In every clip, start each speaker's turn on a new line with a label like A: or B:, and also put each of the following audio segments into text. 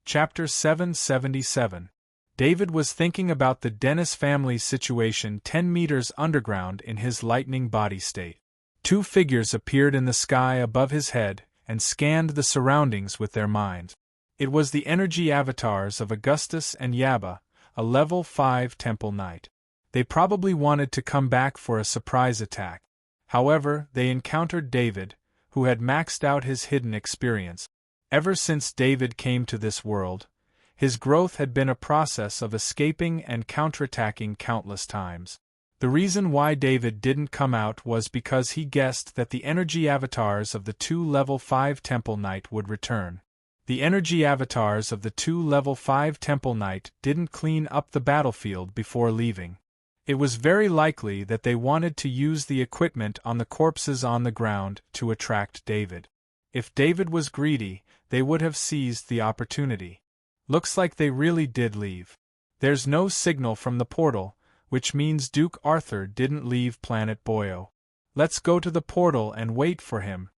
A: Chapter 777. David was thinking about the Dennis family's situation 10 meters underground in his lightning body state. Two figures appeared in the sky above his head and scanned the surroundings with their minds. It was the energy avatars of Augustus and Yaba, a level 5 temple knight. They probably wanted to come back for a surprise attack. However, they encountered David, who had maxed out his hidden experience. Ever since David came to this world, his growth had been a process of escaping and counterattacking countless times. The reason why David didn't come out was because he guessed that the energy avatars of the two level 5 temple knight would return. The energy avatars of the two level 5 temple knight didn't clean up the battlefield before leaving. It was very likely that they wanted to use the equipment on the corpses on the ground to attract David. If David was greedy, they would have seized the opportunity. Looks like they really did leave. There's no signal from the portal, which means Duke Arthur didn't leave Planet Boyo. Let's go to the portal and wait for him.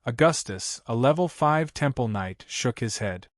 A: Augustus, a level 5 temple knight, shook his head.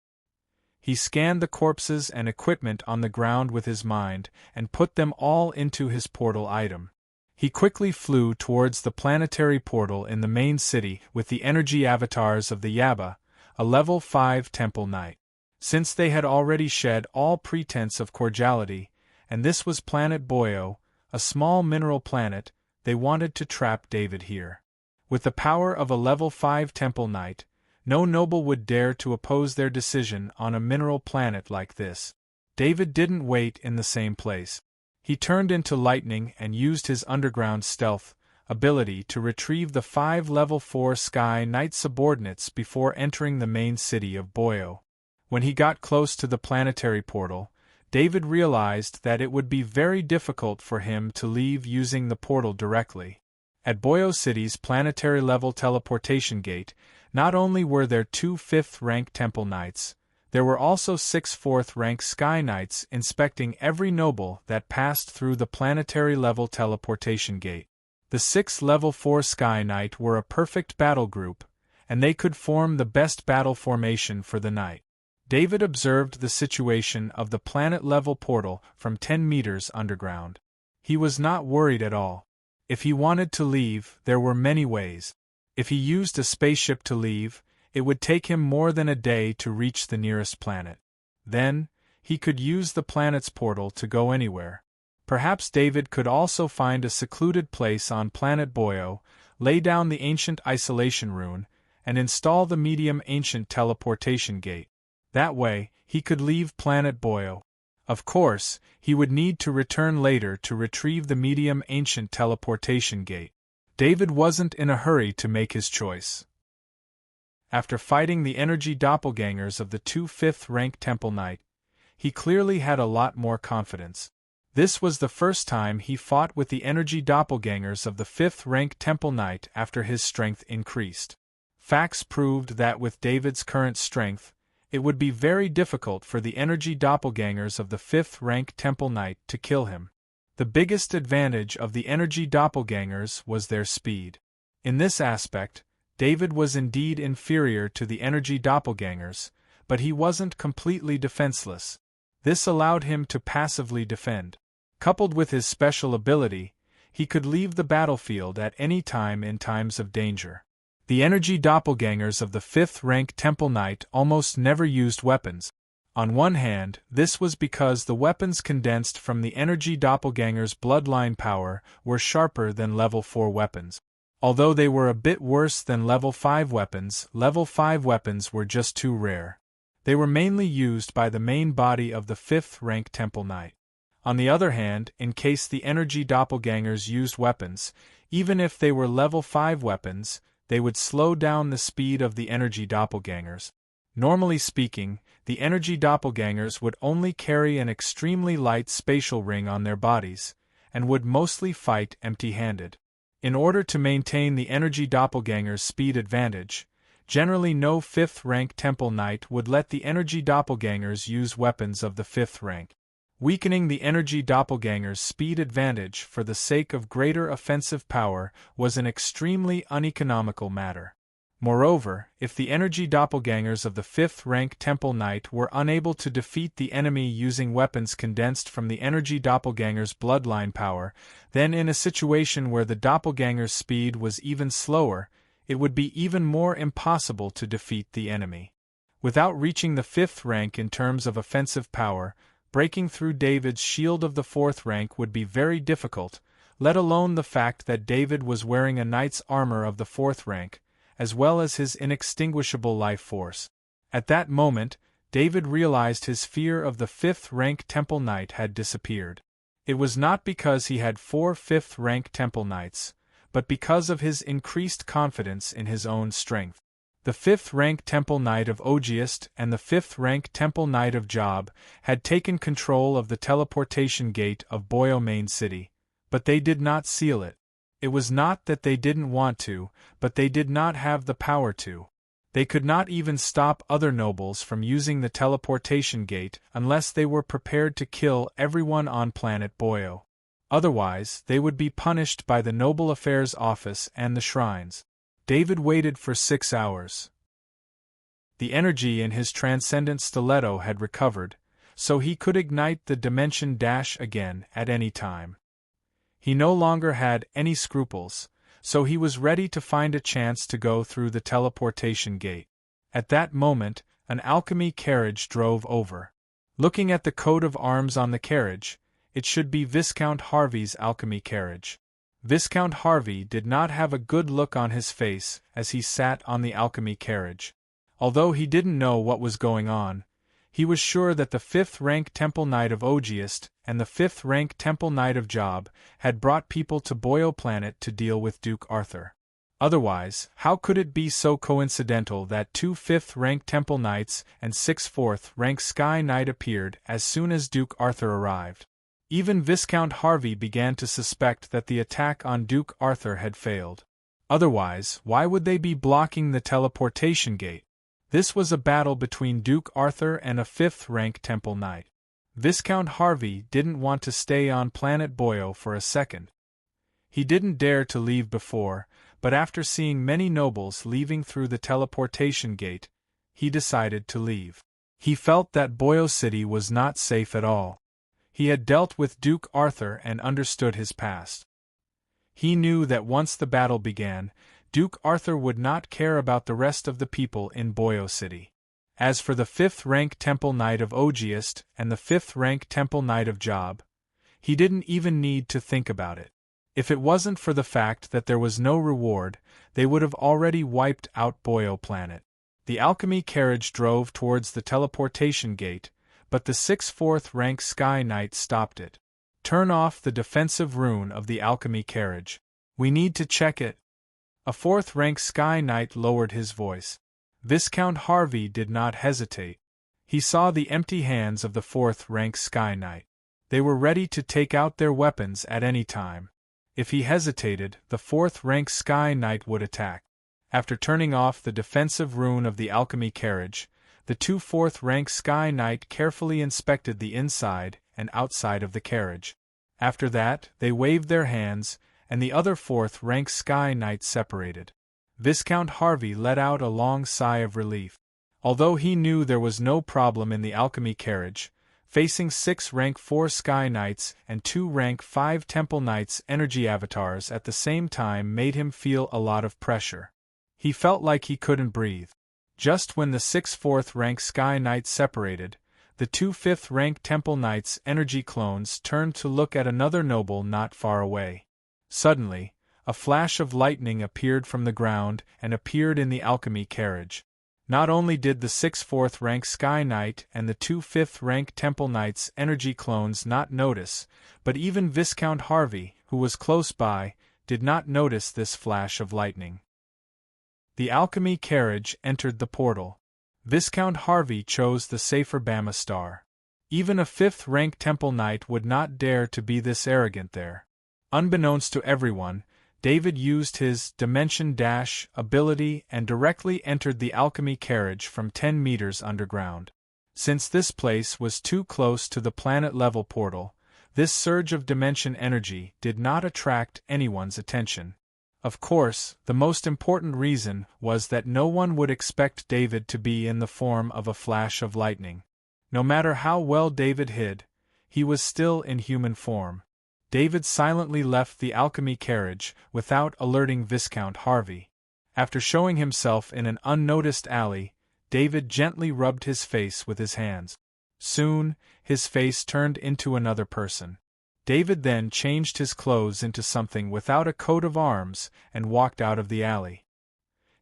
A: He scanned the corpses and equipment on the ground with his mind and put them all into his portal item. He quickly flew towards the planetary portal in the main city with the energy avatars of the Yaba, a level 5 temple knight. Since they had already shed all pretense of cordiality, and this was Planet Boyo, a small mineral planet, they wanted to trap David here. With the power of a level 5 temple knight, no noble would dare to oppose their decision on a mineral planet like this. David didn't wait in the same place. He turned into lightning and used his underground stealth ability to retrieve the 5 level 4 Sky Knight subordinates before entering the main city of Boyo. When he got close to the planetary portal, David realized that it would be very difficult for him to leave using the portal directly. At Boyo City's planetary level teleportation gate, not only were there 2 5th rank temple knights, there were also 6 4th rank sky knights inspecting every noble that passed through the planetary level teleportation gate. The 6th level 4 sky knight were a perfect battle group, and they could form the best battle formation for the night. David observed the situation of the planet-level portal from 10 meters underground. He was not worried at all. If he wanted to leave, there were many ways. If he used a spaceship to leave, it would take him more than a day to reach the nearest planet. Then, he could use the planet's portal to go anywhere. Perhaps David could also find a secluded place on Planet Boyo, lay down the ancient isolation rune, and install the medium ancient teleportation gate. That way, he could leave Planet Boyo. Of course, he would need to return later to retrieve the medium ancient teleportation gate. David wasn't in a hurry to make his choice. After fighting the energy doppelgangers of the 2 5th rank temple knight, he clearly had a lot more confidence. This was the first time he fought with the energy doppelgangers of the 5th rank temple knight after his strength increased. Facts proved that with David's current strength, it would be very difficult for the energy doppelgangers of the 5th rank temple knight to kill him. The biggest advantage of the energy doppelgangers was their speed. In this aspect, David was indeed inferior to the energy doppelgangers, but he wasn't completely defenseless. This allowed him to passively defend. Coupled with his special ability, he could leave the battlefield at any time in times of danger. The energy doppelgangers of the 5th rank temple knight almost never used weapons. On one hand, this was because the weapons condensed from the energy doppelganger's bloodline power were sharper than level 4 weapons. Although they were a bit worse than level 5 weapons were just too rare. They were mainly used by the main body of the 5th rank temple knight. On the other hand, in case the energy doppelgangers used weapons, even if they were level 5 weapons, they would slow down the speed of the energy doppelgangers. Normally speaking, the energy doppelgangers would only carry an extremely light spatial ring on their bodies, and would mostly fight empty-handed. In order to maintain the energy doppelganger's speed advantage, generally no 5th rank temple knight would let the energy doppelgangers use weapons of the 5th rank. Weakening the energy doppelganger's speed advantage for the sake of greater offensive power was an extremely uneconomical matter. Moreover, if the energy doppelgangers of the 5th rank Temple Knight were unable to defeat the enemy using weapons condensed from the energy doppelganger's bloodline power, then in a situation where the doppelganger's speed was even slower, it would be even more impossible to defeat the enemy. Without reaching the 5th rank in terms of offensive power, breaking through David's shield of the 4th rank would be very difficult, let alone the fact that David was wearing a knight's armor of the 4th rank, as well as his inextinguishable life force. At that moment, David realized his fear of the 5th rank Temple Knight had disappeared. It was not because he had 4 5th rank Temple Knights, but because of his increased confidence in his own strength. The 5th rank Temple Knight of Ogiest and the 5th rank Temple Knight of Job had taken control of the teleportation gate of Boyo Main City, but they did not seal it. It was not that they didn't want to, but they did not have the power to. They could not even stop other nobles from using the teleportation gate unless they were prepared to kill everyone on planet Boyo. Otherwise, they would be punished by the Noble Affairs Office and the shrines. David waited for 6 hours. The energy in his transcendent stiletto had recovered, so he could ignite the dimension dash again at any time. He no longer had any scruples, so he was ready to find a chance to go through the teleportation gate. At that moment, an alchemy carriage drove over. Looking at the coat of arms on the carriage, it should be Viscount Harvey's alchemy carriage. Viscount Harvey did not have a good look on his face as he sat on the alchemy carriage. Although he didn't know what was going on, he was sure that the 5th rank Temple Knight of Ogiest and the 5th rank Temple Knight of Job had brought people to Boyo Planet to deal with Duke Arthur. Otherwise, how could it be so coincidental that 2 5th rank Temple Knights and 6 4th rank Sky Knight appeared as soon as Duke Arthur arrived? Even Viscount Harvey began to suspect that the attack on Duke Arthur had failed. Otherwise, why would they be blocking the teleportation gate? This was a battle between Duke Arthur and a 5th rank Temple Knight. Viscount Harvey didn't want to stay on planet Boyo for a second. He didn't dare to leave before, but after seeing many nobles leaving through the teleportation gate, he decided to leave. He felt that Boyo City was not safe at all. He had dealt with Duke Arthur and understood his past. He knew that once the battle began, Duke Arthur would not care about the rest of the people in Boyo City. As for the 5th rank Temple Knight of Ogiest and the 5th rank Temple Knight of Job, he didn't even need to think about it. If it wasn't for the fact that there was no reward, they would have already wiped out Boyo Planet. The alchemy carriage drove towards the teleportation gate, but the 6th 4th rank Sky Knight stopped it. Turn off the defensive rune of the alchemy carriage. We need to check it. A 4th rank Sky Knight lowered his voice. Viscount Harvey did not hesitate. He saw the empty hands of the 4th rank Sky Knight. They were ready to take out their weapons at any time. If he hesitated, the 4th rank Sky Knight would attack. After turning off the defensive rune of the alchemy carriage, the 2 4th rank Sky Knight carefully inspected the inside and outside of the carriage. After that, they waved their hands, and the other 4th rank Sky Knight separated. Viscount Harvey let out a long sigh of relief. Although he knew there was no problem in the alchemy carriage, facing 6 rank 4 Sky Knights and 2 rank 5 Temple Knights energy avatars at the same time made him feel a lot of pressure. He felt like he couldn't breathe. Just when the 6 4th rank Sky Knights separated, the 2 5th rank Temple Knights energy clones turned to look at another noble not far away. Suddenly, a flash of lightning appeared from the ground and appeared in the alchemy carriage. Not only did the 6 4th rank Sky Knight and the 2 5th rank Temple Knights energy clones not notice, but even Viscount Harvey, who was close by, did not notice this flash of lightning. The alchemy carriage entered the portal. Viscount Harvey chose the safer Bama star. Even a 5th rank Temple Knight would not dare to be this arrogant there. Unbeknownst to everyone, David used his Dimension Dash ability and directly entered the alchemy carriage from 10 meters underground. Since this place was too close to the planet-level portal, this surge of dimension energy did not attract anyone's attention. Of course, the most important reason was that no one would expect David to be in the form of a flash of lightning. No matter how well David hid, he was still in human form. David silently left the alchemy carriage without alerting Viscount Harvey. After showing himself in an unnoticed alley, David gently rubbed his face with his hands. Soon, his face turned into another person. David then changed his clothes into something without a coat of arms and walked out of the alley.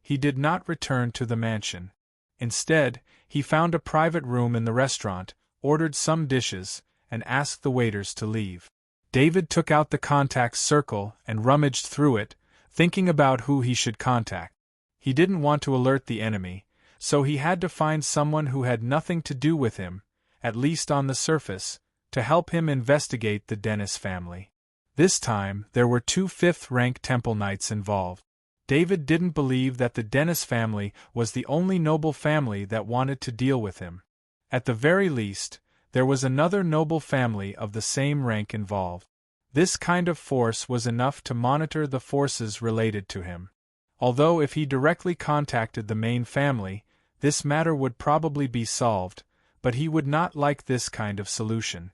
A: He did not return to the mansion. Instead, he found a private room in the restaurant, ordered some dishes, and asked the waiters to leave. David took out the contact circle and rummaged through it, thinking about who he should contact. He didn't want to alert the enemy, so he had to find someone who had nothing to do with him, at least on the surface, to help him investigate the Dennis family. This time, there were 2 fifth-rank Temple Knights involved. David didn't believe that the Dennis family was the only noble family that wanted to deal with him. At the very least, there was another noble family of the same rank involved. This kind of force was enough to monitor the forces related to him. Although if he directly contacted the main family, this matter would probably be solved, but he would not like this kind of solution.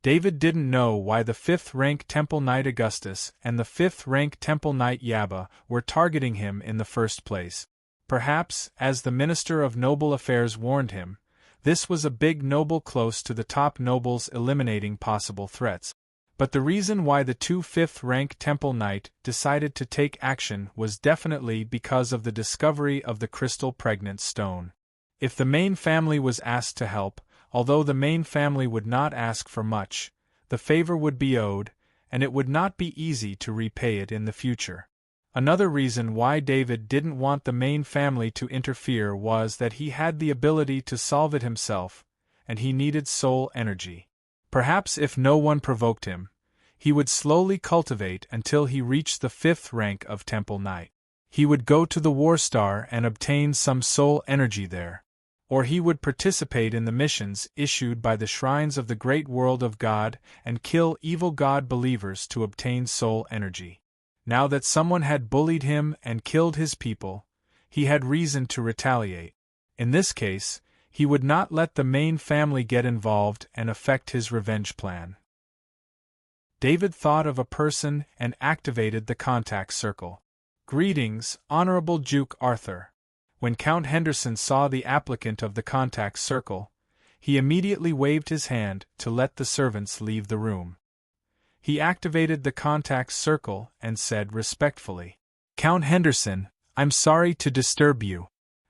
A: David didn't know why the 5th-rank Temple Knight Augustus and the 5th-rank Temple Knight Yaba were targeting him in the first place. Perhaps, as the Minister of Noble Affairs warned him, this was a big noble close to the top nobles eliminating possible threats. But the reason why the 2 5th-rank Temple Knight decided to take action was definitely because of the discovery of the crystal pregnant stone. If the main family was asked to help, although the main family would not ask for much, the favor would be owed, and it would not be easy to repay it in the future. Another reason why David didn't want the main family to interfere was that he had the ability to solve it himself, and he needed soul energy. Perhaps if no one provoked him, he would slowly cultivate until he reached the 5th rank of Temple Knight. He would go to the War Star and obtain some soul energy there. Or he would participate in the missions issued by the shrines of the great world of God and kill evil God believers to obtain soul energy. Now that someone had bullied him and killed his people, he had reason to retaliate. In this case, he would not let the main family get involved and affect his revenge plan. David thought of a person and activated the contact circle. "Greetings, Honorable Duke Arthur." When Count Henderson saw the applicant of the contact circle, he immediately waved his hand to let the servants leave the room. He activated the contact circle and said respectfully, "Count Henderson, I'm sorry to disturb you.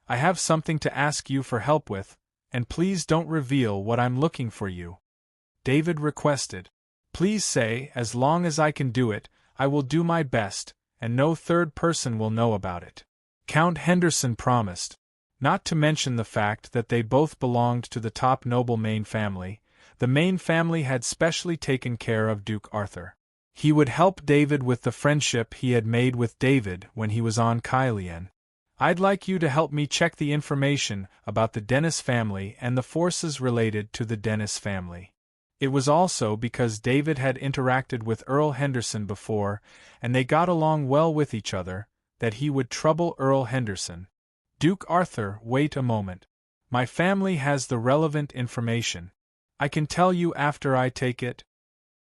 A: I have something to ask you for help with, and please don't reveal what I'm looking for you." David requested, "Please say, as long as I can do it, I will do my best, and no third person will know about it." Count Henderson promised. Not to mention the fact that they both belonged to the top noble main family, the main family had specially taken care of Duke Arthur. He would help David with the friendship he had made with David when he was on Kylien. "I'd like you to help me check the information about the Dennis family and the forces related to the Dennis family." It was also because David had interacted with Earl Henderson before, and they got along well with each other, that he would trouble Earl Henderson. "Duke Arthur, wait a moment. My family has the relevant information. I can tell you after I take it."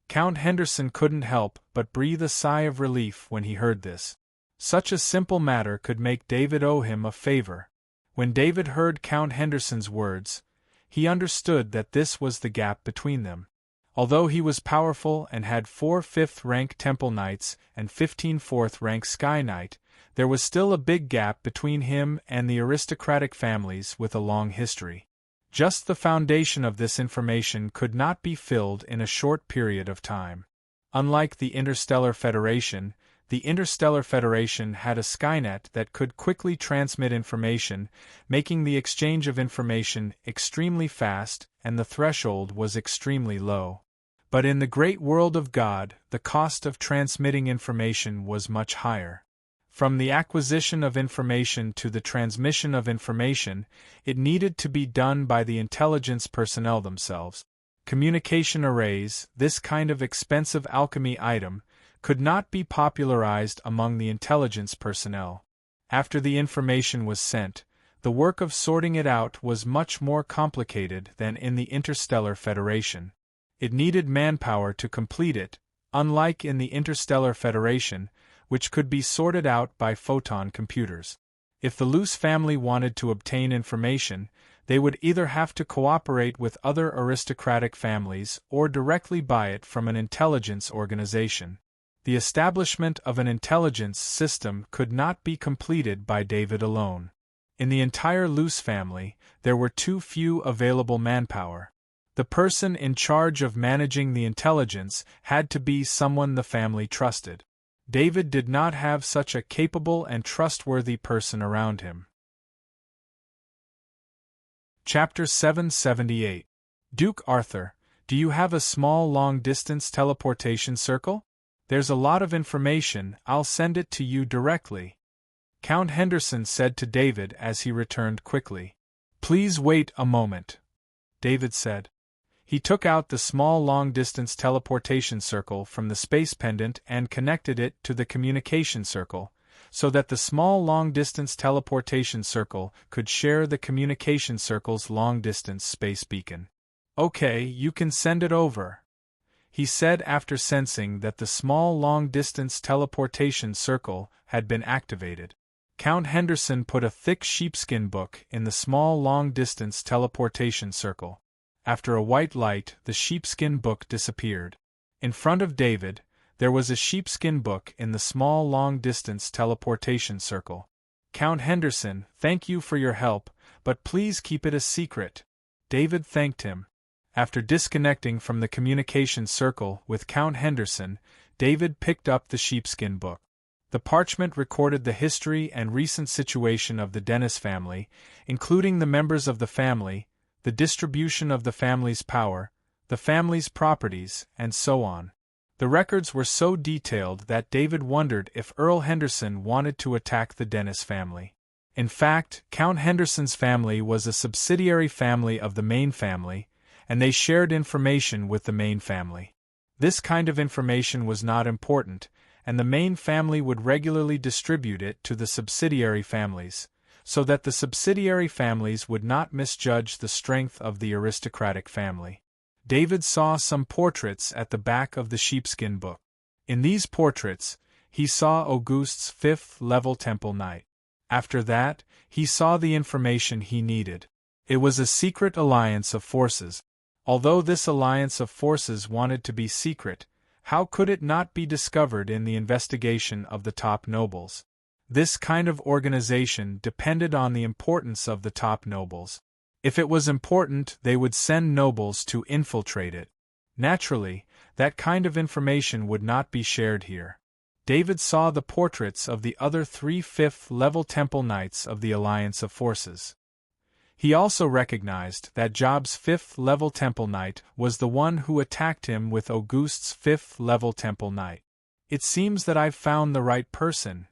A: Count Henderson couldn't help but breathe a sigh of relief when he heard this. Such a simple matter could make David owe him a favor. When David heard Count Henderson's words, he understood that this was the gap between them. Although he was powerful and had 4 5th-rank Temple Knights and 15 4th-rank Sky Knight, there was still a big gap between him and the aristocratic families with a long history. Just the foundation of this information could not be filled in a short period of time. Unlike the Interstellar Federation, the Interstellar Federation had a Skynet that could quickly transmit information, making the exchange of information extremely fast, and the threshold was extremely low. But in the great world of God, the cost of transmitting information was much higher. From the acquisition of information to the transmission of information, it needed to be done by the intelligence personnel themselves. Communication arrays, this kind of expensive alchemy item, could not be popularized among the intelligence personnel. After the information was sent, the work of sorting it out was much more complicated than in the Interstellar Federation. It needed manpower to complete it, unlike in the Interstellar Federation, which could be sorted out by photon computers. If the Luce family wanted to obtain information, they would either have to cooperate with other aristocratic families or directly buy it from an intelligence organization. The establishment of an intelligence system could not be completed by David alone. In the entire Luce family, there were too few available manpower. The person in charge of managing the intelligence had to be someone the family trusted. David did not have such a capable and trustworthy person around him. Chapter 778. Duke Arthur, do you have a small long-distance teleportation circle? There's a lot of information, I'll send it to you directly. Count Henderson said to David as he returned quickly. Please wait a moment, David said. He took out the small long-distance teleportation circle from the space pendant and connected it to the communication circle, so that the small long-distance teleportation circle could share the communication circle's long-distance space beacon. Okay, you can send it over, he said after sensing that the small long-distance teleportation circle had been activated. Count Henderson put a thick sheepskin book in the small long-distance teleportation circle. After a white light, the sheepskin book disappeared. In front of David, there was a sheepskin book in the small long-distance teleportation circle. Count Henderson, thank you for your help, but please keep it a secret. David thanked him. After disconnecting from the communication circle with Count Henderson, David picked up the sheepskin book. The parchment recorded the history and recent situation of the Dennis family, including the members of the family, the distribution of the family's power, the family's properties, and so on. The records were so detailed that David wondered if Earl Henderson wanted to attack the Dennis family. In fact, Count Henderson's family was a subsidiary family of the main family, and they shared information with the main family. This kind of information was not important, and the main family would regularly distribute it to the subsidiary families, so that the subsidiary families would not misjudge the strength of the aristocratic family. David saw some portraits at the back of the sheepskin book. In these portraits, he saw Auguste's fifth-level temple knight. After that, he saw the information he needed. It was a secret alliance of forces. Although this alliance of forces wanted to be secret, how could it not be discovered in the investigation of the top nobles? This kind of organization depended on the importance of the top nobles. If it was important, they would send nobles to infiltrate it. Naturally, that kind of information would not be shared here. David saw the portraits of the other 3 fifth-level temple knights of the alliance of forces. He also recognized that Job's fifth-level temple knight was the one who attacked him with Auguste's fifth-level temple knight. It seems that I've found the right person,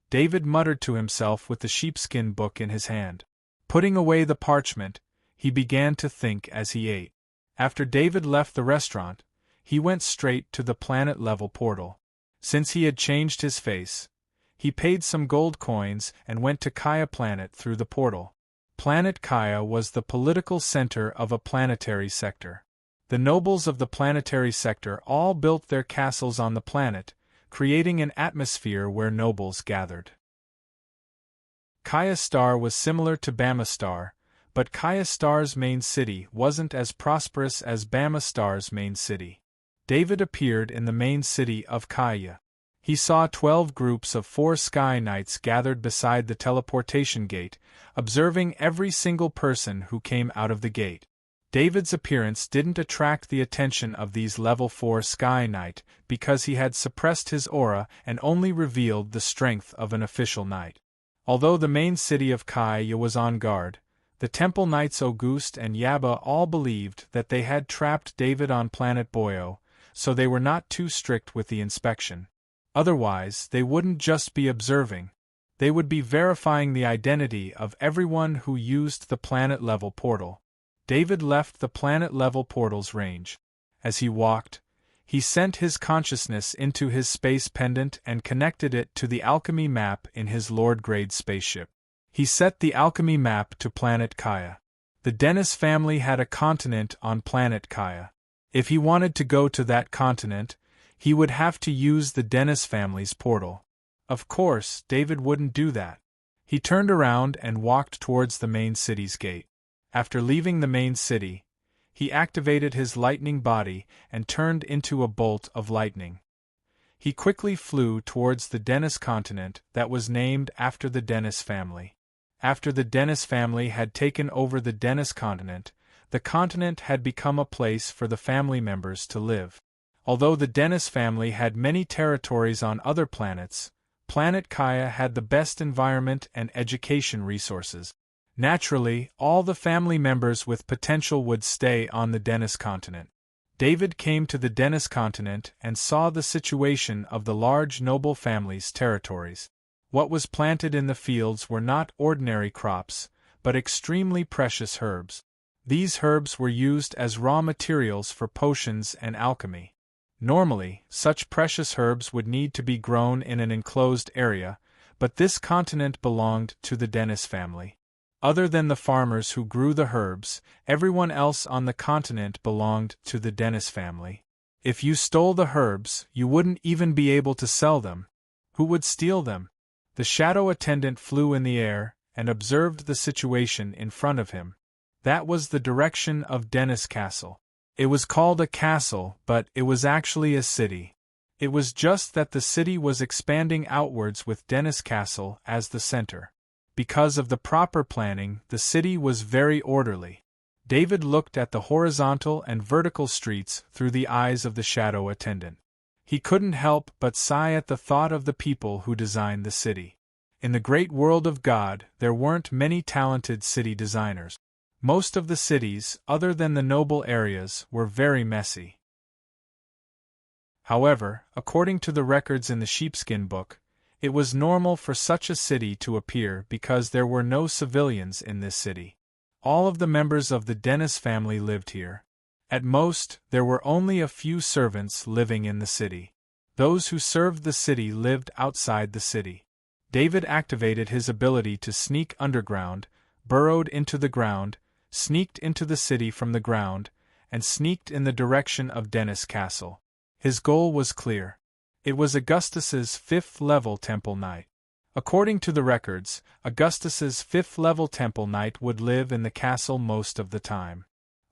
A: David muttered to himself with the sheepskin book in his hand. Putting away the parchment, he began to think as he ate. After David left the restaurant, he went straight to the planet-level portal. Since he had changed his face, he paid some gold coins and went to Kaya Planet through the portal. Planet Kaya was the political center of a planetary sector. The nobles of the planetary sector all built their castles on the planet, creating an atmosphere where nobles gathered. Kaya Star was similar to Bama Star, but Kaya Star's main city wasn't as prosperous as Bama Star's main city. David appeared in the main city of Kaya. He saw 12 groups of 4 Sky Knights gathered beside the teleportation gate, observing every single person who came out of the gate. David's appearance didn't attract the attention of these level 4 Sky Knight because he had suppressed his aura and only revealed the strength of an official knight. Although the main city of Kaya was on guard, the Temple Knights Auguste and Yaba all believed that they had trapped David on planet Boyo, so they were not too strict with the inspection. Otherwise, they wouldn't just be observing. They would be verifying the identity of everyone who used the planet-level portal. David left the planet-level portal's range. As he walked, He sent his consciousness into his space pendant and connected it to the alchemy map in his Lord-grade spaceship. He set the alchemy map to planet Kaya. The Dennis family had a continent on planet Kaya. If he wanted to go to that continent, he would have to use the Dennis family's portal. Of course, David wouldn't do that. He turned around and walked towards the main city's gate. After leaving the main city, he activated his lightning body and turned into a bolt of lightning. He quickly flew towards the Dennis continent that was named after the Dennis family. After the Dennis family had taken over the Dennis continent, the continent had become a place for the family members to live. Although the Dennis family had many territories on other planets, planet Kaya had the best environment and education resources. Naturally, all the family members with potential would stay on the Dennis continent. David came to the Dennis continent and saw the situation of the large noble family's territories. What was planted in the fields were not ordinary crops, but extremely precious herbs. These herbs were used as raw materials for potions and alchemy. Normally, such precious herbs would need to be grown in an enclosed area, but this continent belonged to the Dennis family. Other than the farmers who grew the herbs, everyone else on the continent belonged to the Dennis family. If you stole the herbs, you wouldn't even be able to sell them. Who would steal them? The shadow attendant flew in the air and observed the situation in front of him. That was the direction of Dennis Castle. It was called a castle, but it was actually a city. It was just that the city was expanding outwards with Dennis Castle as the center. Because of the proper planning, the city was very orderly. David looked at the horizontal and vertical streets through the eyes of the shadow attendant. He couldn't help but sigh at the thought of the people who designed the city. In the great world of God, there weren't many talented city designers. Most of the cities, other than the noble areas, were very messy. However, according to the records in the Sheepskin Book, it was normal for such a city to appear because there were no civilians in this city. All of the members of the Dennis family lived here. At most, there were only a few servants living in the city. Those who served the city lived outside the city. David activated his ability to sneak underground, burrowed into the ground, sneaked into the city from the ground, and sneaked in the direction of Dennis Castle. His goal was clear. It was Augustus's fifth-level Temple Knight. According to the records, Augustus's fifth-level Temple Knight would live in the castle most of the time.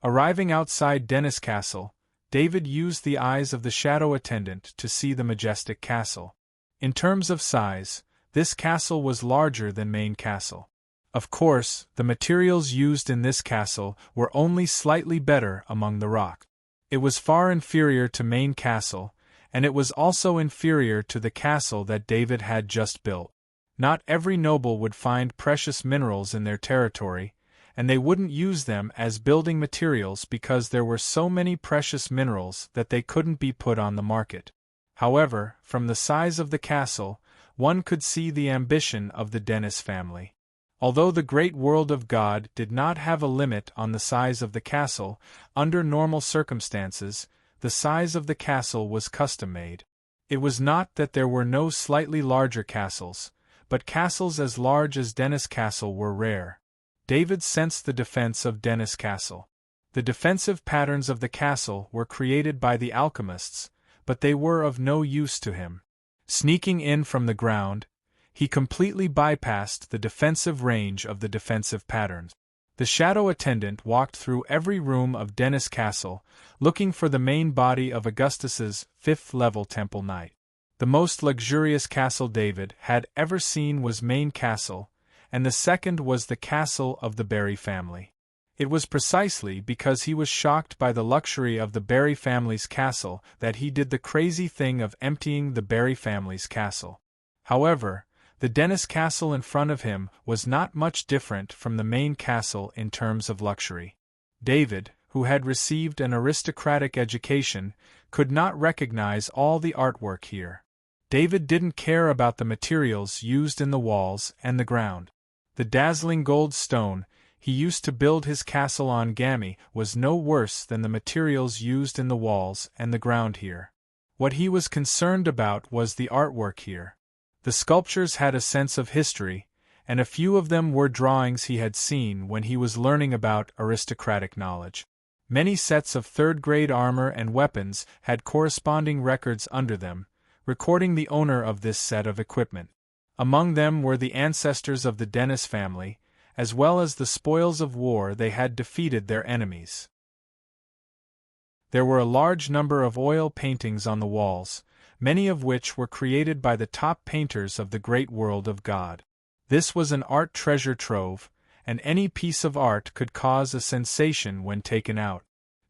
A: Arriving outside Dennis Castle, David used the eyes of the shadow attendant to see the majestic castle. In terms of size, this castle was larger than Main Castle. Of course, the materials used in this castle were only slightly better among the rock. It was far inferior to Main Castle, and it was also inferior to the castle that David had just built. Not every noble would find precious minerals in their territory, and they wouldn't use them as building materials because there were so many precious minerals that they couldn't be put on the market. However, from the size of the castle, one could see the ambition of the Dennis family. Although the great world of God did not have a limit on the size of the castle, under normal circumstances, the size of the castle was custom-made. It was not that there were no slightly larger castles, but castles as large as Dennis Castle were rare. David sensed the defense of Dennis Castle. The defensive patterns of the castle were created by the alchemists, but they were of no use to him. Sneaking in from the ground, he completely bypassed the defensive range of the defensive patterns. The shadow attendant walked through every room of Dennis Castle, looking for the main body of Augustus's fifth-level Temple Knight. The most luxurious castle David had ever seen was Main Castle, and the second was the castle of the Barry family. It was precisely because he was shocked by the luxury of the Barry family's castle that he did the crazy thing of emptying the Barry family's castle. However, the Dennis Castle in front of him was not much different from the Main Castle in terms of luxury. David, who had received an aristocratic education, could not recognize all the artwork here. David didn't care about the materials used in the walls and the ground. The dazzling gold stone, he used to build his castle on Gammy was no worse than the materials used in the walls and the ground here. What he was concerned about was the artwork here. The sculptures had a sense of history, and a few of them were drawings he had seen when he was learning about aristocratic knowledge. Many sets of third-grade armor and weapons had corresponding records under them, recording the owner of this set of equipment. Among them were the ancestors of the Dennis family, as well as the spoils of war they had defeated their enemies. There were a large number of oil paintings on the walls, many of which were created by the top painters of the great world of God. This was an art treasure trove, and any piece of art could cause a sensation when taken out.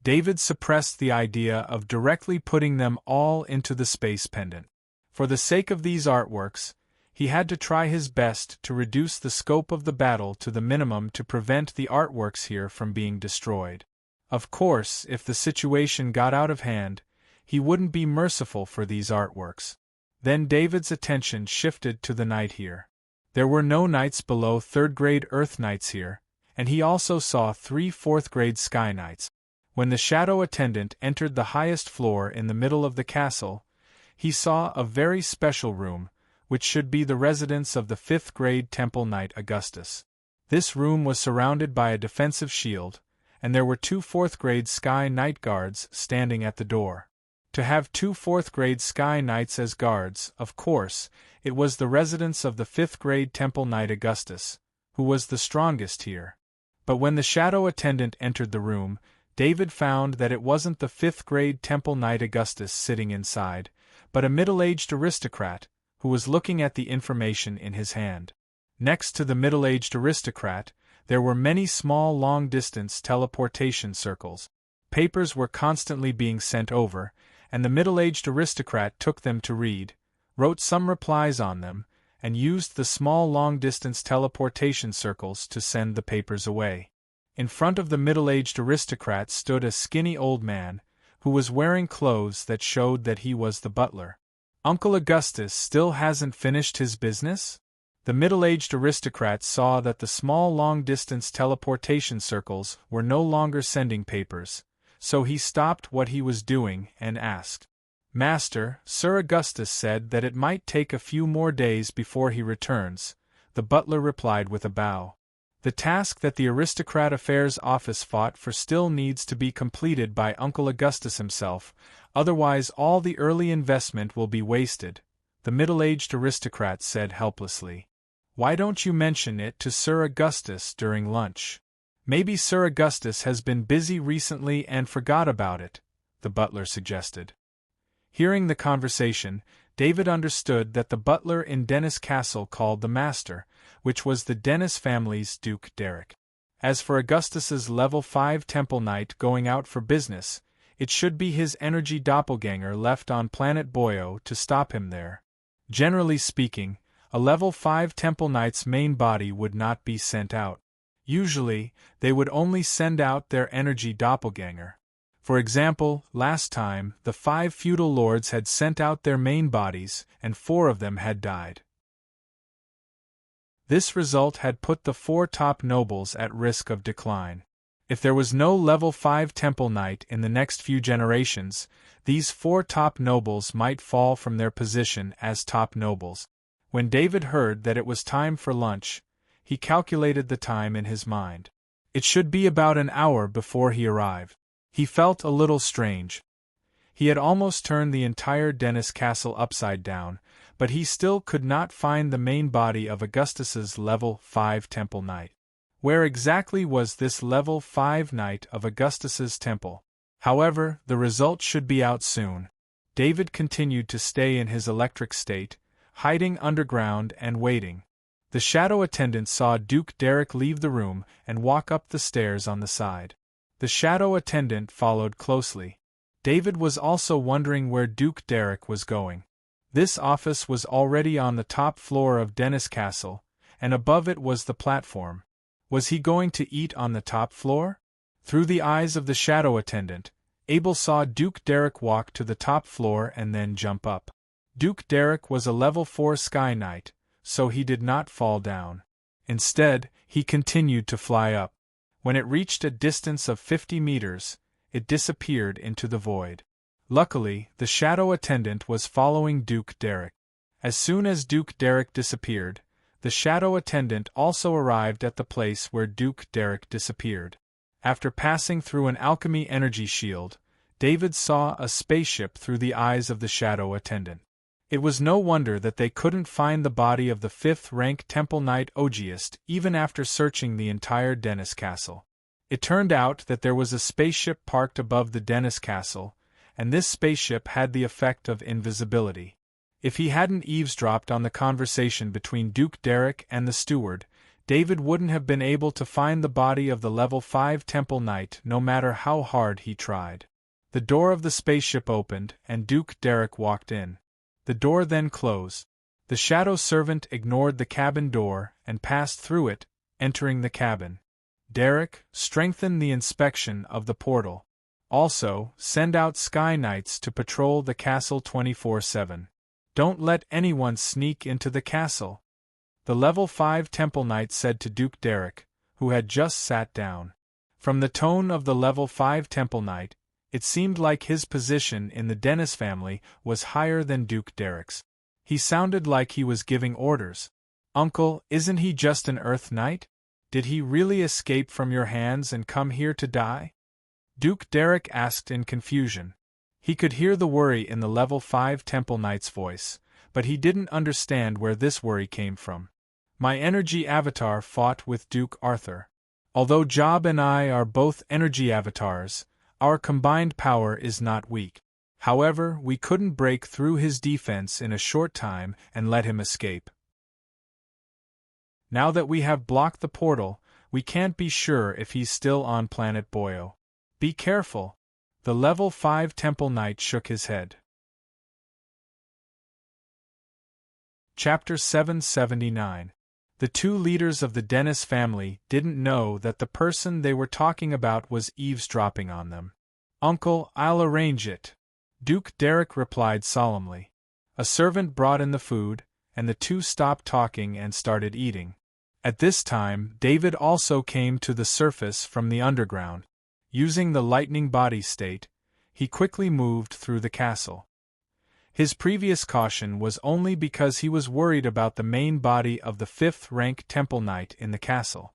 A: David suppressed the idea of directly putting them all into the space pendant. For the sake of these artworks, he had to try his best to reduce the scope of the battle to the minimum to prevent the artworks here from being destroyed. Of course, if the situation got out of hand, he wouldn't be merciful for these artworks. Then David's attention shifted to the night here. There were no nights below third-grade Earth nights here, and he also saw 3 fourth-grade Sky nights. When the shadow attendant entered the highest floor in the middle of the castle, he saw a very special room, which should be the residence of the 5th-grade Temple Knight Augustus. This room was surrounded by a defensive shield, and there were 2 4th-grade Sky Knight guards standing at the door. To have 2 4th-grade Sky Knights as guards, of course, it was the residence of the 5th-grade Temple Knight Augustus, who was the strongest here. But when the shadow attendant entered the room, David found that it wasn't the 5th-grade Temple Knight Augustus sitting inside, but a middle-aged aristocrat, who was looking at the information in his hand. Next to the middle-aged aristocrat, there were many small long-distance teleportation circles. Papers were constantly being sent over, and the middle-aged aristocrat took them to read, wrote some replies on them, and used the small long-distance teleportation circles to send the papers away. In front of the middle-aged aristocrat stood a skinny old man, who was wearing clothes that showed that he was the butler. "Uncle Augustus still hasn't finished his business?" The middle-aged aristocrat saw that the small long-distance teleportation circles were no longer sending papers, so he stopped what he was doing and asked. "Master, Sir Augustus said that it might take a few more days before he returns," the butler replied with a bow. "The task that the Aristocrat Affairs Office fought for still needs to be completed by Uncle Augustus himself, otherwise all the early investment will be wasted," the middle-aged aristocrat said helplessly. "Why don't you mention it to Sir Augustus during lunch? Maybe Sir Augustus has been busy recently and forgot about it," the butler suggested. Hearing the conversation, David understood that the butler in Dennis Castle called the master, which was the Dennis family's Duke Derek. As for Augustus's level 5 Temple Knight going out for business, it should be his energy doppelganger left on planet Boyo to stop him there. Generally speaking, a level 5 Temple Knight's main body would not be sent out. Usually, they would only send out their energy doppelganger. For example, last time, the 5 feudal lords had sent out their main bodies, and 4 of them had died. This result had put the 4 top nobles at risk of decline. If there was no level 5 Temple Knight in the next few generations, these 4 top nobles might fall from their position as top nobles. When David heard that it was time for lunch, he calculated the time in his mind. It should be about an hour before he arrived. He felt a little strange. He had almost turned the entire Dennis Castle upside down, but he still could not find the main body of Augustus's level 5 Temple Knight. Where exactly was this level 5 Knight of Augustus's temple? However, the result should be out soon. David continued to stay in his electric state, hiding underground and waiting. The shadow attendant saw Duke Derek leave the room and walk up the stairs on the side. The shadow attendant followed closely. David was also wondering where Duke Derek was going. This office was already on the top floor of Dennis Castle, and above it was the platform. Was he going to eat on the top floor? Through the eyes of the shadow attendant, Abel saw Duke Derek walk to the top floor and then jump up. Duke Derek was a level 4 Sky Knight, so he did not fall down. Instead, he continued to fly up. When it reached a distance of 50 meters, it disappeared into the void. Luckily, the shadow attendant was following Duke Derrick. As soon as Duke Derrick disappeared, the shadow attendant also arrived at the place where Duke Derrick disappeared. After passing through an alchemy energy shield, David saw a spaceship through the eyes of the shadow attendant. It was no wonder that they couldn't find the body of the 5th-rank Temple Knight Ogiest even after searching the entire Dennis Castle. It turned out that there was a spaceship parked above the Dennis Castle, and this spaceship had the effect of invisibility. If he hadn't eavesdropped on the conversation between Duke Derrick and the steward, David wouldn't have been able to find the body of the level 5 Temple Knight no matter how hard he tried. The door of the spaceship opened and Duke Derrick walked in. The door then closed. The shadow servant ignored the cabin door and passed through it, entering the cabin. Derrick, strengthen the inspection of the portal. Also, send out Sky Knights to patrol the castle 24/7. Don't let anyone sneak into the castle. The level 5 Temple Knight said to Duke Derrick, who had just sat down. From the tone of the level 5 Temple Knight, it seemed like his position in the Dennis family was higher than Duke Derrick's. He sounded like he was giving orders. Uncle, isn't he just an Earth Knight? Did he really escape from your hands and come here to die? Duke Derrick asked in confusion. He could hear the worry in the level 5 Temple Knight's voice, but he didn't understand where this worry came from. My energy avatar fought with Duke Arthur. Although Job and I are both energy avatars, our combined power is not weak. However, we couldn't break through his defense in a short time and let him escape. Now that we have blocked the portal, we can't be sure if he's still on planet Boyo. Be careful. The level 5 Temple Knight shook his head. Chapter 779. The two leaders of the Dennis family didn't know that the person they were talking about was eavesdropping on them. Uncle, I'll arrange it. Duke Derrick replied solemnly. A servant brought in the food, and the two stopped talking and started eating. At this time, David also came to the surface from the underground. Using the lightning body state, he quickly moved through the castle. His previous caution was only because he was worried about the main body of the 5th-rank Temple Knight in the castle.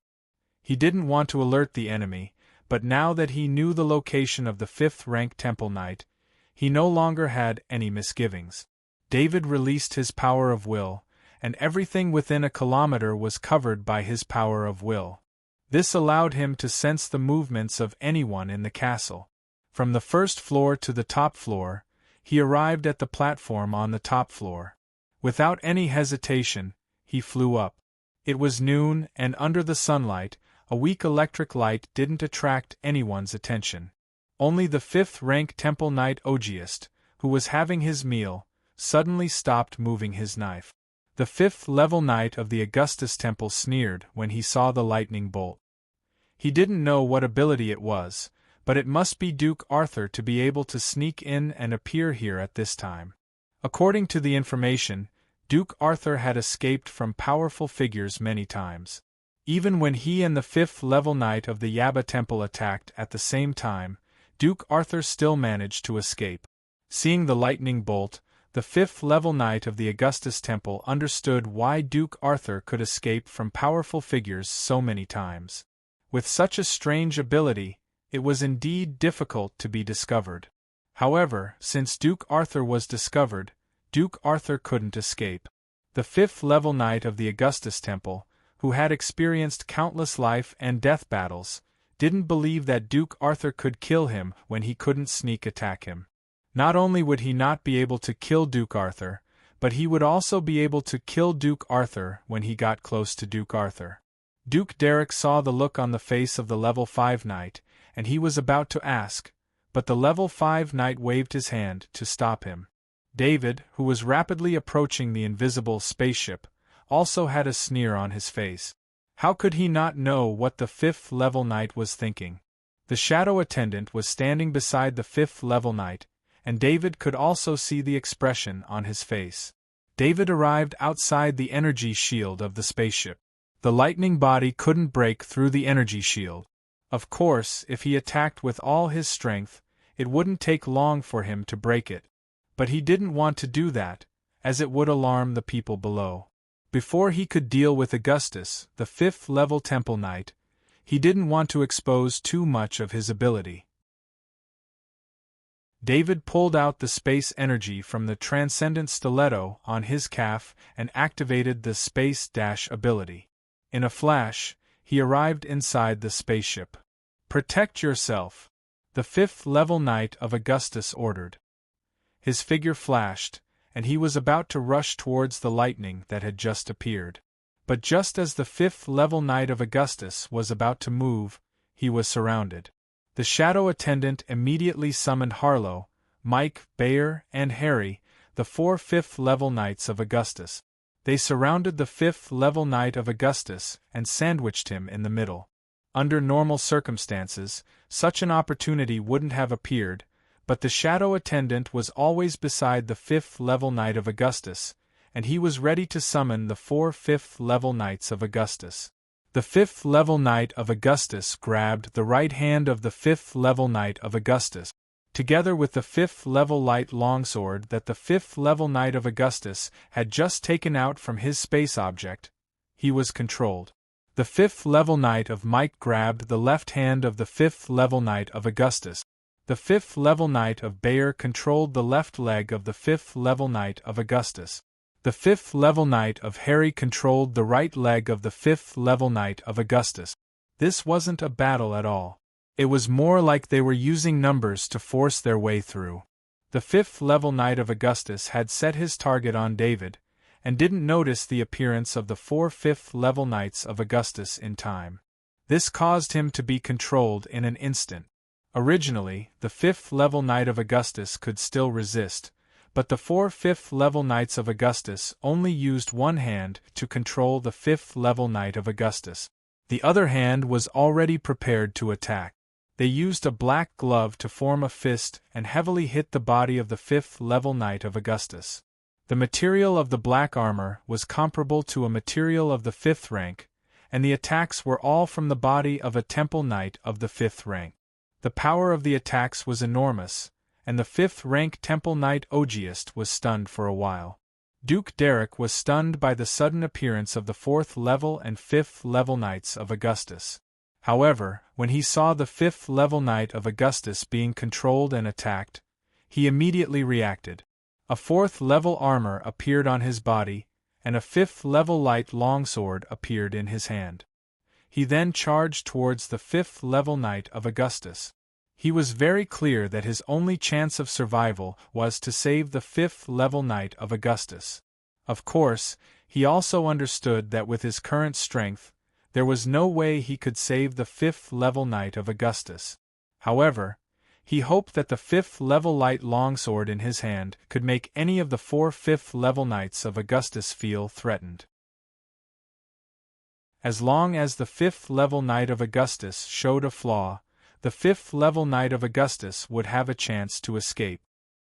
A: He didn't want to alert the enemy, but now that he knew the location of the 5th-rank Temple Knight, he no longer had any misgivings. David released his power of will, and everything within a kilometer was covered by his power of will. This allowed him to sense the movements of anyone in the castle. From the first floor to the top floor, he arrived at the platform on the top floor. Without any hesitation, he flew up. It was noon, and under the sunlight, a weak electric light didn't attract anyone's attention. Only the 5th-rank Temple Knight Ogiest, who was having his meal, suddenly stopped moving his knife. The 5th-level Knight of the Augustus Temple sneered when he saw the lightning bolt. He didn't know what ability it was, but it must be Duke Arthur to be able to sneak in and appear here at this time. According to the information, Duke Arthur had escaped from powerful figures many times. Even when he and the 5th-level Knight of the Yaba Temple attacked at the same time, Duke Arthur still managed to escape. Seeing the lightning bolt, the 5th-level Knight of the Augustus Temple understood why Duke Arthur could escape from powerful figures so many times. With such a strange ability, it was indeed difficult to be discovered. However, since Duke Arthur was discovered, Duke Arthur couldn't escape. The 5th-level Knight of the Augustus Temple, who had experienced countless life and death battles, didn't believe that Duke Arthur could kill him when he couldn't sneak attack him. Not only would he not be able to kill Duke Arthur, but he would also be able to kill Duke Arthur when he got close to Duke Arthur. Duke Derrick saw the look on the face of the level 5 Knight, and he was about to ask, but the level 5 Knight waved his hand to stop him. David, who was rapidly approaching the invisible spaceship, also had a sneer on his face. How could he not know what the 5th-level Knight was thinking? The shadow attendant was standing beside the 5th-level Knight, and David could also see the expression on his face. David arrived outside the energy shield of the spaceship. The lightning body couldn't break through the energy shield. Of course, if he attacked with all his strength, it wouldn't take long for him to break it. But he didn't want to do that, as it would alarm the people below. Before he could deal with Augustus, the 5th level Temple Knight, he didn't want to expose too much of his ability. David pulled out the space energy from the transcendent stiletto on his calf and activated the space dash ability. In a flash, he arrived inside the spaceship. "Protect yourself," the 5th level Knight of Augustus ordered. His figure flashed, and he was about to rush towards the lightning that had just appeared. But just as the 5th level Knight of Augustus was about to move, he was surrounded. The shadow attendant immediately summoned Harlow, Mike, Bayer, and Harry, the 4 5th level Knights of Augustus. They surrounded the 5th level Knight of Augustus and sandwiched him in the middle. Under normal circumstances, such an opportunity wouldn't have appeared, but the shadow attendant was always beside the 5th level Knight of Augustus, and he was ready to summon the 4 5th level Knights of Augustus. The 5th level Knight of Augustus grabbed the right hand of the 5th level Knight of Augustus. Together with the 5th level light longsword that the 5th level Knight of Augustus had just taken out from his space object, he was controlled. The 5th level Knight of Mike grabbed the left hand of the 5th level Knight of Augustus. The 5th level Knight of Bayer controlled the left leg of the 5th level Knight of Augustus. The 5th level Knight of Harry controlled the right leg of the 5th level Knight of Augustus. This wasn't a battle at all. It was more like they were using numbers to force their way through. The 5th level Knight of Augustus had set his target on David, and didn't notice the appearance of the 4 5th level Knights of Augustus in time. This caused him to be controlled in an instant. Originally, the 5th level Knight of Augustus could still resist, but the 4 5th level Knights of Augustus only used one hand to control the 5th level Knight of Augustus. The other hand was already prepared to attack. They used a black glove to form a fist and heavily hit the body of the 5th level Knight of Augustus. The material of the black armor was comparable to a material of the 5th rank, and the attacks were all from the body of a Temple Knight of the 5th rank. The power of the attacks was enormous, and the 5th rank Temple Knight Augeist was stunned for a while. Duke Derek was stunned by the sudden appearance of the 4th level and 5th level Knights of Augustus. However, when he saw the 5th level Knight of Augustus being controlled and attacked, he immediately reacted. A 4th level armor appeared on his body, and a 5th level light longsword appeared in his hand. He then charged towards the 5th level Knight of Augustus. He was very clear that his only chance of survival was to save the 5th level Knight of Augustus. Of course, he also understood that with his current strength, there was no way he could save the 5th level Knight of Augustus. However, he hoped that the 5th level light longsword in his hand could make any of the 4 5th level Knights of Augustus feel threatened. As long as the 5th level Knight of Augustus showed a flaw, the 5th level Knight of Augustus would have a chance to escape.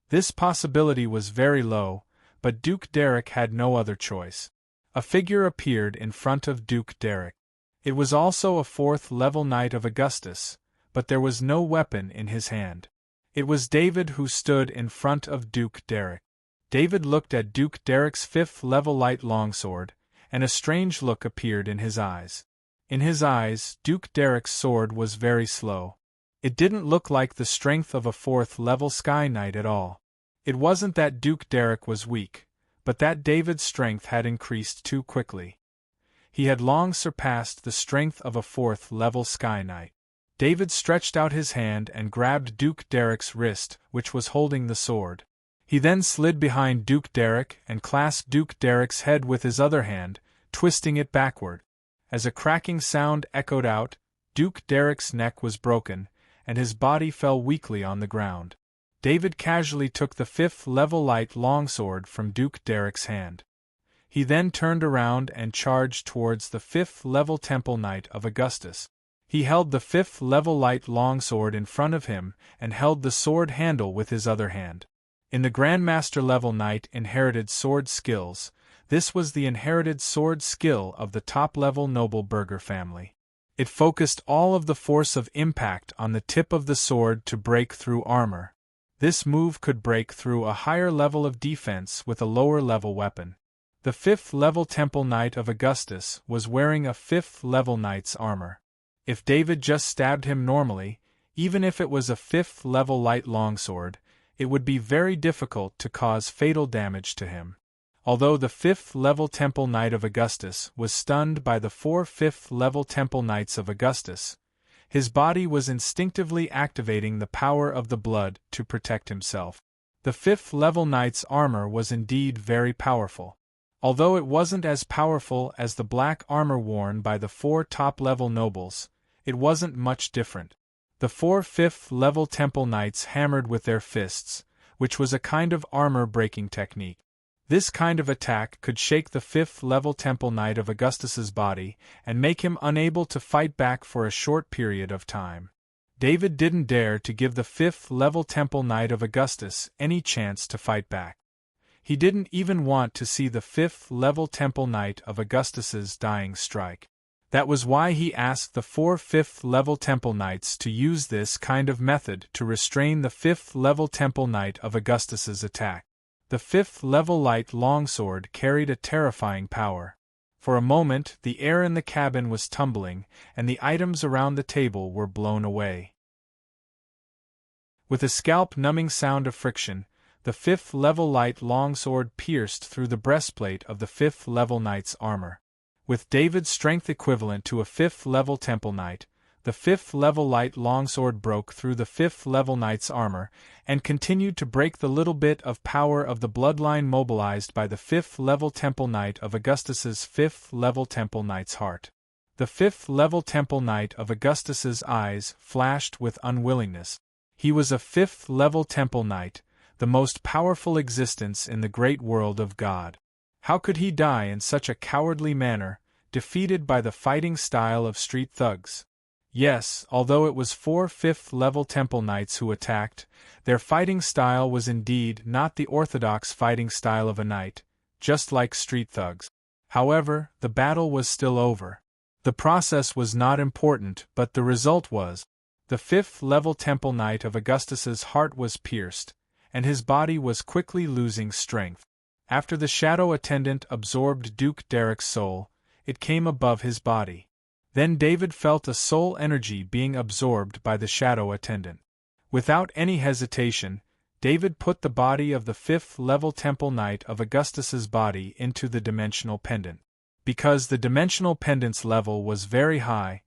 A: This possibility was very low, but Duke Derek had no other choice. A figure appeared in front of Duke Derek. It was also a 4th level Knight of Augustus, but there was no weapon in his hand. It was David who stood in front of Duke Derek. David looked at Duke Derek's 5th level light longsword, and a strange look appeared in his eyes. In his eyes, Duke Derek's sword was very slow. It didn't look like the strength of a 4th level Sky Knight at all. It wasn't that Duke Derek was weak, but that David's strength had increased too quickly. He had long surpassed the strength of a 4th level Sky Knight. David stretched out his hand and grabbed Duke Derek's wrist, which was holding the sword. He then slid behind Duke Derek and clasped Duke Derek's head with his other hand, twisting it backward. As a cracking sound echoed out, Duke Derek's neck was broken, and his body fell weakly on the ground. David casually took the 5th level light longsword from Duke Derek's hand. He then turned around and charged towards the 5th level Temple Knight of Augustus. He held the 5th level light longsword in front of him and held the sword handle with his other hand. In the Grandmaster level Knight inherited sword skills, this was the inherited sword skill of the top-level noble burgher family. It focused all of the force of impact on the tip of the sword to break through armor. This move could break through a higher level of defense with a lower level weapon. The 5th level Temple Knight of Augustus was wearing a 5th level knight's armor. If David just stabbed him normally, even if it was a 5th level light longsword, it would be very difficult to cause fatal damage to him. Although the 5th level Temple Knight of Augustus was stunned by the 4 5th level Temple Knights of Augustus, his body was instinctively activating the power of the blood to protect himself. The 5th level knight's armor was indeed very powerful. Although it wasn't as powerful as the black armor worn by the 4 top-level nobles, it wasn't much different. The 4 5th level Temple Knights hammered with their fists, which was a kind of armor-breaking technique. This kind of attack could shake the 5th level Temple Knight of Augustus's body and make him unable to fight back for a short period of time. David didn't dare to give the 5th level Temple Knight of Augustus any chance to fight back. He didn't even want to see the 5th level Temple Knight of Augustus's dying strike. That was why he asked the 4 5th level Temple Knights to use this kind of method to restrain the 5th level Temple Knight of Augustus's attack. The 5th level light longsword carried a terrifying power. For a moment, the air in the cabin was tumbling, and the items around the table were blown away. With a scalp-numbing sound of friction, the 5th level light longsword pierced through the breastplate of the 5th level knight's armor. With David's strength equivalent to a 5th level Temple Knight, the 5th level light longsword broke through the 5th level knight's armor and continued to break the little bit of power of the bloodline mobilized by the 5th level Temple Knight of Augustus's 5th level Temple Knight's heart. The 5th level Temple Knight of Augustus's eyes flashed with unwillingness. He was a 5th level Temple Knight, the most powerful existence in the great world of God. How could he die in such a cowardly manner, defeated by the fighting style of street thugs? Yes, although it was 4 5th level Temple Knights who attacked, their fighting style was indeed not the orthodox fighting style of a knight, just like street thugs. However, the battle was still over. The process was not important, but the result was. The 5th level Temple Knight of Augustus's heart was pierced, and his body was quickly losing strength. After the shadow attendant absorbed Duke Derek's soul, it came above his body. Then David felt a soul energy being absorbed by the shadow attendant. Without any hesitation, David put the body of the 5th level Temple Knight of Augustus's body into the dimensional pendant. Because the dimensional pendant's level was very high,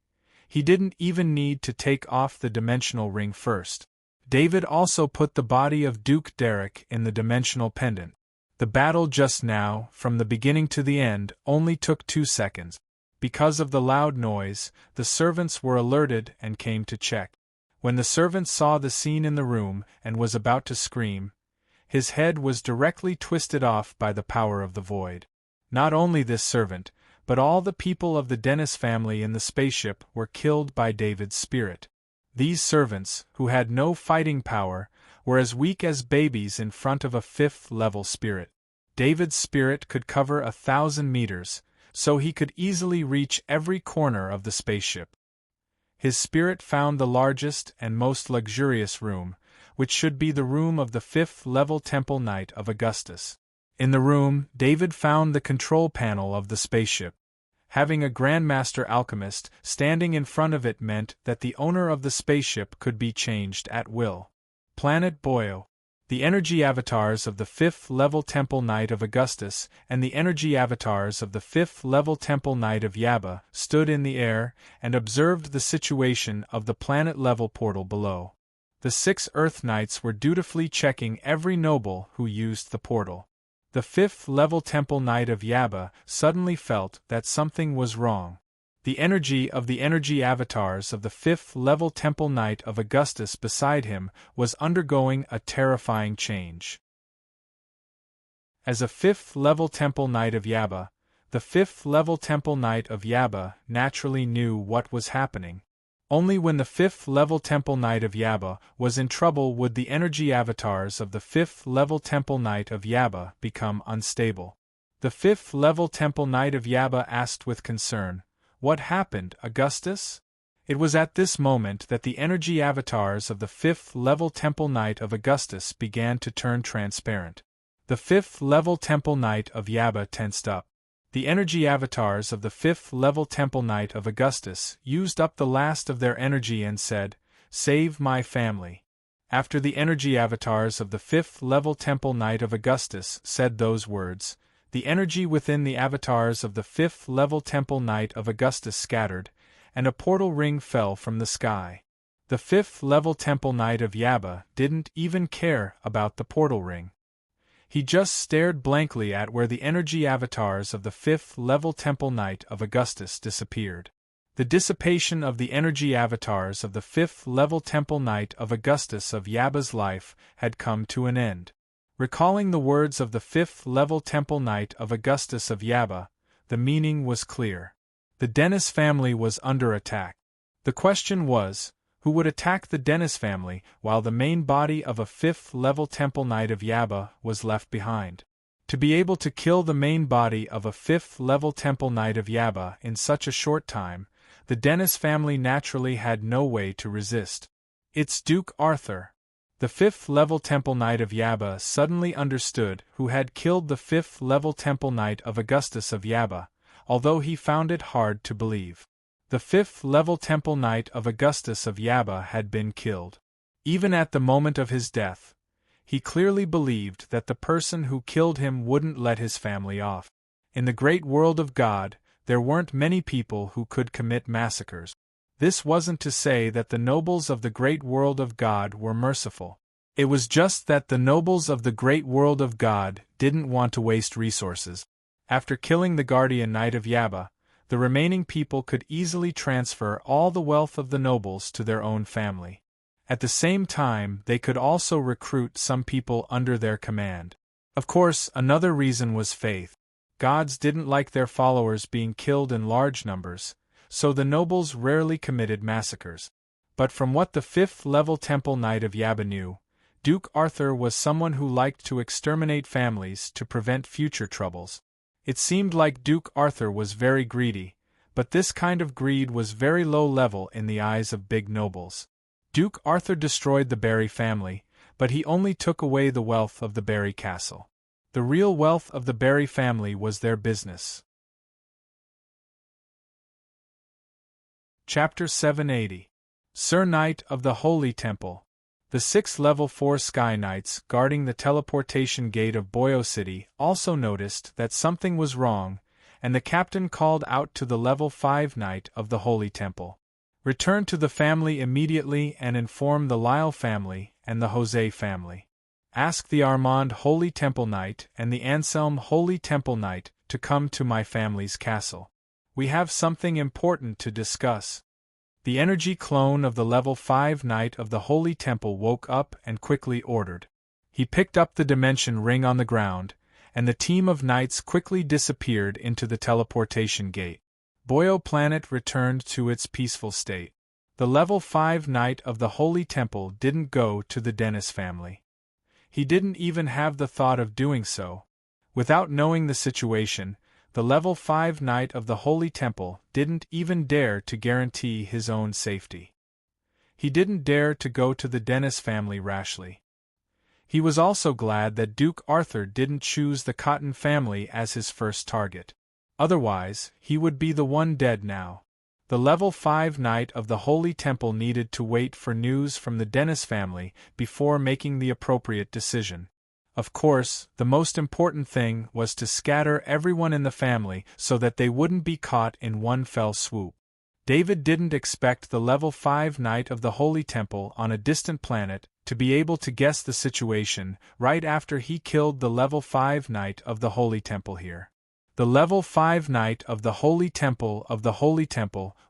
A: he didn't even need to take off the dimensional ring first. David also put the body of Duke Derek in the dimensional pendant. The battle just now, from the beginning to the end, only took 2 seconds. Because of the loud noise, the servants were alerted and came to check. When the servant saw the scene in the room and was about to scream, his head was directly twisted off by the power of the void. Not only this servant, but all the people of the Dennis family in the spaceship were killed by David's spirit. These servants, who had no fighting power, were as weak as babies in front of a 5th level spirit. David's spirit could cover 1,000 meters, so he could easily reach every corner of the spaceship. His spirit found the largest and most luxurious room, which should be the room of the 5th level Temple Knight of Augustus. In the room, David found the control panel of the spaceship. Having a Grandmaster Alchemist standing in front of it meant that the owner of the spaceship could be changed at will. Planet Boyo. The energy avatars of the 5th level Temple Knight of Augustus and the energy avatars of the 5th level Temple Knight of Yaba stood in the air and observed the situation of the planet-level portal below. The 6 Earth Knights were dutifully checking every noble who used the portal. The 5th level Temple Knight of Yaba suddenly felt that something was wrong. The energy of the energy avatars of the 5th level Temple Knight of Augustus beside him was undergoing a terrifying change. As a 5th level Temple Knight of Yaba, the 5th level Temple Knight of Yaba naturally knew what was happening. Only when the 5th level Temple Knight of Yaba was in trouble would the energy avatars of the 5th level Temple Knight of Yaba become unstable. The 5th level Temple Knight of Yaba asked with concern, What happened, Augustus? It was at this moment that the energy avatars of the 5th-level Temple Knight of Augustus began to turn transparent. The 5th-level Temple Knight of Yaba tensed up. The energy avatars of the 5th-level Temple Knight of Augustus used up the last of their energy and said, "Save my family." After the energy avatars of the 5th-level Temple Knight of Augustus said those words, the energy within the avatars of the 5th-level Temple Knight of Augustus scattered, and a portal ring fell from the sky. The 5th-level Temple Knight of Yaba didn't even care about the portal ring. He just stared blankly at where the energy avatars of the 5th-level Temple Knight of Augustus disappeared. The dissipation of the energy avatars of the 5th-level Temple Knight of Augustus of Yaba's life had come to an end. Recalling the words of the 5th-level Temple Knight of Augustus of Yaba, the meaning was clear. The Dennis family was under attack. The question was, who would attack the Dennis family while the main body of a 5th-level Temple Knight of Yaba was left behind? To be able to kill the main body of a 5th-level Temple Knight of Yaba in such a short time, the Dennis family naturally had no way to resist. "It's Duke Arthur." The 5th-level Temple Knight of Yaba suddenly understood who had killed the 5th-level Temple Knight of Augustus of Yaba, although he found it hard to believe. The 5th-level Temple Knight of Augustus of Yaba had been killed. Even at the moment of his death, he clearly believed that the person who killed him wouldn't let his family off. In the great world of God, there weren't many people who could commit massacres. This wasn't to say that the nobles of the great world of God were merciful. It was just that the nobles of the great world of God didn't want to waste resources. After killing the Guardian Knight of Yaba, the remaining people could easily transfer all the wealth of the nobles to their own family. At the same time, they could also recruit some people under their command. Of course, another reason was faith. Gods didn't like their followers being killed in large numbers, so the nobles rarely committed massacres. But from what the 5th-level Temple Knight of Yaba knew, Duke Arthur was someone who liked to exterminate families to prevent future troubles. It seemed like Duke Arthur was very greedy, but this kind of greed was very low level in the eyes of big nobles. Duke Arthur destroyed the Barry family, but he only took away the wealth of the Barry castle. The real wealth of the Barry family was their business. Chapter 780. Sir Knight of the Holy Temple. The 6 Level 4 Sky Knights guarding the teleportation gate of Boyo City also noticed that something was wrong, and the captain called out to the Level 5 Knight of the Holy Temple. "Return to the family immediately and inform the Lyle family and the Jose family. Ask the Armand Holy Temple Knight and the Anselm Holy Temple Knight to come to my family's castle. We have something important to discuss." The energy clone of the Level 5 Knight of the Holy Temple woke up and quickly ordered. He picked up the dimension ring on the ground, and the team of knights quickly disappeared into the teleportation gate. Boyo Planet returned to its peaceful state. The Level 5 Knight of the Holy Temple didn't go to the Dennis family. He didn't even have the thought of doing so. Without knowing the situation, the Level 5 Knight of the Holy Temple didn't even dare to guarantee his own safety. He didn't dare to go to the Dennis family rashly. He was also glad that Duke Arthur didn't choose the Cotton family as his first target. Otherwise, he would be the one dead now. The Level 5 Knight of the Holy Temple needed to wait for news from the Dennis family before making the appropriate decision. Of course, the most important thing was to scatter everyone in the family so that they wouldn't be caught in one fell swoop. David didn't expect the Level 5 Knight of the Holy Temple on a distant planet to be able to guess the situation right after he killed the Level 5 Knight of the Holy Temple here. The Level 5 Knight of the Holy Temple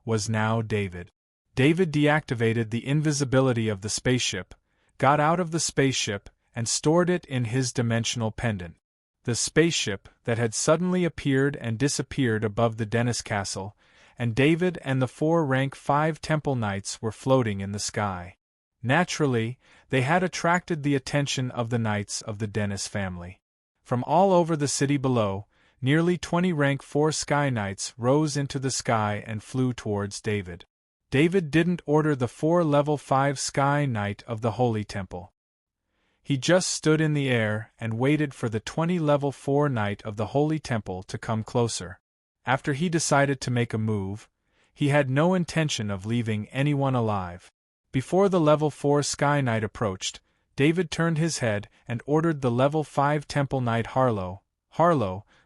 A: was now David. David deactivated the invisibility of the spaceship, got out of the spaceship, and stored it in his dimensional pendant. The spaceship that had suddenly appeared and disappeared above the Dennis castle, and David and the 4 Rank 5 Temple Knights were floating in the sky. Naturally, they had attracted the attention of the knights of the Dennis family. From all over the city below, nearly 20 rank 4 Sky Knights rose into the sky and flew towards David. David didn't order the 4 level 5 Sky Knight of the Holy Temple. He just stood in the air and waited for the 20 level 4 Knight of the Holy Temple to come closer. After he decided to make a move, he had no intention of leaving anyone alive. Before the level 4 Sky Knight approached, David turned his head and ordered the level 5 Temple Knight Harlow,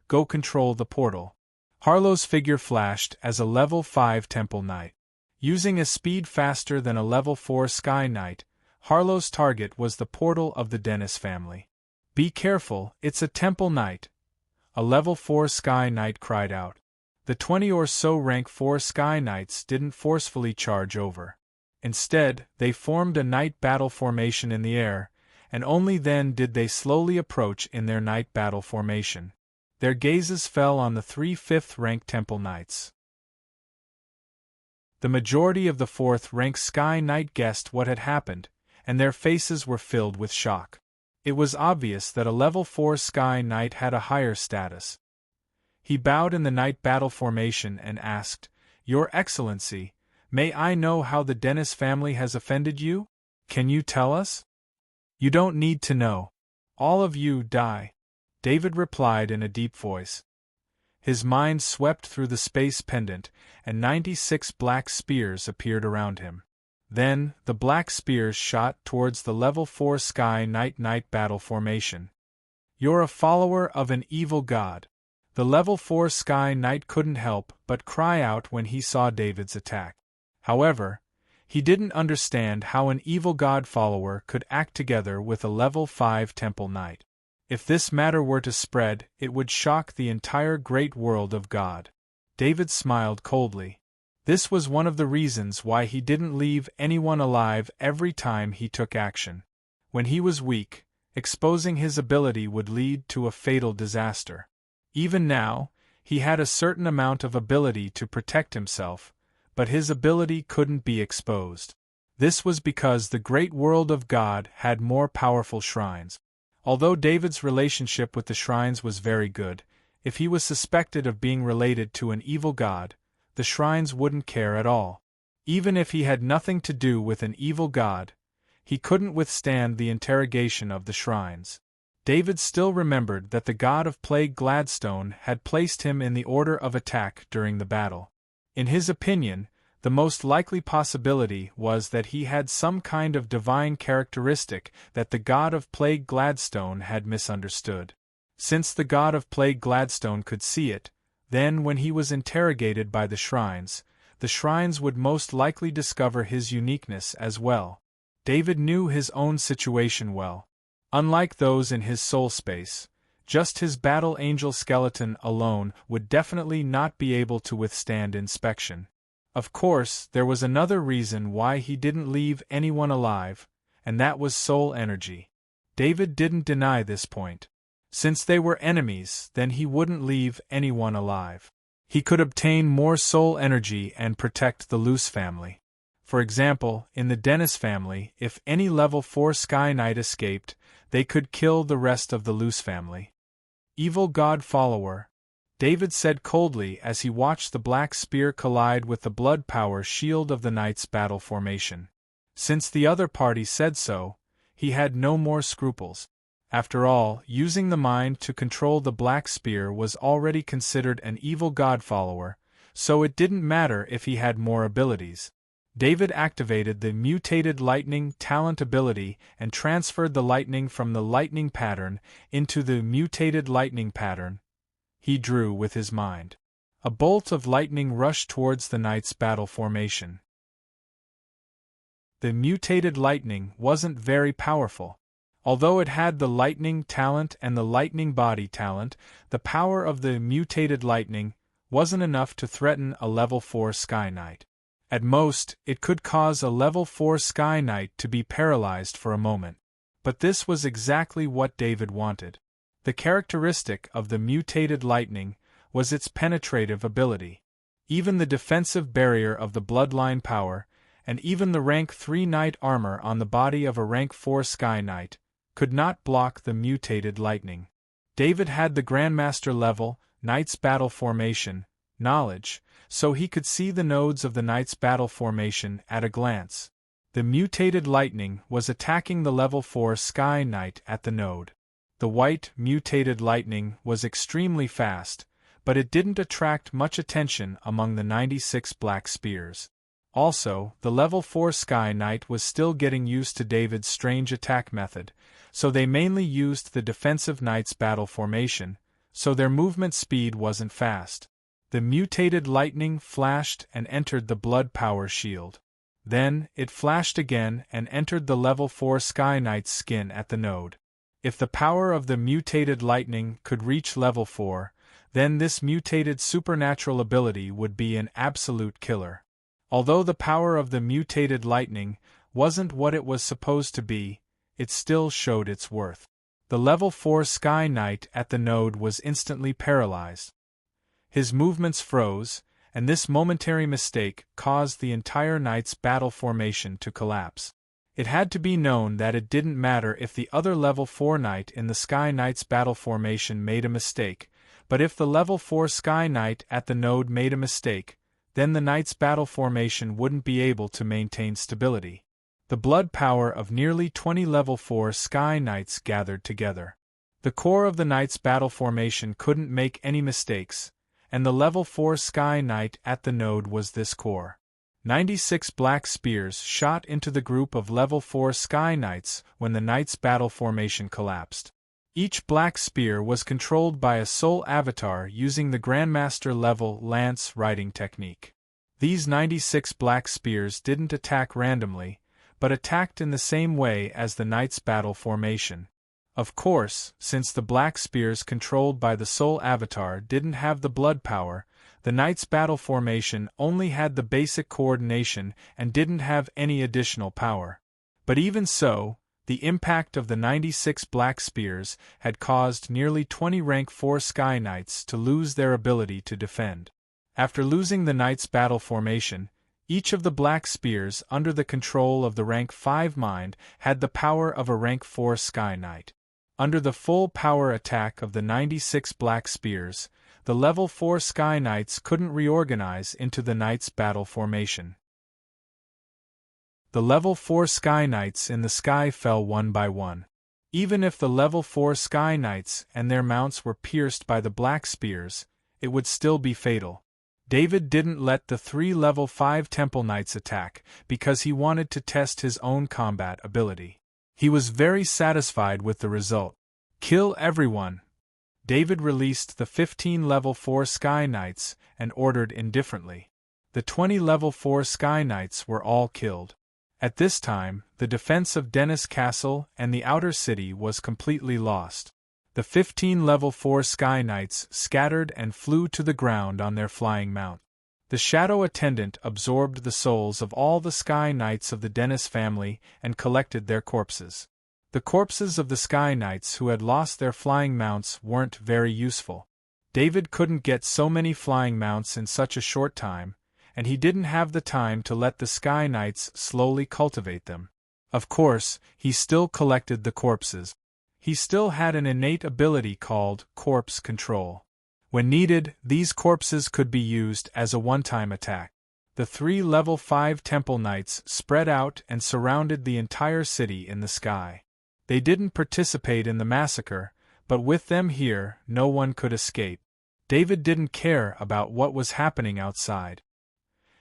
A: go control the portal. Harlow's figure flashed as a level 5 Temple Knight. Using a speed faster than a level 4 Sky Knight, Harlow's target was the portal of the Dennis family. "Be careful, it's a Temple Knight," a level 4 Sky Knight cried out. The 20 or so rank 4 Sky Knights didn't forcefully charge over. Instead, they formed a night battle formation in the air, and only then did they slowly approach in their night battle formation. Their gazes fell on the 3 5th rank Temple Knights. The majority of the 4th rank Sky Knight guessed what had happened, and their faces were filled with shock. It was obvious that a level 4 Sky Knight had a higher status. He bowed in the night battle formation and asked, "Your Excellency, may I know how the Dennis family has offended you? Can you tell us?" "You don't need to know. All of you die," David replied in a deep voice. His mind swept through the space pendant, and 96 black spears appeared around him. Then, the black spears shot towards the level 4 Sky Knight night battle formation. "You're a follower of an evil god." The level 4 Sky Knight couldn't help but cry out when he saw David's attack. However, he didn't understand how an evil god follower could act together with a level 5 Temple Knight. If this matter were to spread, it would shock the entire great world of God. David smiled coldly. This was one of the reasons why he didn't leave anyone alive every time he took action. When he was weak, exposing his ability would lead to a fatal disaster. Even now, he had a certain amount of ability to protect himself, but his ability couldn't be exposed. This was because the great world of God had more powerful shrines. Although David's relationship with the shrines was very good, if he was suspected of being related to an evil god, the shrines wouldn't care at all. Even if he had nothing to do with an evil god, he couldn't withstand the interrogation of the shrines. David still remembered that the god of plague Gladstone had placed him in the order of attack during the battle. In his opinion, the most likely possibility was that he had some kind of divine characteristic that the god of plague Gladstone had misunderstood. Since the god of plague Gladstone could see it, then when he was interrogated by the shrines would most likely discover his uniqueness as well. David knew his own situation well. Unlike those in his soul space, just his battle angel skeleton alone would definitely not be able to withstand inspection. Of course, there was another reason why he didn't leave anyone alive, and that was soul energy. David didn't deny this point. Since they were enemies, then he wouldn't leave anyone alive. He could obtain more soul energy and protect the Luce family. For example, in the Dennis family, if any level 4 Sky Knight escaped, they could kill the rest of the Luce family. "Evil god follower," David said coldly as he watched the black spear collide with the blood power shield of the knight's battle formation. Since the other party said so, he had no more scruples. After all, using the mind to control the black spear was already considered an evil god follower, so it didn't matter if he had more abilities. David activated the mutated lightning talent ability and transferred the lightning from the lightning pattern into the mutated lightning pattern he drew with his mind. A bolt of lightning rushed towards the knight's battle formation. The mutated lightning wasn't very powerful. Although it had the lightning talent and the lightning body talent, the power of the mutated lightning wasn't enough to threaten a level 4 Sky Knight. At most, it could cause a level 4 Sky Knight to be paralyzed for a moment. But this was exactly what David wanted. The characteristic of the mutated lightning was its penetrative ability. Even the defensive barrier of the bloodline power, and even the rank 3 knight armor on the body of a rank 4 Sky Knight, could not block the mutated lightning. David had the Grandmaster level, Knight's Battle Formation, knowledge, so he could see the nodes of the Knight's Battle Formation at a glance. The mutated lightning was attacking the level 4 Sky Knight at the node. The white, mutated lightning was extremely fast, but it didn't attract much attention among the 96 black spears. Also, the level 4 Sky Knight was still getting used to David's strange attack method, so they mainly used the defensive Knight's Battle Formation, so their movement speed wasn't fast. The mutated lightning flashed and entered the blood power shield. Then, it flashed again and entered the level 4 Sky Knight's skin at the node. If the power of the mutated lightning could reach level 4, then this mutated supernatural ability would be an absolute killer. Although the power of the mutated lightning wasn't what it was supposed to be, it still showed its worth. The level 4 Sky Knight at the node was instantly paralyzed. His movements froze, and this momentary mistake caused the entire Knight's Battle Formation to collapse. It had to be known that it didn't matter if the other level 4 Knight in the Sky Knight's Battle Formation made a mistake, but if the level 4 Sky Knight at the node made a mistake, then the Knight's Battle Formation wouldn't be able to maintain stability. The blood power of nearly 20 level 4 Sky Knights gathered together. The core of the Knight's Battle Formation couldn't make any mistakes, and the level 4 Sky Knight at the node was this core. 96 black spears shot into the group of level 4 Sky Knights when the Knight's Battle Formation collapsed. Each black spear was controlled by a soul avatar using the Grandmaster level lance riding technique. These 96 black spears didn't attack randomly, but attacked in the same way as the Knight's Battle Formation. Of course, since the black spears controlled by the soul avatar didn't have the blood power, the Knight's Battle Formation only had the basic coordination and didn't have any additional power. But even so, the impact of the 96 black spears had caused nearly 20 rank 4 Sky Knights to lose their ability to defend. After losing the Knight's Battle Formation, each of the black spears under the control of the rank 5 mind had the power of a rank 4 Sky Knight. Under the full power attack of the 96 black spears, the level 4 Sky Knights couldn't reorganize into the Knight's Battle Formation. The level 4 Sky Knights in the sky fell one by one. Even if the level 4 Sky Knights and their mounts were pierced by the black spears, it would still be fatal. David didn't let the 3 level 5 Temple Knights attack because he wanted to test his own combat ability. He was very satisfied with the result. Kill everyone! David released the 15 level 4 Sky Knights and ordered indifferently. The 20 level 4 Sky Knights were all killed. At this time, the defense of Dennis Castle and the outer city was completely lost. The 15 level 4 Sky Knights scattered and flew to the ground on their flying mount. The Shadow Attendant absorbed the souls of all the Sky Knights of the Dennis family and collected their corpses. The corpses of the Sky Knights who had lost their flying mounts weren't very useful. David couldn't get so many flying mounts in such a short time, and he didn't have the time to let the Sky Knights slowly cultivate them. Of course, he still collected the corpses. He still had an innate ability called corpse control. When needed, these corpses could be used as a one-time attack. The 3 level 5 Temple Knights spread out and surrounded the entire city in the sky. They didn't participate in the massacre, but with them here, no one could escape. David didn't care about what was happening outside.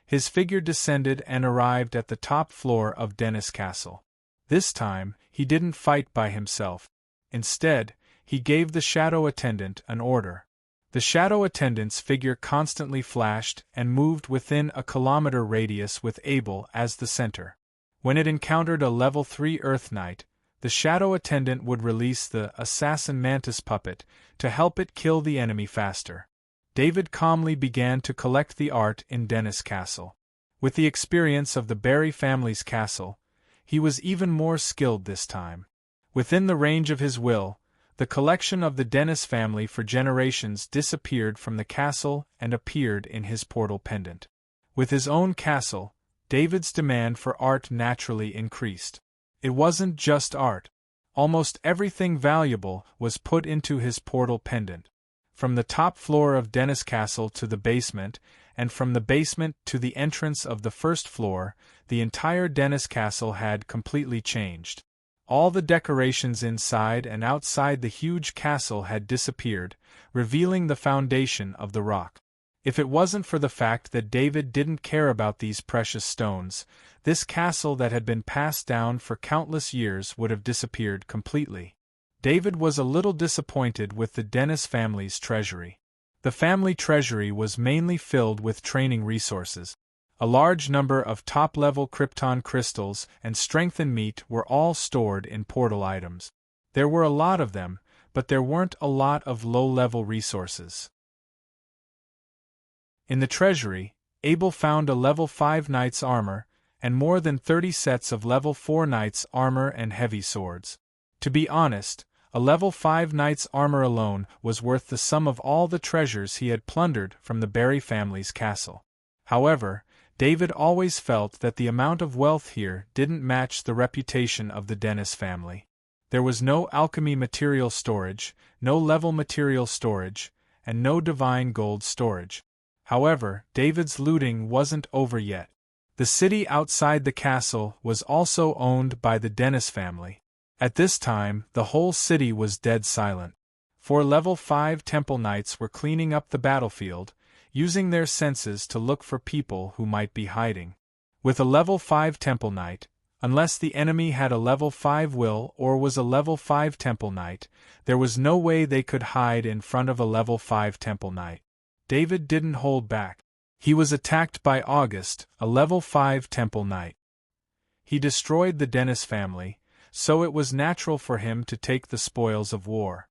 A: His figure descended and arrived at the top floor of Dennis Castle. This time, he didn't fight by himself. Instead, he gave the Shadow Attendant an order. The Shadow Attendant's figure constantly flashed and moved within a kilometer radius with Abel as the center. When it encountered a level 3 Earth Knight, the Shadow Attendant would release the Assassin Mantis puppet to help it kill the enemy faster. David calmly began to collect the art in Dennis Castle. With the experience of the Barry family's castle, he was even more skilled this time. Within the range of his will, the collection of the Dennis family for generations disappeared from the castle and appeared in his portal pendant. With his own castle, David's demand for art naturally increased. It wasn't just art. Almost everything valuable was put into his portal pendant. from the top floor of Dennis Castle to the basement, and from the basement to the entrance of the first floor, the entire Dennis Castle had completely changed. All the decorations inside and outside the huge castle had disappeared, revealing the foundation of the rock. If it wasn't for the fact that David didn't care about these precious stones, this castle that had been passed down for countless years would have disappeared completely. David was a little disappointed with the Dennis family's treasury. The family treasury was mainly filled with training resources. A large number of top-level krypton crystals and strengthened meat were all stored in portal items. There were a lot of them, but there weren't a lot of low-level resources. In the treasury, Abel found a level 5 knight's armor, and more than 30 sets of level 4 knight's armor and heavy swords. To be honest, a level 5 knight's armor alone was worth the sum of all the treasures he had plundered from the Barry family's castle. However, David always felt that the amount of wealth here didn't match the reputation of the Dennis family. There was no alchemy material storage, no level material storage, and no divine gold storage. However, David's looting wasn't over yet. The city outside the castle was also owned by the Dennis family. At this time, the whole city was dead silent. 4 level 5 temple knights were cleaning up the battlefield, using their senses to look for people who might be hiding. With a level 5 temple knight, unless the enemy had a level 5 will or was a level 5 temple knight, there was no way they could hide in front of a level 5 temple knight. David didn't hold back. He was attacked by August, a level 5 temple knight. He destroyed the Dennis family, so it was natural for him to take the spoils of war.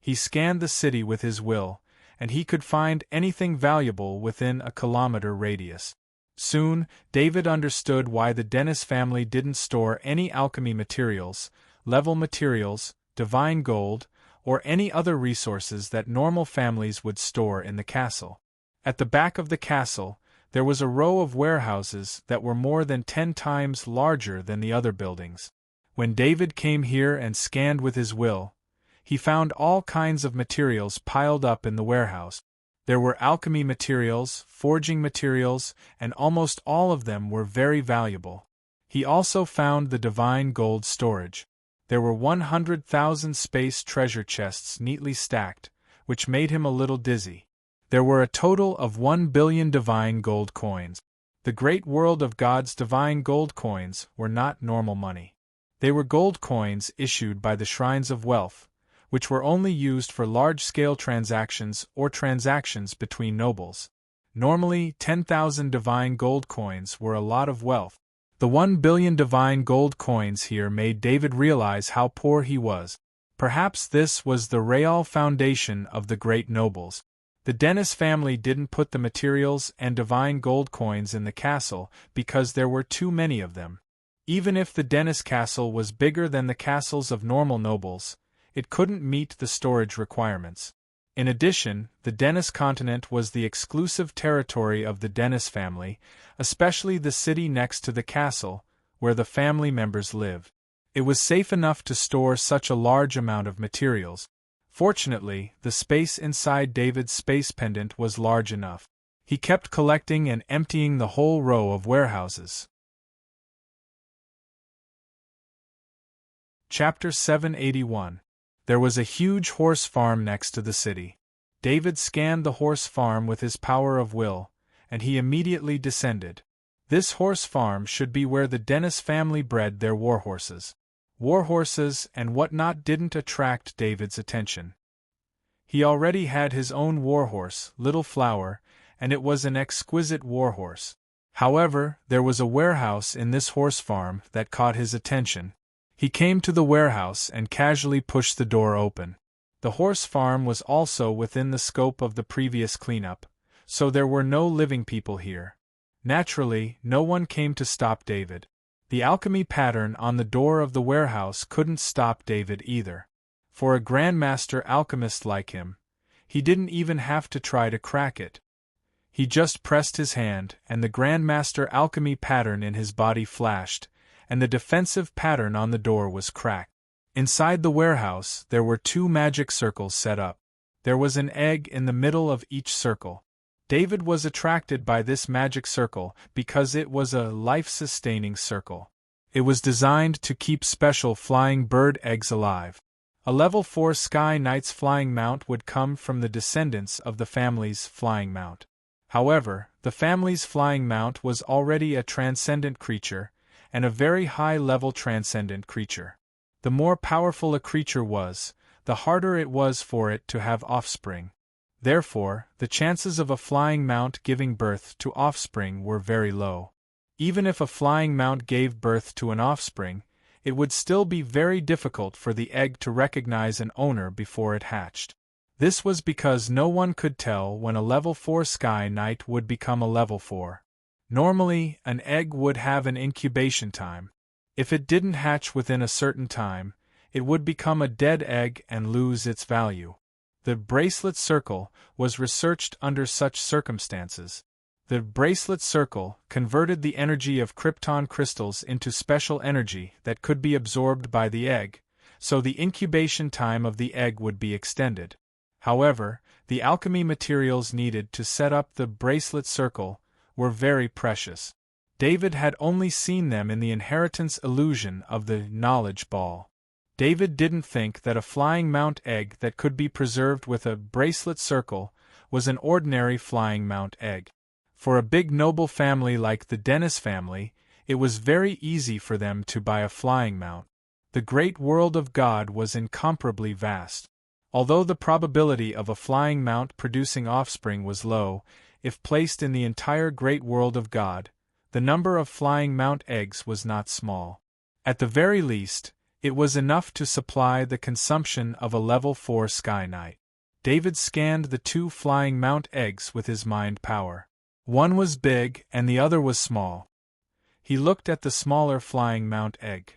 A: He scanned the city with his will, and he could find anything valuable within a kilometer radius. Soon, David understood why the Dennis family didn't store any alchemy materials, level materials, divine gold, or any other resources that normal families would store in the castle. At the back of the castle, there was a row of warehouses that were more than 10 times larger than the other buildings. When David came here and scanned with his will, he found all kinds of materials piled up in the warehouse. There were alchemy materials, forging materials, and almost all of them were very valuable. He also found the divine gold storage. There were 100,000 space treasure chests neatly stacked, which made him a little dizzy. There were a total of 1 billion divine gold coins. The great world of God's divine gold coins were not normal money. They were gold coins issued by the Shrines of Wealth, which were only used for large-scale transactions or transactions between nobles. Normally, 10,000 divine gold coins were a lot of wealth. The 1 billion divine gold coins here made David realize how poor he was. Perhaps this was the real foundation of the great nobles. The Dennis family didn't put the materials and divine gold coins in the castle because there were too many of them. Even if the Dennis castle was bigger than the castles of normal nobles, it couldn't meet the storage requirements. In addition, the Dennis continent was the exclusive territory of the Dennis family, especially the city next to the castle, where the family members lived. It was safe enough to store such a large amount of materials. Fortunately, the space inside David's space pendant was large enough. He kept collecting and emptying the whole row of warehouses. Chapter 781. There was a huge horse farm next to the city. David scanned the horse farm with his power of will, and he immediately descended. This horse farm should be where the Dennis family bred their warhorses. Warhorses and whatnot didn't attract David's attention. He already had his own warhorse, Little Flower, and it was an exquisite warhorse. However, there was a warehouse in this horse farm that caught his attention. He came to the warehouse and casually pushed the door open. The horse farm was also within the scope of the previous cleanup, so there were no living people here. Naturally, no one came to stop David. The alchemy pattern on the door of the warehouse couldn't stop David either. For a grandmaster alchemist like him, he didn't even have to try to crack it. He just pressed his hand, and the grandmaster alchemy pattern in his body flashed, and the defensive pattern on the door was cracked. Inside the warehouse, there were 2 magic circles set up. There was an egg in the middle of each circle. David was attracted by this magic circle because it was a life-sustaining circle. It was designed to keep special flying bird eggs alive. A level 4 Sky Knight's flying mount would come from the descendants of the family's flying mount. However, the family's flying mount was already a transcendent creature, and a very high-level transcendent creature. The more powerful a creature was, the harder it was for it to have offspring. Therefore, the chances of a flying mount giving birth to offspring were very low. Even if a flying mount gave birth to an offspring, it would still be very difficult for the egg to recognize an owner before it hatched. This was because no one could tell when a level 4 Sky Knight would become a level 4. Normally, an egg would have an incubation time. If it didn't hatch within a certain time, it would become a dead egg and lose its value. The bracelet circle was researched under such circumstances. The bracelet circle converted the energy of krypton crystals into special energy that could be absorbed by the egg, so the incubation time of the egg would be extended. However, the alchemy materials needed to set up the bracelet circle were very precious. David had only seen them in the inheritance illusion of the knowledge ball. David didn't think that a flying mount egg that could be preserved with a bracelet circle was an ordinary flying mount egg. For a big noble family like the Dennis family, it was very easy for them to buy a flying mount. The great world of God was incomparably vast. Although the probability of a flying mount producing offspring was low, if placed in the entire great world of God, the number of flying mount eggs was not small. At the very least, it was enough to supply the consumption of a level 4 Sky Knight. David scanned the 2 flying mount eggs with his mind power. One was big and the other was small. He looked at the smaller flying mount egg.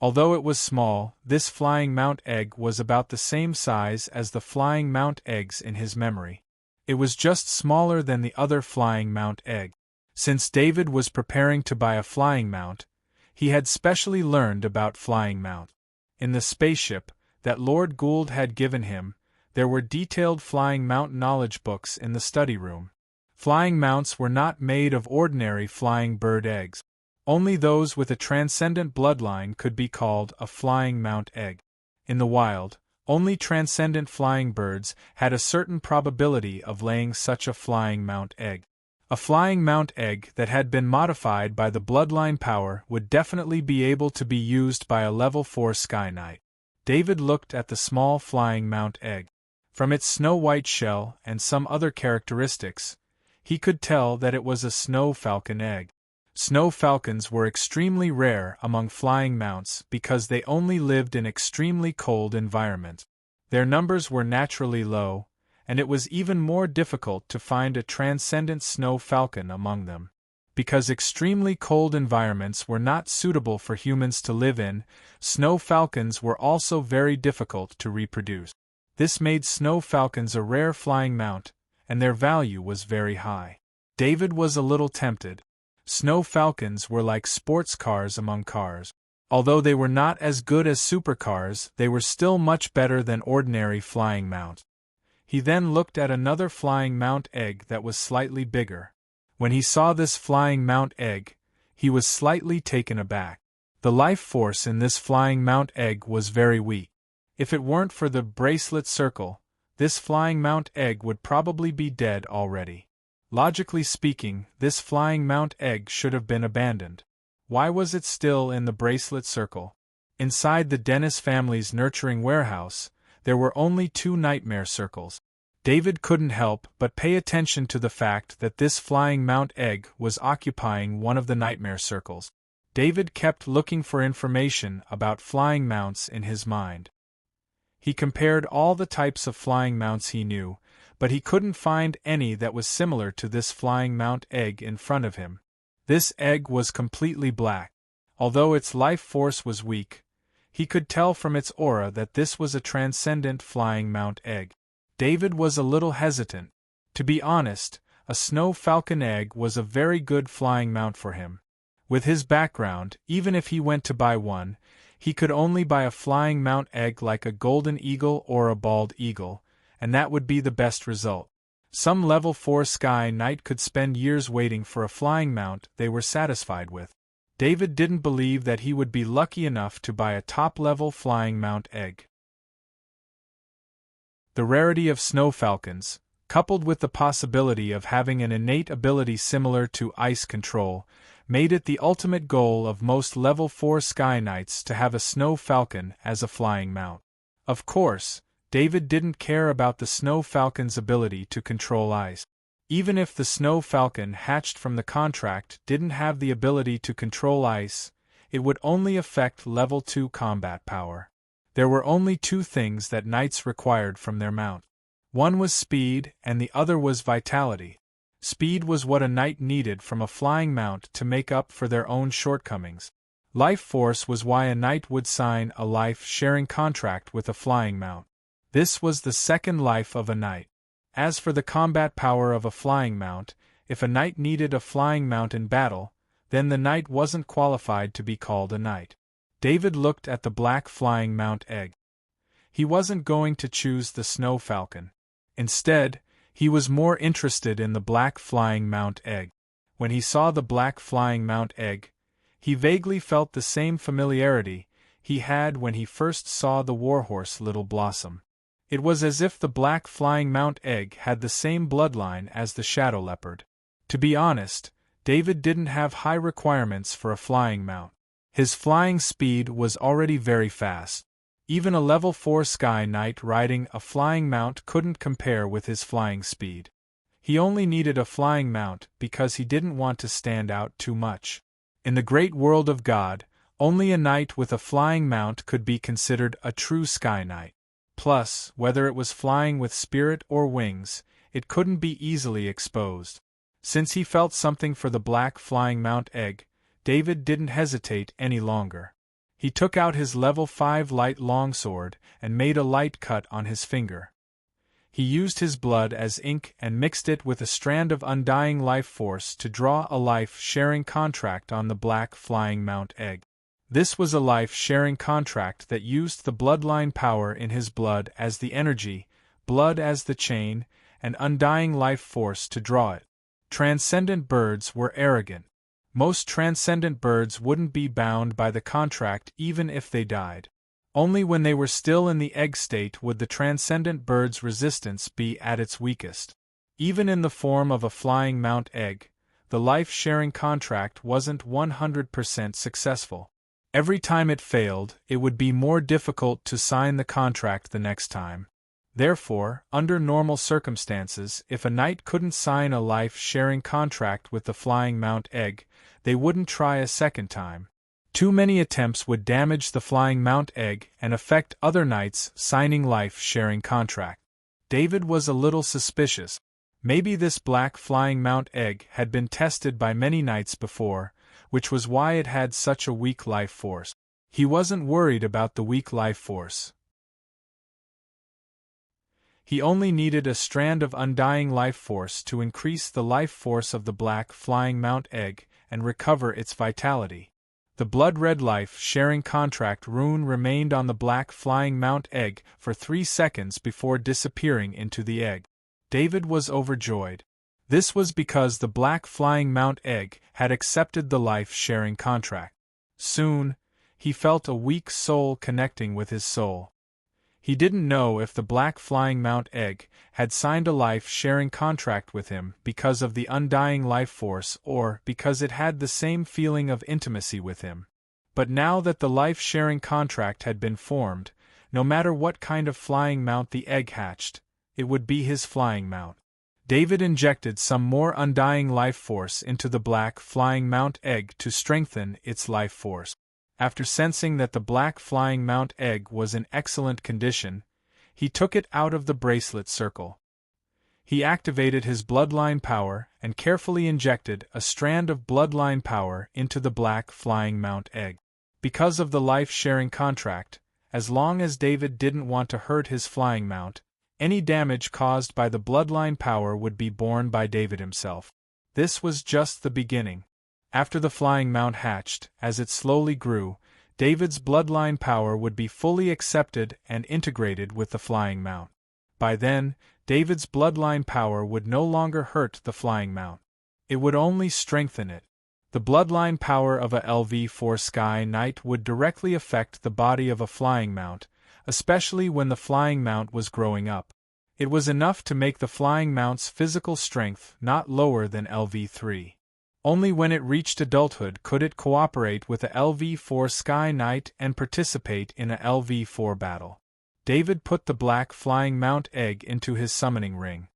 A: Although it was small, this flying mount egg was about the same size as the flying mount eggs in his memory. It was just smaller than the other flying mount egg. Since David was preparing to buy a flying mount, he had specially learned about flying mount. In the spaceship that Lord Gould had given him, there were detailed flying mount knowledge books in the study room. Flying mounts were not made of ordinary flying bird eggs. Only those with a transcendent bloodline could be called a flying mount egg. In the wild, only transcendent flying birds had a certain probability of laying such a flying mount egg. A flying mount egg that had been modified by the bloodline power would definitely be able to be used by a level 4 Sky Knight. David looked at the small flying mount egg. From its snow-white shell and some other characteristics, he could tell that it was a snow falcon egg. Snow falcons were extremely rare among flying mounts because they only lived in extremely cold environments. Their numbers were naturally low, and it was even more difficult to find a transcendent snow falcon among them. Because extremely cold environments were not suitable for humans to live in, snow falcons were also very difficult to reproduce. This made snow falcons a rare flying mount, and their value was very high. David was a little tempted. Snow falcons were like sports cars among cars. Although they were not as good as supercars, they were still much better than ordinary flying mounts. He then looked at another flying mount egg that was slightly bigger. When he saw this flying mount egg, he was slightly taken aback. The life force in this flying mount egg was very weak. If it weren't for the bracelet circle, this flying mount egg would probably be dead already. Logically speaking, this flying mount egg should have been abandoned. Why was it still in the bracelet circle? Inside the Dennis family's nurturing warehouse, there were only 2 nightmare circles. David couldn't help but pay attention to the fact that this flying mount egg was occupying one of the nightmare circles. David kept looking for information about flying mounts in his mind. He compared all the types of flying mounts he knew, but he couldn't find any that was similar to this flying mount egg in front of him. This egg was completely black. Although its life force was weak, he could tell from its aura that this was a transcendent flying mount egg. David was a little hesitant. To be honest, a snow falcon egg was a very good flying mount for him. With his background, even if he went to buy one, He could only buy a flying mount egg like a golden eagle or a bald eagle, and that would be the best result. Some level 4 Sky Knight could spend years waiting for a flying mount they were satisfied with. David didn't believe that he would be lucky enough to buy a top-level flying mount egg. The rarity of snow falcons, coupled with the possibility of having an innate ability similar to ice control, made it the ultimate goal of most level 4 Sky Knights to have a snow falcon as a flying mount. Of course, David didn't care about the snow falcon's ability to control ice. Even if the snow falcon hatched from the contract didn't have the ability to control ice, it would only affect level 2 combat power. There were only two things that knights required from their mount. One was speed and the other was vitality. Speed was what a knight needed from a flying mount to make up for their own shortcomings. Life force was why a knight would sign a life-sharing contract with a flying mount. This was the second life of a knight. As for the combat power of a flying mount, if a knight needed a flying mount in battle, then the knight wasn't qualified to be called a knight. David looked at the black flying mount egg. He wasn't going to choose the snow falcon. Instead, he was more interested in the black flying mount egg. When he saw the black flying mount egg, he vaguely felt the same familiarity he had when he first saw the warhorse Little Blossom. It was as if the black flying mount egg had the same bloodline as the shadow leopard. To be honest, David didn't have high requirements for a flying mount. His flying speed was already very fast. Even a level 4 Sky Knight riding a flying mount couldn't compare with his flying speed. He only needed a flying mount because he didn't want to stand out too much. In the great world of God, only a knight with a flying mount could be considered a true Sky Knight. Plus, whether it was flying with spirit or wings, it couldn't be easily exposed. Since he felt something for the black flying mount egg, David didn't hesitate any longer. He took out his level 5 light longsword and made a light cut on his finger. He used his blood as ink and mixed it with a strand of undying life force to draw a life-sharing contract on the black flying mount egg. This was a life-sharing contract that used the bloodline power in his blood as the energy, blood as the chain, and undying life force to draw it. Transcendent birds were arrogant. Most transcendent birds wouldn't be bound by the contract even if they died. Only when they were still in the egg state would the transcendent bird's resistance be at its weakest. Even in the form of a flying mount egg, the life-sharing contract wasn't 100% successful. Every time it failed, it would be more difficult to sign the contract the next time. Therefore, under normal circumstances, if a knight couldn't sign a life-sharing contract with the flying mount egg, they wouldn't try a second time. Too many attempts would damage the flying mount egg and affect other knights signing life-sharing contract. David was a little suspicious. Maybe this black flying mount egg had been tested by many knights before, which was why it had such a weak life force. He wasn't worried about the weak life force. He only needed a strand of undying life force to increase the life force of the black flying mount egg and recover its vitality. The blood-red life-sharing contract rune remained on the black flying mount egg for 3 seconds before disappearing into the egg. David was overjoyed. This was because the black flying mount egg had accepted the life-sharing contract. Soon, he felt a weak soul connecting with his soul. He didn't know if the black flying mount egg had signed a life-sharing contract with him because of the undying life force or because it had the same feeling of intimacy with him. But now that the life-sharing contract had been formed, no matter what kind of flying mount the egg hatched, it would be his flying mount. David injected some more undying life force into the black flying mount egg to strengthen its life force. After sensing that the black flying mount egg was in excellent condition, he took it out of the bracelet circle. He activated his bloodline power and carefully injected a strand of bloodline power into the black flying mount egg. Because of the life-sharing contract, as long as David didn't want to hurt his flying mount, any damage caused by the bloodline power would be borne by David himself. This was just the beginning. After the flying mount hatched, as it slowly grew, David's bloodline power would be fully accepted and integrated with the flying mount. By then, David's bloodline power would no longer hurt the flying mount. It would only strengthen it. The bloodline power of a LV4 Sky Knight would directly affect the body of a flying mount, especially when the flying mount was growing up. It was enough to make the flying mount's physical strength not lower than LV3. Only when it reached adulthood could it cooperate with a LV4 Sky Knight and participate in a LV4 battle. David put the black flying mount egg into his summoning ring.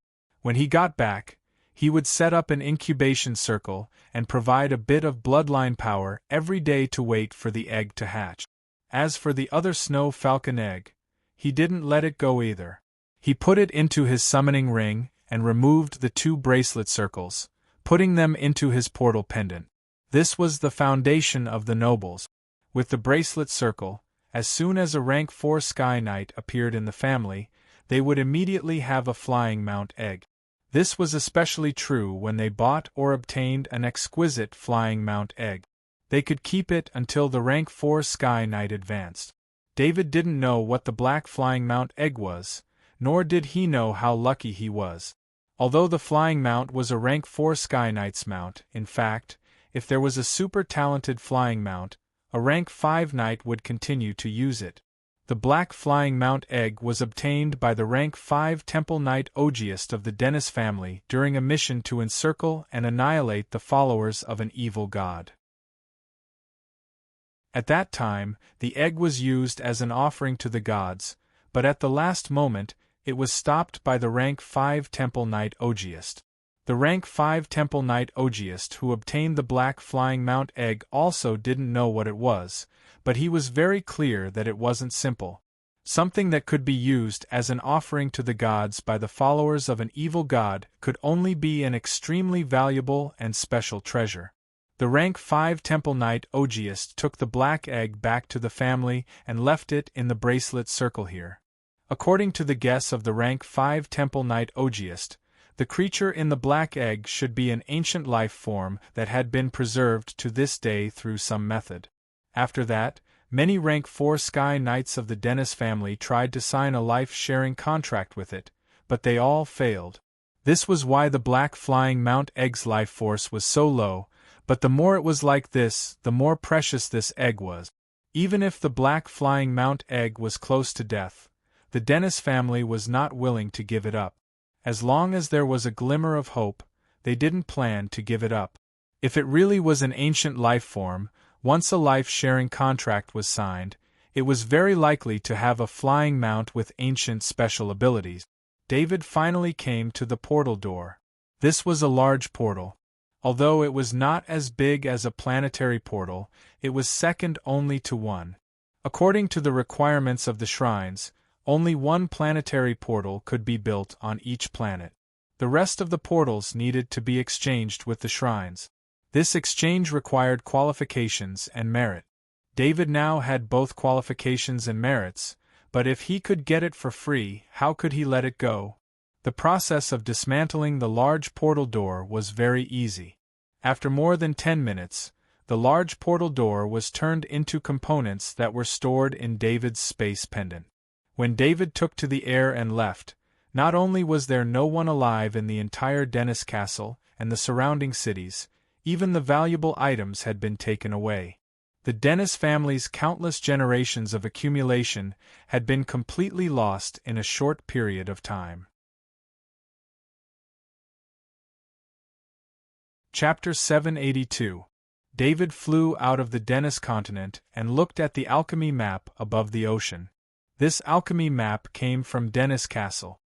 A: When he got back, he would set up an incubation circle and provide a bit of bloodline power every day to wait for the egg to hatch. As for the other snow falcon egg, he didn't let it go either. He put it into his summoning ring and removed the 2 bracelet circles, putting them into his portal pendant. This was the foundation of the nobles. With the bracelet circle, as soon as a rank 4 Sky Knight appeared in the family, they would immediately have a flying mount egg. This was especially true when they bought or obtained an exquisite flying mount egg. They could keep it until the rank 4 Sky Knight advanced. David didn't know what the black flying mount egg was, nor did he know how lucky he was. Although the flying mount was a rank 4 Sky Knight's mount, in fact, if there was a super talented flying mount, a rank 5 Knight would continue to use it. The black flying mount egg was obtained by the rank 5 Temple Knight Ogiest of the Dennis family during a mission to encircle and annihilate the followers of an evil god. At that time, the egg was used as an offering to the gods, but at the last moment, it was stopped by the rank 5 Temple Knight Ogiest. The rank 5 Temple Knight Ogiest who obtained the black flying mount egg also didn't know what it was, but he was very clear that it wasn't simple. Something that could be used as an offering to the gods by the followers of an evil god could only be an extremely valuable and special treasure. The rank 5 Temple Knight Ogiest took the black egg back to the family and left it in the bracelet circle here. According to the guess of the rank 5 Temple Knight Ogiest, the creature in the black egg should be an ancient life form that had been preserved to this day through some method. After that, many rank 4 Sky Knights of the Dennis family tried to sign a life-sharing contract with it, but they all failed. This was why the black flying mount egg's life force was so low, but the more it was like this, the more precious this egg was. Even if the black flying mount egg was close to death, the Dennis family was not willing to give it up. As long as there was a glimmer of hope, they didn't plan to give it up. If it really was an ancient life form, once a life-sharing contract was signed, it was very likely to have a flying mount with ancient special abilities. David finally came to the portal door. This was a large portal. Although it was not as big as a planetary portal, it was second only to one. According to the requirements of the shrines, only one planetary portal could be built on each planet. The rest of the portals needed to be exchanged with the shrines. This exchange required qualifications and merit. David now had both qualifications and merits, but if he could get it for free, how could he let it go? The process of dismantling the large portal door was very easy. After more than 10 minutes, the large portal door was turned into components that were stored in David's space pendant. When David took to the air and left, not only was there no one alive in the entire Dennis castle and the surrounding cities, even the valuable items had been taken away. The Dennis family's countless generations of accumulation had been completely lost in a short period of time. Chapter 782. David flew out of the Dennis continent and looked at the alchemy map above the ocean. This alchemy map came from Dennis Castle.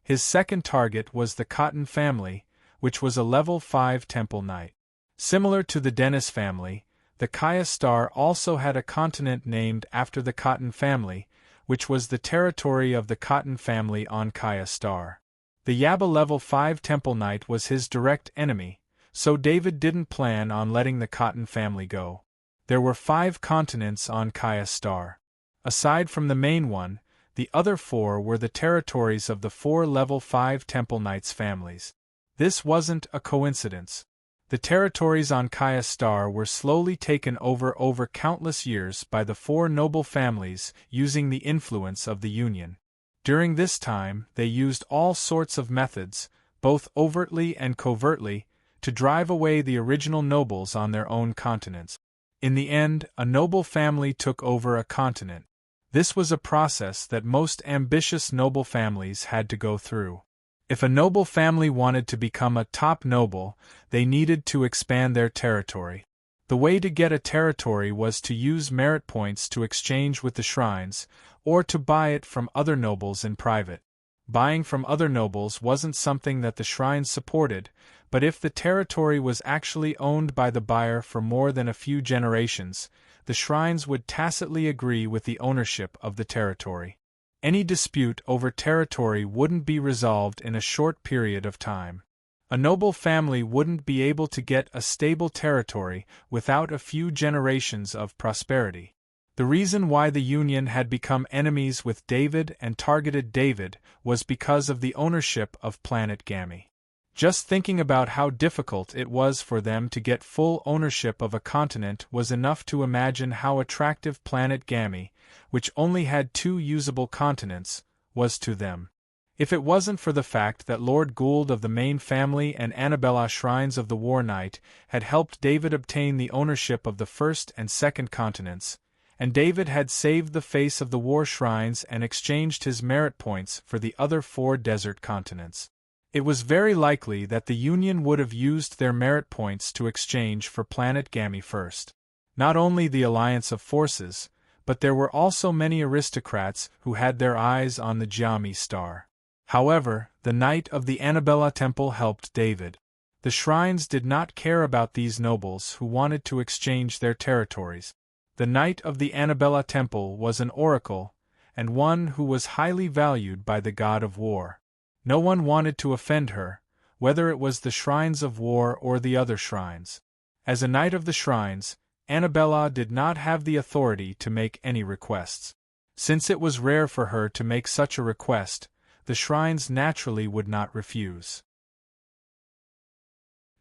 A: His second target was the Cotton family, which was a level 5 Temple Knight. Similar to the Dennis family, the Kaya Star also had a continent named after the Cotton family, which was the territory of the Cotton family on Kaya Star. The Yaba level 5 Temple Knight was his direct enemy, so David didn't plan on letting the Cotton family go. There were 5 continents on Kaya Star. Aside from the main one, the other 4 were the territories of the 4 level 5 Temple Knights families. This wasn't a coincidence. The territories on Kaya Star were slowly taken over countless years by the four noble families using the influence of the Union. During this time, they used all sorts of methods, both overtly and covertly, to drive away the original nobles on their own continents. In the end, a noble family took over a continent. This was a process that most ambitious noble families had to go through. If a noble family wanted to become a top noble, they needed to expand their territory. The way to get a territory was to use merit points to exchange with the shrines, or to buy it from other nobles in private. Buying from other nobles wasn't something that the shrines supported, but if the territory was actually owned by the buyer for more than a few generations, the shrines would tacitly agree with the ownership of the territory. Any dispute over territory wouldn't be resolved in a short period of time. A noble family wouldn't be able to get a stable territory without a few generations of prosperity. The reason why the Union had become enemies with David and targeted David was because of the ownership of planet Gamma. Just thinking about how difficult it was for them to get full ownership of a continent was enough to imagine how attractive planet Gamma, which only had 2 usable continents, was to them. If it wasn't for the fact that Lord Gould of the main family and Annabella Shrines of the War Knight had helped David obtain the ownership of the first and second continents, and David had saved the face of the War Shrines and exchanged his merit points for the other 4 desert continents, it was very likely that the Union would have used their merit points to exchange for planet Gamma first. Not only the alliance of forces, but there were also many aristocrats who had their eyes on the Gamma star. However, the Knight of the Annabella Temple helped David. The shrines did not care about these nobles who wanted to exchange their territories. The Knight of the Annabella Temple was an oracle, and one who was highly valued by the god of war. No one wanted to offend her, whether it was the shrines of war or the other shrines. As a knight of the shrines, Annabella did not have the authority to make any requests. Since it was rare for her to make such a request, the shrines naturally would not refuse.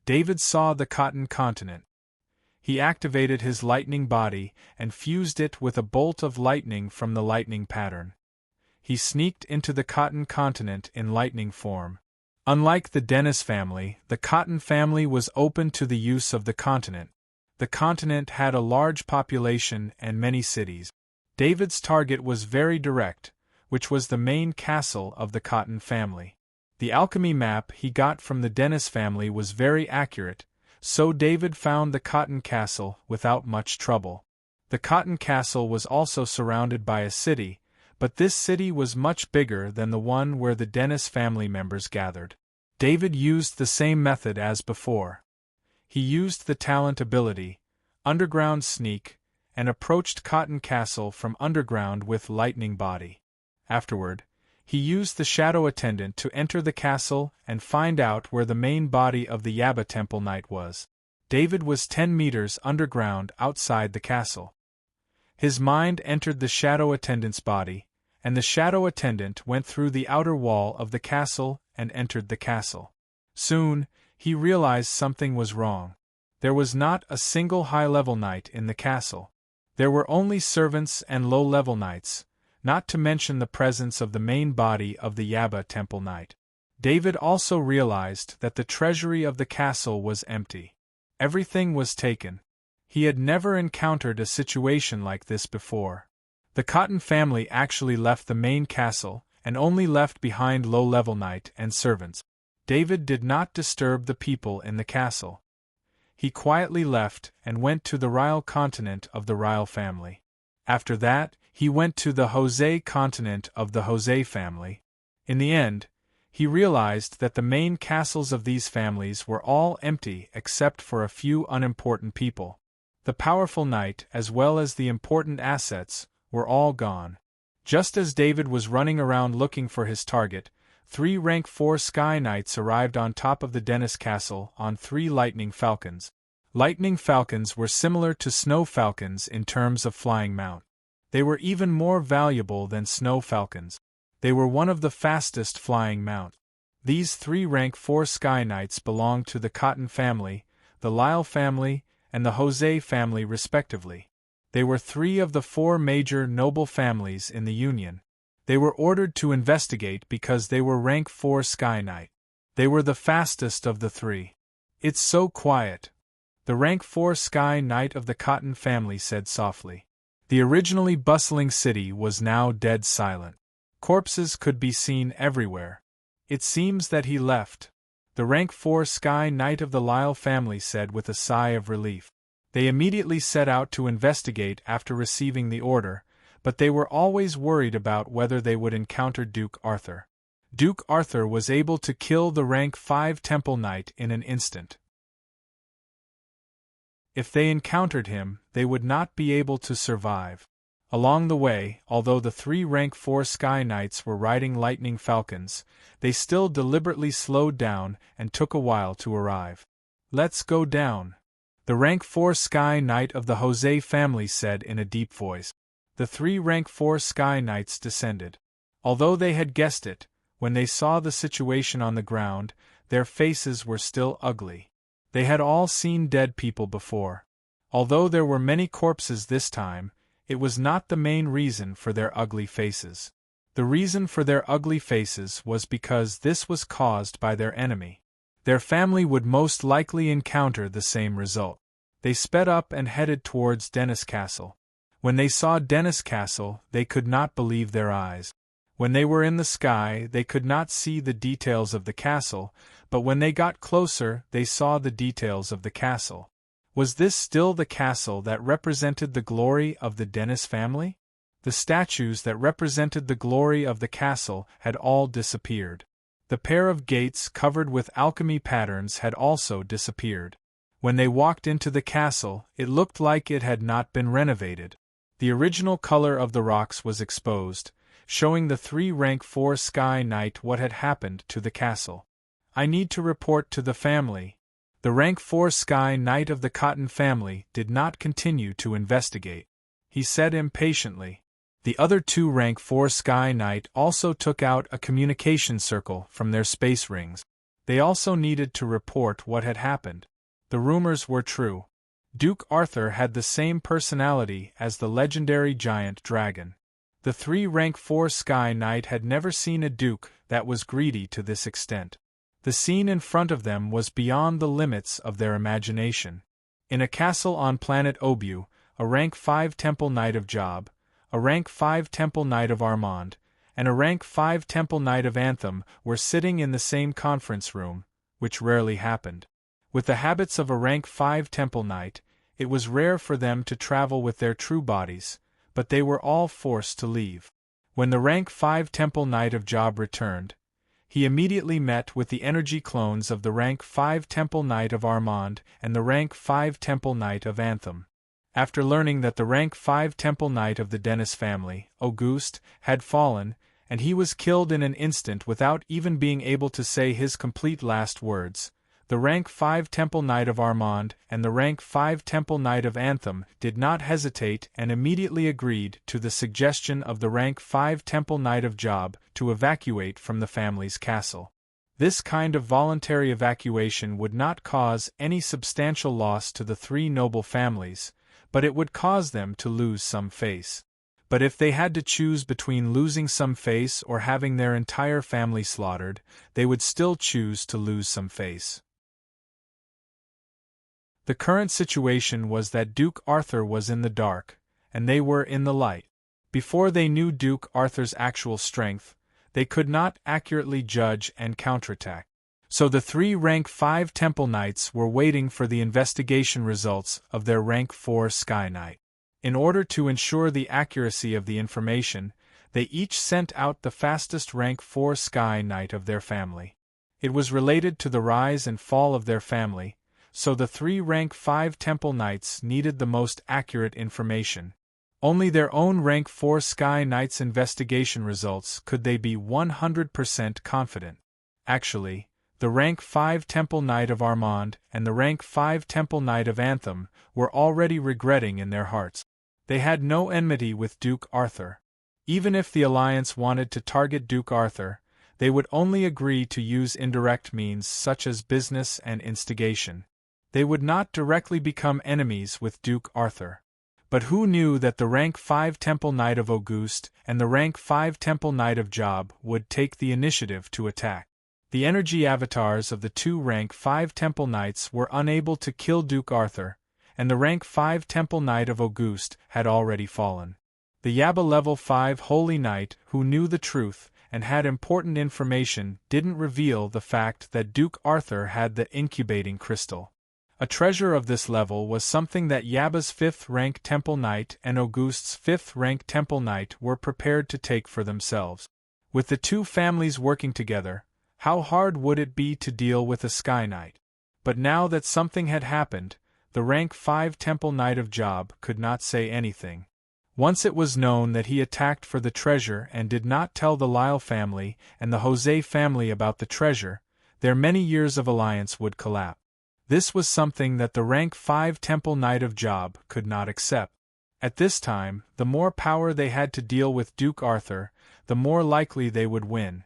A: David saw the cotton continent. He activated his lightning body and fused it with a bolt of lightning from the lightning pattern. He sneaked into the cotton continent in lightning form. Unlike the Dennis family, the Cotton family was open to the use of the continent. The continent had a large population and many cities. David's target was very direct, which was the main castle of the Cotton family. The alchemy map he got from the Dennis family was very accurate, so David found the Cotton castle without much trouble. The Cotton castle was also surrounded by a city, but this city was much bigger than the one where the Dennis family members gathered. David used the same method as before. He used the talent ability, Underground Sneak, and approached Cotton Castle from underground with Lightning Body. Afterward, he used the Shadow Attendant to enter the castle and find out where the main body of the Yaba Temple Knight was. David was 10 meters underground outside the castle. His mind entered the Shadow Attendant's body, and the Shadow Attendant went through the outer wall of the castle and entered the castle. Soon, he realized something was wrong. There was not a single high-level knight in the castle. There were only servants and low-level knights, not to mention the presence of the main body of the Yaba Temple Knight. David also realized that the treasury of the castle was empty. Everything was taken. He had never encountered a situation like this before. The Cotton family actually left the main castle and only left behind low-level knight and servants. David did not disturb the people in the castle. He quietly left and went to the Ryle continent of the Ryle family. After that, he went to the Jose continent of the Jose family. In the end, he realized that the main castles of these families were all empty except for a few unimportant people. The powerful knight as well as the important assets were all gone. Just as David was running around looking for his target, 3 rank 4 Sky Knights arrived on top of the Dennis Castle on 3 Lightning Falcons. Lightning Falcons were similar to Snow Falcons in terms of flying mount. They were even more valuable than Snow Falcons. They were one of the fastest flying mount. These 3 rank 4 Sky Knights belonged to the Cotton family, the Lyle family, and the Jose family respectively. They were 3 of the 4 major noble families in the Union. They were ordered to investigate because they were rank 4 Sky Knight. They were the fastest of the 3. "It's so quiet," the rank 4 Sky Knight of the Cotton family said softly. The originally bustling city was now dead silent. Corpses could be seen everywhere. "It seems that he left," the rank 4 Sky Knight of the Lyle family said with a sigh of relief. They immediately set out to investigate after receiving the order, but they were always worried about whether they would encounter Duke Arthur. Duke Arthur was able to kill the rank 5 Temple Knight in an instant. If they encountered him, they would not be able to survive. Along the way, although the 3 rank 4 Sky Knights were riding lightning falcons, they still deliberately slowed down and took a while to arrive. "Let's go down," the rank 4 Sky Knight of the Jose family said in a deep voice. The 3 rank 4 Sky Knights descended. Although they had guessed it, when they saw the situation on the ground, their faces were still ugly. They had all seen dead people before. Although there were many corpses this time, it was not the main reason for their ugly faces. The reason for their ugly faces was because this was caused by their enemy. Their family would most likely encounter the same result. They sped up and headed towards Dennis Castle. When they saw Dennis Castle, they could not believe their eyes. When they were in the sky, they could not see the details of the castle, but when they got closer, they saw the details of the castle. Was this still the castle that represented the glory of the Dennis family? The statues that represented the glory of the castle had all disappeared. The pair of gates covered with alchemy patterns had also disappeared. When they walked into the castle, it looked like it had not been renovated. The original color of the rocks was exposed, showing the 3 rank 4 Sky Knight what had happened to the castle. "I need to report to the family." The rank 4 Sky Knight of the Cotton family did not continue to investigate. He said impatiently. The other 2 rank 4 Sky Knight also took out a communication circle from their space rings. They also needed to report what had happened. The rumors were true. Duke Arthur had the same personality as the legendary giant dragon. The 3 rank 4 Sky Knight had never seen a duke that was greedy to this extent. The scene in front of them was beyond the limits of their imagination. In a castle on planet Obu, a rank 5 Temple Knight of Job, a rank 5 Temple Knight of Armand, and a rank 5 Temple Knight of Anthem were sitting in the same conference room, which rarely happened. With the habits of a rank 5 Temple Knight, it was rare for them to travel with their true bodies, but they were all forced to leave. When the rank 5 Temple Knight of Job returned, he immediately met with the energy clones of the rank 5 Temple Knight of Armand and the rank 5 Temple Knight of Anthem. After learning that the rank 5 Temple Knight of the Dennis family, Auguste, had fallen, and he was killed in an instant without even being able to say his complete last words, the rank 5 Temple Knight of Armand and the rank 5 Temple Knight of Anthem did not hesitate and immediately agreed to the suggestion of the rank 5 Temple Knight of Job to evacuate from the family's castle. This kind of voluntary evacuation would not cause any substantial loss to the 3 noble families, but it would cause them to lose some face. But if they had to choose between losing some face or having their entire family slaughtered, they would still choose to lose some face. The current situation was that Duke Arthur was in the dark, and they were in the light. Before they knew Duke Arthur's actual strength, they could not accurately judge and counterattack. So the 3 rank 5 Temple Knights were waiting for the investigation results of their rank 4 Sky Knight. In order to ensure the accuracy of the information, they each sent out the fastest rank 4 Sky Knight of their family. It was related to the rise and fall of their family, so the 3 rank 5 Temple Knights needed the most accurate information. Only their own rank 4 Sky Knights' investigation results could they be 100% confident. Actually, the rank 5 Temple Knight of Armand and the rank 5 Temple Knight of Anthem were already regretting in their hearts. They had no enmity with Duke Arthur. Even if the Alliance wanted to target Duke Arthur, they would only agree to use indirect means such as business and instigation. They would not directly become enemies with Duke Arthur. But who knew that the rank 5 Temple Knight of Auguste and the rank 5 Temple Knight of Job would take the initiative to attack? The energy avatars of the two rank 5 Temple Knights were unable to kill Duke Arthur, and the rank 5 Temple Knight of Auguste had already fallen. The Yaba level 5 Holy Knight, who knew the truth and had important information, didn't reveal the fact that Duke Arthur had the incubating crystal. A treasure of this level was something that Yaba's 5th rank Temple Knight and Auguste's 5th rank Temple Knight were prepared to take for themselves. With the two families working together, how hard would it be to deal with a Sky Knight? But now that something had happened, the rank 5 Temple Knight of Job could not say anything. Once it was known that he attacked for the treasure and did not tell the Lyle family and the Jose family about the treasure, their many years of alliance would collapse. This was something that the rank 5 Temple Knight of Job could not accept. At this time, the more power they had to deal with Duke Arthur, the more likely they would win.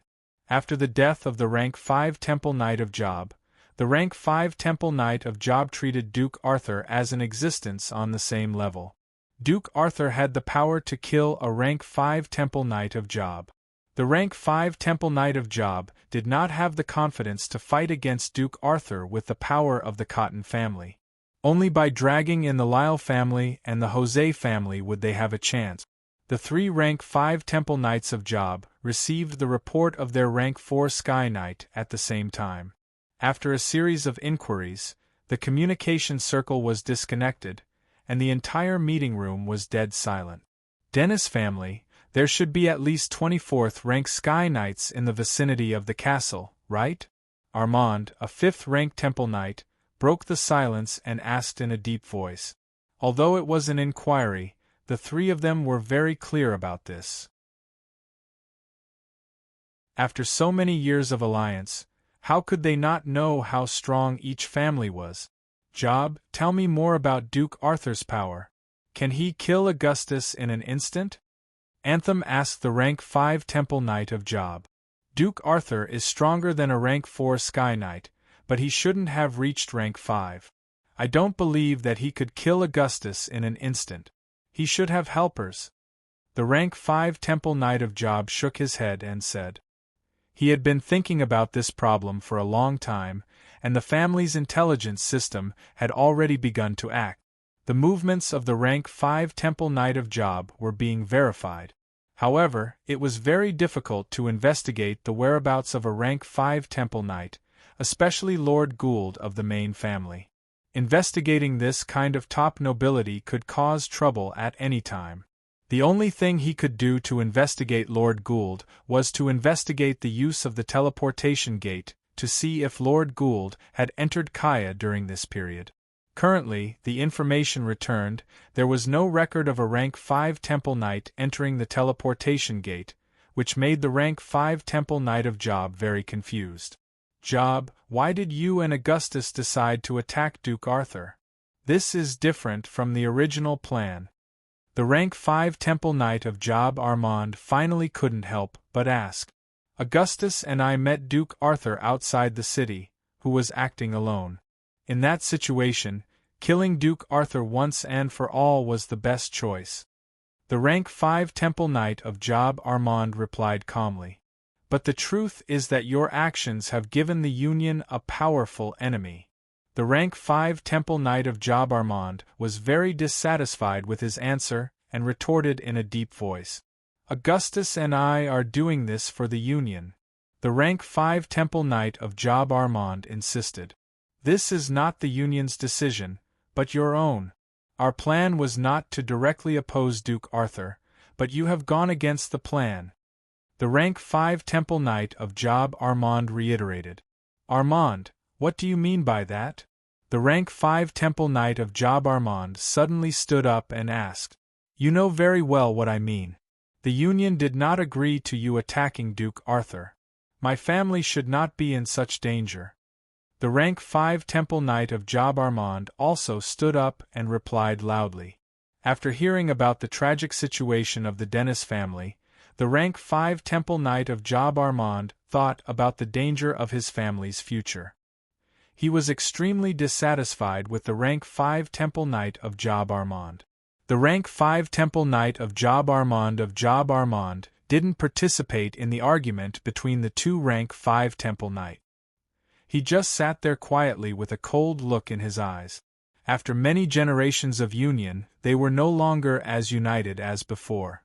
A: After the death of the rank 5 Temple Knight of Job, the rank 5 Temple Knight of Job treated Duke Arthur as an existence on the same level. Duke Arthur had the power to kill a rank 5 Temple Knight of Job. The rank 5 Temple Knight of Job did not have the confidence to fight against Duke Arthur with the power of the Cotton family. Only by dragging in the Lyle family and the Jose family would they have a chance. The three rank 5 Temple Knights of Job received the report of their rank 4 Sky Knight at the same time. After a series of inquiries, the communication circle was disconnected, and the entire meeting room was dead silent. Dennis family, there should be at least 24th rank Sky Knights in the vicinity of the castle, right? Armand, a 5th rank Temple Knight, broke the silence and asked in a deep voice. Although it was an inquiry, the three of them were very clear about this. After so many years of alliance, how could they not know how strong each family was? Job, tell me more about Duke Arthur's power. Can he kill Augustus in an instant? Anthem asked the rank 5 Temple Knight of Job. Duke Arthur is stronger than a rank 4 Sky Knight, but he shouldn't have reached rank 5. I don't believe that he could kill Augustus in an instant. He should have helpers. The rank 5 Temple Knight of Job shook his head and said. He had been thinking about this problem for a long time, and the family's intelligence system had already begun to act. The movements of the rank 5 Temple Knight of Job were being verified. However, it was very difficult to investigate the whereabouts of a rank 5 Temple Knight, especially Lord Gould of the main family. Investigating this kind of top nobility could cause trouble at any time. The only thing he could do to investigate Lord Gould was to investigate the use of the teleportation gate to see if Lord Gould had entered Kaya during this period. Currently, the information returned, there was no record of a rank 5 Temple Knight entering the teleportation gate, which made the rank 5 Temple Knight of Job very confused. Job, why did you and Augustus decide to attack Duke Arthur? This is different from the original plan. The rank 5 Temple Knight of Job Armand finally couldn't help but ask. Augustus and I met Duke Arthur outside the city, who was acting alone. In that situation, killing Duke Arthur once and for all was the best choice. The rank 5 Temple Knight of Job Armand replied calmly. But the truth is that your actions have given the Union a powerful enemy. The rank 5 Temple Knight of Job Armand was very dissatisfied with his answer and retorted in a deep voice. Augustus and I are doing this for the Union. The rank 5 Temple Knight of Job Armand insisted. This is not the Union's decision, but your own. Our plan was not to directly oppose Duke Arthur, but you have gone against the plan. The rank 5 Temple Knight of Job Armand reiterated. Armand, what do you mean by that? The rank 5 Temple Knight of Job Armand suddenly stood up and asked. You know very well what I mean. The Union did not agree to you attacking Duke Arthur. My family should not be in such danger. The rank 5 Temple Knight of Job Armand also stood up and replied loudly. After hearing about the tragic situation of the Dennis family, the rank 5 Temple Knight of Job Armand thought about the danger of his family's future. He was extremely dissatisfied with the rank 5 Temple Knight of Job Armand. The rank 5 Temple Knight of Job Armand didn't participate in the argument between the two rank 5 Temple Knight. He just sat there quietly with a cold look in his eyes. After many generations of union, they were no longer as united as before.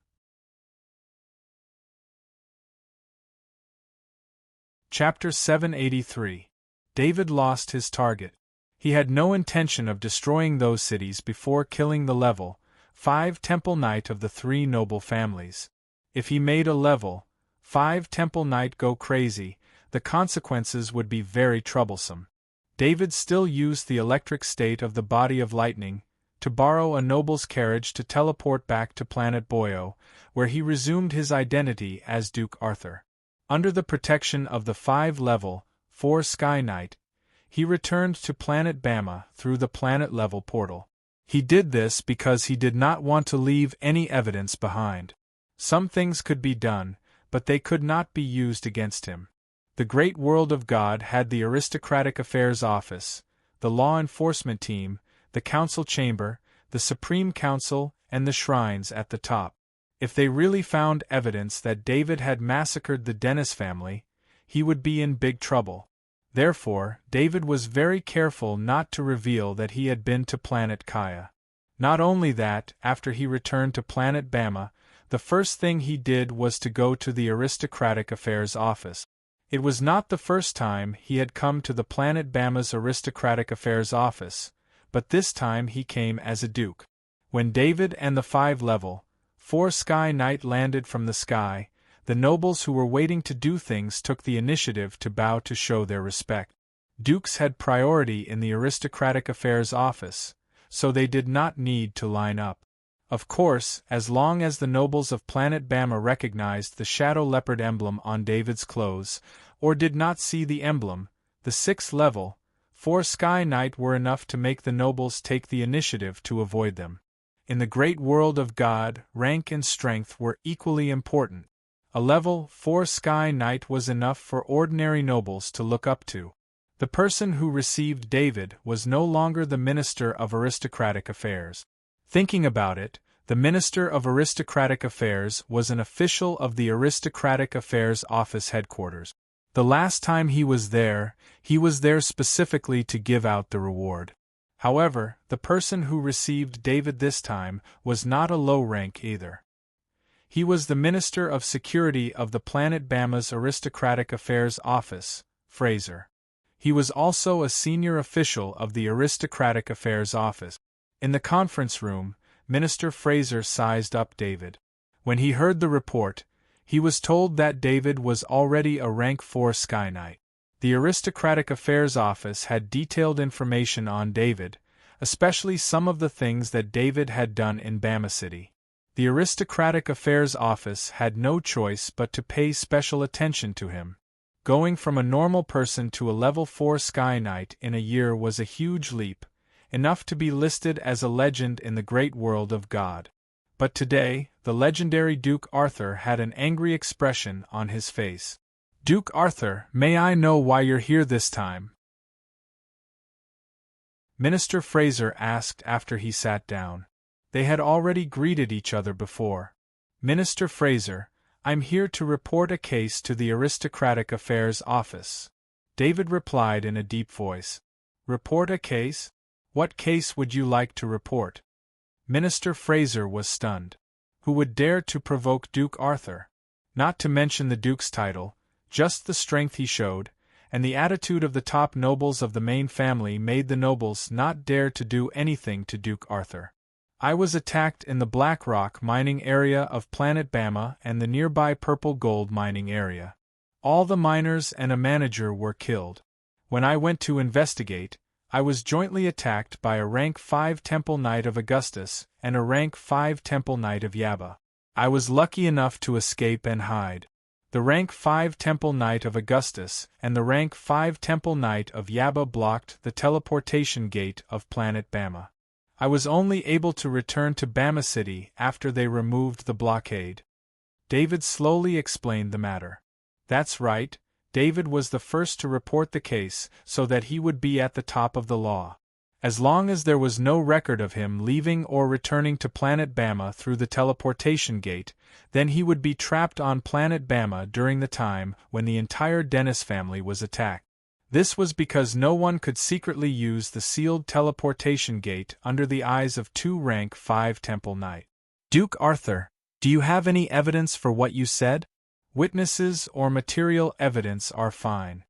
A: Chapter 783. David lost his target. He had no intention of destroying those cities before killing the level 5 Temple Knight of the three noble families. If he made a level 5 Temple Knight go crazy, the consequences would be very troublesome. David still used the electric state of the body of lightning to borrow a noble's carriage to teleport back to planet Boyo, where he resumed his identity as Duke Arthur. Under the protection of the 5 level 4 Sky Knight, he returned to planet Bama through the planet-level portal. He did this because he did not want to leave any evidence behind. Some things could be done, but they could not be used against him. The great world of God had the Aristocratic Affairs Office, the Law Enforcement Team, the Council Chamber, the Supreme Council, and the Shrines at the top. If they really found evidence that David had massacred the Dennis family, he would be in big trouble. Therefore, David was very careful not to reveal that he had been to planet Kaya. Not only that, after he returned to planet Bama, the first thing he did was to go to the Aristocratic Affairs Office. It was not the first time he had come to the planet Bama's Aristocratic Affairs Office, but this time he came as a duke. When David and the 5 level 4 Sky Knight landed from the sky, the nobles who were waiting to do things took the initiative to bow to show their respect. Dukes had priority in the Aristocratic Affairs Office, so they did not need to line up. Of course, as long as the nobles of planet Bama recognized the Shadow Leopard emblem on David's clothes, or did not see the emblem, the 6 level 4 Sky Knight were enough to make the nobles take the initiative to avoid them. In the great world of God, rank and strength were equally important. A level 4 Sky Knight was enough for ordinary nobles to look up to. The person who received David was no longer the Minister of Aristocratic Affairs. Thinking about it, the Minister of Aristocratic Affairs was an official of the Aristocratic Affairs Office headquarters. The last time he was there specifically to give out the reward. However, the person who received David this time was not a low rank either. He was the Minister of Security of the planet Bama's Aristocratic Affairs Office, Fraser. He was also a senior official of the Aristocratic Affairs Office. In the conference room, Minister Fraser sized up David. When he heard the report, he was told that David was already a rank 4 Sky Knight. The Aristocratic Affairs Office had detailed information on David, especially some of the things that David had done in Bama City. The Aristocratic Affairs Office had no choice but to pay special attention to him. Going from a normal person to a level 4 Sky Knight in a year was a huge leap, enough to be listed as a legend in the great world of God. But today, the legendary Duke Arthur had an angry expression on his face. "Duke Arthur, may I know why you're here this time?" Minister Fraser asked after he sat down. They had already greeted each other before. "Minister Fraser, I'm here to report a case to the Aristocratic Affairs Office." David replied in a deep voice. "Report a case? What case would you like to report?" Minister Fraser was stunned. Who would dare to provoke Duke Arthur? Not to mention the Duke's title, just the strength he showed, and the attitude of the top nobles of the main family made the nobles not dare to do anything to Duke Arthur. "I was attacked in the Black Rock mining area of planet Bama and the nearby Purple Gold mining area. All the miners and a manager were killed. When I went to investigate, I was jointly attacked by a rank 5 Temple Knight of Augustus and a rank 5 Temple Knight of Yaba. I was lucky enough to escape and hide. The rank 5 Temple Knight of Augustus and the rank 5 Temple Knight of Yaba blocked the teleportation gate of planet Bama. I was only able to return to Bama City after they removed the blockade." David slowly explained the matter. "That's right, David was the first to report the case so that he would be at the top of the law. As long as there was no record of him leaving or returning to Planet Bama through the teleportation gate, then he would be trapped on Planet Bama during the time when the entire Dennis family was attacked. This was because no one could secretly use the sealed teleportation gate under the eyes of two rank 5 Temple Knight. Duke Arthur, do you have any evidence for what you said? Witnesses or material evidence are fine.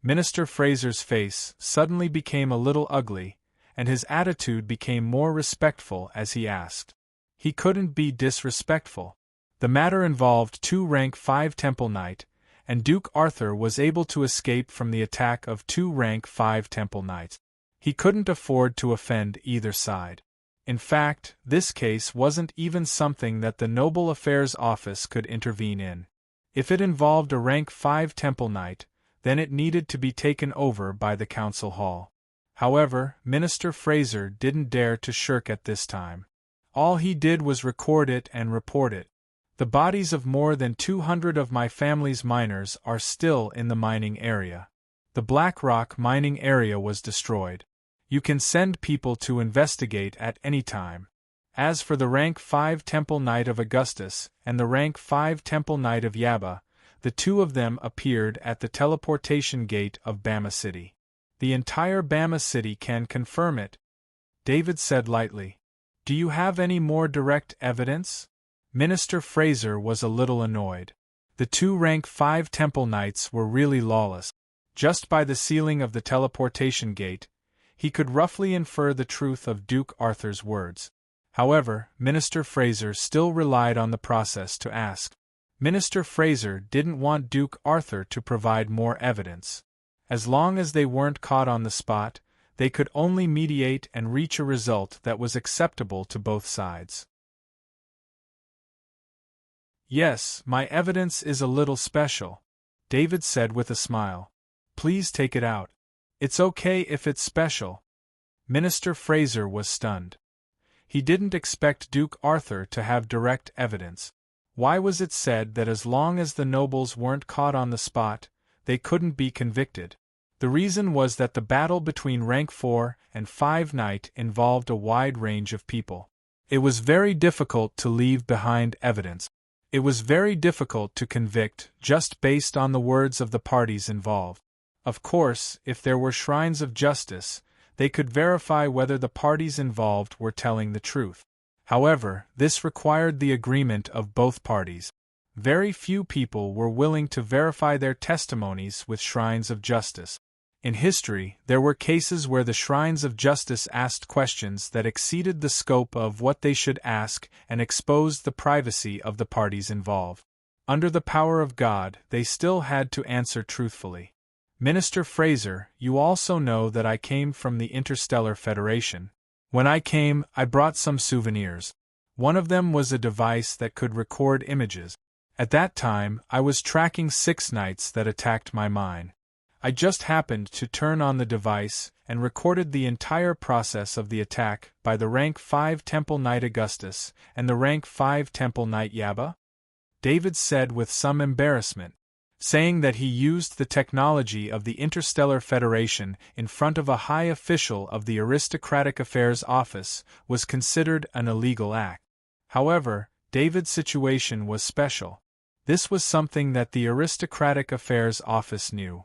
A: Minister Fraser's face suddenly became a little ugly, and his attitude became more respectful as he asked. He couldn't be disrespectful. The matter involved two rank 5 Temple Knight, and Duke Arthur was able to escape from the attack of two rank 5 Temple Knights. He couldn't afford to offend either side. In fact, this case wasn't even something that the Noble Affairs Office could intervene in. If it involved a rank 5 Temple Knight, then it needed to be taken over by the Council Hall. However, Minister Fraser didn't dare to shirk at this time. All he did was record it and report it. The bodies of more than 200 of my family's miners are still in the mining area. The Black Rock mining area was destroyed. You can send people to investigate at any time. As for the rank 5 Temple Knight of Augustus and the rank 5 Temple Knight of Yaba, the two of them appeared at the teleportation gate of Bama City. The entire Bama City can confirm it, David said lightly. Do you have any more direct evidence? Minister Fraser was a little annoyed. The two rank 5 Temple Knights were really lawless. Just by the sealing of the teleportation gate, he could roughly infer the truth of Duke Arthur's words. However, Minister Fraser still relied on the process to ask. Minister Fraser didn't want Duke Arthur to provide more evidence. As long as they weren't caught on the spot, they could only mediate and reach a result that was acceptable to both sides. Yes, my evidence is a little special, David said with a smile. Please take it out. It's okay if it's special. Minister Fraser was stunned. He didn't expect Duke Arthur to have direct evidence. Why was it said that as long as the nobles weren't caught on the spot, they couldn't be convicted? The reason was that the battle between rank 4 and 5 Knight involved a wide range of people. It was very difficult to leave behind evidence. It was very difficult to convict just based on the words of the parties involved. Of course, if there were shrines of justice, they could verify whether the parties involved were telling the truth. However, this required the agreement of both parties. Very few people were willing to verify their testimonies with shrines of justice. In history, there were cases where the shrines of justice asked questions that exceeded the scope of what they should ask and exposed the privacy of the parties involved. Under the power of God, they still had to answer truthfully. Minister Fraser, you also know that I came from the Interstellar Federation. When I came, I brought some souvenirs. One of them was a device that could record images. At that time, I was tracking 6 knights that attacked my mine. I just happened to turn on the device and recorded the entire process of the attack by the rank 5 Temple Knight Augustus and the rank 5 Temple Knight Yaba? David said with some embarrassment. Saying that he used the technology of the Interstellar Federation in front of a high official of the Aristocratic Affairs Office was considered an illegal act. However, David's situation was special. This was something that the Aristocratic Affairs Office knew.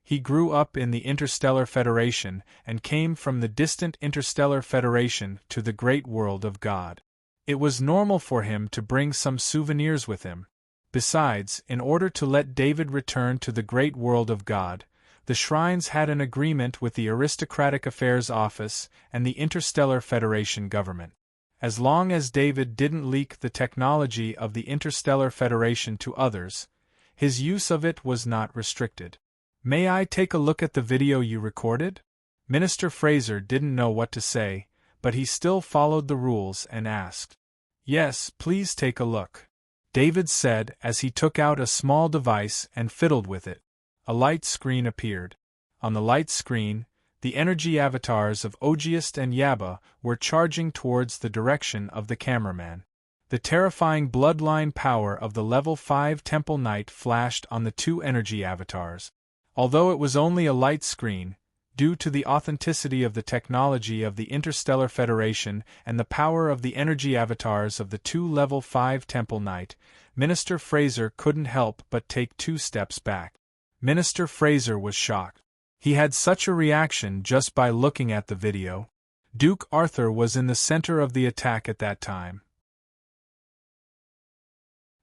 A: He grew up in the Interstellar Federation and came from the distant Interstellar Federation to the great world of God. It was normal for him to bring some souvenirs with him. Besides, in order to let David return to the great world of God, the shrines had an agreement with the Aristocratic Affairs Office and the Interstellar Federation government. As long as David didn't leak the technology of the Interstellar Federation to others, his use of it was not restricted. May I take a look at the video you recorded? Minister Fraser didn't know what to say, but he still followed the rules and asked. Yes, please take a look, David said as he took out a small device and fiddled with it. A light screen appeared. On the light screen, the energy avatars of Ogiest and Yaba were charging towards the direction of the cameraman. The terrifying bloodline power of the Level 5 Temple Knight flashed on the two energy avatars. Although it was only a light screen, due to the authenticity of the technology of the Interstellar Federation and the power of the energy avatars of the two Level 5 Temple Knight, Minister Fraser couldn't help but take 2 steps back. Minister Fraser was shocked. He had such a reaction just by looking at the video. Duke Arthur was in the center of the attack at that time.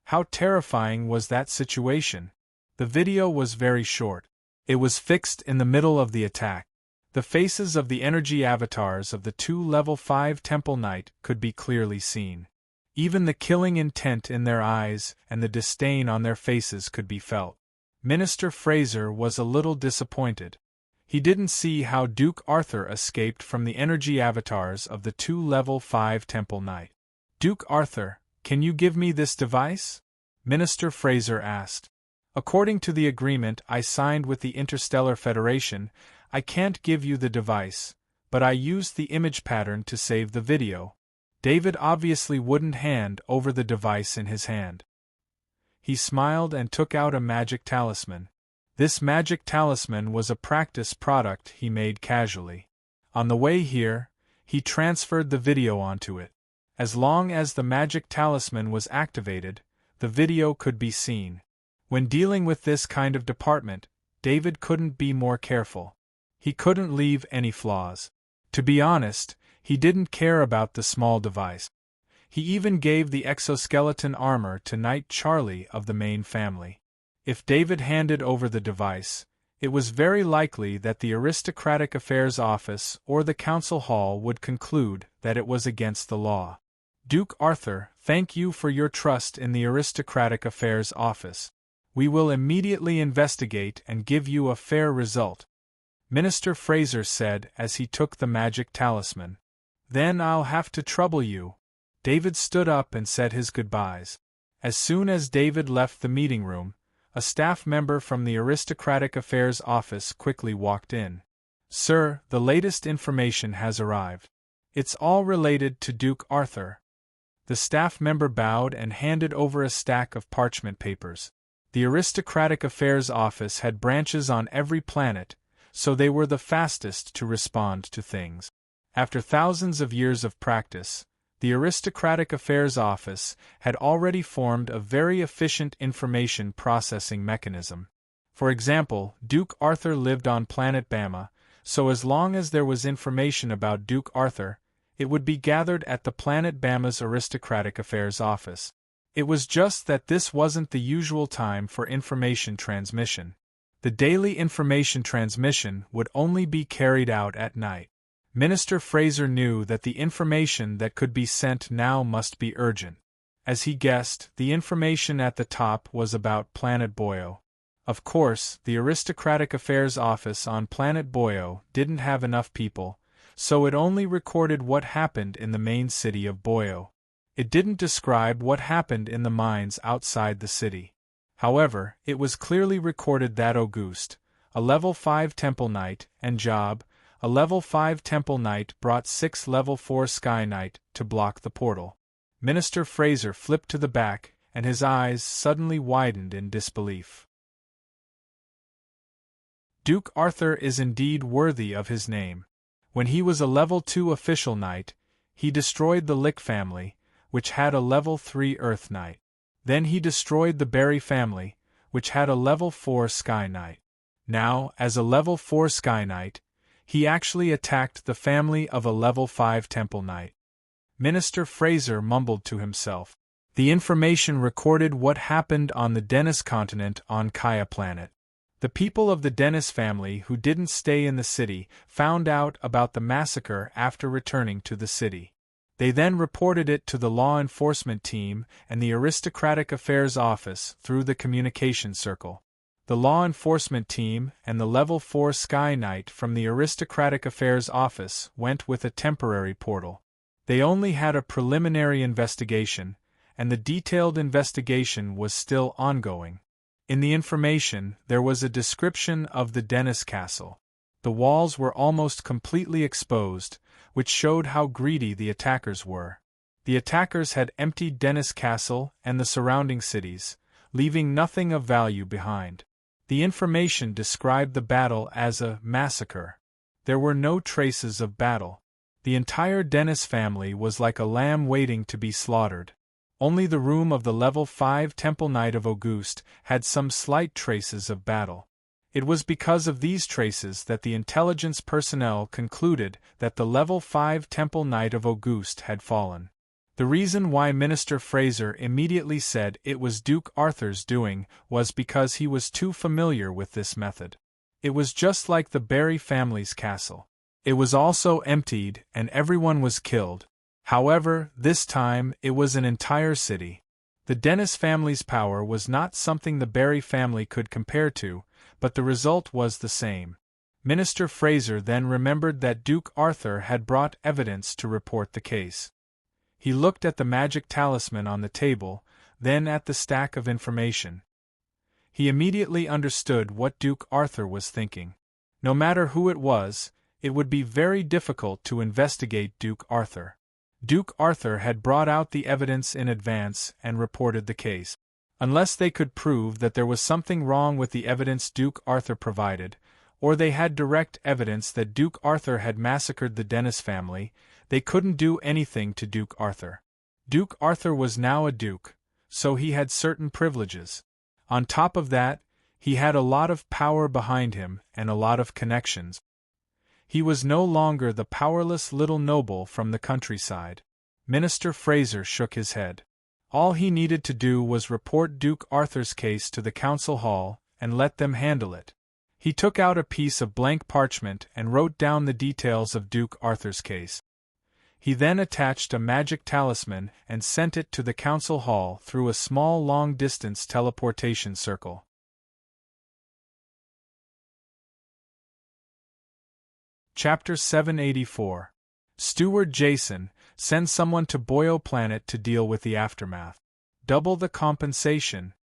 A: How terrifying was that situation? The video was very short. It was fixed in the middle of the attack. The faces of the energy avatars of the two Level 5 Temple Knight could be clearly seen. Even the killing intent in their eyes and the disdain on their faces could be felt. Minister Fraser was a little disappointed. He didn't see how Duke Arthur escaped from the energy avatars of the two Level 5 Temple Knight. Duke Arthur, can you give me this device? Minister Fraser asked. According to the agreement I signed with the Interstellar Federation, I can't give you the device, but I used the image pattern to save the video. David obviously wouldn't hand over the device in his hand. He smiled and took out a magic talisman. This magic talisman was a practice product he made casually. On the way here, he transferred the video onto it. As long as the magic talisman was activated, the video could be seen. When dealing with this kind of department, David couldn't be more careful. He couldn't leave any flaws. To be honest, he didn't care about the small device. He even gave the exoskeleton armor to Knight Charlie of the main family. If David handed over the device, it was very likely that the Aristocratic Affairs Office or the Council Hall would conclude that it was against the law. Duke Arthur, thank you for your trust in the Aristocratic Affairs Office. We will immediately investigate and give you a fair result, Minister Fraser said as he took the magic talisman. Then I'll have to trouble you. David stood up and said his goodbyes. As soon as David left the meeting room, a staff member from the Aristocratic Affairs Office quickly walked in. Sir, the latest information has arrived. It's all related to Duke Arthur. The staff member bowed and handed over a stack of parchment papers. The Aristocratic Affairs Office had branches on every planet, so they were the fastest to respond to things. After thousands of years of practice, the Aristocratic Affairs Office had already formed a very efficient information processing mechanism. For example, Duke Arthur lived on planet Bama, so as long as there was information about Duke Arthur, it would be gathered at the planet Bama's Aristocratic Affairs Office. It was just that this wasn't the usual time for information transmission. The daily information transmission would only be carried out at night. Minister Fraser knew that the information that could be sent now must be urgent. As he guessed, the information at the top was about Planet Boyo. Of course, the Aristocratic Affairs Office on Planet Boyo didn't have enough people, so it only recorded what happened in the main city of Boyo. It didn't describe what happened in the mines outside the city. However, it was clearly recorded that Auguste, a Level 5 Temple Knight, and Job, a Level 5 Temple Knight, brought 6 Level 4 Sky Knight to block the portal. Minister Fraser flipped to the back, and his eyes suddenly widened in disbelief. Duke Arthur is indeed worthy of his name. When he was a Level 2 official knight, he destroyed the Lick family, which had a Level 3 Earth Knight. Then he destroyed the Berry family, which had a Level 4 Sky Knight. Now, as a Level 4 Sky Knight, he actually attacked the family of a Level 5 Temple Knight. Minister Fraser mumbled to himself. The information recorded what happened on the Dennis continent on Kaya planet. The people of the Dennis family who didn't stay in the city found out about the massacre after returning to the city. They then reported it to the law enforcement team and the Aristocratic Affairs Office through the communication circle. The law enforcement team and the Level 4 Sky Knight from the Aristocratic Affairs Office went with a temporary portal. They only had a preliminary investigation, and the detailed investigation was still ongoing. In the information, there was a description of the Dennis Castle. The walls were almost completely exposed, which showed how greedy the attackers were. The attackers had emptied Dennis Castle and the surrounding cities, leaving nothing of value behind. The information described the battle as a massacre. There were no traces of battle. The entire Dennis family was like a lamb waiting to be slaughtered. Only the room of the level 5 Temple Knight of Auguste had some slight traces of battle. It was because of these traces that the intelligence personnel concluded that the level 5 Temple Knight of Auguste had fallen. The reason why Minister Fraser immediately said it was Duke Arthur's doing was because he was too familiar with this method. It was just like the Barry family's castle. It was also emptied and everyone was killed. However, this time it was an entire city. The Dennis family's power was not something the Barry family could compare to, but the result was the same. Minister Fraser then remembered that Duke Arthur had brought evidence to report the case. He looked at the magic talisman on the table, then at the stack of information. He immediately understood what Duke Arthur was thinking. No matter who it was, it would be very difficult to investigate Duke Arthur. Duke Arthur had brought out the evidence in advance and reported the case. Unless they could prove that there was something wrong with the evidence Duke Arthur provided, or they had direct evidence that Duke Arthur had massacred the Dennis family, they couldn't do anything to Duke Arthur. Duke Arthur was now a duke, so he had certain privileges. On top of that, he had a lot of power behind him and a lot of connections. He was no longer the powerless little noble from the countryside. Minister Fraser shook his head. All he needed to do was report Duke Arthur's case to the council hall and let them handle it. He took out a piece of blank parchment and wrote down the details of Duke Arthur's case. He then attached a magic talisman and sent it to the council hall through a small long-distance teleportation circle. Chapter 784. Steward Jason, send someone to Boyo Planet to deal with the aftermath. Double the compensation.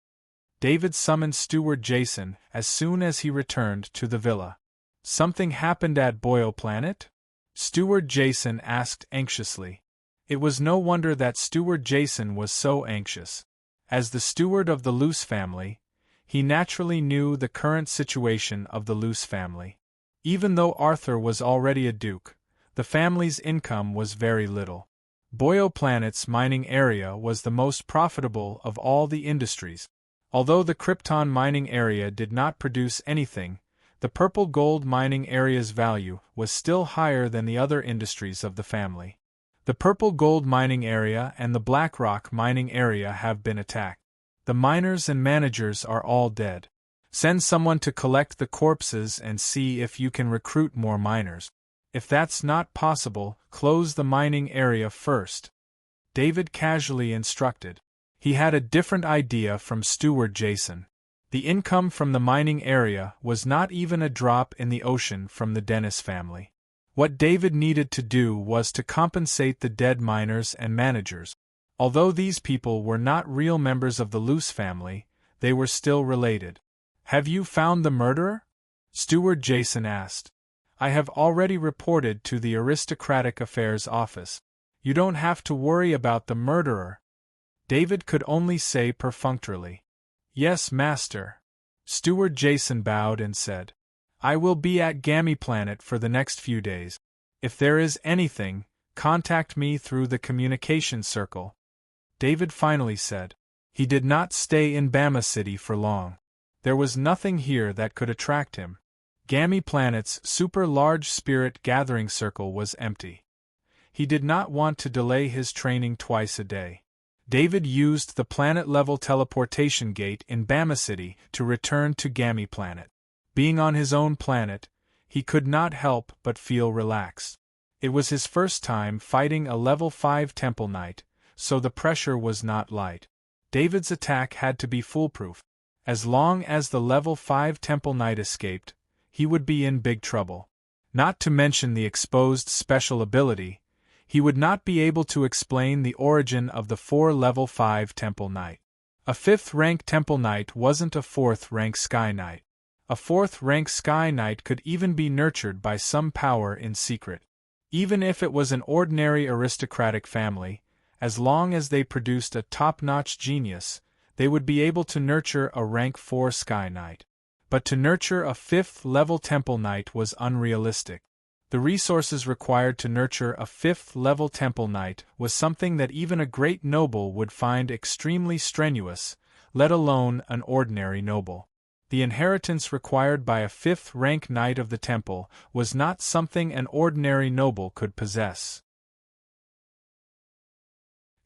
A: David summoned Steward Jason as soon as he returned to the villa. Something happened at Boyo Planet? Steward Jason asked anxiously. It was no wonder that Steward Jason was so anxious. As the steward of the Luce family, he naturally knew the current situation of the Luce family. Even though Arthur was already a duke, the family's income was very little. Boyo Planet's mining area was the most profitable of all the industries. Although the Krypton mining area did not produce anything, the purple gold mining area's value was still higher than the other industries of the family. The purple gold mining area and the black rock mining area have been attacked. The miners and managers are all dead. Send someone to collect the corpses and see if you can recruit more miners. If that's not possible, close the mining area first. David casually instructed. He had a different idea from Steward Jason. The income from the mining area was not even a drop in the ocean from the Dennis family. What David needed to do was to compensate the dead miners and managers. Although these people were not real members of the Luce family, they were still related. Have you found the murderer? Steward Jason asked. I have already reported to the Aristocratic Affairs Office. You don't have to worry about the murderer. David could only say perfunctorily. Yes, Master. Steward Jason bowed and said. I will be at Gammy Planet for the next few days. If there is anything, contact me through the communication circle. David finally said. He did not stay in Bama City for long. There was nothing here that could attract him. Gammy Planet's super-large spirit gathering circle was empty. He did not want to delay his training twice a day. David used the planet-level teleportation gate in Bama City to return to Gammy Planet. Being on his own planet, he could not help but feel relaxed. It was his first time fighting a level 5 Temple Knight, so the pressure was not light. David's attack had to be foolproof. As long as the level 5 Temple Knight escaped, he would be in big trouble. Not to mention the exposed special ability, he would not be able to explain the origin of the 4 level 5 Temple Knight. A 5th rank Temple Knight wasn't a 4th rank Sky Knight. A 4th rank Sky Knight could even be nurtured by some power in secret. Even if it was an ordinary aristocratic family, As long as they produced a top-notch genius, they would be able to nurture a rank 4 Sky Knight. But to nurture a 5th-level Temple Knight was unrealistic. The resources required to nurture a 5th-level Temple Knight was something that even a great noble would find extremely strenuous, let alone an ordinary noble. The inheritance required by a 5th-rank Knight of the Temple was not something an ordinary noble could possess.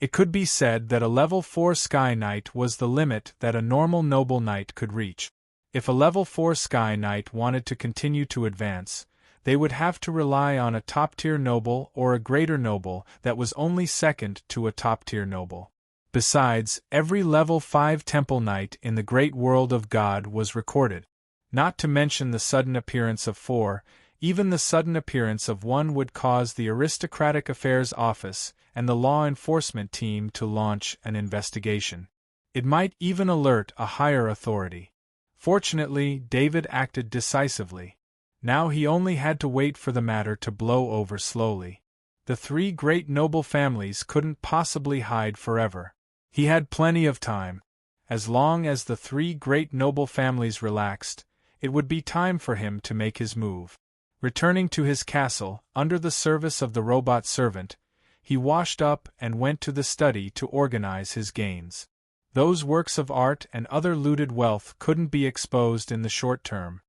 A: It could be said that a level 4 Sky Knight was the limit that a normal noble knight could reach. If a level 4 Sky Knight wanted to continue to advance, they would have to rely on a top-tier noble or a greater noble that was only second to a top-tier noble. Besides, every level 5 Temple Knight in the great world of God was recorded. Not to mention the sudden appearance of 4, even the sudden appearance of 1 would cause the Aristocratic Affairs Office and the law enforcement team to launch an investigation. It might even alert a higher authority. Fortunately, David acted decisively. Now he only had to wait for the matter to blow over slowly. The 3 great noble families couldn't possibly hide forever. He had plenty of time. As long as the 3 great noble families relaxed, it would be time for him to make his move. Returning to his castle, under the service of the robot servant, he washed up and went to the study to organize his gains. Those works of art and other looted wealth couldn't be exposed in the short term.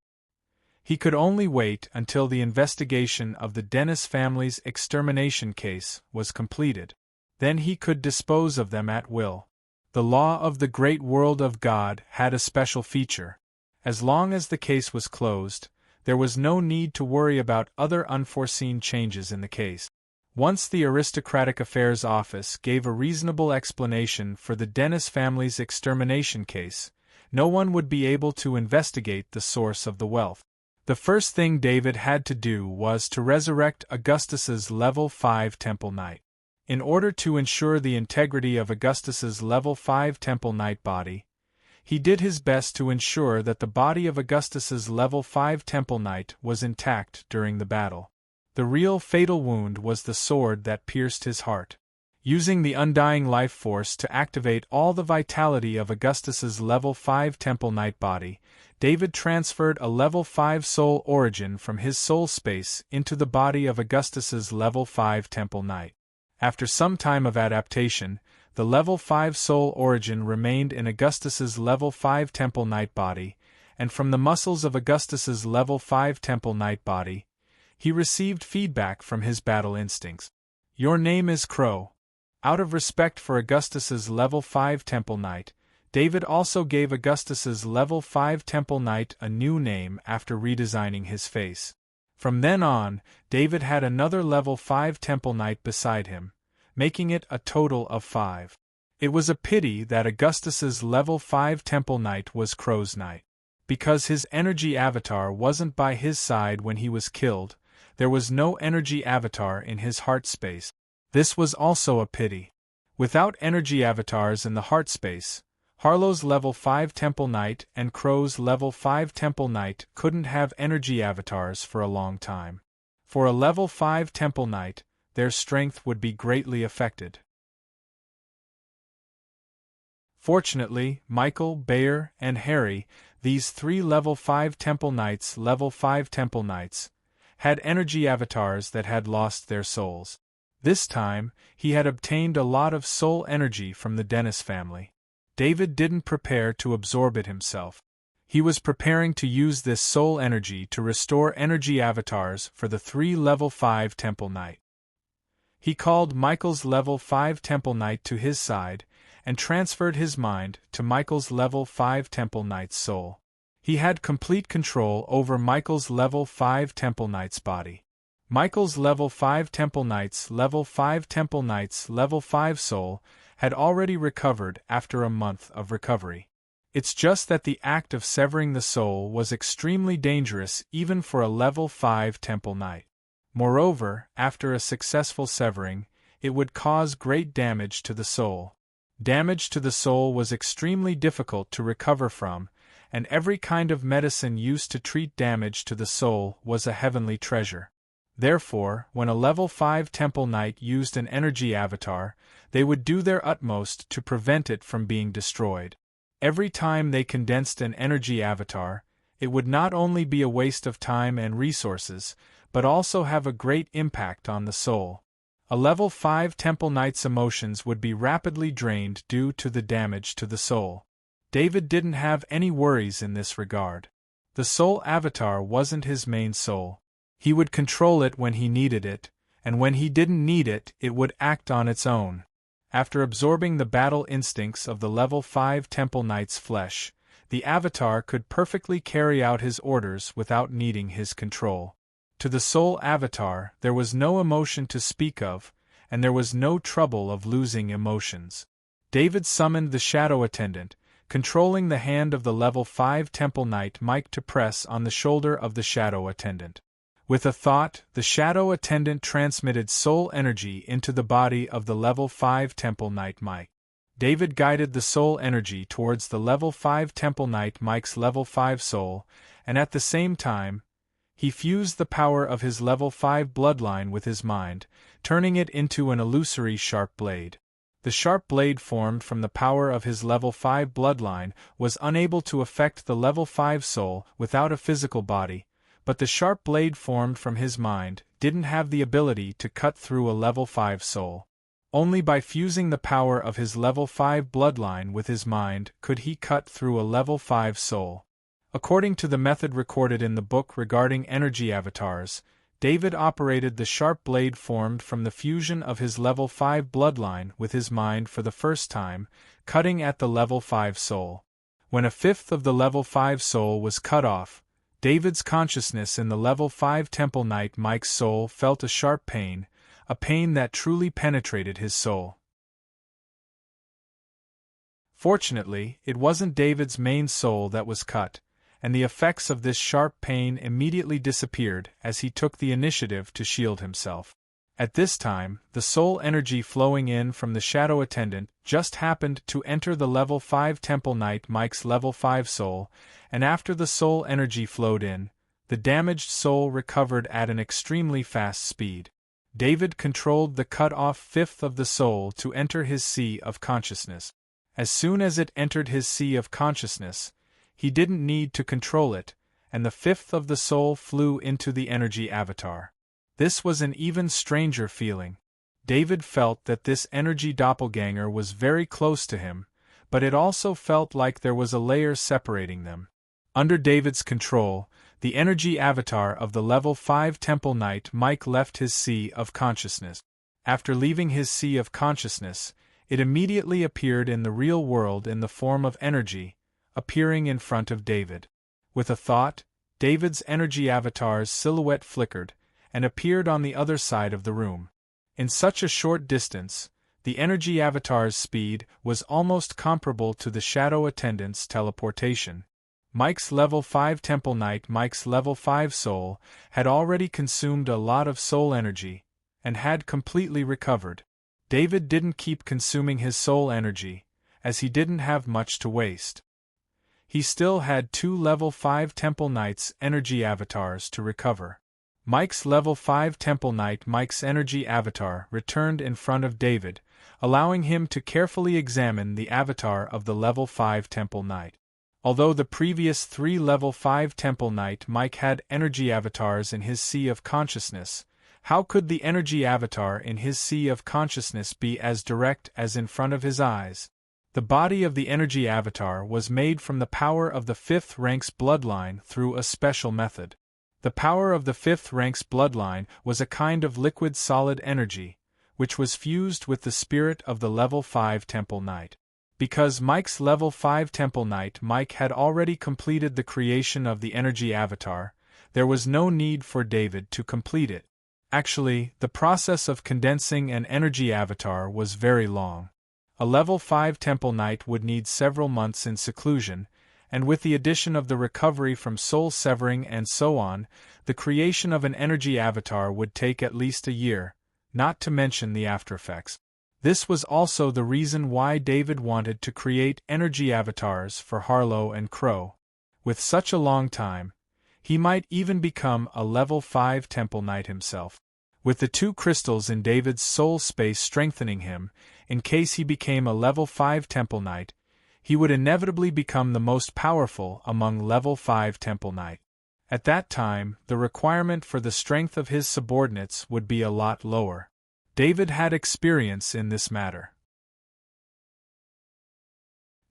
A: He could only wait until the investigation of the Dennis family's extermination case was completed. Then he could dispose of them at will. The law of the great world of God had a special feature. As long as the case was closed, there was no need to worry about other unforeseen changes in the case. Once the Aristocratic Affairs Office gave a reasonable explanation for the Dennis family's extermination case, no one would be able to investigate the source of the wealth. The first thing David had to do was to resurrect Augustus's level 5 Temple Knight. In order to ensure the integrity of Augustus's level 5 Temple Knight body, he did his best to ensure that the body of Augustus's level 5 Temple Knight was intact during the battle. The real fatal wound was the sword that pierced his heart. Using the undying life force to activate all the vitality of Augustus's level 5 Temple Knight body, David transferred a level 5 soul origin from his soul space into the body of Augustus's level 5 Temple Knight. After some time of adaptation, the level 5 soul origin remained in Augustus's level 5 Temple Knight body, and from the muscles of Augustus's level 5 Temple Knight body, he received feedback from his battle instincts. "Your name is Crow." Out of respect for Augustus's level 5 Temple Knight, David also gave Augustus's level 5 Temple Knight a new name after redesigning his face. From then on, David had another level 5 Temple Knight beside him, making it a total of 5. It was a pity that Augustus's level 5 Temple Knight was Crow's Knight. Because his energy avatar wasn't by his side when he was killed, there was no energy avatar in his heart space. This was also a pity. Without energy avatars in the heart space, Harlow's level 5 Temple Knight and Crow's level 5 Temple Knight couldn't have energy avatars for a long time. For a level 5 Temple Knight, their strength would be greatly affected. Fortunately, Michael, Bayer, and Harry, these 3 level 5 Temple Knights, had energy avatars that had lost their souls. This time, he had obtained a lot of soul energy from the Dennis family. David didn't prepare to absorb it himself. He was preparing to use this soul energy to restore energy avatars for the 3 level 5 Temple Knight. He called Michael's level 5 Temple Knight to his side, and transferred his mind to Michael's level 5 Temple Knight's soul. He had complete control over Michael's level 5 Temple Knight's body. Michael's level 5 Temple Knight's level 5 soul had already recovered after a month of recovery. It's just that the act of severing the soul was extremely dangerous even for a level 5 Temple Knight. Moreover, after a successful severing, it would cause great damage to the soul. Damage to the soul was extremely difficult to recover from, and every kind of medicine used to treat damage to the soul was a heavenly treasure. Therefore, when a level 5 Temple Knight used an energy avatar, they would do their utmost to prevent it from being destroyed. Every time they condensed an energy avatar, it would not only be a waste of time and resources, but also have a great impact on the soul. A level 5 Temple Knight's emotions would be rapidly drained due to the damage to the soul. David didn't have any worries in this regard. The soul avatar wasn't his main soul. He would control it when he needed it, and when he didn't need it, it would act on its own. After absorbing the battle instincts of the level 5 Temple Knight's flesh, the avatar could perfectly carry out his orders without needing his control. To the soul avatar, there was no emotion to speak of, and there was no trouble of losing emotions. David summoned the Shadow Attendant, controlling the hand of the level 5 Temple Knight Mike to press on the shoulder of the Shadow Attendant. With a thought, the Shadow Attendant transmitted soul energy into the body of the level 5 Temple Knight Mike. David guided the soul energy towards the level 5 Temple Knight Mike's level 5 soul, and at the same time, he fused the power of his level 5 bloodline with his mind, turning it into an illusory sharp blade. The sharp blade formed from the power of his level 5 bloodline was unable to affect the level 5 soul without a physical body, but the sharp blade formed from his mind didn't have the ability to cut through a level 5 soul. Only by fusing the power of his level 5 bloodline with his mind could he cut through a level 5 soul. According to the method recorded in the book regarding energy avatars, David operated the sharp blade formed from the fusion of his level 5 bloodline with his mind for the first time, cutting at the level 5 soul. When a fifth of the level 5 soul was cut off, David's consciousness in the level 5 Temple Knight Mike's soul felt a sharp pain, a pain that truly penetrated his soul. Fortunately, it wasn't David's main soul that was cut, and the effects of this sharp pain immediately disappeared as he took the initiative to shield himself. At this time, the soul energy flowing in from the Shadow Attendant just happened to enter the level 5 Temple Knight Mike's level 5 soul, and after the soul energy flowed in, the damaged soul recovered at an extremely fast speed. David controlled the cut-off fifth of the soul to enter his sea of consciousness. As soon as it entered his sea of consciousness, he didn't need to control it, and the fifth of the soul flew into the energy avatar. This was an even stranger feeling. David felt that this energy doppelganger was very close to him, but it also felt like there was a layer separating them. Under David's control, the energy avatar of the level 5 Temple Knight Mike left his sea of consciousness. After leaving his sea of consciousness, it immediately appeared in the real world in the form of energy, appearing in front of David. With a thought, David's energy avatar's silhouette flickered, and appeared on the other side of the room. In such a short distance, the energy avatar's speed was almost comparable to the Shadow Attendant's teleportation. Mike's level 5 Temple Knight Mike's level 5 soul had already consumed a lot of soul energy, and had completely recovered. David didn't keep consuming his soul energy, as he didn't have much to waste. He still had 2 level 5 Temple Knights energy avatars to recover. Mike's level 5 Temple Knight Mike's energy avatar returned in front of David, allowing him to carefully examine the avatar of the level 5 Temple Knight. Although the previous 3 level 5 Temple Knight Mike had energy avatars in his sea of consciousness, how could the energy avatar in his sea of consciousness be as direct as in front of his eyes? The body of the energy avatar was made from the power of the 5th rank's bloodline through a special method. The power of the 5th rank's bloodline was a kind of liquid solid energy, which was fused with the spirit of the level 5 Temple Knight. Because Mike's level 5 Temple Knight Mike had already completed the creation of the energy avatar, there was no need for David to complete it. Actually, the process of condensing an energy avatar was very long. A level 5 Temple Knight would need several months in seclusion, and with the addition of the recovery from soul severing and so on, the creation of an energy avatar would take at least a year, not to mention the aftereffects. This was also the reason why David wanted to create energy avatars for Harlow and Crow. With such a long time, He might even become a level 5 Temple Knight himself. With the 2 crystals in David's soul space strengthening him, in case he became a level 5 Temple Knight, he would inevitably become the most powerful among level 5 Temple Knight. At that time, the requirement for the strength of his subordinates would be a lot lower. David had experience in this matter.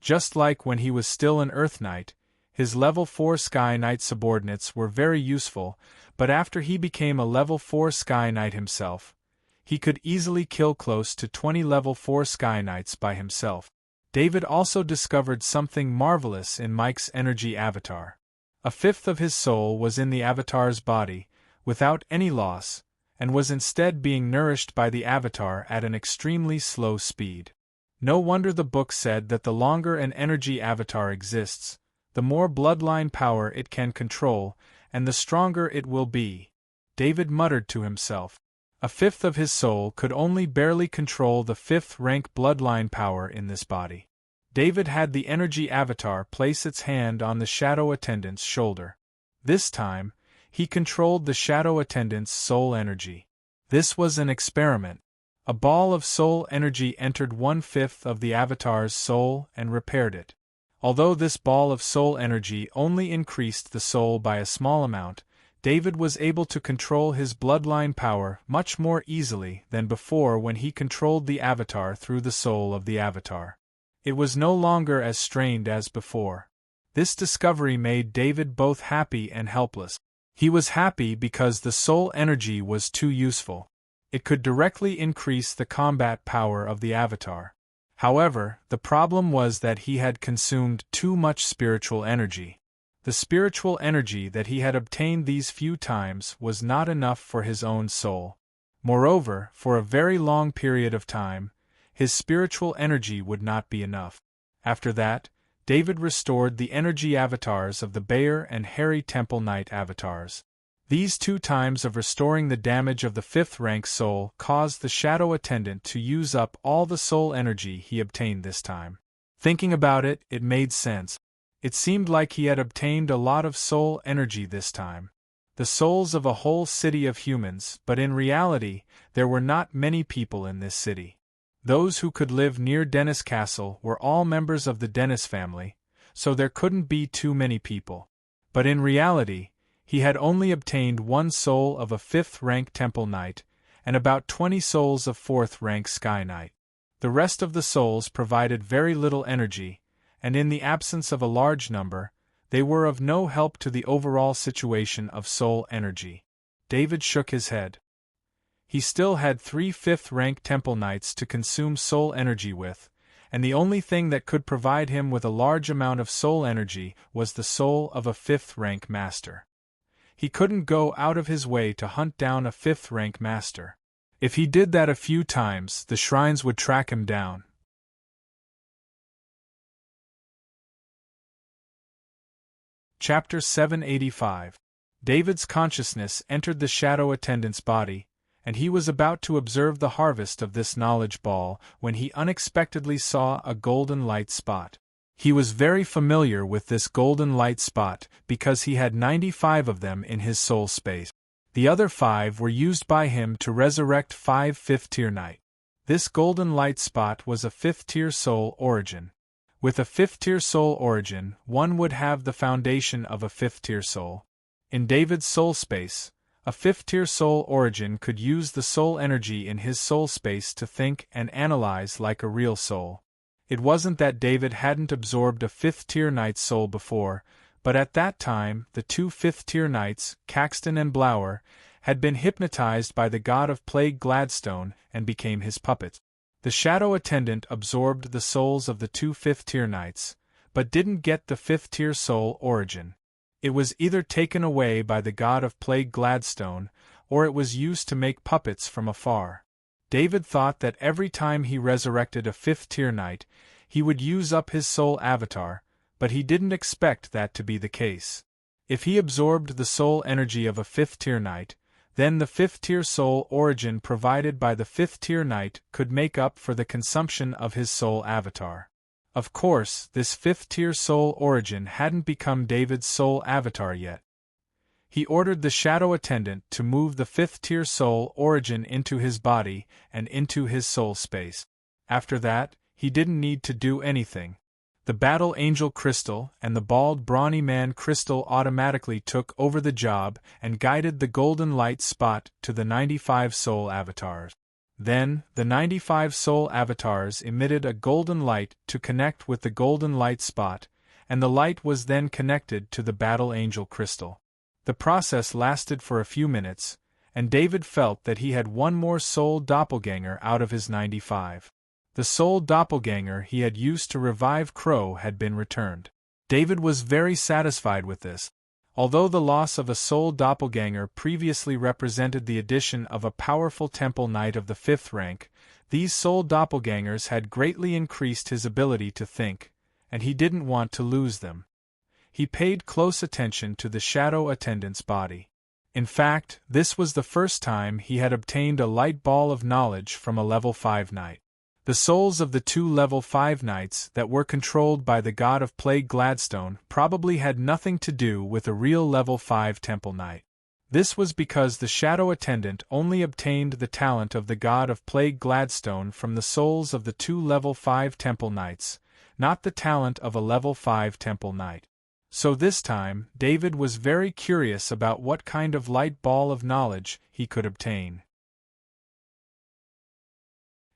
A: Just like when he was still an Earth Knight, his level 4 Sky Knight subordinates were very useful, but after he became a level 4 Sky Knight himself, he could easily kill close to 20 level 4 Sky Knights by himself. David also discovered something marvelous in Mike's energy avatar. A fifth of his soul was in the avatar's body, without any loss, and was instead being nourished by the avatar at an extremely slow speed. No wonder the book said that the longer an energy avatar exists, the more bloodline power it can control, and the stronger it will be. David muttered to himself. A fifth of his soul could only barely control the 5th rank bloodline power in this body. David had the energy avatar place its hand on the shadow attendant's shoulder. This time, he controlled the shadow attendant's soul energy. This was an experiment. A ball of soul energy entered 1/5 of the avatar's soul and repaired it. Although this ball of soul energy only increased the soul by a small amount, David was able to control his bloodline power much more easily than before when he controlled the avatar through the soul of the avatar. It was no longer as strained as before. This discovery made David both happy and helpless. He was happy because the soul energy was too useful. It could directly increase the combat power of the avatar. However, the problem was that he had consumed too much spiritual energy. The spiritual energy that he had obtained these few times was not enough for his own soul. Moreover, for a very long period of time, his spiritual energy would not be enough. After that, David restored the energy avatars of the Bayer and Harry Temple Knight avatars. These 2 times of restoring the damage of the 5th rank soul caused the shadow attendant to use up all the soul energy he obtained this time. Thinking about it, it made sense. It seemed like he had obtained a lot of soul energy this time. The souls of a whole city of humans, but in reality, there were not many people in this city. Those who could live near Dennis Castle were all members of the Dennis family, so there couldn't be too many people. But in reality, he had only obtained 1 soul of a 5th rank Temple Knight, and about 20 souls of 4th rank Sky Knight. The rest of the souls provided very little energy, and in the absence of a large number, they were of no help to the overall situation of soul energy. David shook his head. He still had 3 5th rank Temple Knights to consume soul energy with, and the only thing that could provide him with a large amount of soul energy was the soul of a 5th rank master. He couldn't go out of his way to hunt down a 5th rank master. If he did that a few times, the shrines would track him down. Chapter 785. David's consciousness entered the shadow attendant's body, and he was about to observe the harvest of this knowledge ball when he unexpectedly saw a golden light spot. He was very familiar with this golden light spot because he had 95 of them in his soul space. The other 5 were used by him to resurrect 5 5th-tier knights. This golden light spot was a 5th-tier soul origin. With a 5th-tier soul origin, one would have the foundation of a 5th-tier soul. In David's soul space, a 5th-tier soul origin could use the soul energy in his soul space to think and analyze like a real soul. It wasn't that David hadn't absorbed a 5th-tier knight's soul before, but at that time the 2 5th-tier knights, Caxton and Blower, had been hypnotized by the god of plague Gladstone and became his puppets. The shadow attendant absorbed the souls of the 2 5th-tier knights, but didn't get the 5th-tier soul origin. It was either taken away by the god of plague Gladstone, or it was used to make puppets from afar. David thought that every time he resurrected a 5th-tier knight, he would use up his soul avatar, but he didn't expect that to be the case. If he absorbed the soul energy of a 5th-tier knight, then the 5th-tier soul origin provided by the 5th-tier knight could make up for the consumption of his soul avatar. Of course, this 5th-tier soul origin hadn't become David's soul avatar yet. He ordered the shadow attendant to move the fifth-tier soul origin into his body and into his soul space. After that, he didn't need to do anything. The Battle Angel crystal and the Bald Brawny Man crystal automatically took over the job and guided the golden light spot to the 95 soul avatars. Then, the 95 soul avatars emitted a golden light to connect with the golden light spot, and the light was then connected to the Battle Angel crystal. The process lasted for a few minutes, and David felt that he had one more soul doppelganger out of his 95. The soul doppelganger he had used to revive Crow had been returned. David was very satisfied with this. Although the loss of a soul doppelganger previously represented the addition of a powerful temple knight of the 5th rank, these soul doppelgangers had greatly increased his ability to think, and he didn't want to lose them. He paid close attention to the shadow attendant's body. In fact, this was the first time he had obtained a light ball of knowledge from a level 5 knight. The souls of the 2 level 5 knights that were controlled by the god of plague Gladstone probably had nothing to do with a real level 5 temple knight. This was because the shadow attendant only obtained the talent of the god of plague Gladstone from the souls of the 2 level 5 temple knights, not the talent of a level 5 temple knight. So this time, David was very curious about what kind of light ball of knowledge he could obtain.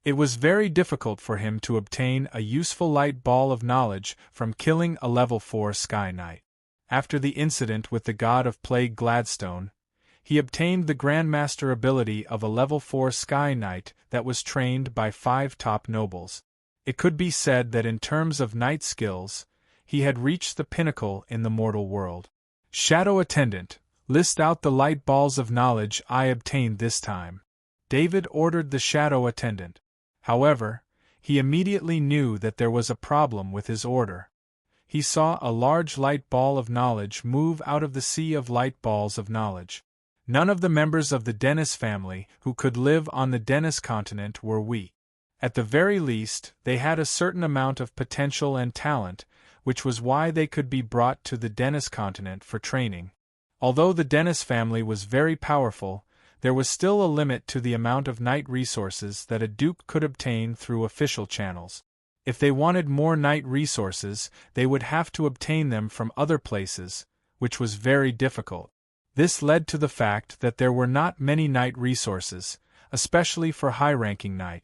A: It was very difficult for him to obtain a useful light ball of knowledge from killing a level 4 Sky Knight. After the incident with the god of plague Gladstone, he obtained the Grandmaster ability of a level 4 Sky Knight that was trained by 5 top nobles. It could be said that in terms of knight skills, he had reached the pinnacle in the mortal world. Shadow Attendant, list out the light balls of knowledge I obtained this time. David ordered the Shadow Attendant. However, he immediately knew that there was a problem with his order. He saw a large light ball of knowledge move out of the sea of light balls of knowledge. None of the members of the Dennis family who could live on the Dennis continent were weak. At the very least, they had a certain amount of potential and talent, which was why they could be brought to the Dennis continent for training. Although the Dennis family was very powerful, there was still a limit to the amount of knight resources that a duke could obtain through official channels. If they wanted more knight resources, they would have to obtain them from other places, which was very difficult. This led to the fact that there were not many knight resources, especially for high-ranking knight.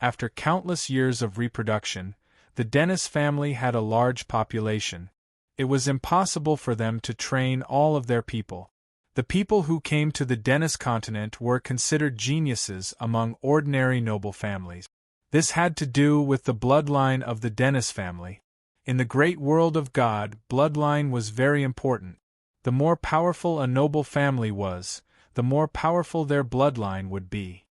A: After countless years of reproduction, the Dennis family had a large population. It was impossible for them to train all of their people. The people who came to the Dennis continent were considered geniuses among ordinary noble families. This had to do with the bloodline of the Dennis family. In the great world of God, bloodline was very important. The more powerful a noble family was, the more powerful their bloodline would be.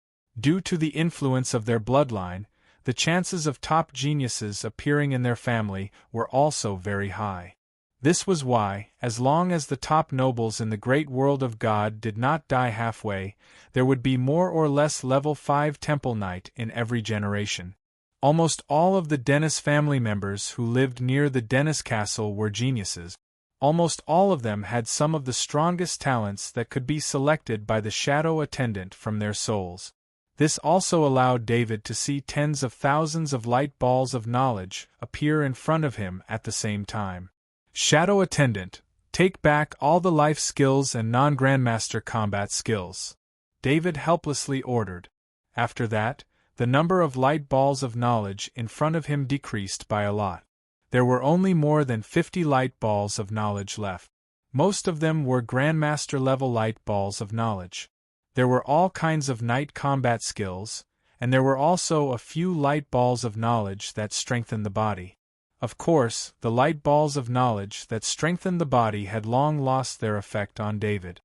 A: Due to the influence of their bloodline, the chances of top geniuses appearing in their family were also very high. This was why, as long as the top nobles in the great world of God did not die halfway, there would be more or less level 5 temple knight in every generation. Almost all of the Dennis family members who lived near the Dennis castle were geniuses. Almost all of them had some of the strongest talents that could be selected by the shadow attendant from their souls. This also allowed David to see tens of thousands of light balls of knowledge appear in front of him at the same time. Shadow Attendant, take back all the life skills and non-Grandmaster combat skills. David helplessly ordered. After that, the number of light balls of knowledge in front of him decreased by a lot. There were only more than 50 light balls of knowledge left. Most of them were Grandmaster level light balls of knowledge. There were all kinds of knight combat skills, and there were also a few light balls of knowledge that strengthened the body. Of course, the light balls of knowledge that strengthened the body had long lost their effect on David.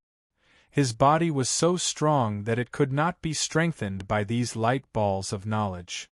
A: His body was so strong that it could not be strengthened by these light balls of knowledge.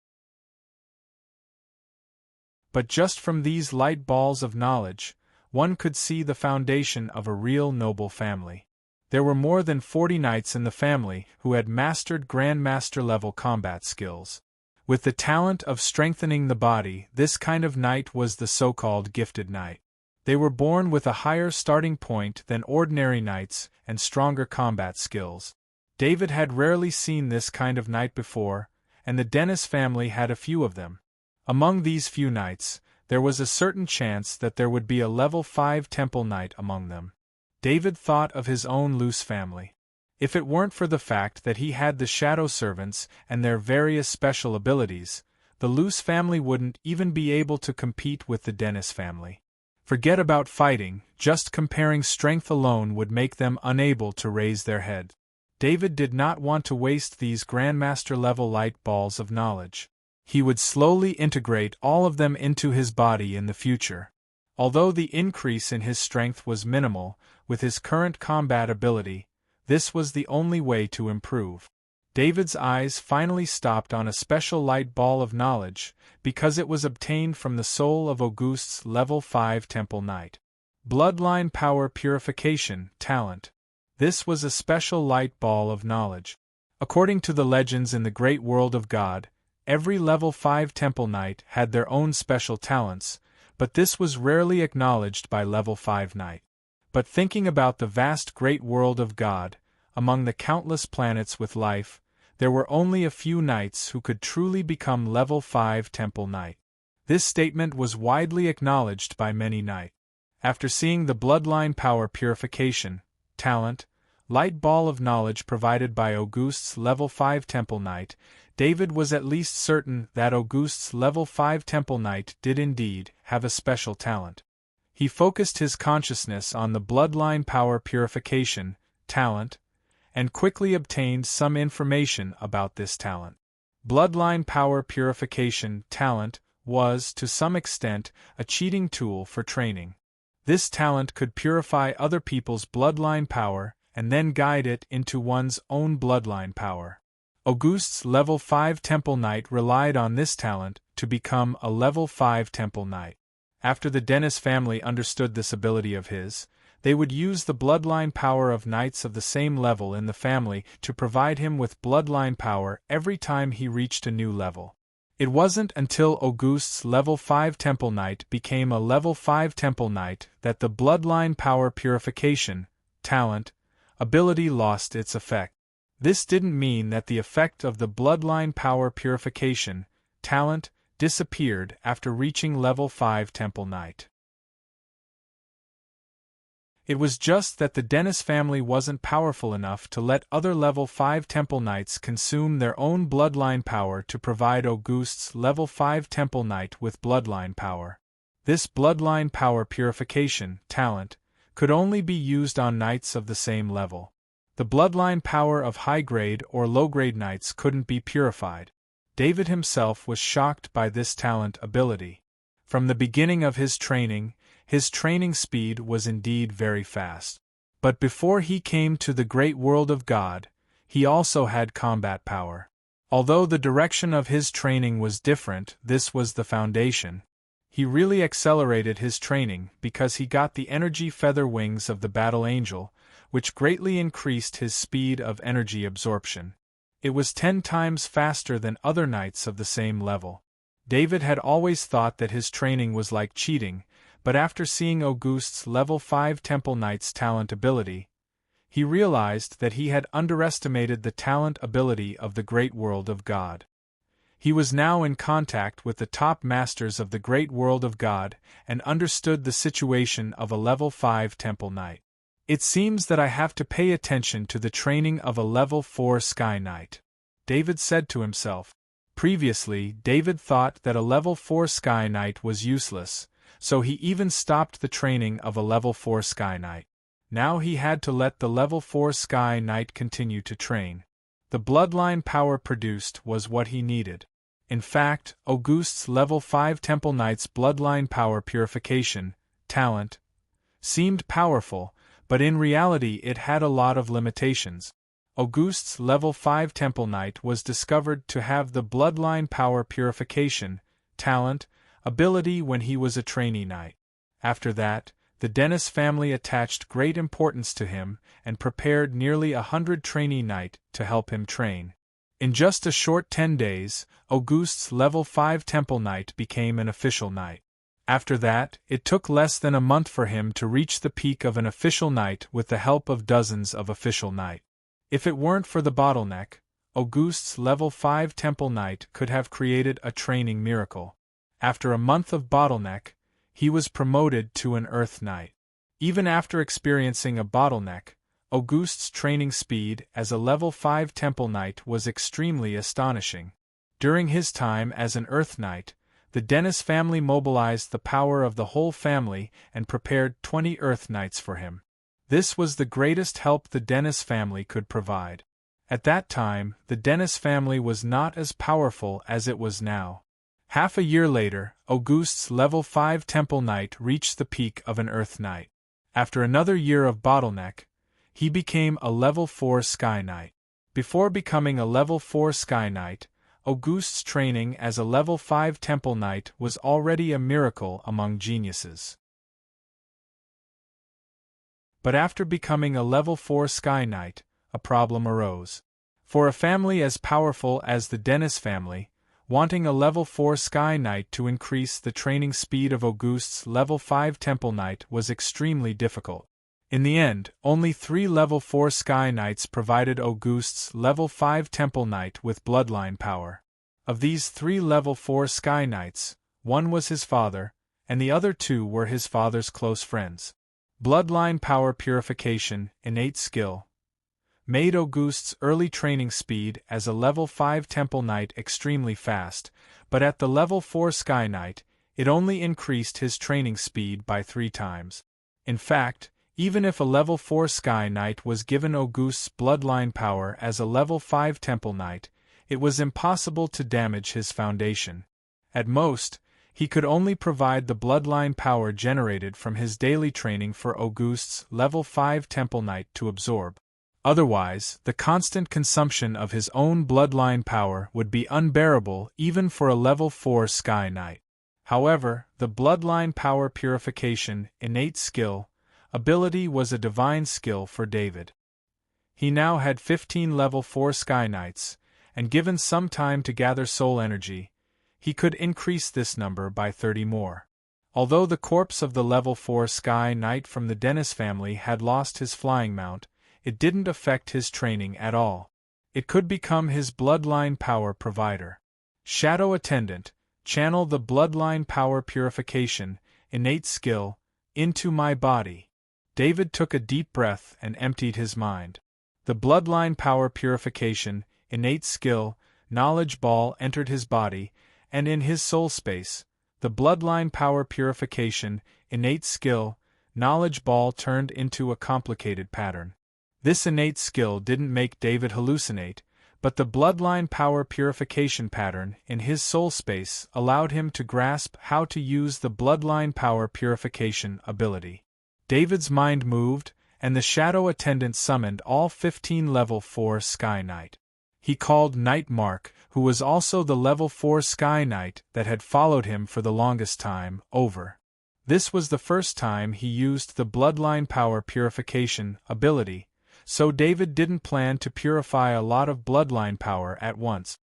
A: But just from these light balls of knowledge, one could see the foundation of a real noble family. There were more than 40 knights in the family who had mastered Grandmaster-level combat skills. With the talent of strengthening the body, this kind of knight was the so-called gifted knight. They were born with a higher starting point than ordinary knights and stronger combat skills. David had rarely seen this kind of knight before, and the Dennis family had a few of them. Among these few knights, there was a certain chance that there would be a level 5 temple knight among them. David thought of his own loose family. If it weren't for the fact that he had the shadow servants and their various special abilities, the loose family wouldn't even be able to compete with the Dennis family. Forget about fighting, just comparing strength alone would make them unable to raise their head. David did not want to waste these Grandmaster-level light balls of knowledge. He would slowly integrate all of them into his body in the future. Although the increase in his strength was minimal, with his current combat ability, this was the only way to improve. David's eyes finally stopped on a special light ball of knowledge, because it was obtained from the soul of Auguste's level 5 temple knight. Bloodline Power Purification Talent. This was a special light ball of knowledge. According to the legends in the great world of God, every level 5 temple knight had their own special talents, but this was rarely acknowledged by level 5 knight. But thinking about the vast great world of God, among the countless planets with life, there were only a few knights who could truly become level 5 temple knight. This statement was widely acknowledged by many knights. After seeing the bloodline power purification talent light ball of knowledge provided by Auguste's level 5 temple knight, David was at least certain that Auguste's level 5 temple knight did indeed have a special talent. He focused his consciousness on the bloodline power purification talent, and quickly obtained some information about this talent. Bloodline power purification talent was, to some extent, a cheating tool for training. This talent could purify other people's bloodline power and then guide it into one's own bloodline power. Auguste's level 5 temple knight relied on this talent to become a level 5 temple knight. After the Dennis family understood this ability of his, they would use the bloodline power of knights of the same level in the family to provide him with bloodline power every time he reached a new level. It wasn't until Auguste's level 5 temple knight became a level 5 temple knight that the bloodline power purification talent ability lost its effect. This didn't mean that the effect of the bloodline power purification talent disappeared after reaching level 5 temple knight. It was just that the Dennis family wasn't powerful enough to let other level 5 temple knights consume their own bloodline power to provide Auguste's level 5 temple knight with bloodline power. This bloodline power purification talent could only be used on knights of the same level. The bloodline power of high-grade or low-grade knights couldn't be purified. David himself was shocked by this talent ability. From the beginning of his training speed was indeed very fast. But before he came to the great world of God, he also had combat power. Although the direction of his training was different, this was the foundation. He really accelerated his training because he got the energy feather wings of the battle angel, which greatly increased his speed of energy absorption. It was 10 times faster than other knights of the same level. David had always thought that his training was like cheating, but after seeing Auguste's level 5 temple knight's talent ability, he realized that he had underestimated the talent ability of the great world of God. He was now in contact with the top masters of the great world of God and understood the situation of a level 5 temple knight. It seems that I have to pay attention to the training of a level 4 sky knight, David said to himself. Previously, David thought that a level 4 sky knight was useless, so he even stopped the training of a level 4 sky knight. Now he had to let the level 4 sky knight continue to train. The bloodline power produced was what he needed. In fact, Auguste's level 5 temple knight's bloodline power purification talent seemed powerful, but in reality it had a lot of limitations. Auguste's level 5 temple knight was discovered to have the bloodline power purification talent ability when he was a trainee knight. After that, the Dennis family attached great importance to him and prepared nearly 100 trainee knights to help him train. In just a short 10 days, Auguste's level 5 temple knight became an official knight. After that, it took less than a month for him to reach the peak of an official knight with the help of dozens of official knights. If it weren't for the bottleneck, Auguste's level 5 Temple Knight could have created a training miracle. After a month of bottleneck, he was promoted to an Earth Knight. Even after experiencing a bottleneck, Auguste's training speed as a level 5 Temple Knight was extremely astonishing. During his time as an Earth Knight, the Dennis family mobilized the power of the whole family and prepared 20 Earth Knights for him. This was the greatest help the Dennis family could provide. At that time, the Dennis family was not as powerful as it was now. Half a year later, Auguste's level 5 Temple Knight reached the peak of an Earth Knight. After another year of bottleneck, he became a level 4 Sky Knight. Before becoming a level 4 Sky Knight, Auguste's training as a level 5 Temple Knight was already a miracle among geniuses. But after becoming a level 4 Sky Knight, a problem arose. For a family as powerful as the Dennis family, wanting a level 4 Sky Knight to increase the training speed of Auguste's level 5 Temple Knight was extremely difficult. In the end, only 3 level 4 Sky Knights provided Auguste's level 5 Temple Knight with bloodline power. Of these 3 level 4 Sky Knights, one was his father, and the other 2 were his father's close friends. Bloodline power purification, innate skill, made Auguste's early training speed as a level 5 Temple Knight extremely fast, but at the level 4 Sky Knight, it only increased his training speed by 3 times. In fact, even if a level 4 Sky Knight was given Auguste's bloodline power as a level 5 Temple Knight, it was impossible to damage his foundation. At most, he could only provide the bloodline power generated from his daily training for Auguste's level 5 Temple Knight to absorb. Otherwise, the constant consumption of his own bloodline power would be unbearable even for a level 4 Sky Knight. However, the bloodline power purification, innate skill, ability was a divine skill for David. He now had 15 level 4 Sky Knights, and given some time to gather soul energy, he could increase this number by 30 more. Although the corpse of the level 4 Sky Knight from the Dennis family had lost his flying mount, it didn't affect his training at all. It could become his bloodline power provider. Shadow Attendant, channel the bloodline power purification, innate skill, into my body. David took a deep breath and emptied his mind. The bloodline power purification, innate skill, knowledge ball entered his body, and in his soul space, the bloodline power purification, innate skill, knowledge ball turned into a complicated pattern. This innate skill didn't make David hallucinate, but the bloodline power purification pattern in his soul space allowed him to grasp how to use the bloodline power purification ability. David's mind moved, and the Shadow Attendant summoned all 15 level 4 Sky Knight. He called Knight Mark, who was also the level 4 Sky Knight that had followed him for the longest time, over. This was the first time he used the bloodline power purification ability, so David didn't plan to purify a lot of bloodline power at once.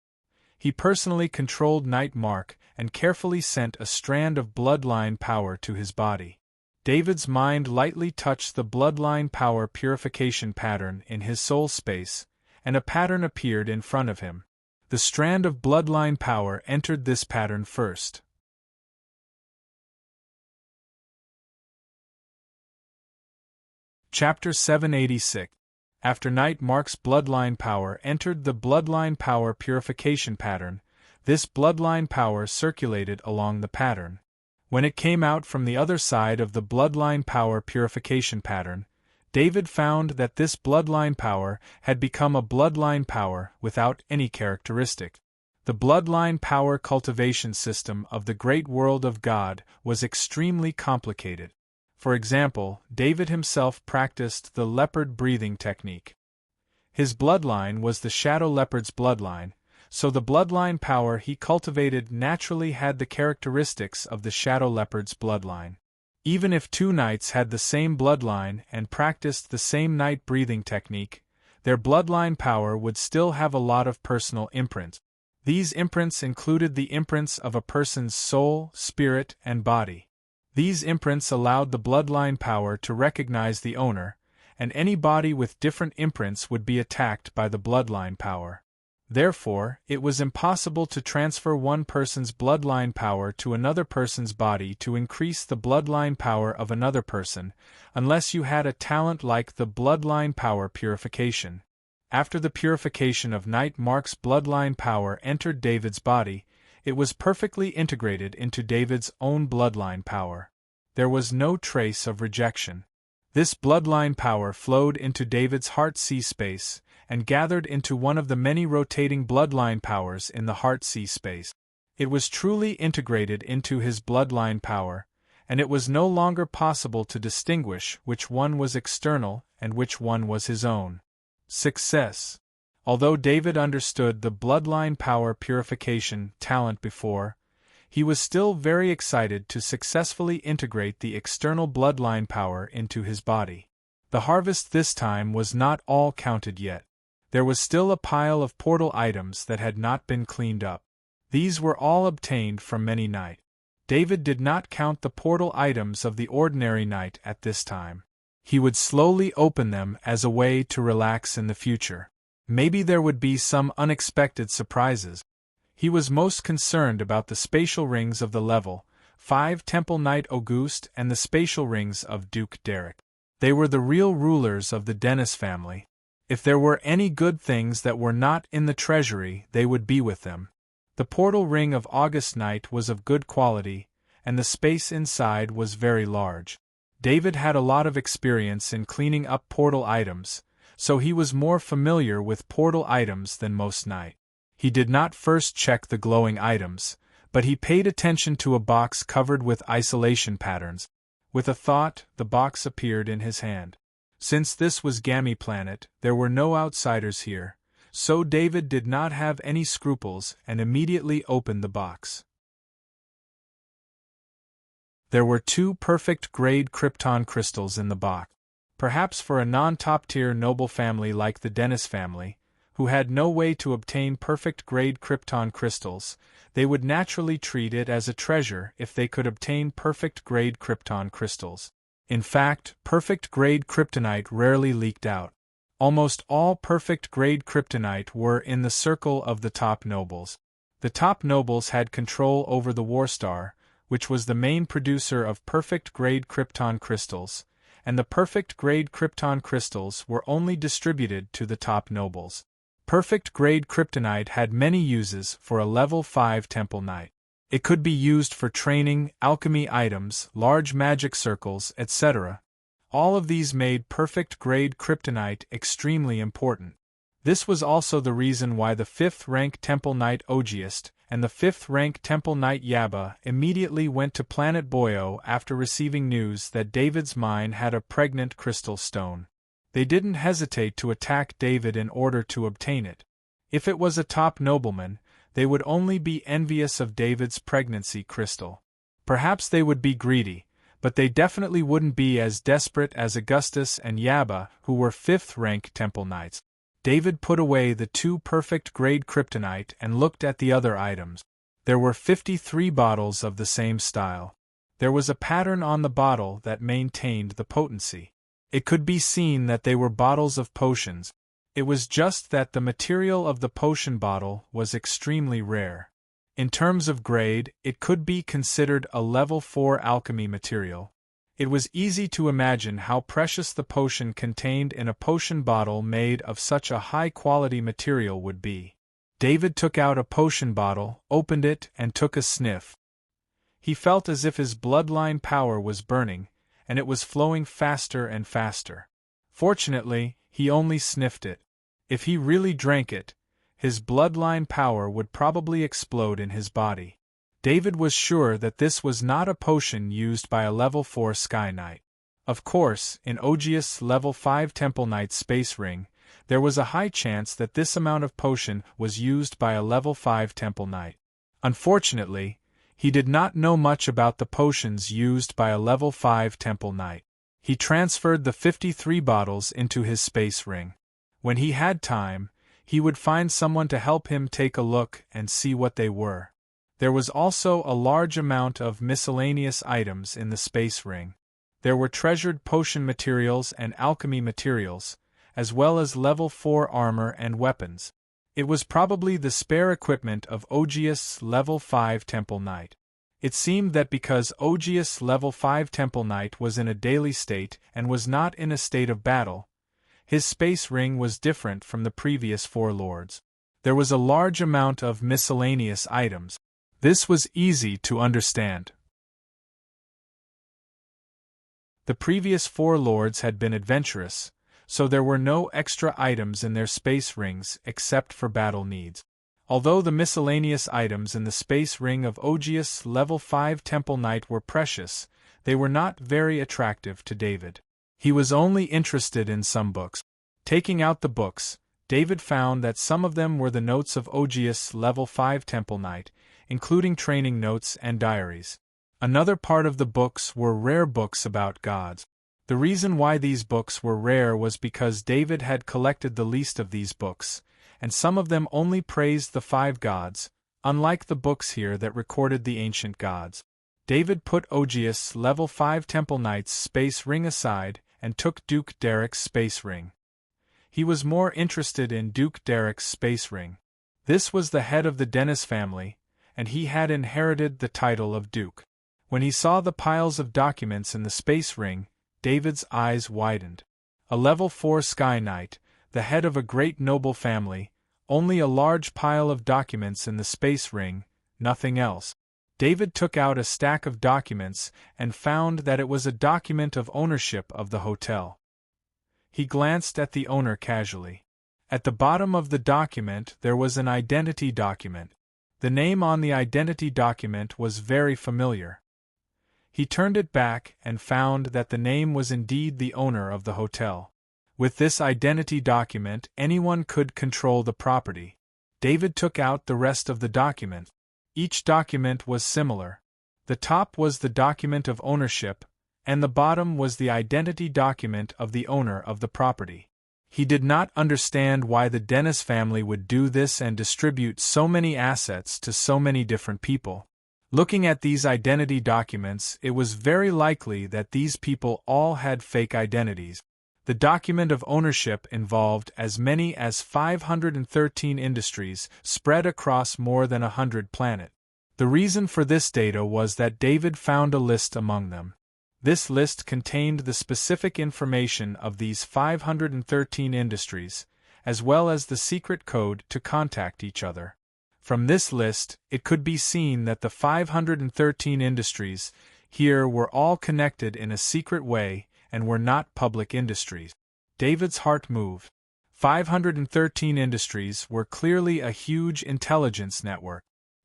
A: He personally controlled Knight Mark and carefully sent a strand of bloodline power to his body. David's mind lightly touched the bloodline power purification pattern in his soul space, and a pattern appeared in front of him. The strand of bloodline power entered this pattern first. Chapter 786. After Knight Mark's bloodline power entered the bloodline power purification pattern, this bloodline power circulated along the pattern. When it came out from the other side of the bloodline power purification pattern, David found that this bloodline power had become a bloodline power without any characteristic. The bloodline power cultivation system of the great world of God was extremely complicated. For example, David himself practiced the leopard breathing technique. His bloodline was the shadow leopard's bloodline, so the bloodline power he cultivated naturally had the characteristics of the shadow leopard's bloodline. Even if 2 knights had the same bloodline and practiced the same night breathing technique, their bloodline power would still have a lot of personal imprints. These imprints included the imprints of a person's soul, spirit, and body. These imprints allowed the bloodline power to recognize the owner, and any body with different imprints would be attacked by the bloodline power. Therefore, it was impossible to transfer one person's bloodline power to another person's body to increase the bloodline power of another person, unless you had a talent like the bloodline power purification. After the purification of Night Mark's bloodline power entered David's body, it was perfectly integrated into David's own bloodline power. There was no trace of rejection. This bloodline power flowed into David's heart-sea space, and gathered into one of the many rotating bloodline powers in the heart-sea space. It was truly integrated into his bloodline power, and it was no longer possible to distinguish which one was external and which one was his own. Success. Although David understood the bloodline power purification talent before, he was still very excited to successfully integrate the external bloodline power into his body. The harvest this time was not all counted yet. There was still a pile of portal items that had not been cleaned up. These were all obtained from many night. David did not count the portal items of the ordinary night at this time. He would slowly open them as a way to relax in the future. Maybe there would be some unexpected surprises. He was most concerned about the spatial rings of the level 5 Temple Knight Auguste and the spatial rings of Duke Derek. They were the real rulers of the Dennis family. If there were any good things that were not in the treasury, they would be with them. The portal ring of August Knight was of good quality, and the space inside was very large. David had a lot of experience in cleaning up portal items, so he was more familiar with portal items than most knight. He did not first check the glowing items, but he paid attention to a box covered with isolation patterns. With a thought, the box appeared in his hand. Since this was Gammy Planet, there were no outsiders here, so David did not have any scruples and immediately opened the box. There were 2 perfect-grade krypton crystals in the box. Perhaps for a non-top-tier noble family like the Dennis family, who had no way to obtain perfect-grade krypton crystals, they would naturally treat it as a treasure if they could obtain perfect-grade krypton crystals. In fact, perfect-grade kryptonite rarely leaked out. Almost all perfect-grade kryptonite were in the circle of the top nobles. The top nobles had control over the Warstar, which was the main producer of perfect-grade krypton crystals, and the perfect-grade krypton crystals were only distributed to the top nobles. Perfect-grade kryptonite had many uses for a level 5 Temple Knight. It could be used for training, alchemy items, large magic circles, etc. All of these made perfect-grade kryptonite extremely important. This was also the reason why the 5th-rank Temple Knight Ogiest and the 5th-rank Temple Knight Yaba immediately went to Planet Boyo after receiving news that David's mine had a pregnant crystal stone. They didn't hesitate to attack David in order to obtain it. If it was a top nobleman, they would only be envious of David's pregnancy crystal. Perhaps they would be greedy, but they definitely wouldn't be as desperate as Augustus and Yaba, who were 5th-rank Temple Knights. David put away the 2 perfect-grade kryptonite and looked at the other items. There were 53 bottles of the same style. There was a pattern on the bottle that maintained the potency. It could be seen that they were bottles of potions. It was just that the material of the potion bottle was extremely rare. In terms of grade, it could be considered a level 4 alchemy material. It was easy to imagine how precious the potion contained in a potion bottle made of such a high-quality material would be. David took out a potion bottle, opened it, and took a sniff. He felt as if his bloodline power was burning, and it was flowing faster and faster. Fortunately, he only sniffed it. If he really drank it, his bloodline power would probably explode in his body. David was sure that this was not a potion used by a level 4 Sky Knight. Of course, in Ogiest's level 5 Temple Knight space ring, there was a high chance that this amount of potion was used by a level 5 Temple Knight. Unfortunately, he did not know much about the potions used by a level 5 Temple Knight. He transferred the 53 bottles into his space ring. When he had time, he would find someone to help him take a look and see what they were. There was also a large amount of miscellaneous items in the space ring. There were treasured potion materials and alchemy materials, as well as level 4 armor and weapons. It was probably the spare equipment of Augeas' level 5 Temple Knight. It seemed that because Augeas' level 5 Temple Knight was in a daily state and was not in a state of battle, his space ring was different from the previous 4 lords. There was a large amount of miscellaneous items. This was easy to understand. The previous 4 lords had been adventurous, so there were no extra items in their space rings except for battle needs. Although the miscellaneous items in the space ring of Augeas' level 5 Temple Knight were precious, they were not very attractive to David. He was only interested in some books. Taking out the books, David found that some of them were the notes of Augeas' level 5 Temple Knight, including training notes and diaries. Another part of the books were rare books about gods. The reason why these books were rare was because David had collected the least of these books, and some of them only praised the 5 gods, unlike the books here that recorded the ancient gods. David put Augeas' level 5 Temple Knight's space ring aside and took Duke Derek's space ring. He was more interested in Duke Derek's space ring. This was the head of the Dennis family, and he had inherited the title of Duke. When he saw the piles of documents in the space ring, David's eyes widened. A level 4 Sky Knight, the head of a great noble family, only a large pile of documents in the space ring, nothing else. David took out a stack of documents and found that it was a document of ownership of the hotel. He glanced at the owner casually. At the bottom of the document there was an identity document. The name on the identity document was very familiar. He turned it back and found that the name was indeed the owner of the hotel. With this identity document, anyone could control the property. David took out the rest of the document. Each document was similar. The top was the document of ownership, and the bottom was the identity document of the owner of the property. He did not understand why the Dennis family would do this and distribute so many assets to so many different people. Looking at these identity documents, it was very likely that these people all had fake identities. The document of ownership involved as many as 513 industries spread across more than 100 planets. The reason for this data was that David found a list among them. This list contained the specific information of these 513 industries, as well as the secret code to contact each other. From this list, it could be seen that the 513 industries here were all connected in a secret way and were not public industries. David's heart moved. 513 industries were clearly a huge intelligence network.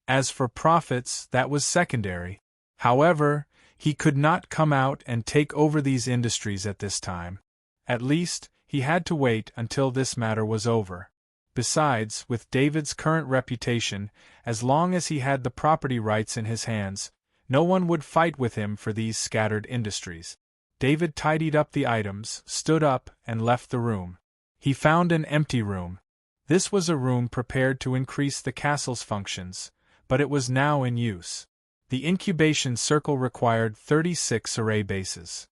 A: As for profits, that was secondary. However, he could not come out and take over these industries at this time. At least, he had to wait until this matter was over. Besides, with David's current reputation, as long as he had the property rights in his hands, no one would fight with him for these scattered industries. David tidied up the items, stood up, and left the room. He found an empty room. This was a room prepared to increase the castle's functions, but it was now in use. The incubation circle required 36 array bases.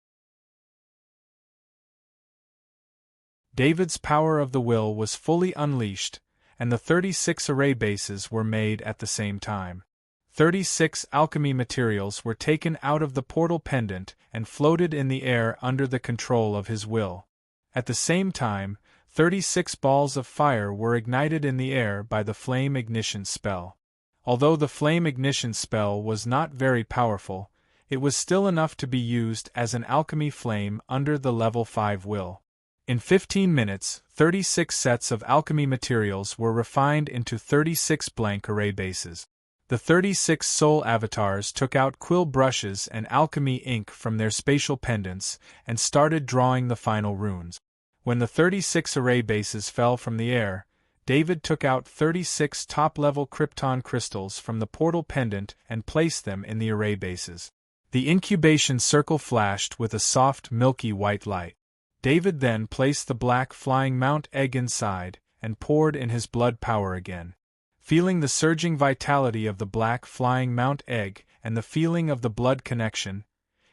A: David's power of the will was fully unleashed, and the 36 array bases were made at the same time. 36 alchemy materials were taken out of the portal pendant and floated in the air under the control of his will. At the same time, 36 balls of fire were ignited in the air by the flame ignition spell. Although the flame ignition spell was not very powerful, it was still enough to be used as an alchemy flame under the level 5 will. In 15 minutes, 36 sets of alchemy materials were refined into 36 blank array bases. The 36 soul avatars took out quill brushes and alchemy ink from their spatial pendants and started drawing the final runes. When the 36 array bases fell from the air, David took out 36 top-level krypton crystals from the portal pendant and placed them in the array bases. The incubation circle flashed with a soft milky white light. David then placed the black flying mount egg inside and poured in his blood power again. Feeling the surging vitality of the black flying Mount Egg and the feeling of the blood connection,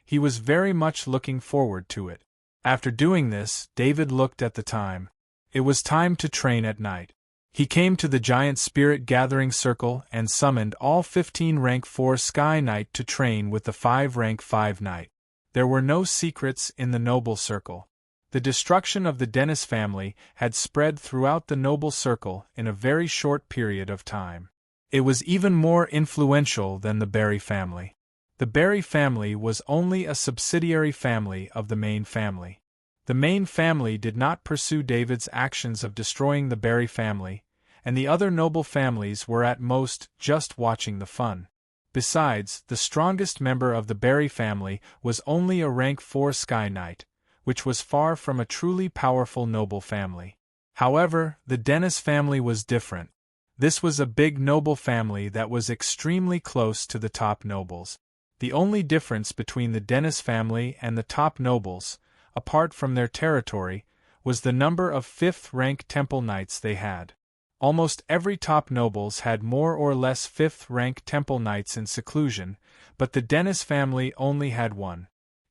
A: he was very much looking forward to it. After doing this, David looked at the time. It was time to train at night. He came to the giant spirit gathering circle and summoned all 15 rank 4 Sky Knight to train with the 5 rank 5 Knight. There were no secrets in the noble circle. The destruction of the Dennis family had spread throughout the noble circle in a very short period of time. It was even more influential than the Barry family. The Barry family was only a subsidiary family of the main family. The main family did not pursue David's actions of destroying the Barry family, and the other noble families were at most just watching the fun. Besides, the strongest member of the Barry family was only a rank 4 Sky Knight, which was far from a truly powerful noble family. However, the Dennis family was different. This was a big noble family that was extremely close to the top nobles. The only difference between the Dennis family and the top nobles, apart from their territory, was the number of 5th rank temple knights they had. Almost every top nobles had more or less 5th rank temple knights in seclusion, but the Dennis family only had one.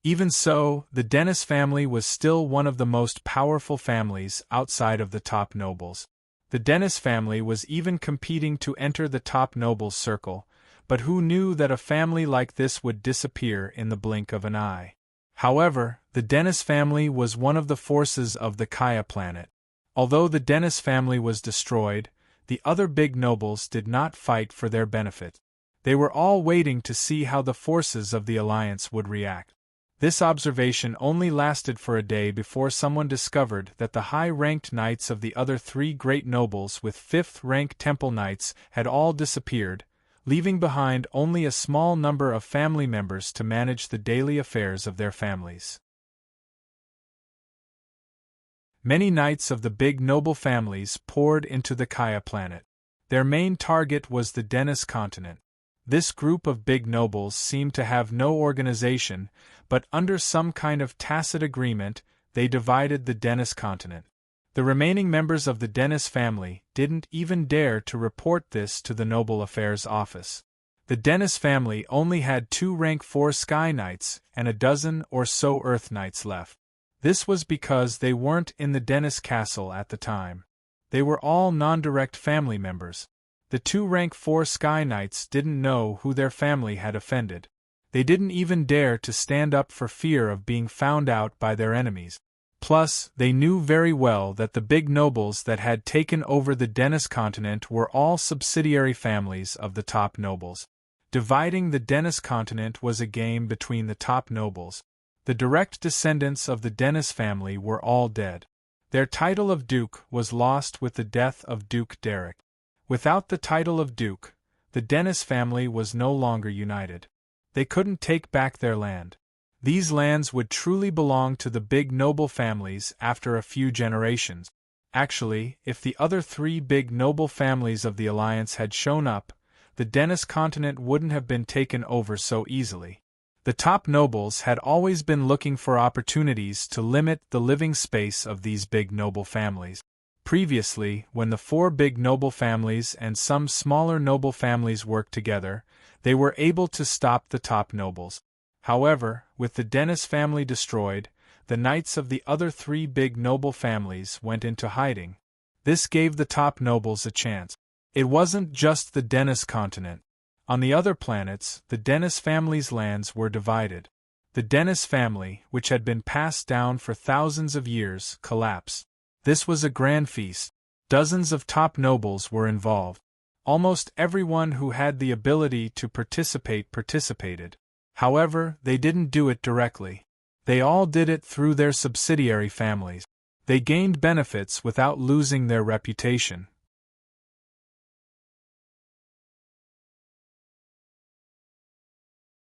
A: Even so, the Dennis family was still one of the most powerful families outside of the top nobles. The Dennis family was even competing to enter the top nobles circle, but who knew that a family like this would disappear in the blink of an eye? However, the Dennis family was one of the forces of the Kaya planet. Although the Dennis family was destroyed, the other big nobles did not fight for their benefit. They were all waiting to see how the forces of the Alliance would react. This observation only lasted for a day before someone discovered that the high-ranked knights of the other 3 great nobles with 5th-rank temple knights had all disappeared, leaving behind only a small number of family members to manage the daily affairs of their families. Many knights of the big noble families poured into the Kaya planet. Their main target was the Dennis continent. This group of big nobles seemed to have no organization, but under some kind of tacit agreement, they divided the Dennis continent. The remaining members of the Dennis family didn't even dare to report this to the Noble Affairs Office. The Dennis family only had 2 rank 4 Sky Knights and a dozen or so Earth Knights left. This was because they weren't in the Dennis castle at the time. They were all non-direct family members. The 2 rank 4 Sky Knights didn't know who their family had offended. They didn't even dare to stand up for fear of being found out by their enemies. Plus, they knew very well that the big nobles that had taken over the Dennis continent were all subsidiary families of the top nobles. Dividing the Dennis continent was a game between the top nobles. The direct descendants of the Dennis family were all dead. Their title of Duke was lost with the death of Duke Derek. Without the title of Duke, the Dennis family was no longer united. They couldn't take back their land. These lands would truly belong to the big noble families after a few generations. Actually, if the other 3 big noble families of the Alliance had shown up, the Dennis continent wouldn't have been taken over so easily. The top nobles had always been looking for opportunities to limit the living space of these big noble families. Previously, when the 4 big noble families and some smaller noble families worked together, they were able to stop the top nobles. However, with the Dennis family destroyed, the knights of the other 3 big noble families went into hiding. This gave the top nobles a chance. It wasn't just the Dennis continent. On the other planets, the Dennis family's lands were divided. The Dennis family, which had been passed down for thousands of years, collapsed. This was a grand feast. Dozens of top nobles were involved. Almost everyone who had the ability to participate participated. However, they didn't do it directly. They all did it through their subsidiary families. They gained benefits without losing their reputation.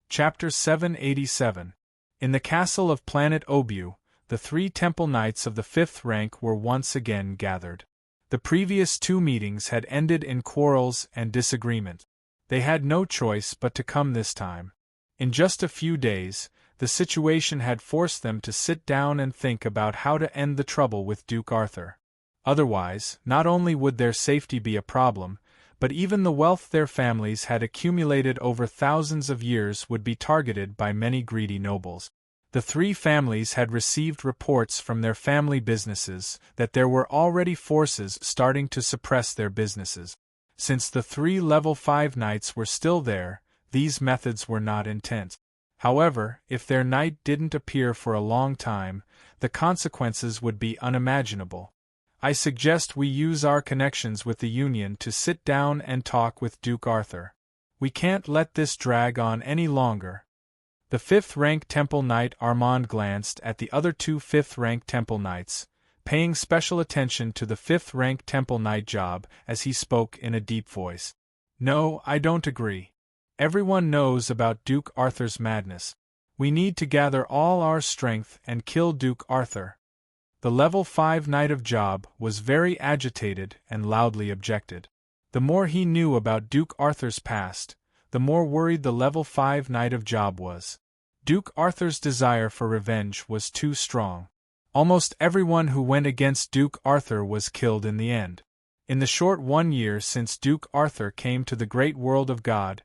A: Chapter 787. In the castle of planet Obu, the 3 temple knights of the 5th rank were once again gathered. The previous 2 meetings had ended in quarrels and disagreement. They had no choice but to come this time. In just a few days, the situation had forced them to sit down and think about how to end the trouble with Duke Arthur. Otherwise, not only would their safety be a problem, but even the wealth their families had accumulated over thousands of years would be targeted by many greedy nobles. The three families had received reports from their family businesses that there were already forces starting to suppress their businesses. Since the three level 5 knights were still there, these methods were not intense. However, if their knight didn't appear for a long time, the consequences would be unimaginable. I suggest we use our connections with the Union to sit down and talk with Duke Arthur. We can't let this drag on any longer. The 5th-rank Temple Knight Armand glanced at the other two 5th-rank Temple Knights, paying special attention to the 5th-rank Temple Knight Job as he spoke in a deep voice. No, I don't agree. Everyone knows about Duke Arthur's madness. We need to gather all our strength and kill Duke Arthur. The level 5 Knight of Job was very agitated and loudly objected. The more he knew about Duke Arthur's past, the more worried the level 5 Knight of Job was. Duke Arthur's desire for revenge was too strong. Almost everyone who went against Duke Arthur was killed in the end. In the short 1 year since Duke Arthur came to the great world of God,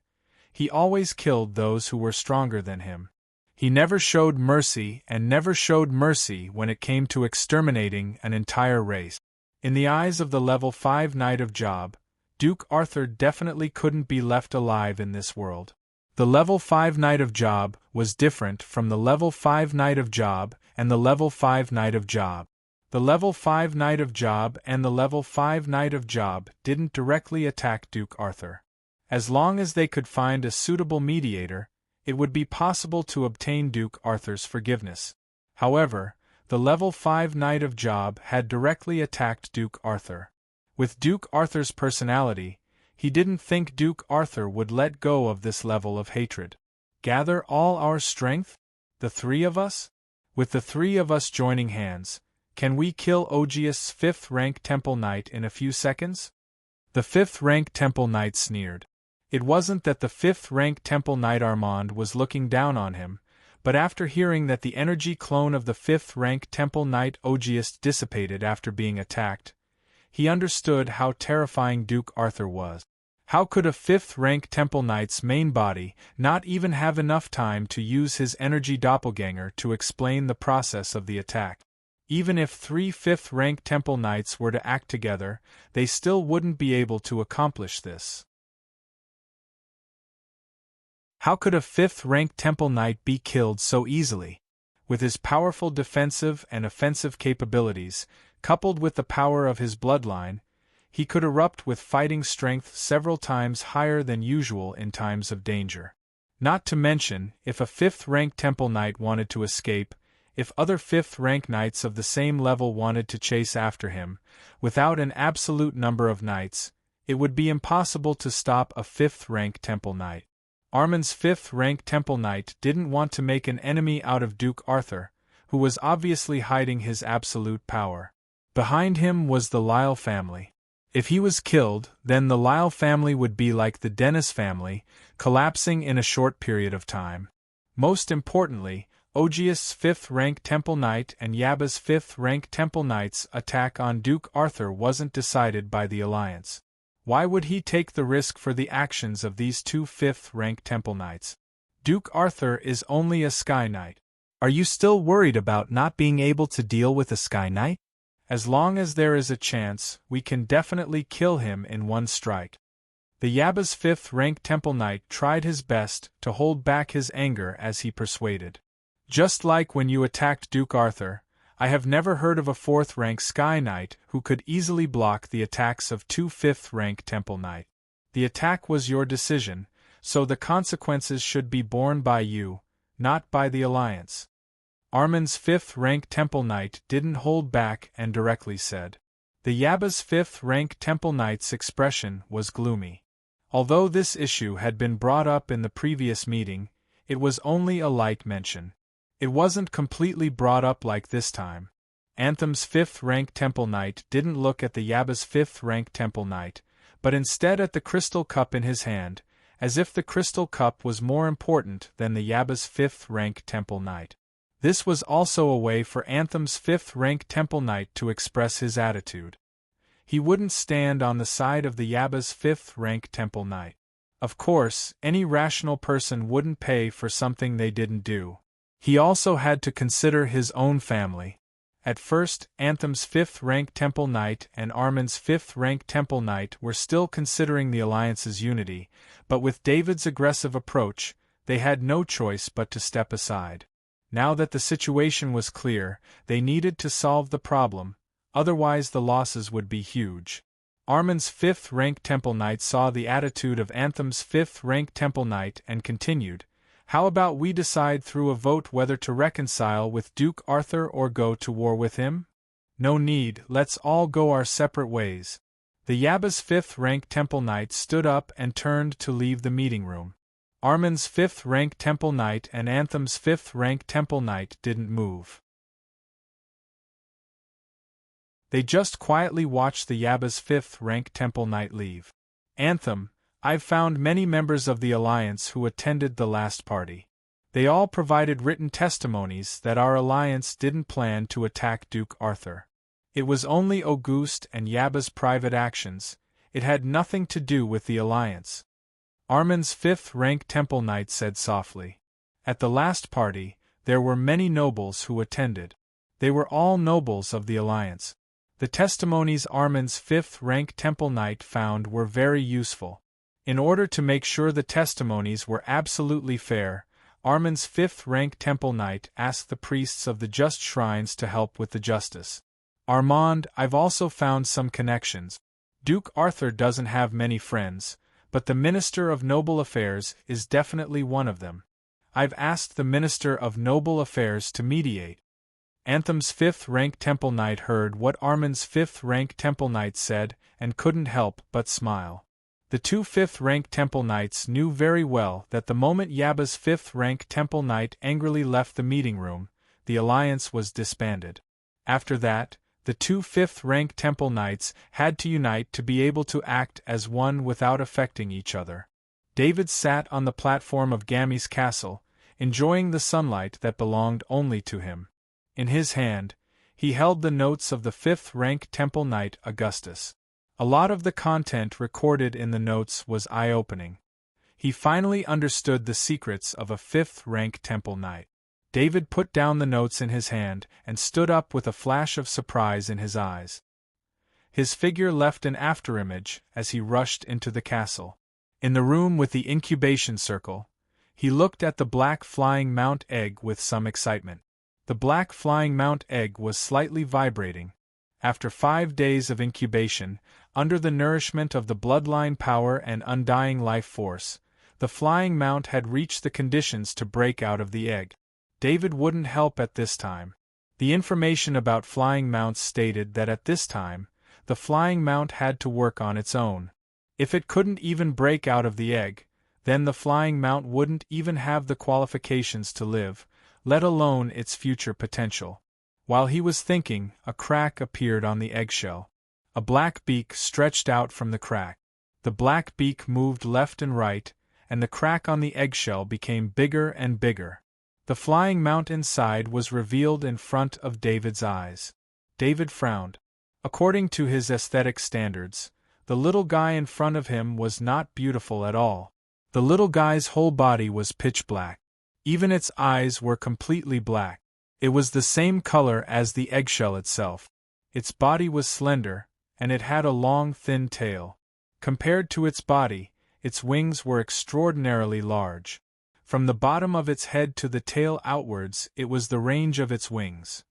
A: he always killed those who were stronger than him. He never showed mercy and never showed mercy when it came to exterminating an entire race. In the eyes of the level 5 Knight of Job, Duke Arthur definitely couldn't be left alive in this world. The level 5 Knight of Job was different from the level 5 Knight of Job and the level 5 Knight of Job. The level 5 Knight of Job and the level 5 Knight of Job didn't directly attack Duke Arthur. As long as they could find a suitable mediator, it would be possible to obtain Duke Arthur's forgiveness. However, the level 5 Knight of Job had directly attacked Duke Arthur. With Duke Arthur's personality, he didn't think Duke Arthur would let go of this level of hatred. Gather all our strength? The three of us? With the three of us joining hands, can we kill Augeas' 5th-rank Temple Knight in a few seconds? The 5th-rank Temple Knight sneered. It wasn't that the 5th-rank Temple Knight Armand was looking down on him, but after hearing that the energy clone of the 5th-rank Temple Knight Augeas dissipated after being attacked, he understood how terrifying Duke Arthur was. How could a 5th-rank Temple Knight's main body not even have enough time to use his energy doppelganger to explain the process of the attack? Even if 3 5th-rank Temple Knights were to act together, they still wouldn't be able to accomplish this. How could a 5th-rank Temple Knight be killed so easily? With his powerful defensive and offensive capabilities, coupled with the power of his bloodline, he could erupt with fighting strength several times higher than usual in times of danger. Not to mention, if a 5th-rank Temple Knight wanted to escape, if other 5th-rank Knights of the same level wanted to chase after him, without an absolute number of Knights, it would be impossible to stop a 5th-rank Temple Knight. Armand's 5th-rank Temple Knight didn't want to make an enemy out of Duke Arthur, who was obviously hiding his absolute power. Behind him was the Lyle family. If he was killed, then the Lyle family would be like the Dennis family, collapsing in a short period of time. Most importantly, Augeas' 5th-rank Temple Knight and Yaba's 5th-rank Temple Knight's attack on Duke Arthur wasn't decided by the Alliance. Why would he take the risk for the actions of these two 5th-rank Temple Knights? Duke Arthur is only a Sky Knight. Are you still worried about not being able to deal with a Sky Knight? As long as there is a chance, we can definitely kill him in one strike. The Yaba's 5th-rank Temple Knight tried his best to hold back his anger as he persuaded. Just like when you attacked Duke Arthur, I have never heard of a 4th-rank Sky Knight who could easily block the attacks of two 5th-rank Temple Knight. The attack was your decision, so the consequences should be borne by you, not by the Alliance. Armand's 5th-rank Temple Knight didn't hold back and directly said. The Yaba's 5th-rank Temple Knight's expression was gloomy. Although this issue had been brought up in the previous meeting, it was only a light mention. It wasn't completely brought up like this time. Anthem's 5th-rank Temple Knight didn't look at the Yaba's 5th-rank Temple Knight, but instead at the crystal cup in his hand, as if the crystal cup was more important than the Yaba's 5th-rank Temple Knight. This was also a way for Anthem's 5th-rank Temple Knight to express his attitude. He wouldn't stand on the side of the Yaba's fifth-rank temple knight. Of course, any rational person wouldn't pay for something they didn't do. He also had to consider his own family. At first, Anthem's fifth-rank temple knight and Armin's fifth-rank temple knight were still considering the alliance's unity, but with David's aggressive approach, they had no choice but to step aside. Now that the situation was clear, they needed to solve the problem, otherwise the losses would be huge. Armin's fifth-rank temple knight saw the attitude of Anthem's fifth-rank temple knight and continued, "How about we decide through a vote whether to reconcile with Duke Arthur or go to war with him? No need, let's all go our separate ways." The Yaba's fifth-rank temple knight stood up and turned to leave the meeting room. Armin's fifth-rank temple knight and Anthem's fifth-rank temple knight didn't move. They just quietly watched the Yaba's fifth-rank temple knight leave. "Anthem, I've found many members of the Alliance who attended the last party. They all provided written testimonies that our Alliance didn't plan to attack Duke Arthur. It was only Auguste and Yaba's private actions, it had nothing to do with the Alliance." Armin's fifth-rank temple knight said softly. "At the last party, there were many nobles who attended. They were all nobles of the Alliance. The testimonies Armin's fifth-rank temple knight found were very useful. In order to make sure the testimonies were absolutely fair, Armin's fifth-rank temple knight asked the priests of the just shrines to help with the justice. Armand, I've also found some connections. Duke Arthur doesn't have many friends, but the Minister of Noble Affairs is definitely one of them. I've asked the Minister of Noble Affairs to mediate." Anthem's fifth-rank temple knight heard what Armin's fifth-rank temple knight said and couldn't help but smile. The two fifth-rank temple knights knew very well that the moment Yaba's fifth-rank temple knight angrily left the meeting room, the alliance was disbanded. After that, the two fifth-rank temple knights had to unite to be able to act as one without affecting each other. David sat on the platform of Gammy's castle, enjoying the sunlight that belonged only to him. In his hand, he held the notes of the fifth-rank temple knight Augustus. A lot of the content recorded in the notes was eye-opening. He finally understood the secrets of a fifth-rank temple knight. David put down the notes in his hand and stood up with a flash of surprise in his eyes. His figure left an afterimage as he rushed into the castle. In the room with the incubation circle, he looked at the black flying mount egg with some excitement. The black flying mount egg was slightly vibrating. After 5 days of incubation, under the nourishment of the bloodline power and undying life force, the flying mount had reached the conditions to break out of the egg. David wouldn't help at this time. The information about flying mounts stated that at this time, the flying mount had to work on its own. If it couldn't even break out of the egg, then the flying mount wouldn't even have the qualifications to live, let alone its future potential. While he was thinking, a crack appeared on the eggshell. A black beak stretched out from the crack. The black beak moved left and right, and the crack on the eggshell became bigger and bigger. The flying mount inside was revealed in front of David's eyes. David frowned. According to his aesthetic standards, the little guy in front of him was not beautiful at all. The little guy's whole body was pitch black. Even its eyes were completely black. It was the same color as the eggshell itself. Its body was slender, and it had a long, thin tail. Compared to its body, its wings were extraordinarily large. From the bottom of its head to the tail outwards, it was the range of its wings.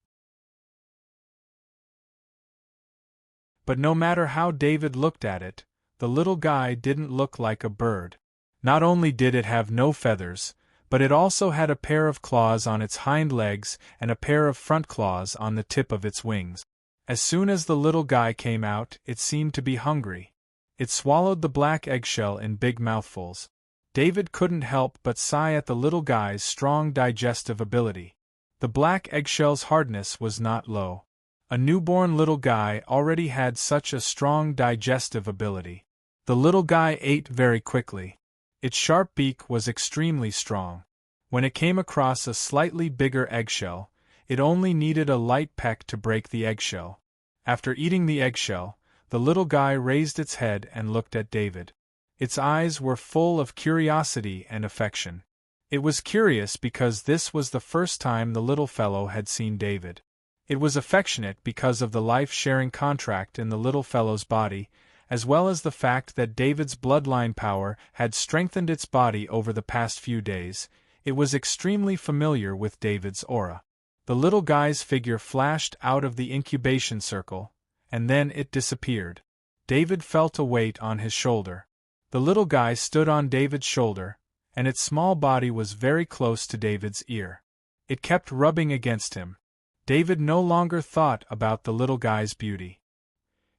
A: But no matter how David looked at it, the little guy didn't look like a bird. Not only did it have no feathers, but it also had a pair of claws on its hind legs and a pair of front claws on the tip of its wings. As soon as the little guy came out, it seemed to be hungry. It swallowed the black eggshell in big mouthfuls. David couldn't help but sigh at the little guy's strong digestive ability. The black eggshell's hardness was not low. A newborn little guy already had such a strong digestive ability. The little guy ate very quickly. Its sharp beak was extremely strong. When it came across a slightly bigger eggshell, it only needed a light peck to break the eggshell. After eating the eggshell, the little guy raised its head and looked at David. Its eyes were full of curiosity and affection. It was curious because this was the first time the little fellow had seen David. It was affectionate because of the life-sharing contract in the little fellow's body, as well as the fact that David's bloodline power had strengthened its body over the past few days. It was extremely familiar with David's aura. The little guy's figure flashed out of the incubation circle, and then it disappeared. David felt a weight on his shoulder. The little guy stood on David's shoulder, and its small body was very close to David's ear. It kept rubbing against him. David no longer thought about the little guy's beauty.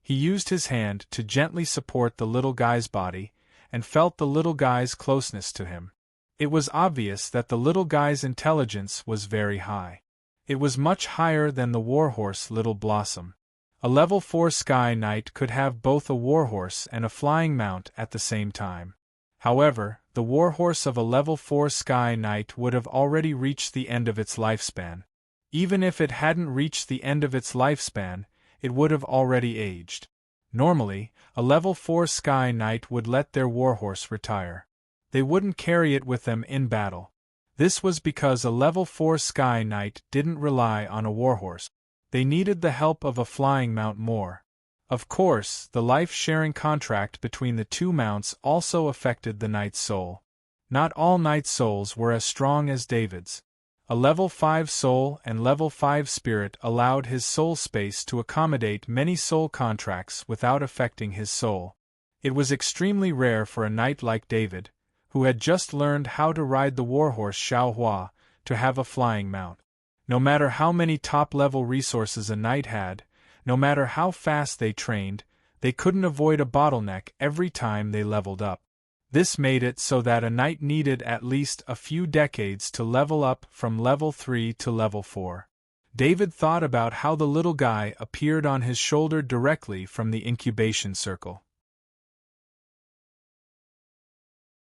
A: He used his hand to gently support the little guy's body, and felt the little guy's closeness to him. It was obvious that the little guy's intelligence was very high. It was much higher than the warhorse Little Blossom. A level 4 Sky Knight could have both a warhorse and a flying mount at the same time. However, the warhorse of a level 4 Sky Knight would have already reached the end of its lifespan. Even if it hadn't reached the end of its lifespan, it would have already aged. Normally, a level 4 Sky Knight would let their warhorse retire. They wouldn't carry it with them in battle. This was because a level 4 Sky Knight didn't rely on a warhorse. They needed the help of a flying mount more. Of course, the life-sharing contract between the two mounts also affected the knight's soul. Not all knight souls were as strong as David's. A level 5 soul and level 5 spirit allowed his soul space to accommodate many soul contracts without affecting his soul. It was extremely rare for a knight like David, who had just learned how to ride the warhorse Xiaohua, to have a flying mount. No matter how many top-level resources a knight had, no matter how fast they trained, they couldn't avoid a bottleneck every time they leveled up. This made it so that a knight needed at least a few decades to level up from level 3 to level 4. David thought about how the little guy appeared on his shoulder directly from the incubation circle.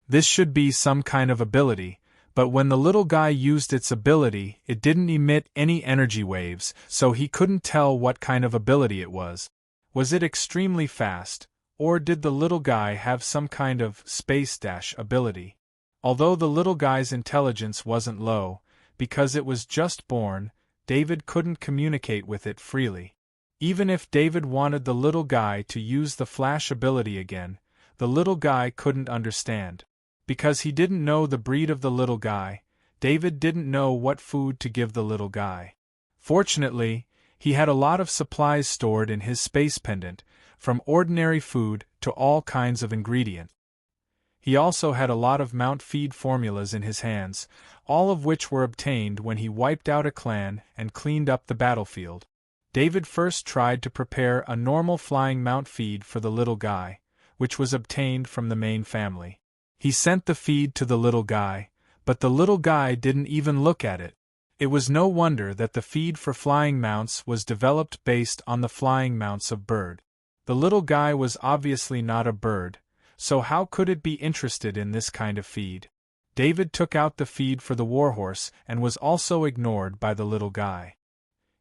A: This should be some kind of ability, but when the little guy used its ability, it didn't emit any energy waves, so he couldn't tell what kind of ability it was. Was it extremely fast, or did the little guy have some kind of space dash ability? Although the little guy's intelligence wasn't low, because it was just born, David couldn't communicate with it freely. Even if David wanted the little guy to use the flash ability again, the little guy couldn't understand. Because he didn't know the breed of the little guy, David didn't know what food to give the little guy. Fortunately, he had a lot of supplies stored in his space pendant, from ordinary food to all kinds of ingredients. He also had a lot of mount feed formulas in his hands, all of which were obtained when he wiped out a clan and cleaned up the battlefield. David first tried to prepare a normal flying mount feed for the little guy, which was obtained from the main family. He sent the feed to the little guy, but the little guy didn't even look at it. It was no wonder that the feed for flying mounts was developed based on the flying mounts of bird. The little guy was obviously not a bird, so how could it be interested in this kind of feed? David took out the feed for the warhorse and was also ignored by the little guy.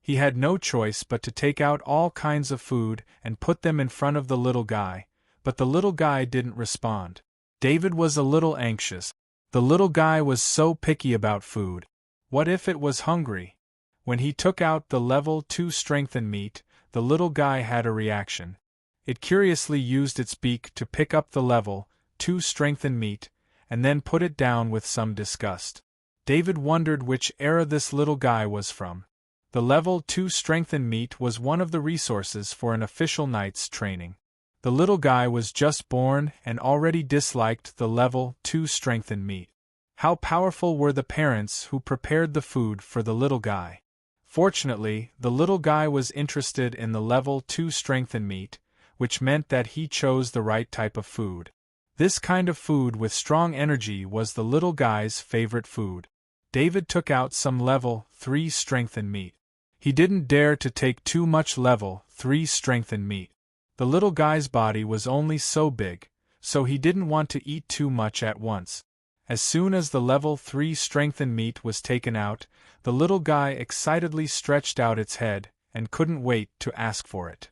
A: He had no choice but to take out all kinds of food and put them in front of the little guy, but the little guy didn't respond. David was a little anxious. The little guy was so picky about food. What if it was hungry? When he took out the level 2 strengthened meat, the little guy had a reaction. It curiously used its beak to pick up the level 2 strengthened meat, and then put it down with some disgust. David wondered which era this little guy was from. The level 2 strengthened meat was one of the resources for an official knight's training. The little guy was just born and already disliked the level 2 strengthened meat. How powerful were the parents who prepared the food for the little guy? Fortunately, the little guy was interested in the level 2 strengthened meat, which meant that he chose the right type of food. This kind of food with strong energy was the little guy's favorite food. David took out some level 3 strengthened meat. He didn't dare to take too much level 3 strengthened meat. The little guy's body was only so big, so he didn't want to eat too much at once. As soon as the level 3 strengthened meat was taken out, the little guy excitedly stretched out its head and couldn't wait to ask for it.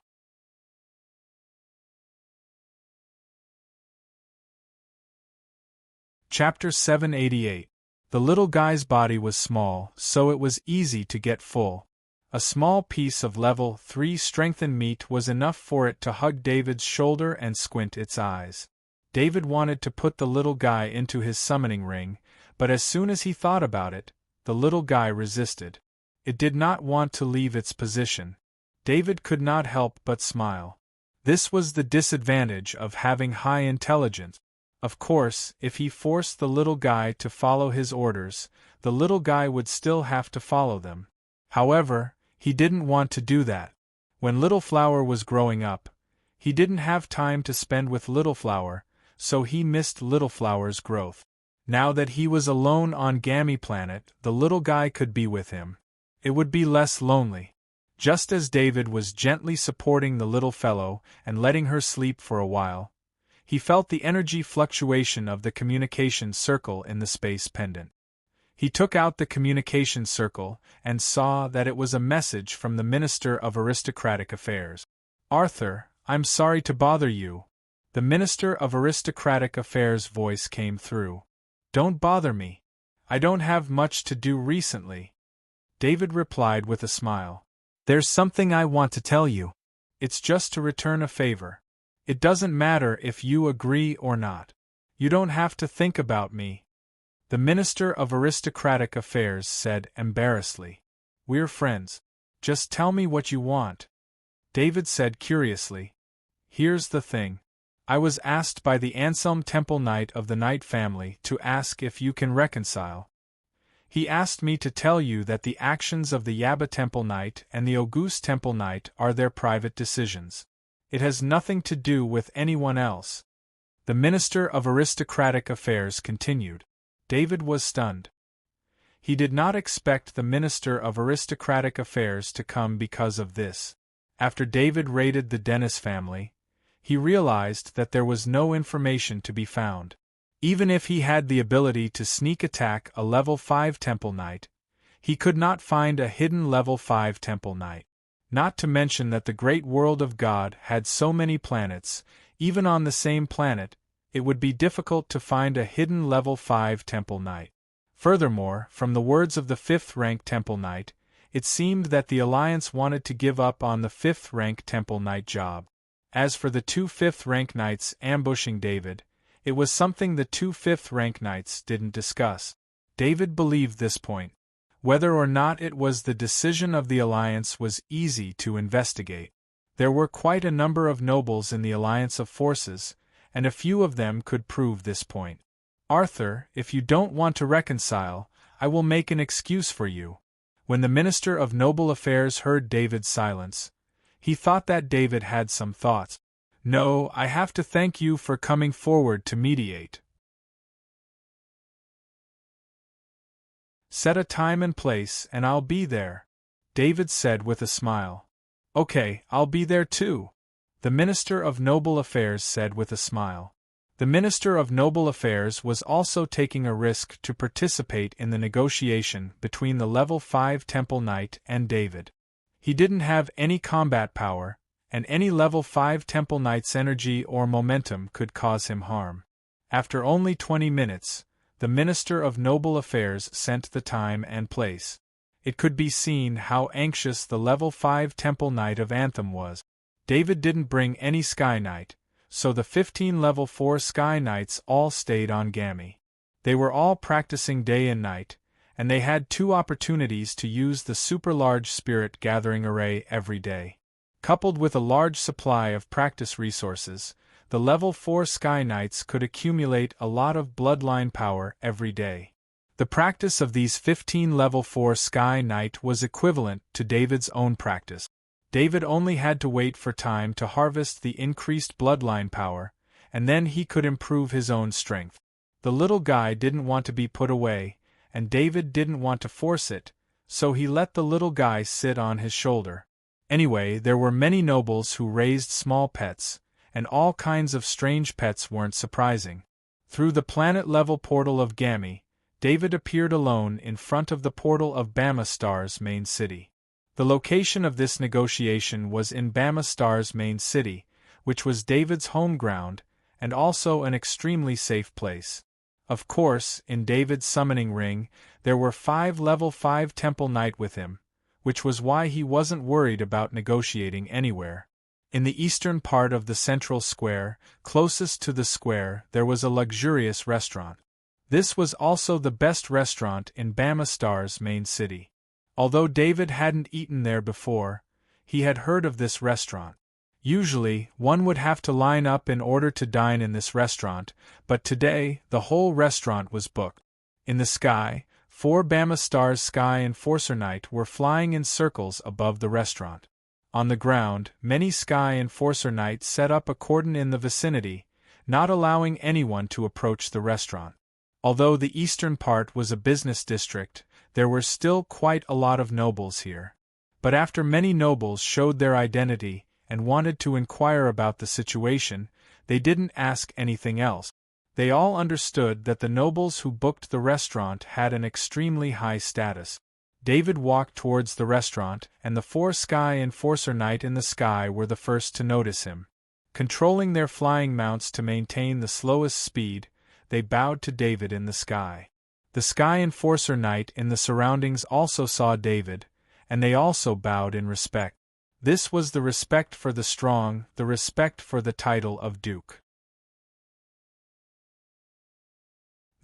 A: Chapter 788. The little guy's body was small, so it was easy to get full. A small piece of level 3 strengthened meat was enough for it to hug David's shoulder and squint its eyes. David wanted to put the little guy into his summoning ring, but as soon as he thought about it, the little guy resisted. It did not want to leave its position. David could not help but smile. This was the disadvantage of having high intelligence. Of course, if he forced the little guy to follow his orders, the little guy would still have to follow them. However, he didn't want to do that. When Little Flower was growing up, he didn't have time to spend with Little Flower, so he missed Little Flower's growth. Now that he was alone on Gammy Planet, the little guy could be with him. It would be less lonely. Just as David was gently supporting the little fellow and letting her sleep for a while, he felt the energy fluctuation of the communication circle in the space pendant. He took out the communication circle and saw that it was a message from the Minister of Aristocratic Affairs. "Arthur, I'm sorry to bother you." The Minister of Aristocratic Affairs' voice came through. "Don't bother me. I don't have much to do recently." David replied with a smile. "There's something I want to tell you. It's just to return a favor. It doesn't matter if you agree or not. You don't have to think about me." The Minister of Aristocratic Affairs said embarrassedly. "We're friends. Just tell me what you want." David said curiously. "Here's the thing. I was asked by the Anselm Temple Knight of the Knight family to ask if you can reconcile. He asked me to tell you that the actions of the Yaba Temple Knight and the Auguste Temple Knight are their private decisions. It has nothing to do with anyone else." The Minister of Aristocratic Affairs continued. David was stunned. He did not expect the Minister of Aristocratic Affairs to come because of this. After David raided the Dennis family, he realized that there was no information to be found. Even if he had the ability to sneak attack a level 5 Temple Knight, he could not find a hidden level 5 Temple Knight. Not to mention that the great world of God had so many planets, even on the same planet, it would be difficult to find a hidden level 5 Temple Knight. Furthermore, from the words of the 5th rank Temple Knight, it seemed that the Alliance wanted to give up on the 5th rank Temple Knight job. As for the 2 5th rank Knights ambushing David, it was something the 2 5th rank Knights didn't discuss. David believed this point. Whether or not it was the decision of the Alliance was easy to investigate. There were quite a number of nobles in the alliance of forces, and a few of them could prove this point. "Arthur, if you don't want to reconcile, I will make an excuse for you." When the Minister of Noble Affairs heard David's silence, he thought that David had some thoughts. "No, I have to thank you for coming forward to mediate. Set a time and place and I'll be there," David said with a smile. "Okay, I'll be there too," the Minister of Noble Affairs said with a smile. The Minister of Noble Affairs was also taking a risk to participate in the negotiation between the level 5 Temple Knight and David. He didn't have any combat power, and any level 5 Temple Knight's energy or momentum could cause him harm. After only 20 minutes, the Minister of Noble Affairs sent the time and place. It could be seen how anxious the level 5 Temple Knight of Anthem was. David didn't bring any Sky Knight, so the 15 level 4 Sky Knights all stayed on Gammy. They were all practicing day and night, and they had 2 opportunities to use the super-large spirit gathering array every day. Coupled with a large supply of practice resources, the level 4 Sky Knights could accumulate a lot of bloodline power every day. The practice of these 15 level 4 Sky Knight was equivalent to David's own practice. David only had to wait for time to harvest the increased bloodline power, and then he could improve his own strength. The little guy didn't want to be put away, and David didn't want to force it, so he let the little guy sit on his shoulder. Anyway, there were many nobles who raised small pets, and all kinds of strange pets weren't surprising. Through the planet-level portal of Gammy, David appeared alone in front of the portal of Bama Star's main city. The location of this negotiation was in Bama Star's main city, which was David's home ground, and also an extremely safe place. Of course, in David's summoning ring, there were 5 level 5 Temple Knight with him, which was why he wasn't worried about negotiating anywhere. In the eastern part of the central square, closest to the square, there was a luxurious restaurant. This was also the best restaurant in Bamastar's main city. Although David hadn't eaten there before, he had heard of this restaurant. Usually, one would have to line up in order to dine in this restaurant, but today, the whole restaurant was booked. In the sky, 4 Bamastar's Sky Enforcer Knight were flying in circles above the restaurant. On the ground, many Sky Enforcer Knights set up a cordon in the vicinity, not allowing anyone to approach the restaurant. Although the eastern part was a business district, there were still quite a lot of nobles here. But after many nobles showed their identity and wanted to inquire about the situation, they didn't ask anything else. They all understood that the nobles who booked the restaurant had an extremely high status. David walked towards the restaurant, and the 4 Sky Enforcer Knight in the sky were the first to notice him. Controlling their flying mounts to maintain the slowest speed, they bowed to David in the sky. The Sky Enforcer Knight in the surroundings also saw David, and they also bowed in respect. This was the respect for the strong, the respect for the title of Duke.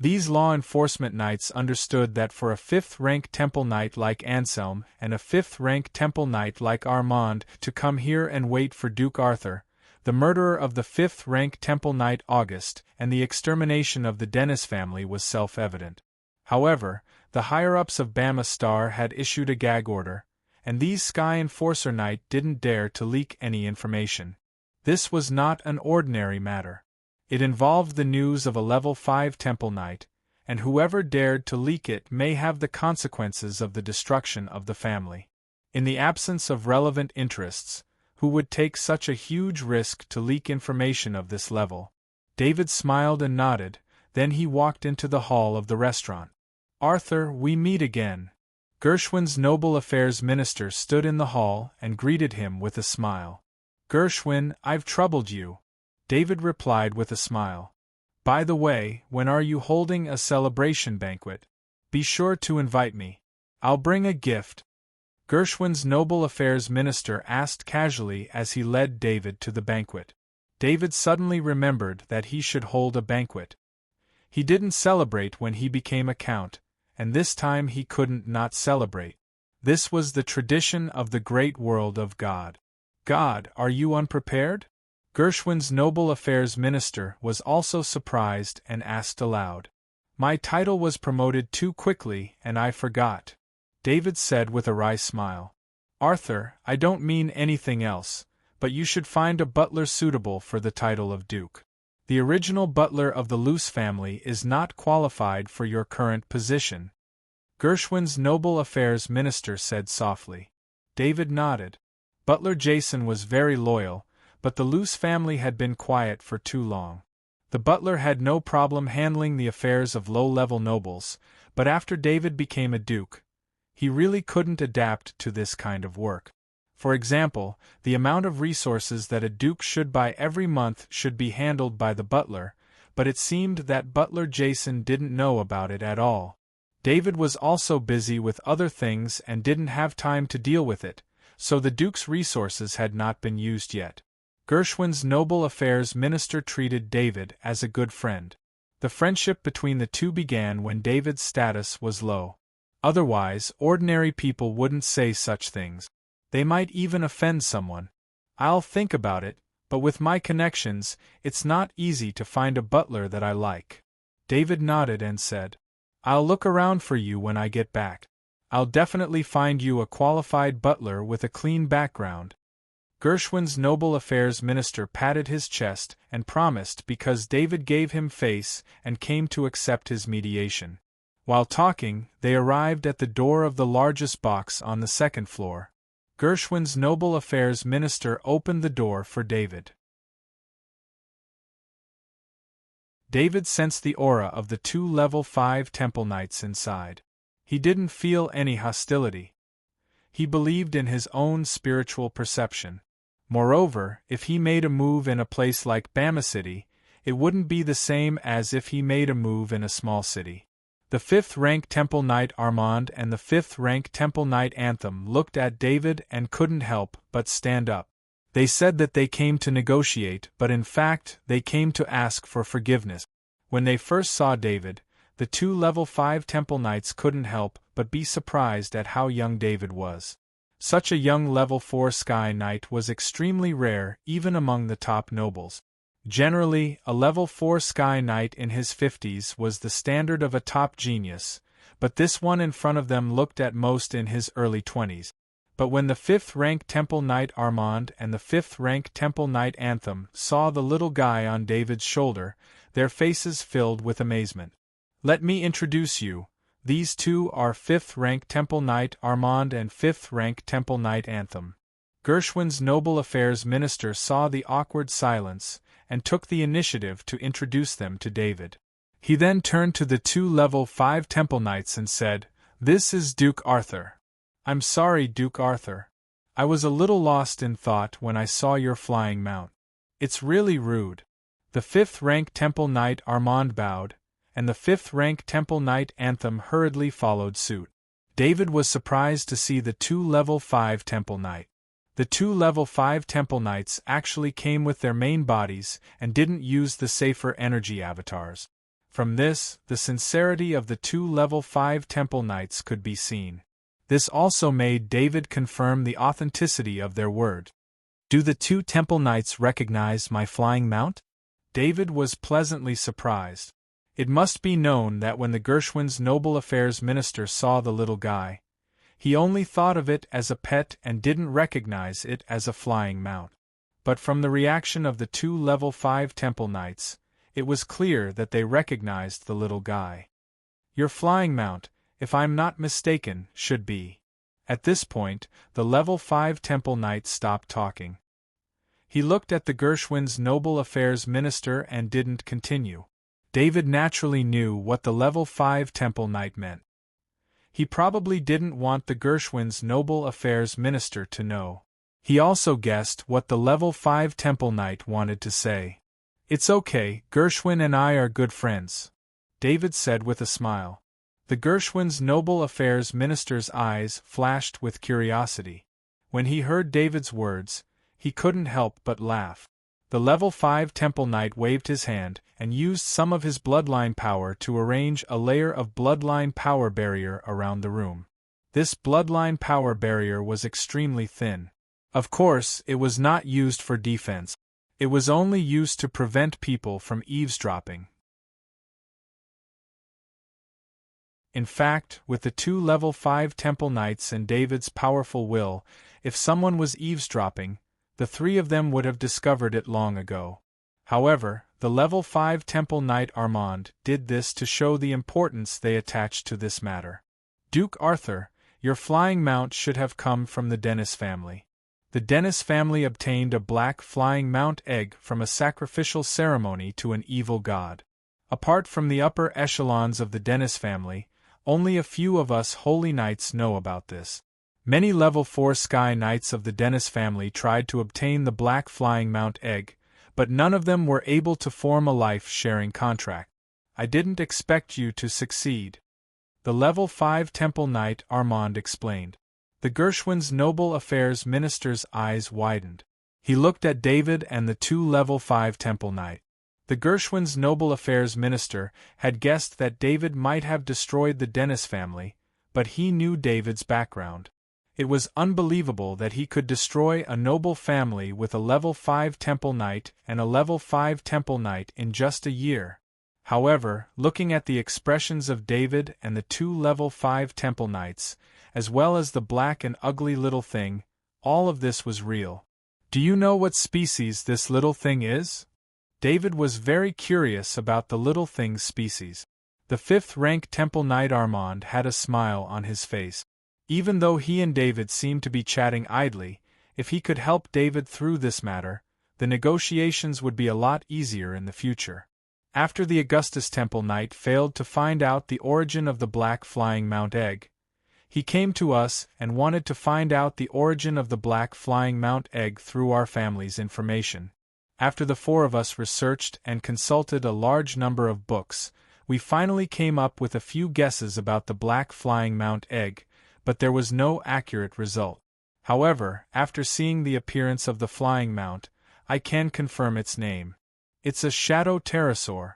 A: These law enforcement knights understood that for a 5th-rank Temple Knight like Anselm and a 5th-rank Temple Knight like Armand to come here and wait for Duke Arthur, the murderer of the 5th-rank Temple Knight August, and the extermination of the Dennis family was self-evident. However, the higher-ups of Bamastar had issued a gag order, and these Sky Enforcer Knight didn't dare to leak any information. This was not an ordinary matter. It involved the news of a level 5 Temple Knight, and whoever dared to leak it may have the consequences of the destruction of the family. In the absence of relevant interests, who would take such a huge risk to leak information of this level? David smiled and nodded, then he walked into the hall of the restaurant. "Arthur, we meet again." Gershwin's Noble Affairs Minister stood in the hall and greeted him with a smile. "Gershwin, I've troubled you," David replied with a smile. "By the way, when are you holding a celebration banquet? Be sure to invite me. I'll bring a gift." Gershwin's Noble Affairs Minister asked casually as he led David to the banquet. David suddenly remembered that he should hold a banquet. He didn't celebrate when he became a count, and this time he couldn't not celebrate. This was the tradition of the great world of God. "God, are you unprepared?" Gershwin's Noble Affairs Minister was also surprised and asked aloud. "My title was promoted too quickly and I forgot," David said with a wry smile. "Arthur, I don't mean anything else, but you should find a butler suitable for the title of Duke. The original butler of the Luce family is not qualified for your current position," Gershwin's Noble Affairs Minister said softly. David nodded. Butler Jason was very loyal, but the Luce family had been quiet for too long. The butler had no problem handling the affairs of low-level nobles, but after David became a duke, he really couldn't adapt to this kind of work. For example, the amount of resources that a duke should buy every month should be handled by the butler, but it seemed that Butler Jason didn't know about it at all. David was also busy with other things and didn't have time to deal with it, so the duke's resources had not been used yet. Gershwin's Noble Affairs Minister treated David as a good friend. The friendship between the two began when David's status was low. Otherwise, ordinary people wouldn't say such things. They might even offend someone. "I'll think about it, but with my connections, it's not easy to find a butler that I like." David nodded and said, "I'll look around for you when I get back. I'll definitely find you a qualified butler with a clean background." Gershwin's Noble Affairs Minister patted his chest and promised because David gave him face and came to accept his mediation. While talking, they arrived at the door of the largest box on the second floor. Gershwin's Noble Affairs Minister opened the door for David. David sensed the aura of the 2 level 5 Temple Knights inside. He didn't feel any hostility. He believed in his own spiritual perception. Moreover, if he made a move in a place like Bama City, it wouldn't be the same as if he made a move in a small city. The 5th rank Temple Knight Armand and the 5th rank Temple Knight Anthem looked at David and couldn't help but stand up. They said that they came to negotiate, but in fact, they came to ask for forgiveness. When they first saw David, the 2 level 5 Temple Knights couldn't help but be surprised at how young David was. Such a young level 4 Sky Knight was extremely rare even among the top nobles. Generally, a level 4 Sky Knight in his 50s was the standard of a top genius, but this one in front of them looked at most in his early 20s. But when the 5th rank Temple Knight Armand and the 5th rank Temple Knight Anthem saw the little guy on David's shoulder, their faces filled with amazement. Let me introduce you. These two are 5th rank Temple Knight Armand and 5th rank Temple Knight Anthem. Gershwin's Noble Affairs Minister saw the awkward silence and took the initiative to introduce them to David. He then turned to the 2 level 5 Temple Knights and said, "This is Duke Arthur." "I'm sorry, Duke Arthur. I was a little lost in thought when I saw your flying mount. It's really rude." The 5th rank Temple Knight Armand bowed, and the 5th rank Temple Knight Anthem hurriedly followed suit. David was surprised to see the 2 level 5 Temple Knight. The 2 level 5 Temple Knights actually came with their main bodies and didn't use the safer energy avatars. From this, the sincerity of the 2 level 5 Temple Knights could be seen. This also made David confirm the authenticity of their word. "Do the 2 Temple Knights recognize my flying mount?" David was pleasantly surprised. It must be known that when the Gershwin's Noble Affairs Minister saw the little guy, he only thought of it as a pet and didn't recognize it as a flying mount. But from the reaction of the 2 level 5 Temple Knights, it was clear that they recognized the little guy. "Your flying mount, if I'm not mistaken, should be." At this point, the level 5 Temple Knight stopped talking. He looked at the Gershwin's Noble Affairs Minister and didn't continue. David naturally knew what the level 5 Temple Knight meant. He probably didn't want the Gershwin's Noble Affairs Minister to know. He also guessed what the level 5 Temple Knight wanted to say. "It's okay, Gershwin and I are good friends," David said with a smile. The Gershwin's Noble Affairs Minister's eyes flashed with curiosity. When he heard David's words, he couldn't help but laugh. The level 5 Temple Knight waved his hand and used some of his bloodline power to arrange a layer of bloodline power barrier around the room. This bloodline power barrier was extremely thin. Of course, it was not used for defense. It was only used to prevent people from eavesdropping. In fact, with the 2 level 5 Temple Knights and David's powerful will, if someone was eavesdropping, the 3 of them would have discovered it long ago. However, the level 5 Temple Knight Armand did this to show the importance they attached to this matter. "Duke Arthur, your flying mount should have come from the Dennis family." The Dennis family obtained a black flying mount egg from a sacrificial ceremony to an evil god. Apart from the upper echelons of the Dennis family, only a few of us holy knights know about this. Many level 4 Sky Knights of the Dennis family tried to obtain the black flying mount egg, but none of them were able to form a life-sharing contract. "I didn't expect you to succeed," the level 5 Temple Knight Armand explained. The Gershwin's Noble Affairs Minister's eyes widened. He looked at David and the 2 level 5 Temple Knight. The Gershwin's Noble Affairs Minister had guessed that David might have destroyed the Dennis family, but he knew David's background. It was unbelievable that he could destroy a noble family with a level 5 Temple Knight and a level 5 Temple Knight in just a year. However, looking at the expressions of David and the 2 level 5 Temple Knights, as well as the black and ugly little thing, all of this was real. "Do you know what species this little thing is?" David was very curious about the little thing's species. The 5th rank Temple Knight Armand had a smile on his face. Even though he and David seemed to be chatting idly, if he could help David through this matter, the negotiations would be a lot easier in the future. After the Augustus Temple Knight failed to find out the origin of the black flying mount egg, he came to us and wanted to find out the origin of the black flying mount egg through our family's information. After the four of us researched and consulted a large number of books, we finally came up with a few guesses about the black flying mount egg, but there was no accurate result. However, after seeing the appearance of the flying mount, I can confirm its name. It's a shadow pterosaur.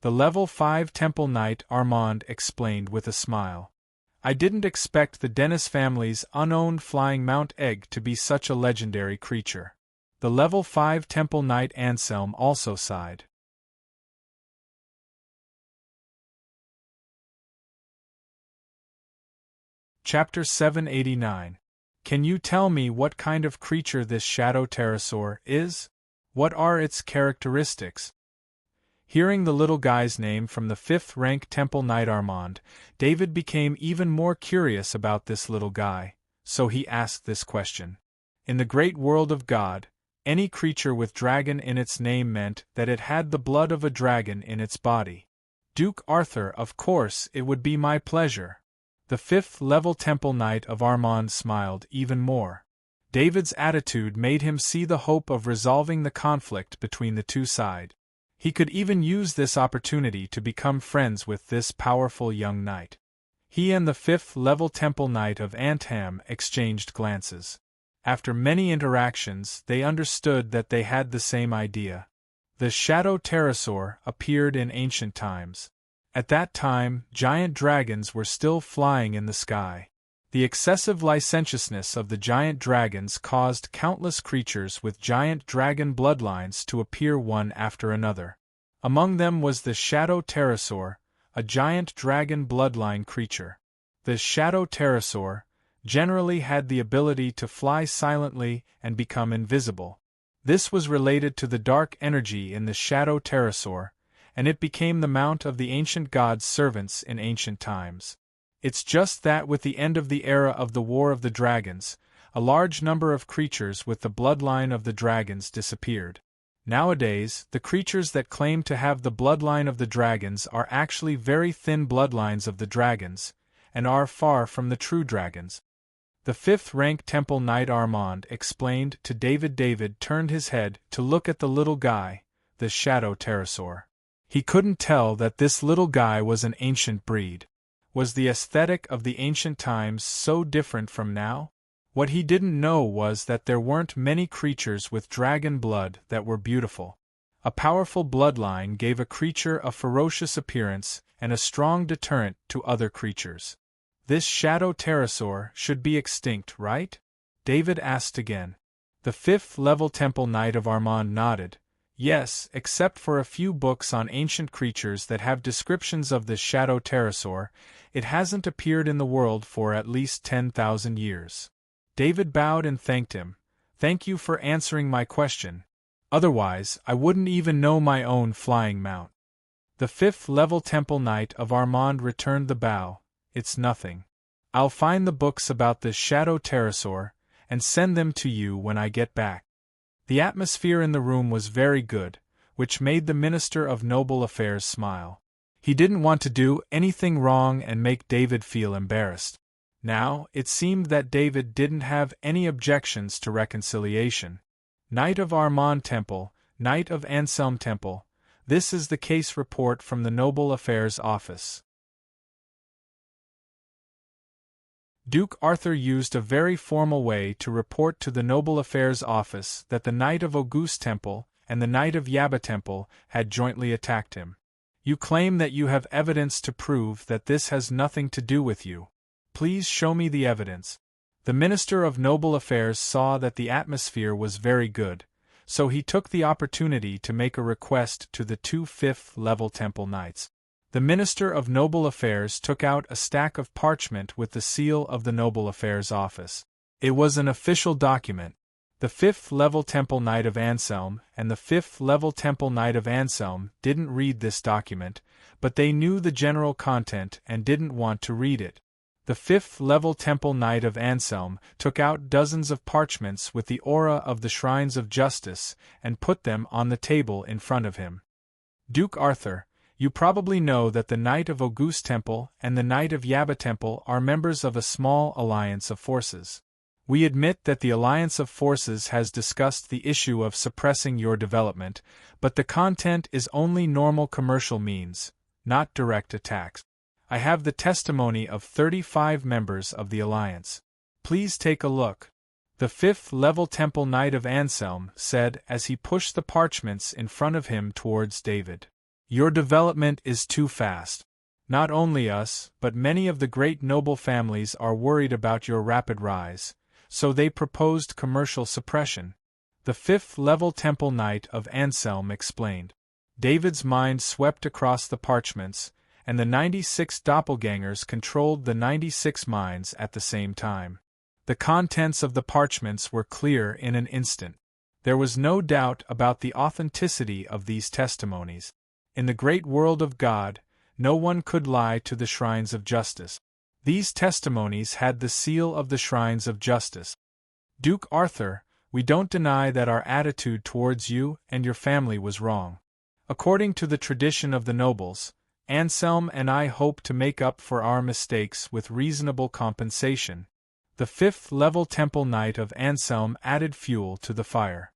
A: The level 5 Temple Knight Armand explained with a smile. I didn't expect the Dennis family's unowned flying mount egg to be such a legendary creature. The level 5 Temple Knight Anselm also sighed. Chapter 789. Can you tell me what kind of creature this shadow pterosaur is? What are its characteristics? Hearing the little guy's name from the 5th rank Temple Knight Armand, David became even more curious about this little guy, so he asked this question. In the great world of God, any creature with dragon in its name meant that it had the blood of a dragon in its body. Duke Arthur, of course, it would be my pleasure. The 5th level Temple Knight of Armand smiled even more. David's attitude made him see the hope of resolving the conflict between the two sides. He could even use this opportunity to become friends with this powerful young knight. He and the 5th level Temple Knight of Antham exchanged glances. After many interactions, they understood that they had the same idea. The shadow pterosaur appeared in ancient times. At that time, giant dragons were still flying in the sky. The excessive licentiousness of the giant dragons caused countless creatures with giant dragon bloodlines to appear one after another. Among them was the shadow pterosaur, a giant dragon bloodline creature. The shadow pterosaur generally had the ability to fly silently and become invisible. This was related to the dark energy in the shadow pterosaur, and it became the mount of the ancient god's servants in ancient times. It's just that with the end of the era of the War of the Dragons, a large number of creatures with the bloodline of the dragons disappeared. Nowadays, the creatures that claim to have the bloodline of the dragons are actually very thin bloodlines of the dragons, and are far from the true dragons. The 5th rank Temple Knight Armand explained to David. David turned his head to look at the little guy, the shadow pterosaur. He couldn't tell that this little guy was an ancient breed. Was the aesthetic of the ancient times so different from now? What he didn't know was that there weren't many creatures with dragon blood that were beautiful. A powerful bloodline gave a creature a ferocious appearance and a strong deterrent to other creatures. This shadow pterosaur should be extinct, right? David asked again. The 5th level Temple Knight of Armand nodded. Yes, except for a few books on ancient creatures that have descriptions of this shadow pterosaur, it hasn't appeared in the world for at least 10,000 years. David bowed and thanked him. Thank you for answering my question. Otherwise, I wouldn't even know my own flying mount. The 5th level Temple Knight of Armand returned the bow. It's nothing. I'll find the books about this shadow pterosaur and send them to you when I get back. The atmosphere in the room was very good, which made the Minister of Noble Affairs smile. He didn't want to do anything wrong and make David feel embarrassed. Now, it seemed that David didn't have any objections to reconciliation. Knight of Armand Temple, Knight of Anselm Temple, this is the case report from the Noble Affairs Office. Duke Arthur used a very formal way to report to the Noble Affairs Office that the Knight of Auguste Temple and the Knight of Yaba Temple had jointly attacked him. You claim that you have evidence to prove that this has nothing to do with you. Please show me the evidence. The Minister of Noble Affairs saw that the atmosphere was very good, so he took the opportunity to make a request to the two 5th level Temple Knights. The Minister of Noble Affairs took out a stack of parchment with the seal of the Noble Affairs Office. It was an official document. The 5th level Temple Knight of Anselm and the 5th level Temple Knight of Anselm didn't read this document, but they knew the general content and didn't want to read it. The 5th level Temple Knight of Anselm took out dozens of parchments with the aura of the Shrines of Justice and put them on the table in front of him. Duke Arthur, you probably know that the Knight of Auguste Temple and the Knight of Yaba Temple are members of a small alliance of forces. We admit that the Alliance of Forces has discussed the issue of suppressing your development, but the content is only normal commercial means, not direct attacks. I have the testimony of 35 members of the Alliance. Please take a look. The 5th-level Temple Knight of Anselm said as he pushed the parchments in front of him towards David. Your development is too fast. Not only us, but many of the great noble families are worried about your rapid rise, so they proposed commercial suppression. The 5th-level Temple Knight of Anselm explained. David's mind swept across the parchments, and the 96 doppelgangers controlled the 96 minds at the same time. The contents of the parchments were clear in an instant. There was no doubt about the authenticity of these testimonies. In the great world of God, no one could lie to the shrines of justice. These testimonies had the seal of the shrines of justice. Duke Arthur, we don't deny that our attitude towards you and your family was wrong. According to the tradition of the nobles, Anselm and I hope to make up for our mistakes with reasonable compensation. The 5th-level Temple Knight of Anselm added fuel to the fire.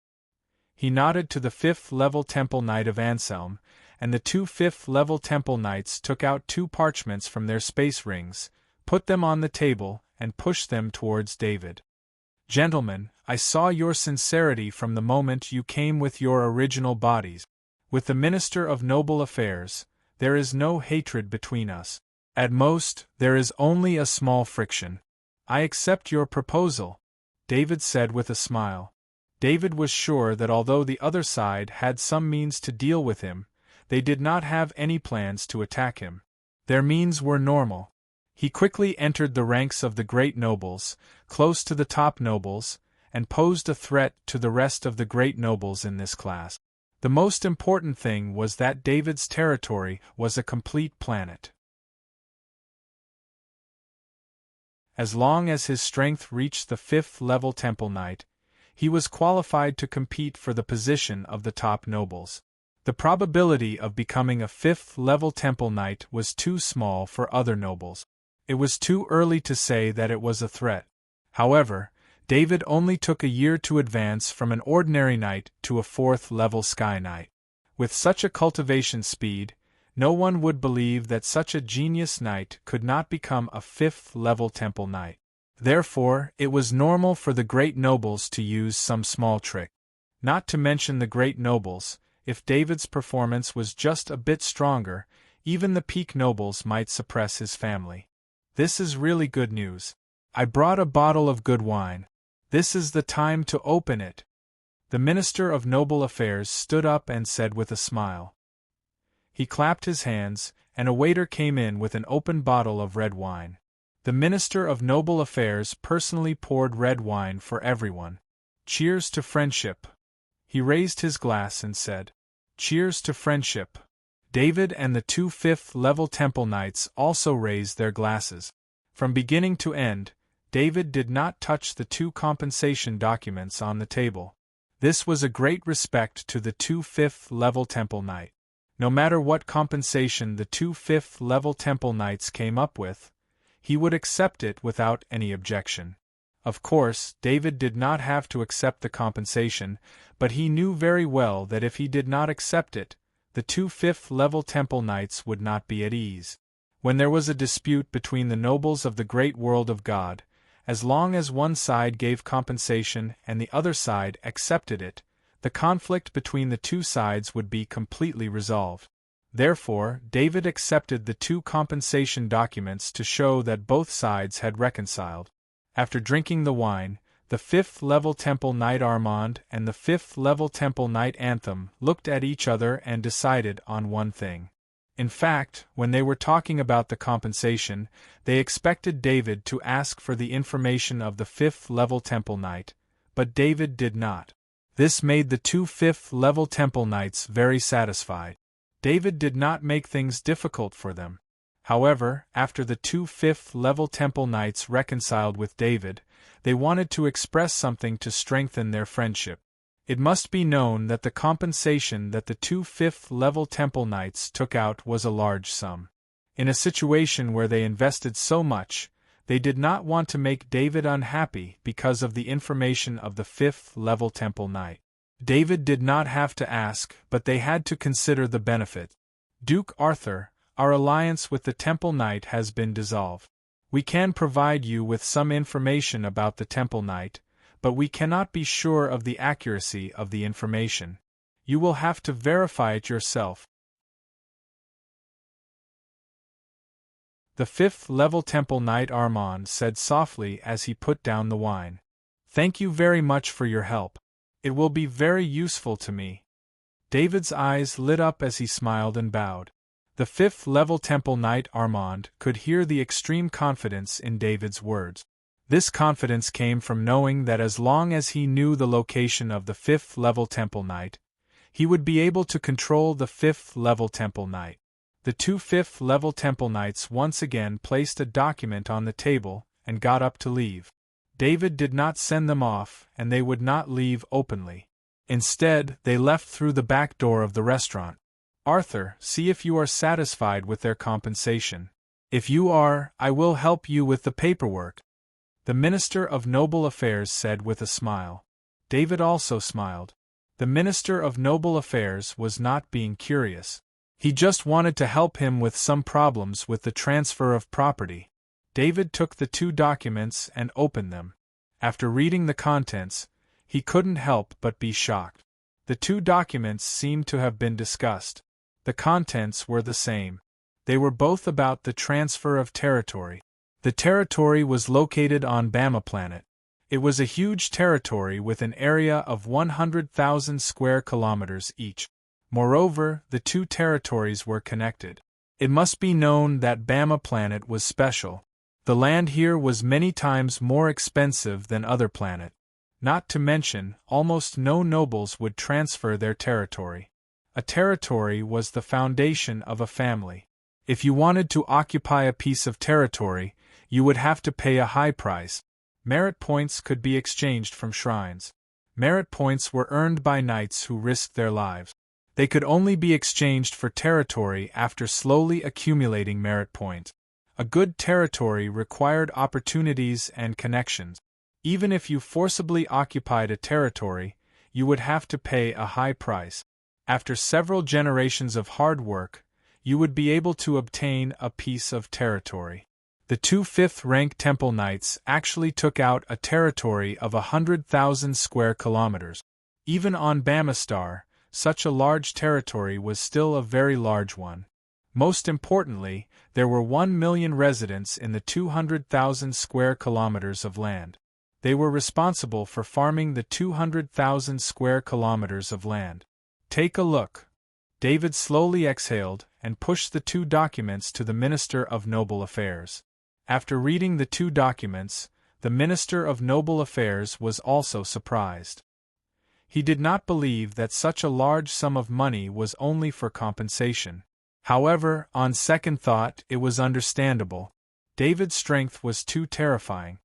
A: He nodded to the 5th-level Temple Knight of Anselm, and the 2 5th-level Temple Knights took out 2 parchments from their space rings, put them on the table, and pushed them towards David. Gentlemen, I saw your sincerity from the moment you came with your original bodies. With the Minister of Noble Affairs, there is no hatred between us. At most, there is only a small friction. I accept your proposal, David said with a smile. David was sure that although the other side had some means to deal with him, they did not have any plans to attack him. Their means were normal. He quickly entered the ranks of the great nobles, close to the top nobles, and posed a threat to the rest of the great nobles in this class. The most important thing was that David's territory was a complete planet. As long as his strength reached the 5th-level Temple Knight, he was qualified to compete for the position of the top nobles. The probability of becoming a 5th-level Temple Knight was too small for other nobles. It was too early to say that it was a threat. However, David only took a year to advance from an ordinary knight to a 4th-level Sky Knight. With such a cultivation speed, no one would believe that such a genius knight could not become a 5th-level Temple Knight. Therefore, it was normal for the great nobles to use some small trick. Not to mention the great nobles, if David's performance was just a bit stronger, even the peak nobles might suppress his family. This is really good news. I brought a bottle of good wine. This is the time to open it. The Minister of Noble Affairs stood up and said with a smile. He clapped his hands, and a waiter came in with an open bottle of red wine. The Minister of Noble Affairs personally poured red wine for everyone. Cheers to friendship. He raised his glass and said, Cheers to friendship. David and the 2 5th-level Temple Knights also raised their glasses. From beginning to end, David did not touch the 2 compensation documents on the table. This was a great respect to the 2 5th-level Temple Knight. No matter what compensation the 2 5th-level Temple Knights came up with, he would accept it without any objection. Of course, David did not have to accept the compensation, but he knew very well that if he did not accept it, the 2 5th-level Temple Knights would not be at ease. When there was a dispute between the nobles of the great world of God, as long as one side gave compensation and the other side accepted it, the conflict between the 2 sides would be completely resolved. Therefore, David accepted the 2 compensation documents to show that both sides had reconciled. After drinking the wine, the 5th-level Temple Knight Armand and the 5th-level Temple Knight Anthem looked at each other and decided on one thing. In fact, when they were talking about the compensation, they expected David to ask for the information of the 5th-level Temple Knight, but David did not. This made the 2 5th-level Temple Knights very satisfied. David did not make things difficult for them. However, after the 2 5th-level Temple Knights reconciled with David, they wanted to express something to strengthen their friendship. It must be known that the compensation that the 2 5th-level Temple Knights took out was a large sum. In a situation where they invested so much, They did not want to make David unhappy because of the information of the 5th level Temple Knight. David did not have to ask, but they had to consider the benefit. Duke Arthur, our alliance with the Temple Knight has been dissolved. We can provide you with some information about the Temple Knight, but we cannot be sure of the accuracy of the information. You will have to verify it yourself. The 5th level Temple Knight Armand said softly as he put down the wine. Thank you very much for your help. It will be very useful to me. David's eyes lit up as he smiled and bowed. The 5th level Temple Knight Armand could hear the extreme confidence in David's words. This confidence came from knowing that as long as he knew the location of the 5th level Temple Knight, he would be able to control the 5th level Temple Knight. The 2 5th level Temple Knights once again placed a document on the table and got up to leave. David did not send them off, and they would not leave openly. Instead, they left through the back door of the restaurant. Arthur, see if you are satisfied with their compensation. If you are, I will help you with the paperwork. The Minister of Noble Affairs said with a smile. David also smiled. The Minister of Noble Affairs was not being curious. He just wanted to help him with some problems with the transfer of property. David took the 2 documents and opened them. After reading the contents, he couldn't help but be shocked. The 2 documents seemed to have been discussed. The contents were the same. They were both about the transfer of territory. The territory was located on Bama Planet. It was a huge territory with an area of 100,000 square kilometers each. Moreover, the 2 territories were connected. It must be known that Bama Planet was special. The land here was many times more expensive than other planet. Not to mention, almost no nobles would transfer their territory. A territory was the foundation of a family. If you wanted to occupy a piece of territory, you would have to pay a high price. Merit points could be exchanged from shrines. Merit points were earned by knights who risked their lives. They could only be exchanged for territory after slowly accumulating merit points. A good territory required opportunities and connections. Even if you forcibly occupied a territory, you would have to pay a high price. After several generations of hard work, you would be able to obtain a piece of territory. The 2 5th-rank Temple Knights actually took out a territory of 100,000 square kilometers. Even on Bamastar, such a large territory was still a very large one. Most importantly, there were 1 million residents in the 200,000 square kilometers of land. They were responsible for farming the 200,000 square kilometers of land. Take a look. David slowly exhaled and pushed the 2 documents to the Minister of Noble Affairs. After reading the 2 documents, the Minister of Noble Affairs was also surprised. He did not believe that such a large sum of money was only for compensation. However, on second thought, it was understandable. David's strength was too terrifying.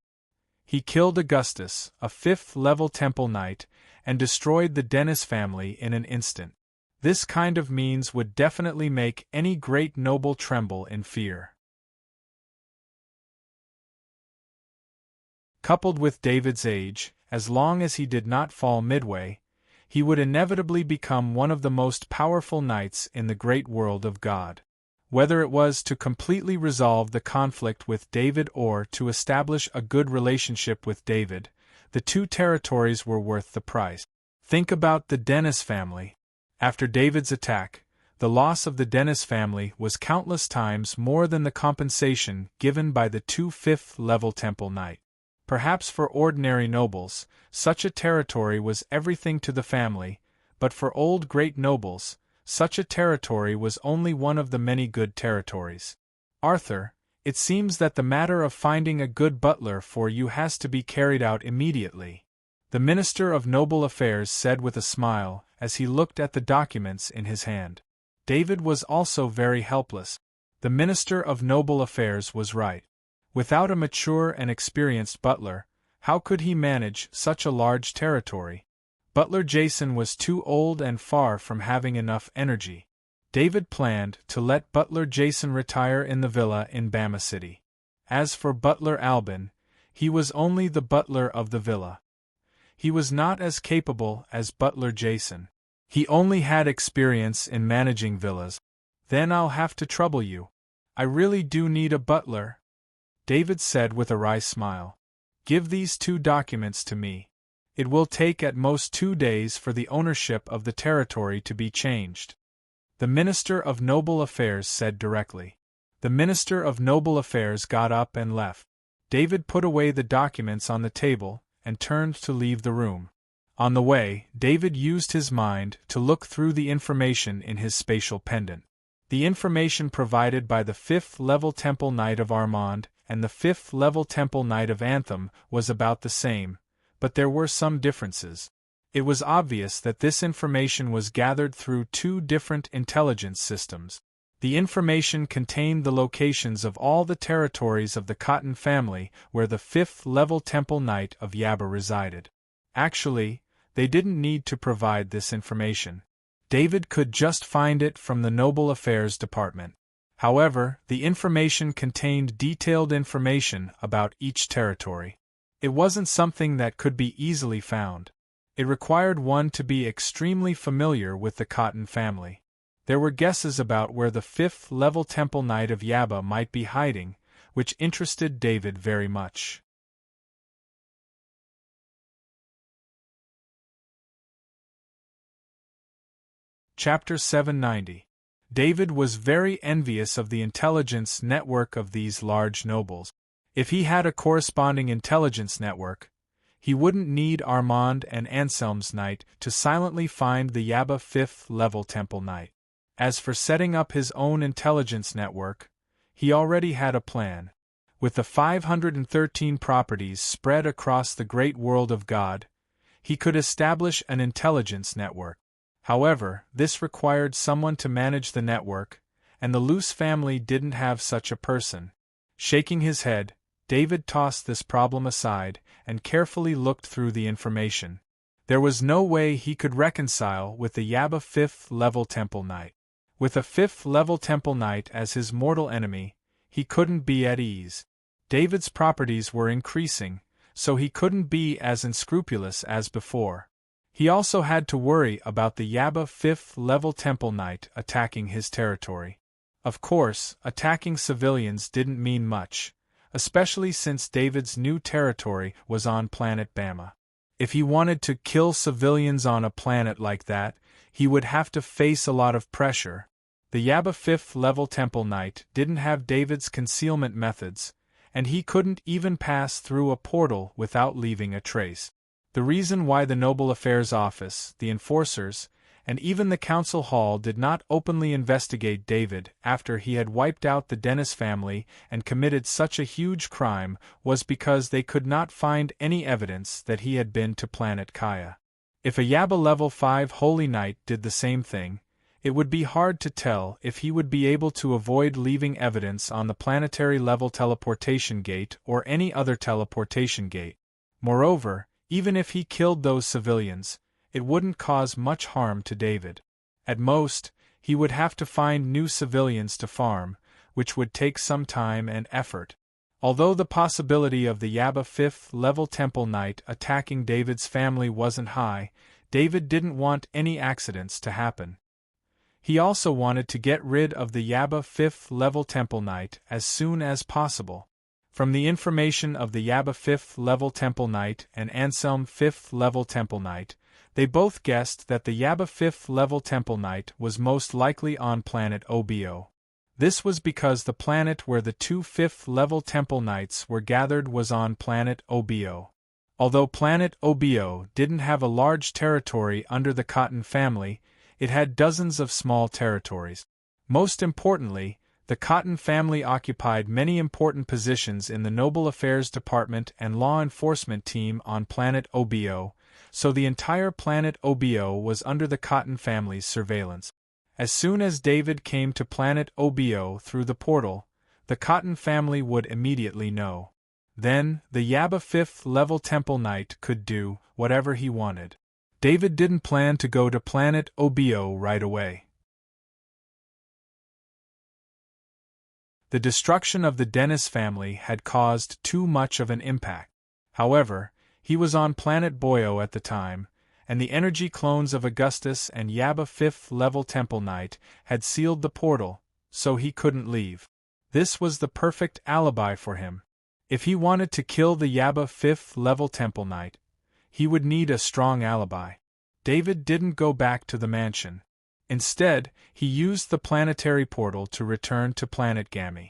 A: He killed Augustus, a 5th-level Temple Knight, and destroyed the Dennis family in an instant. This kind of means would definitely make any great noble tremble in fear. Coupled with David's age, as long as he did not fall midway, he would inevitably become one of the most powerful knights in the great world of God. Whether it was to completely resolve the conflict with David or to establish a good relationship with David, the 2 territories were worth the price. Think about the Dennis family. After David's attack, the loss of the Dennis family was countless times more than the compensation given by the 2 5th-level Temple Knight. Perhaps for ordinary nobles, such a territory was everything to the family, but for old great nobles, such a territory was only one of the many good territories. Arthur, it seems that the matter of finding a good butler for you has to be carried out immediately. The Minister of Noble Affairs said with a smile as he looked at the documents in his hand. David was also very helpless. The Minister of Noble Affairs was right. Without a mature and experienced butler, how could he manage such a large territory? Butler Jason was too old and far from having enough energy. David planned to let Butler Jason retire in the villa in Bama City. As for butler Albin, he was only the butler of the villa. He was not as capable as butler Jason. He only had experience in managing villas. Then I'll have to trouble you. I really do need a butler, David said with a wry smile. Give these 2 documents to me. It will take at most 2 days for the ownership of the territory to be changed. The Minister of Noble Affairs said directly. The Minister of Noble Affairs got up and left. David put away the documents on the table and turned to leave the room. On the way, David used his mind to look through the information in his spatial pendant. The information provided by the 5th-level Temple Knight of Armand and the 5th-level Temple Knight of Anthem was about the same, but there were some differences. It was obvious that this information was gathered through 2 different intelligence systems. The information contained the locations of all the territories of the Cotton family where the 5th-level Temple Knight of Yaba resided. Actually, they didn't need to provide this information. David could just find it from the Noble Affairs Department. However, the information contained detailed information about each territory. It wasn't something that could be easily found. It required one to be extremely familiar with the Cotton family. There were guesses about where the 5th-level Temple Knight of Yaba might be hiding, which interested David very much. Chapter 790. David was very envious of the intelligence network of these large nobles. If he had a corresponding intelligence network, he wouldn't need Armand and Anselm's Knight to silently find the Yaba 5th-level Temple Knight. As for setting up his own intelligence network, he already had a plan. With the 513 properties spread across the great world of God, he could establish an intelligence network. However, this required someone to manage the network, and the Luce family didn't have such a person. Shaking his head, David tossed this problem aside and carefully looked through the information. There was no way he could reconcile with the Yaba 5th-level Temple Knight. With a 5th-level Temple Knight as his mortal enemy, he couldn't be at ease. David's properties were increasing, so he couldn't be as unscrupulous as before. He also had to worry about the Yaba 5th-level Temple Knight attacking his territory. Of course, attacking civilians didn't mean much, especially since David's new territory was on planet Bama. If he wanted to kill civilians on a planet like that, he would have to face a lot of pressure. The Yaba 5th-level Temple Knight didn't have David's concealment methods, and he couldn't even pass through a portal without leaving a trace. The reason why the Noble Affairs Office, the enforcers, and even the Council Hall did not openly investigate David after he had wiped out the Dennis family and committed such a huge crime was because they could not find any evidence that he had been to planet Kaya. If a Yaba Level 5 Holy Knight did the same thing, it would be hard to tell if he would be able to avoid leaving evidence on the planetary level teleportation gate or any other teleportation gate. Moreover, even if he killed those civilians, it wouldn't cause much harm to David. At most, he would have to find new civilians to farm, which would take some time and effort. Although the possibility of the Yaba 5th-level Temple Knight attacking David's family wasn't high, David didn't want any accidents to happen. He also wanted to get rid of the Yaba 5th-level Temple Knight as soon as possible. From the information of the Yaba 5th-level Temple Knight and Anselm 5th-level Temple Knight, they both guessed that the Yaba 5th-level Temple Knight was most likely on planet Obo. This was because the planet where the 2 5th-level Temple Knights were gathered was on planet Obo. Although planet Obo didn't have a large territory under the Cotton family, it had dozens of small territories. Most importantly, the Cotton family occupied many important positions in the Noble Affairs Department and law enforcement team on planet Obo, so the entire planet Obo was under the Cotton family's surveillance. As soon as David came to planet Obo through the portal, the Cotton family would immediately know. Then, the Yaba 5th-level Temple Knight could do whatever he wanted. David didn't plan to go to planet Obo right away. The destruction of the Dennis family had caused too much of an impact. However, he was on planet Boyo at the time, and the energy clones of Augustus and Yaba 5th level Temple Knight had sealed the portal, so he couldn't leave. This was the perfect alibi for him. If he wanted to kill the Yaba 5th level Temple Knight, he would need a strong alibi. David didn't go back to the mansion. Instead, he used the planetary portal to return to planet Gamma.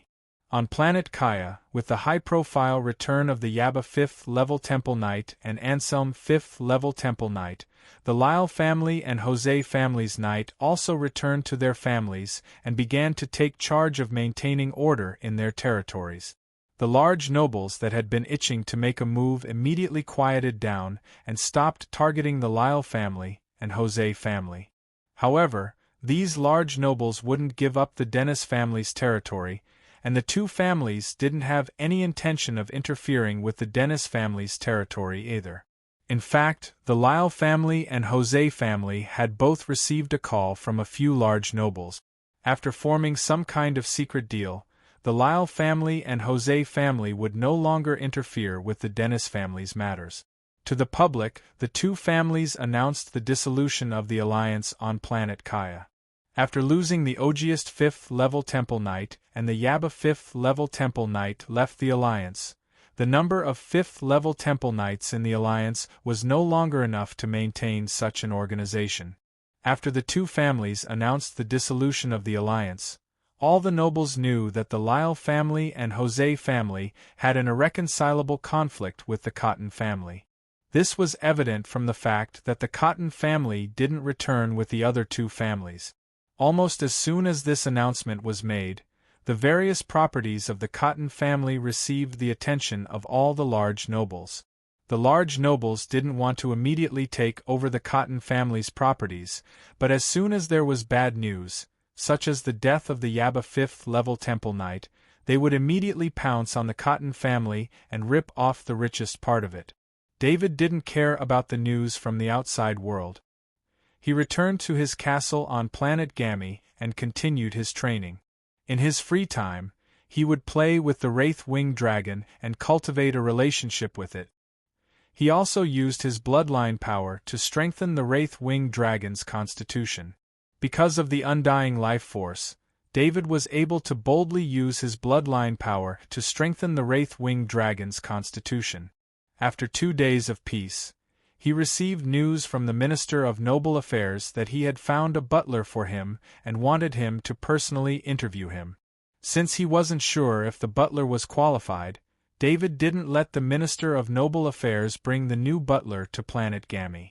A: On planet Kaya, with the high-profile return of the Yaba 5th level Temple Knight and Anselm 5th level Temple Knight, the Lyle family and Jose family's knight also returned to their families and began to take charge of maintaining order in their territories. The large nobles that had been itching to make a move immediately quieted down and stopped targeting the Lyle family and Jose family. However, these large nobles wouldn't give up the Dennis family's territory, and the two families didn't have any intention of interfering with the Dennis family's territory either. In fact, the Lyle family and Jose family had both received a call from a few large nobles. After forming some kind of secret deal, the Lyle family and Jose family would no longer interfere with the Dennis family's matters. To the public, the two families announced the dissolution of the alliance on planet Kaya. After losing the Ogiest 5th level Temple Knight and the Yaba 5th level Temple Knight left the alliance, the number of 5th level Temple Knights in the alliance was no longer enough to maintain such an organization. After the two families announced the dissolution of the alliance, all the nobles knew that the Lyle family and Jose family had an irreconcilable conflict with the Cotton family. This was evident from the fact that the Cotton family didn't return with the other two families. Almost as soon as this announcement was made, the various properties of the Cotton family received the attention of all the large nobles. The large nobles didn't want to immediately take over the Cotton family's properties, but as soon as there was bad news, such as the death of the Yaba 5th level Temple Knight, they would immediately pounce on the Cotton family and rip off the richest part of it. David didn't care about the news from the outside world. He returned to his castle on planet Gamma and continued his training. In his free time, he would play with the Wraith-winged dragon and cultivate a relationship with it. He also used his bloodline power to strengthen the Wraith-winged dragon's constitution. Because of the undying life force, David was able to boldly use his bloodline power to strengthen the Wraith-winged dragon's constitution. After 2 days of peace, he received news from the Minister of Noble Affairs that he had found a butler for him and wanted him to personally interview him. Since he wasn't sure if the butler was qualified, David didn't let the Minister of Noble Affairs bring the new butler to planet Gamma.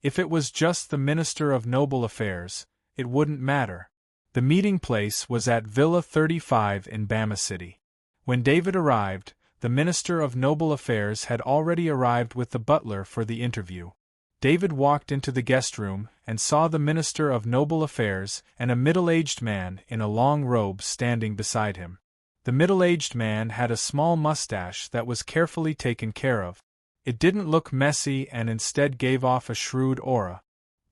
A: If it was just the Minister of Noble Affairs, it wouldn't matter. The meeting place was at Villa 35 in Bama City. When David arrived, the Minister of Noble Affairs had already arrived with the butler for the interview. David walked into the guest room and saw the Minister of Noble Affairs and a middle-aged man in a long robe standing beside him. The middle-aged man had a small mustache that was carefully taken care of. It didn't look messy and instead gave off a shrewd aura.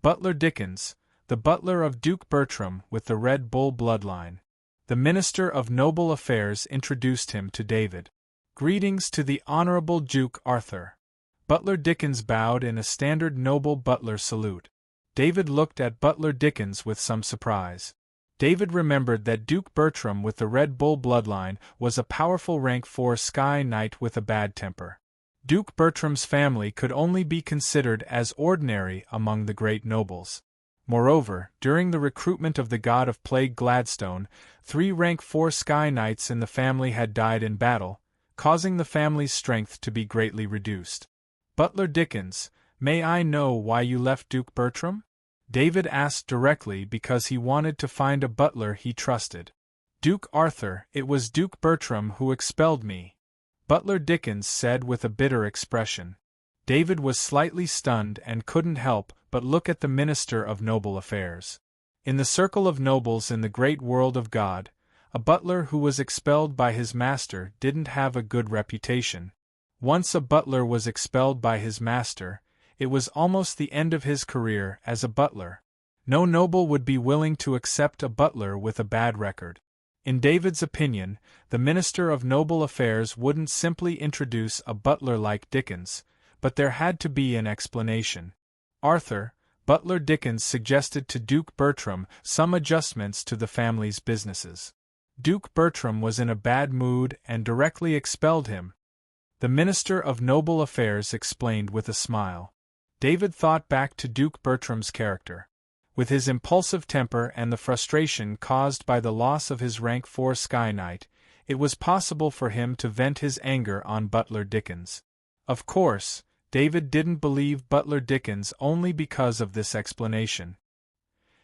A: Butler Dickens, the butler of Duke Bertram with the Red Bull bloodline. The Minister of Noble Affairs introduced him to David. "Greetings to the Honorable Duke Arthur." Butler Dickens bowed in a standard noble butler salute. David looked at Butler Dickens with some surprise. David remembered that Duke Bertram with the Red Bull bloodline was a powerful rank 4 Sky Knight with a bad temper. Duke Bertram's family could only be considered as ordinary among the great nobles. Moreover, during the recruitment of the god of plague Gladstone, 3 rank 4 Sky Knights in the family had died in battle, causing the family's strength to be greatly reduced. "Butler Dickens, may I know why you left Duke Bertram?" David asked directly because he wanted to find a butler he trusted. "Duke Arthur, it was Duke Bertram who expelled me," Butler Dickens said with a bitter expression. David was slightly stunned and couldn't help but look at the Minister of Noble Affairs. In the circle of nobles in the great world of God, a butler who was expelled by his master didn't have a good reputation. Once a butler was expelled by his master, it was almost the end of his career as a butler. No noble would be willing to accept a butler with a bad record. In David's opinion, the Minister of Noble Affairs wouldn't simply introduce a butler like Dickens, but there had to be an explanation. Arthur, Butler Dickens suggested to Duke Bertram some adjustments to the family's businesses. Duke Bertram was in a bad mood and directly expelled him. The Minister of Noble Affairs explained with a smile. David thought back to Duke Bertram's character. With his impulsive temper and the frustration caused by the loss of his rank 4 Sky Knight, it was possible for him to vent his anger on Butler Dickens. Of course, David didn't believe Butler Dickens only because of this explanation.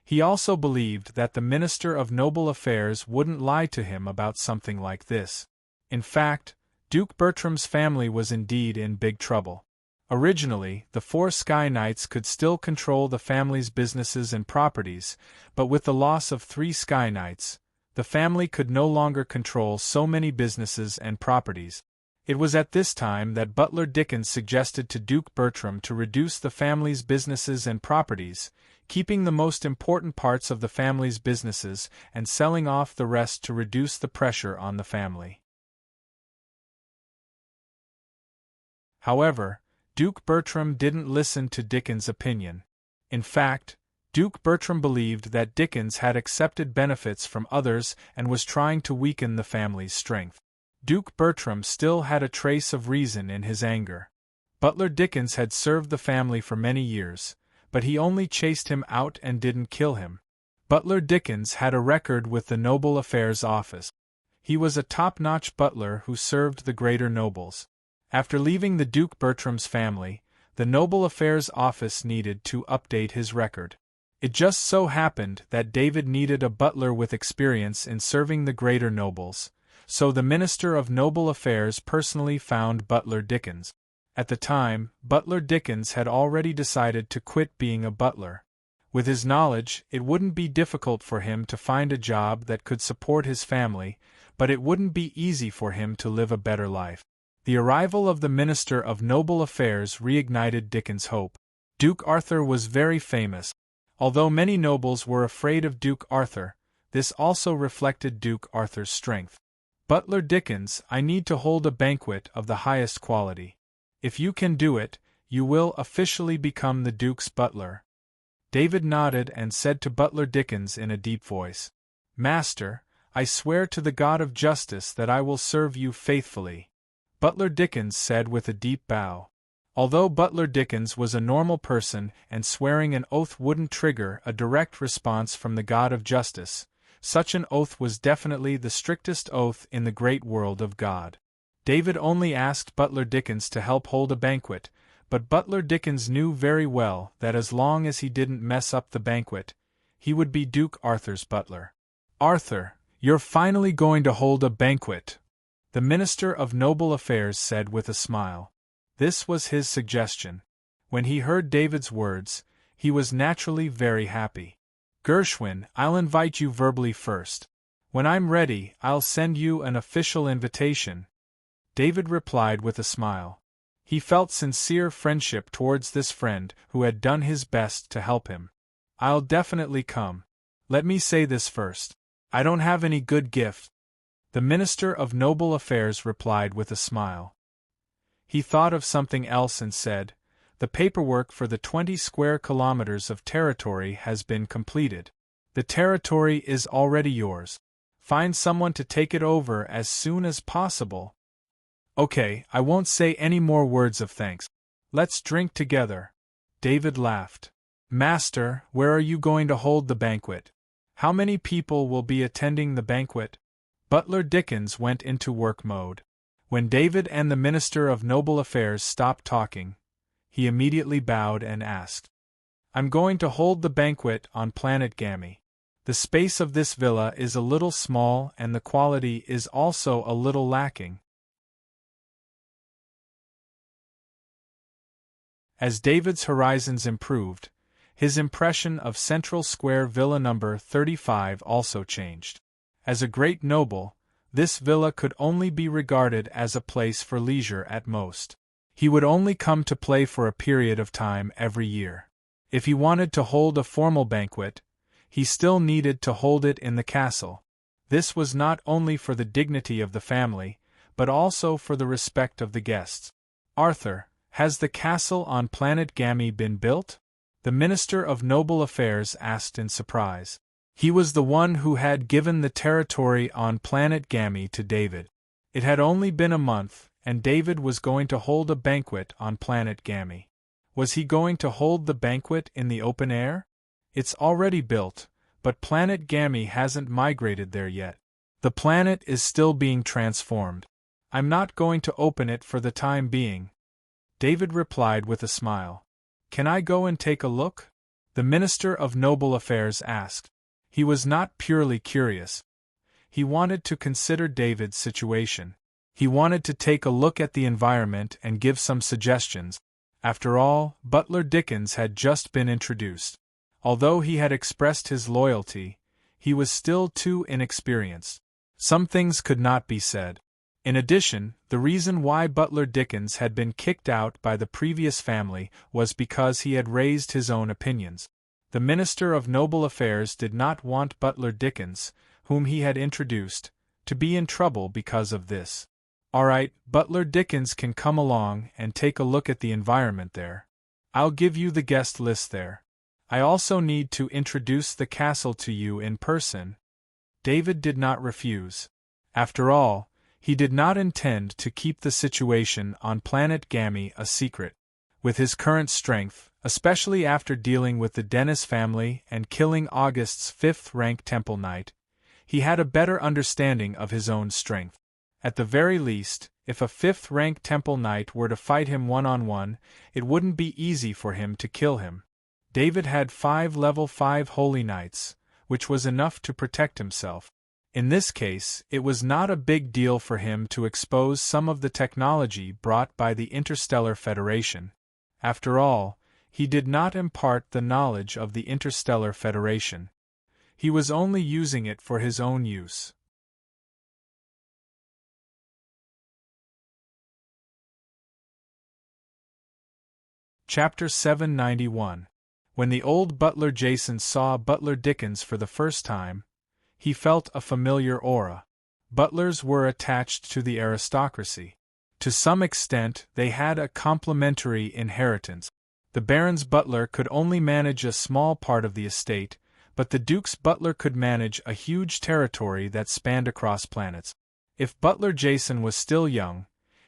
A: He also believed that the Minister of Noble Affairs wouldn't lie to him about something like this. In fact, Duke Bertram's family was indeed in big trouble. Originally, the 4 Sky Knights could still control the family's businesses and properties, but with the loss of 3 Sky Knights, the family could no longer control so many businesses and properties. It was at this time that Butler Dickens suggested to Duke Bertram to reduce the family's businesses and properties, keeping the most important parts of the family's businesses and selling off the rest to reduce the pressure on the family. However, Duke Bertram didn't listen to Dickens' opinion. In fact, Duke Bertram believed that Dickens had accepted benefits from others and was trying to weaken the family's strength. Duke Bertram still had a trace of reason in his anger. Butler Dickens had served the family for many years, but he only chased him out and didn't kill him. Butler Dickens had a record with the Noble Affairs Office. He was a top-notch butler who served the greater nobles. After leaving the Duke Bertram's family, the Noble Affairs Office needed to update his record. It just so happened that David needed a butler with experience in serving the greater nobles, so the Minister of Noble Affairs personally found Butler Dickens. At the time, Butler Dickens had already decided to quit being a butler. With his knowledge, it wouldn't be difficult for him to find a job that could support his family, but it wouldn't be easy for him to live a better life. The arrival of the Minister of Noble Affairs reignited Dickens' hope. Duke Arthur was very famous. Although many nobles were afraid of Duke Arthur, this also reflected Duke Arthur's strength. Butler Dickens, I need to hold a banquet of the highest quality. If you can do it, you will officially become the Duke's butler. David nodded and said to Butler Dickens in a deep voice, Master, I swear to the God of justice that I will serve you faithfully. Butler Dickens said with a deep bow. Although Butler Dickens was a normal person and swearing an oath wouldn't trigger a direct response from the God of justice, such an oath was definitely the strictest oath in the great world of God. David only asked Butler Dickens to help hold a banquet, but Butler Dickens knew very well that as long as he didn't mess up the banquet, he would be Duke Arthur's butler. Arthur, you're finally going to hold a banquet, the Minister of Noble Affairs said with a smile. This was his suggestion. When he heard David's words, he was naturally very happy. Gershwin, I'll invite you verbally first. When I'm ready, I'll send you an official invitation. David replied with a smile. He felt sincere friendship towards this friend who had done his best to help him. I'll definitely come. Let me say this first. I don't have any good gift. The Minister of Noble Affairs replied with a smile. He thought of something else and said, The paperwork for the 20 square kilometers of territory has been completed. The territory is already yours. Find someone to take it over as soon as possible. Okay, I won't say any more words of thanks. Let's drink together. David laughed. Master, where are you going to hold the banquet? How many people will be attending the banquet? Butler Dickens went into work mode. When David and the Minister of Noble Affairs stopped talking, he immediately bowed and asked, I'm going to hold the banquet on planet Gammy. The space of this villa is a little small and the quality is also a little lacking. As David's horizons improved, his impression of Central Square Villa number 35 also changed. As a great noble, this villa could only be regarded as a place for leisure at most. He would only come to play for a period of time every year. If he wanted to hold a formal banquet, he still needed to hold it in the castle. This was not only for the dignity of the family, but also for the respect of the guests. Arthur, has the castle on planet Gammy been built? The Minister of Noble Affairs asked in surprise. He was the one who had given the territory on planet Gammy to David. It had only been a month, and David was going to hold a banquet on planet Gammy. Was he going to hold the banquet in the open air? It's already built, but planet Gammy hasn't migrated there yet. The planet is still being transformed. I'm not going to open it for the time being. David replied with a smile. Can I go and take a look? The Minister of Noble Affairs asked. He was not purely curious. He wanted to consider David's situation. He wanted to take a look at the environment and give some suggestions. After all, Butler Dickens had just been introduced. Although he had expressed his loyalty, he was still too inexperienced. Some things could not be said. In addition, the reason why Butler Dickens had been kicked out by the previous family was because he had raised his own opinions. The Minister of Noble Affairs did not want Butler Dickens, whom he had introduced, to be in trouble because of this. All right, Butler Dickens can come along and take a look at the environment there. I'll give you the guest list there. I also need to introduce the castle to you in person. David did not refuse. After all, he did not intend to keep the situation on planet Gammy a secret. With his current strength, especially after dealing with the Dennis family and killing August's 5th-rank Temple Knight, he had a better understanding of his own strength. At the very least, if a 5th-rank Temple Knight were to fight him one-on-one, it wouldn't be easy for him to kill him. David had 5 level 5 Holy Knights, which was enough to protect himself. In this case, it was not a big deal for him to expose some of the technology brought by the Interstellar Federation. After all, he did not impart the knowledge of the Interstellar Federation. He was only using it for his own use. Chapter 791. When the old butler Jason saw Butler Dickens for the first time, he felt a familiar aura. Butlers were attached to the aristocracy. To some extent, they had a complementary inheritance. The Baron's butler could only manage a small part of the estate, but the Duke's butler could manage a huge territory that spanned across planets. If Butler Jason was still young,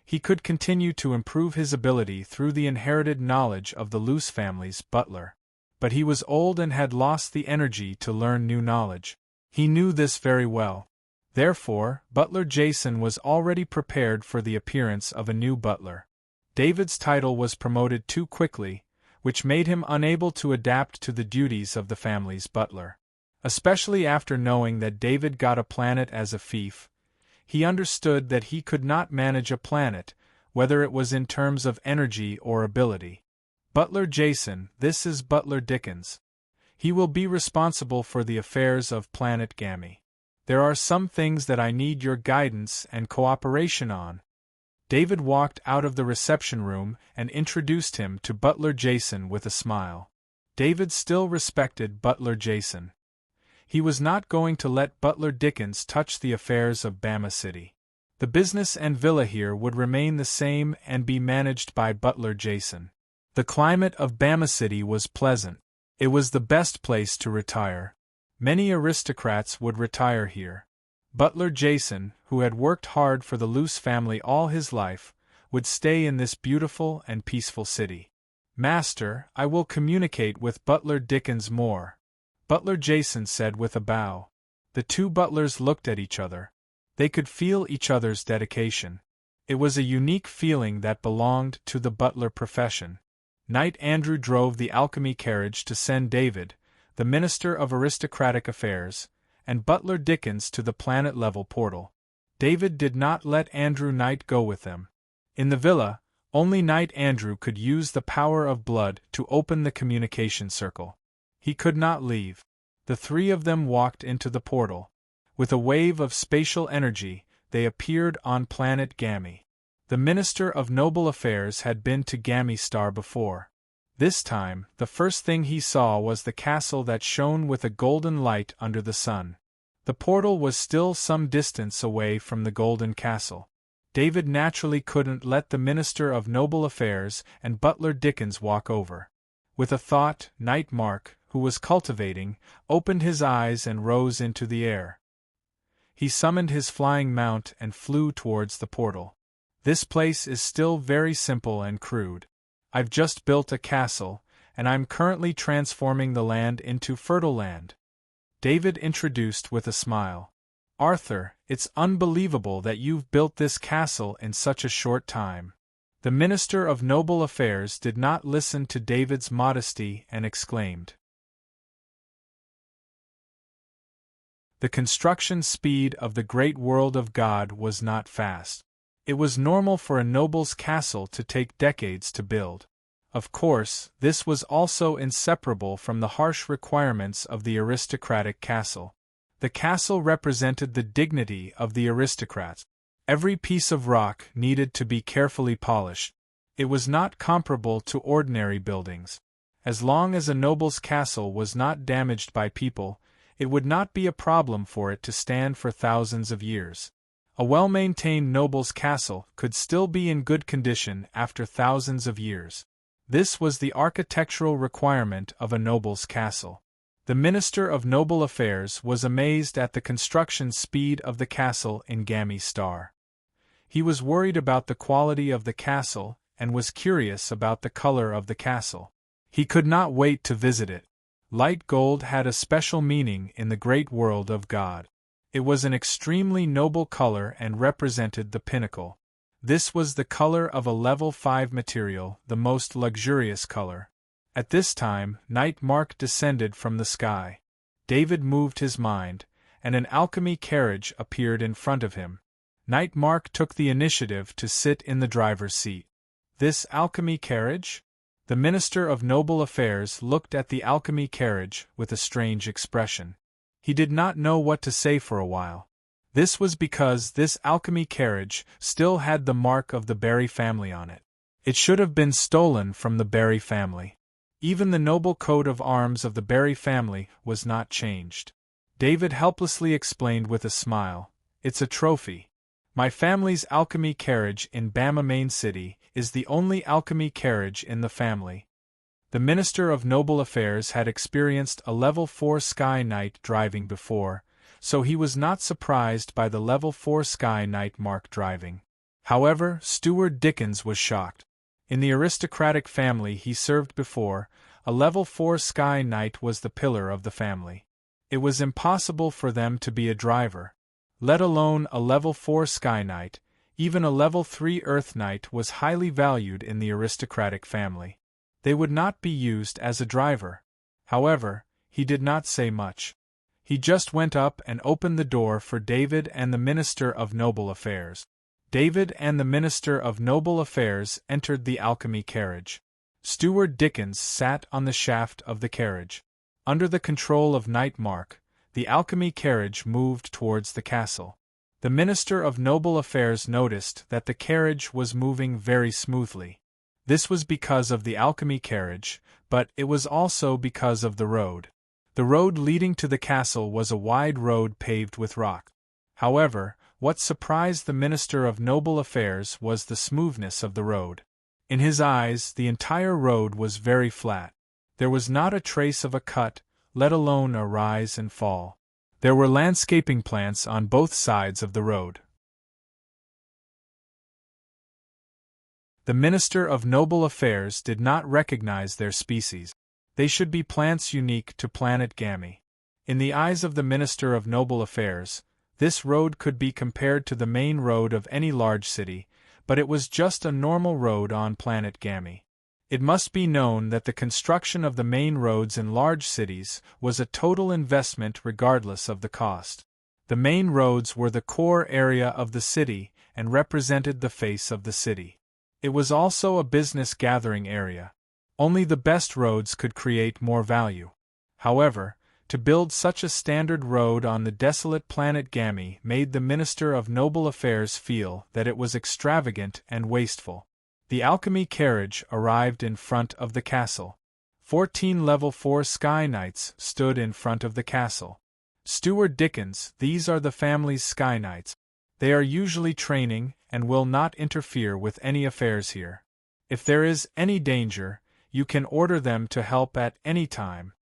A: he could continue to improve his ability through the inherited knowledge of the Luce family's butler. But he was old and had lost the energy to learn new knowledge. He knew this very well. Therefore, Butler Jason was already prepared for the appearance of a new butler. David's title was promoted too quickly, which made him unable to adapt to the duties of the family's butler. Especially after knowing that David got a planet as a fief, he understood that he could not manage a planet, whether it was in terms of energy or ability. Butler Jason, this is Butler Dickens. He will be responsible for the affairs of planet Gammy. There are some things that I need your guidance and cooperation on. David walked out of the reception room and introduced him to Butler Jason with a smile. David still respected Butler Jason. He was not going to let Butler Dickens touch the affairs of Bama City. The business and villa here would remain the same and be managed by Butler Jason. The climate of Bama City was pleasant. It was the best place to retire. Many aristocrats would retire here. Butler Jason, who had worked hard for the Luce family all his life, would stay in this beautiful and peaceful city. Master, I will communicate with Butler Dickens more, Butler Jason said with a bow. The two butlers looked at each other. They could feel each other's dedication. It was a unique feeling that belonged to the butler profession. Knight Andrew drove the alchemy carriage to send David, the Minister of Aristocratic Affairs, and Butler Dickens to the planet-level portal. David did not let Andrew Knight go with them. In the villa, only Knight Andrew could use the power of blood to open the communication circle. He could not leave. The three of them walked into the portal. With a wave of spatial energy, they appeared on planet Gammy. The Minister of Noble Affairs had been to Gammy Star before. This time, the first thing he saw was the castle that shone with a golden light under the sun. The portal was still some distance away from the golden castle. David naturally couldn't let the Minister of Noble Affairs and Butler Dickens walk over. With a thought, Knight Mark, who was cultivating, opened his eyes and rose into the air. He summoned his flying mount and flew towards the portal. This place is still very simple and crude. I've just built a castle, and I'm currently transforming the land into fertile land. David introduced with a smile. Arthur, it's unbelievable that you've built this castle in such a short time. The Minister of Noble Affairs did not listen to David's modesty and exclaimed. The construction speed of the great world of God was not fast. It was normal for a noble's castle to take decades to build. Of course, this was also inseparable from the harsh requirements of the aristocratic castle. The castle represented the dignity of the aristocrats. Every piece of rock needed to be carefully polished. It was not comparable to ordinary buildings. As long as a noble's castle was not damaged by people, it would not be a problem for it to stand for thousands of years. A well-maintained noble's castle could still be in good condition after thousands of years. This was the architectural requirement of a noble's castle. The Minister of Noble Affairs was amazed at the construction speed of the castle in Gammy Star. He was worried about the quality of the castle and was curious about the color of the castle. He could not wait to visit it. Light gold had a special meaning in the great world of God. It was an extremely noble color and represented the pinnacle. This was the color of a level 5 material, the most luxurious color. At this time, Knight Mark descended from the sky. David moved his mind, and an alchemy carriage appeared in front of him. Knight Mark took the initiative to sit in the driver's seat. This alchemy carriage? The Minister of Noble Affairs looked at the alchemy carriage with a strange expression. He did not know what to say for a while. This was because this alchemy carriage still had the mark of the Barry family on it. It should have been stolen from the Barry family. Even the noble coat of arms of the Barry family was not changed. David helplessly explained with a smile, "It's a trophy. My family's alchemy carriage in Bama Main City is the only alchemy carriage in the family." The Minister of Noble Affairs had experienced a level 4 Sky Knight driving before, so he was not surprised by the level 4 Sky Knight Mark driving. However, Steward Dickens was shocked. In the aristocratic family he served before, a level 4 Sky Knight was the pillar of the family. It was impossible for them to be a driver. Let alone a level 4 Sky Knight, even a level 3 Earth Knight was highly valued in the aristocratic family. They would not be used as a driver. However, he did not say much. He just went up and opened the door for David and the Minister of Noble Affairs. David and the Minister of Noble Affairs entered the alchemy carriage. Steward Dickens sat on the shaft of the carriage. Under the control of Knight Mark, the alchemy carriage moved towards the castle. The Minister of Noble Affairs noticed that the carriage was moving very smoothly. This was because of the alchemy carriage, but it was also because of the road. The road leading to the castle was a wide road paved with rock. However, what surprised the Minister of Noble Affairs was the smoothness of the road. In his eyes, the entire road was very flat. There was not a trace of a cut, let alone a rise and fall. There were landscaping plants on both sides of the road. The Minister of Noble Affairs did not recognize their species. They should be plants unique to planet Gammy. In the eyes of the Minister of Noble Affairs, this road could be compared to the main road of any large city, but it was just a normal road on planet Gammy. It must be known that the construction of the main roads in large cities was a total investment regardless of the cost. The main roads were the core area of the city and represented the face of the city. It was also a business gathering area. Only the best roads could create more value. However, to build such a standard road on the desolate planet Gammy made the Minister of Noble Affairs feel that it was extravagant and wasteful. The alchemy carriage arrived in front of the castle. 14 level 4 Sky Knights stood in front of the castle. Steward Dickens, these are the family's Sky Knights. They are usually training and will not interfere with any affairs here. If there is any danger, you can order them to help at any time,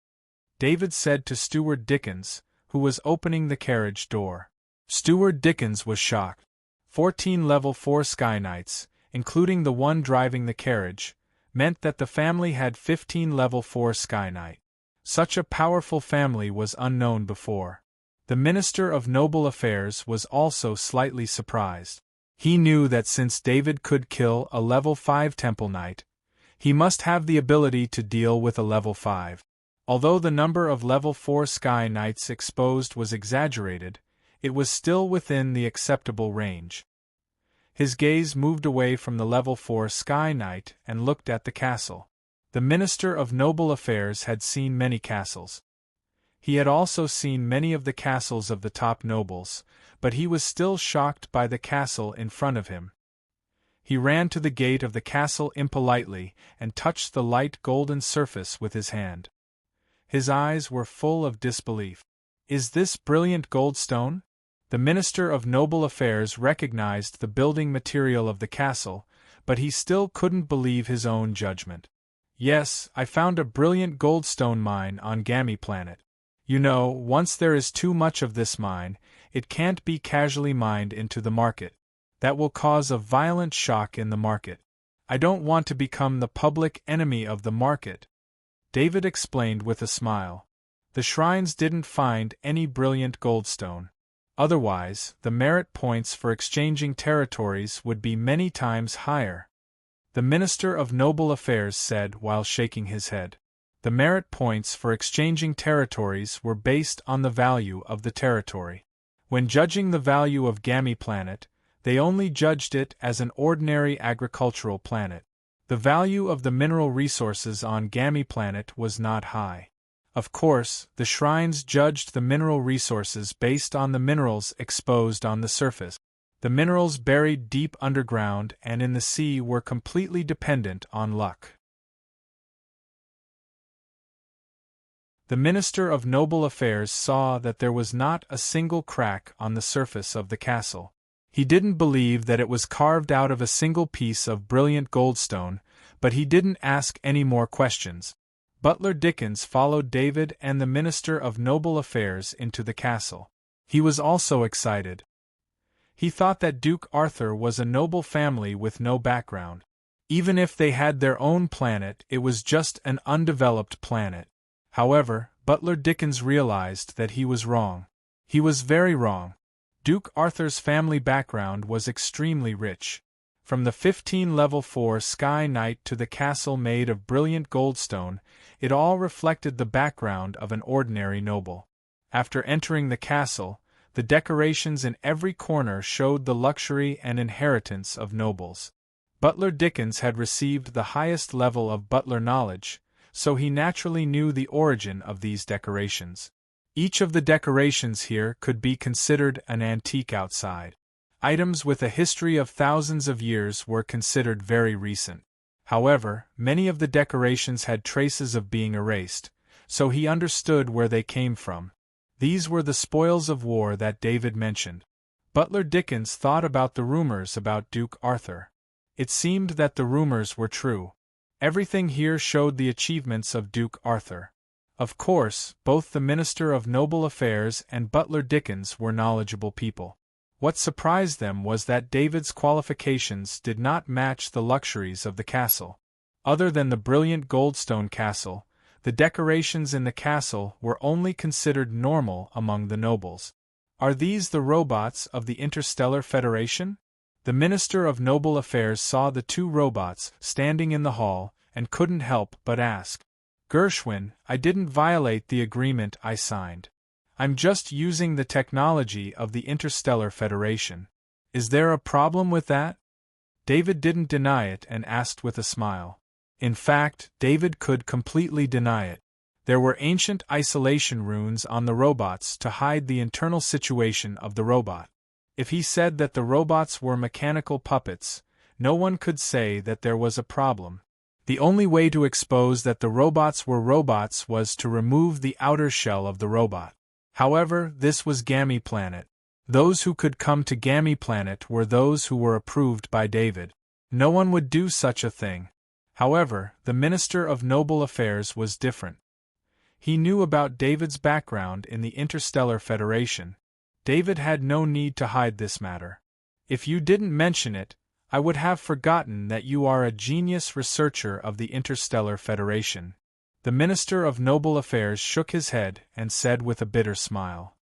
A: David said to Steward Dickens, who was opening the carriage door. Steward Dickens was shocked. 14 level 4 Sky Knights, including the one driving the carriage, meant that the family had 15 level 4 Sky Knight. Such a powerful family was unknown before. The Minister of Noble Affairs was also slightly surprised. He knew that since David could kill a level 5 Temple Knight, he must have the ability to deal with a level 5. Although the number of level 4 Sky Knights exposed was exaggerated, it was still within the acceptable range. His gaze moved away from the level 4 Sky Knight and looked at the castle. The Minister of Noble Affairs had seen many castles. He had also seen many of the castles of the top nobles, but he was still shocked by the castle in front of him. He ran to the gate of the castle impolitely and touched the light golden surface with his hand. His eyes were full of disbelief. Is this brilliant gold stone? The Minister of Noble Affairs recognized the building material of the castle, but he still couldn't believe his own judgment. Yes, I found a brilliant goldstone mine on Gammy Planet. You know, once there is too much of this mine, it can't be casually mined into the market. That will cause a violent shock in the market. I don't want to become the public enemy of the market, David explained with a smile. The shrines didn't find any brilliant goldstone. Otherwise, the merit points for exchanging territories would be many times higher, the Minister of Noble Affairs said while shaking his head. The merit points for exchanging territories were based on the value of the territory. When judging the value of Gammy Planet, they only judged it as an ordinary agricultural planet. The value of the mineral resources on Gammy Planet was not high. Of course, the shrines judged the mineral resources based on the minerals exposed on the surface. The minerals buried deep underground and in the sea were completely dependent on luck. The Minister of Noble Affairs saw that there was not a single crack on the surface of the castle. He didn't believe that it was carved out of a single piece of brilliant goldstone, but he didn't ask any more questions. Butler Dickens followed David and the Minister of Noble Affairs into the castle. He was also excited. He thought that Duke Arthur was a noble family with no background. Even if they had their own planet, it was just an undeveloped planet. However, Butler Dickens realized that he was wrong. He was very wrong. Duke Arthur's family background was extremely rich. From the 15 level 4 Sky Knight to the castle made of brilliant goldstone, it all reflected the background of an ordinary noble. After entering the castle, the decorations in every corner showed the luxury and inheritance of nobles. Butler Dickens had received the highest level of butler knowledge, so he naturally knew the origin of these decorations. Each of the decorations here could be considered an antique outside. Items with a history of thousands of years were considered very recent. However, many of the decorations had traces of being erased, so he understood where they came from. These were the spoils of war that David mentioned. Butler Dickens thought about the rumors about Duke Arthur. It seemed that the rumors were true. Everything here showed the achievements of Duke Arthur. Of course, both the Minister of Noble Affairs and Butler Dickens were knowledgeable people. What surprised them was that David's qualifications did not match the luxuries of the castle. Other than the brilliant goldstone castle, the decorations in the castle were only considered normal among the nobles. Are these the robots of the Interstellar Federation? The Minister of Noble Affairs saw the two robots standing in the hall and couldn't help but ask. Gershwin, I didn't violate the agreement I signed. I'm just using the technology of the Interstellar Federation. Is there a problem with that? David didn't deny it and asked with a smile. In fact, David could completely deny it. There were ancient isolation runes on the robots to hide the internal situation of the robot. If he said that the robots were mechanical puppets, no one could say that there was a problem. The only way to expose that the robots were robots was to remove the outer shell of the robot. However, this was Gammy Planet. Those who could come to Gammy Planet were those who were approved by David. No one would do such a thing. However, the Minister of Noble Affairs was different. He knew about David's background in the Interstellar Federation. David had no need to hide this matter. If you didn't mention it, I would have forgotten that you are a genius researcher of the Interstellar Federation. The Minister of Noble Affairs shook his head and said with a bitter smile.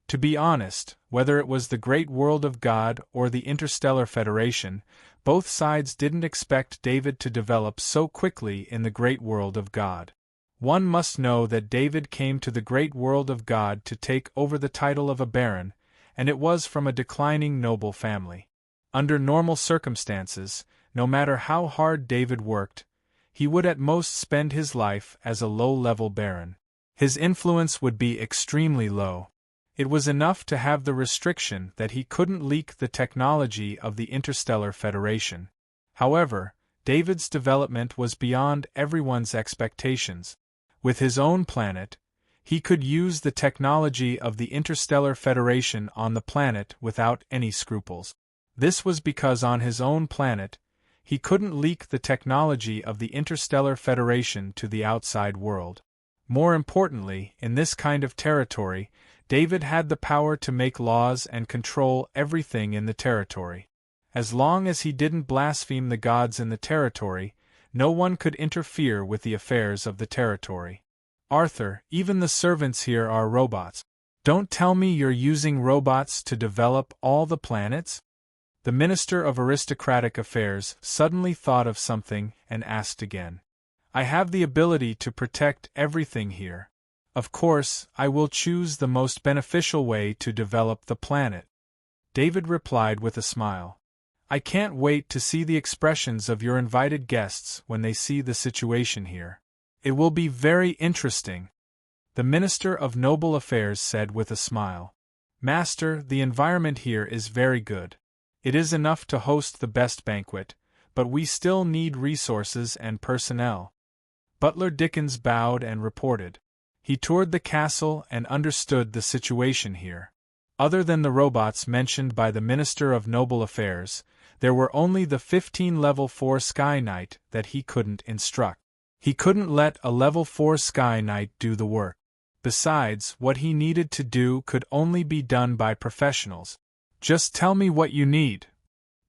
A: To be honest, whether it was the great world of God or the Interstellar Federation, both sides didn't expect David to develop so quickly in the great world of God. One must know that David came to the great world of God to take over the title of a baron, and it was from a declining noble family. Under normal circumstances, no matter how hard David worked, he would at most spend his life as a low-level baron. His influence would be extremely low. It was enough to have the restriction that he couldn't leak the technology of the Interstellar Federation. However, David's development was beyond everyone's expectations. With his own planet, he could use the technology of the Interstellar Federation on the planet without any scruples. This was because on his own planet, he couldn't leak the technology of the Interstellar Federation to the outside world. More importantly, in this kind of territory, David had the power to make laws and control everything in the territory. As long as he didn't blaspheme the gods in the territory, no one could interfere with the affairs of the territory. Arthur, even the servants here are robots. Don't tell me you're using robots to develop all the planets? The Minister of Aristocratic Affairs suddenly thought of something and asked again. I have the ability to protect everything here. Of course, I will choose the most beneficial way to develop the planet. David replied with a smile. I can't wait to see the expressions of your invited guests when they see the situation here. It will be very interesting. The Minister of Noble Affairs said with a smile. Master, the environment here is very good. It is enough to host the best banquet, but we still need resources and personnel. Butler Dickens bowed and reported. He toured the castle and understood the situation here. Other than the robots mentioned by the Minister of Noble Affairs, there were only the 15 Level 4 Sky Knight that he couldn't instruct. He couldn't let a Level 4 Sky Knight do the work. Besides, what he needed to do could only be done by professionals. Just tell me what you need,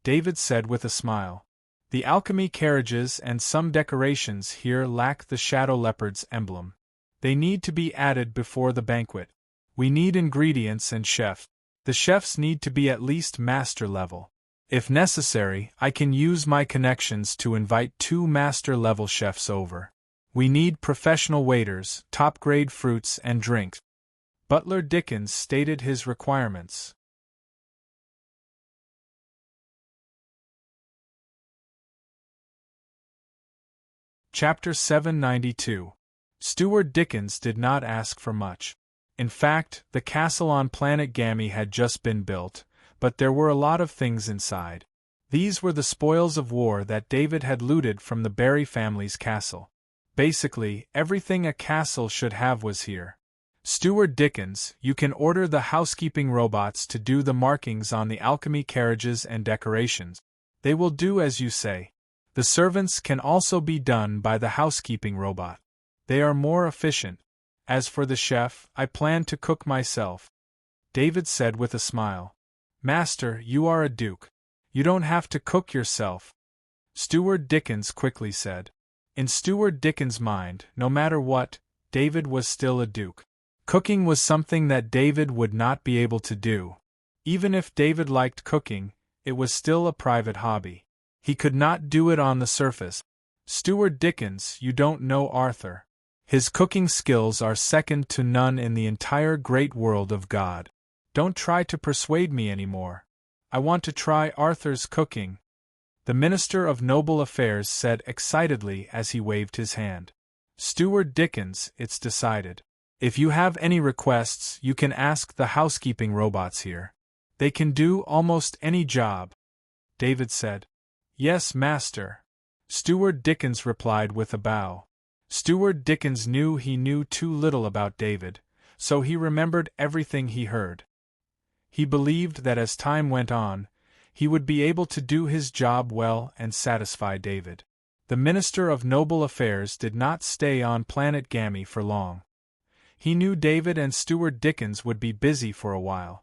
A: David said with a smile. The alchemy carriages and some decorations here lack the Shadow Leopard's emblem. They need to be added before the banquet. We need ingredients and chefs. The chefs need to be at least master level. If necessary, I can use my connections to invite 2 master-level chefs over. We need professional waiters, top-grade fruits and drinks. Butler Dickens stated his requirements. Chapter 792. Steward Dickens did not ask for much. In fact, the castle on planet Gammy had just been built, but there were a lot of things inside. These were the spoils of war that David had looted from the Barry family's castle. Basically, everything a castle should have was here. Steward Dickens, you can order the housekeeping robots to do the markings on the alchemy carriages and decorations. They will do as you say. The servants can also be done by the housekeeping robot. They are more efficient. As for the chef, I plan to cook myself. David said with a smile. Master, you are a duke. You don't have to cook yourself. Steward Dickens quickly said. In Steward Dickens' mind, no matter what, David was still a duke. Cooking was something that David would not be able to do. Even if David liked cooking, it was still a private hobby. He could not do it on the surface. Steward Dickens, you don't know Arthur. His cooking skills are second to none in the entire great world of God. Don't try to persuade me anymore. I want to try Arthur's cooking. The Minister of Noble Affairs said excitedly as he waved his hand. Steward Dickens, it's decided. If you have any requests, you can ask the housekeeping robots here. They can do almost any job, David said. Yes, master, Steward Dickens replied with a bow. Steward Dickens knew he knew too little about David, so he remembered everything he heard. He believed that as time went on, he would be able to do his job well and satisfy David. The Minister of Noble Affairs did not stay on planet Gammy for long. He knew David and Steward Dickens would be busy for a while.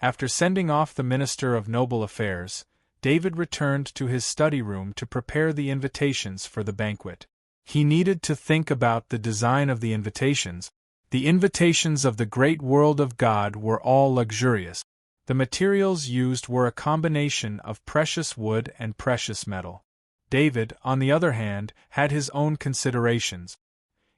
A: After sending off the Minister of Noble Affairs, David returned to his study room to prepare the invitations for the banquet. He needed to think about the design of the invitations. The invitations of the great world of God were all luxurious. The materials used were a combination of precious wood and precious metal. David, on the other hand, had his own considerations.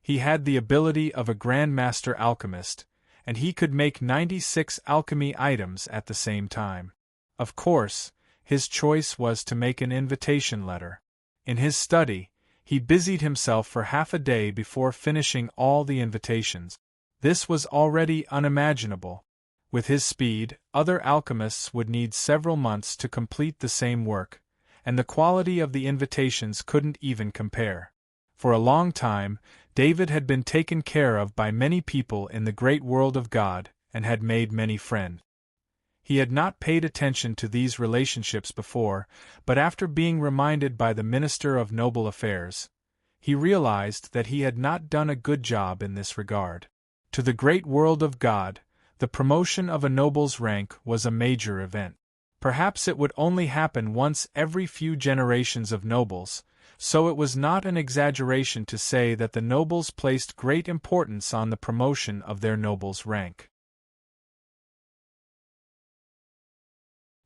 A: He had the ability of a grandmaster alchemist, and he could make 96 alchemy items at the same time. Of course, his choice was to make an invitation letter. In his study, he busied himself for half a day before finishing all the invitations. This was already unimaginable. With his speed, other alchemists would need several months to complete the same work, and the quality of the invitations couldn't even compare. For a long time, David had been taken care of by many people in the great world of God, and had made many friends. He had not paid attention to these relationships before, but after being reminded by the Minister of Noble Affairs, he realized that he had not done a good job in this regard. To the great world of God, the promotion of a noble's rank was a major event. Perhaps it would only happen once every few generations of nobles, so it was not an exaggeration to say that the nobles placed great importance on the promotion of their noble's rank.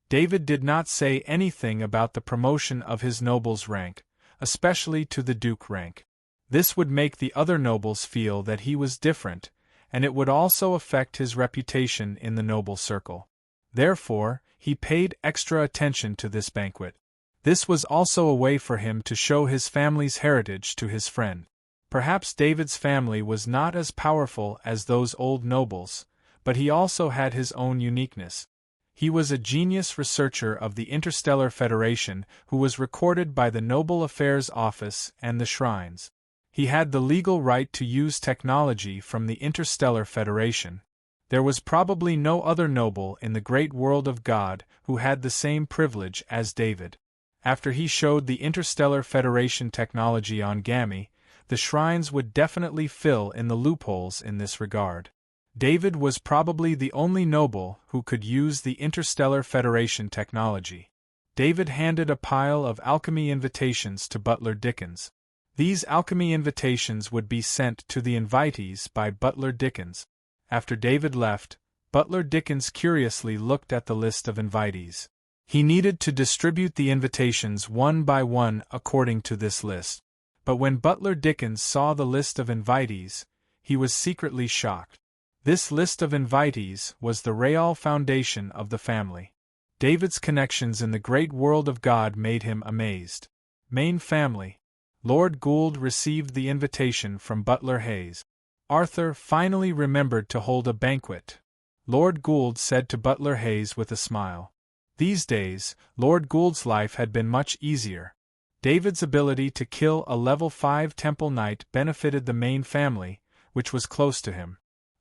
A: David did not say anything about the promotion of his noble's rank, especially to the duke rank. This would make the other nobles feel that he was different, and it would also affect his reputation in the noble circle. Therefore, he paid extra attention to this banquet. This was also a way for him to show his family's heritage to his friend. Perhaps David's family was not as powerful as those old nobles, but he also had his own uniqueness. He was a genius researcher of the Interstellar Federation who was recorded by the Noble Affairs Office and the shrines. He had the legal right to use technology from the Interstellar Federation. There was probably no other noble in the great world of God who had the same privilege as David. After he showed the Interstellar Federation technology on Gammy, the shrines would definitely fill in the loopholes in this regard. David was probably the only noble who could use the Interstellar Federation technology. David handed a pile of alchemy invitations to Butler Dickens. These alchemy invitations would be sent to the invitees by Butler Dickens. After David left, Butler Dickens curiously looked at the list of invitees. He needed to distribute the invitations one by one according to this list. But when Butler Dickens saw the list of invitees, he was secretly shocked. This list of invitees was the real foundation of the family. David's connections in the great world of God made him amazed. Main family. Lord Gould received the invitation from Butler Hayes. Arthur finally remembered to hold a banquet. Lord Gould said to Butler Hayes with a smile. These days, Lord Gould's life had been much easier. David's ability to kill a level 5 Temple Knight benefited the main family, which was close to him.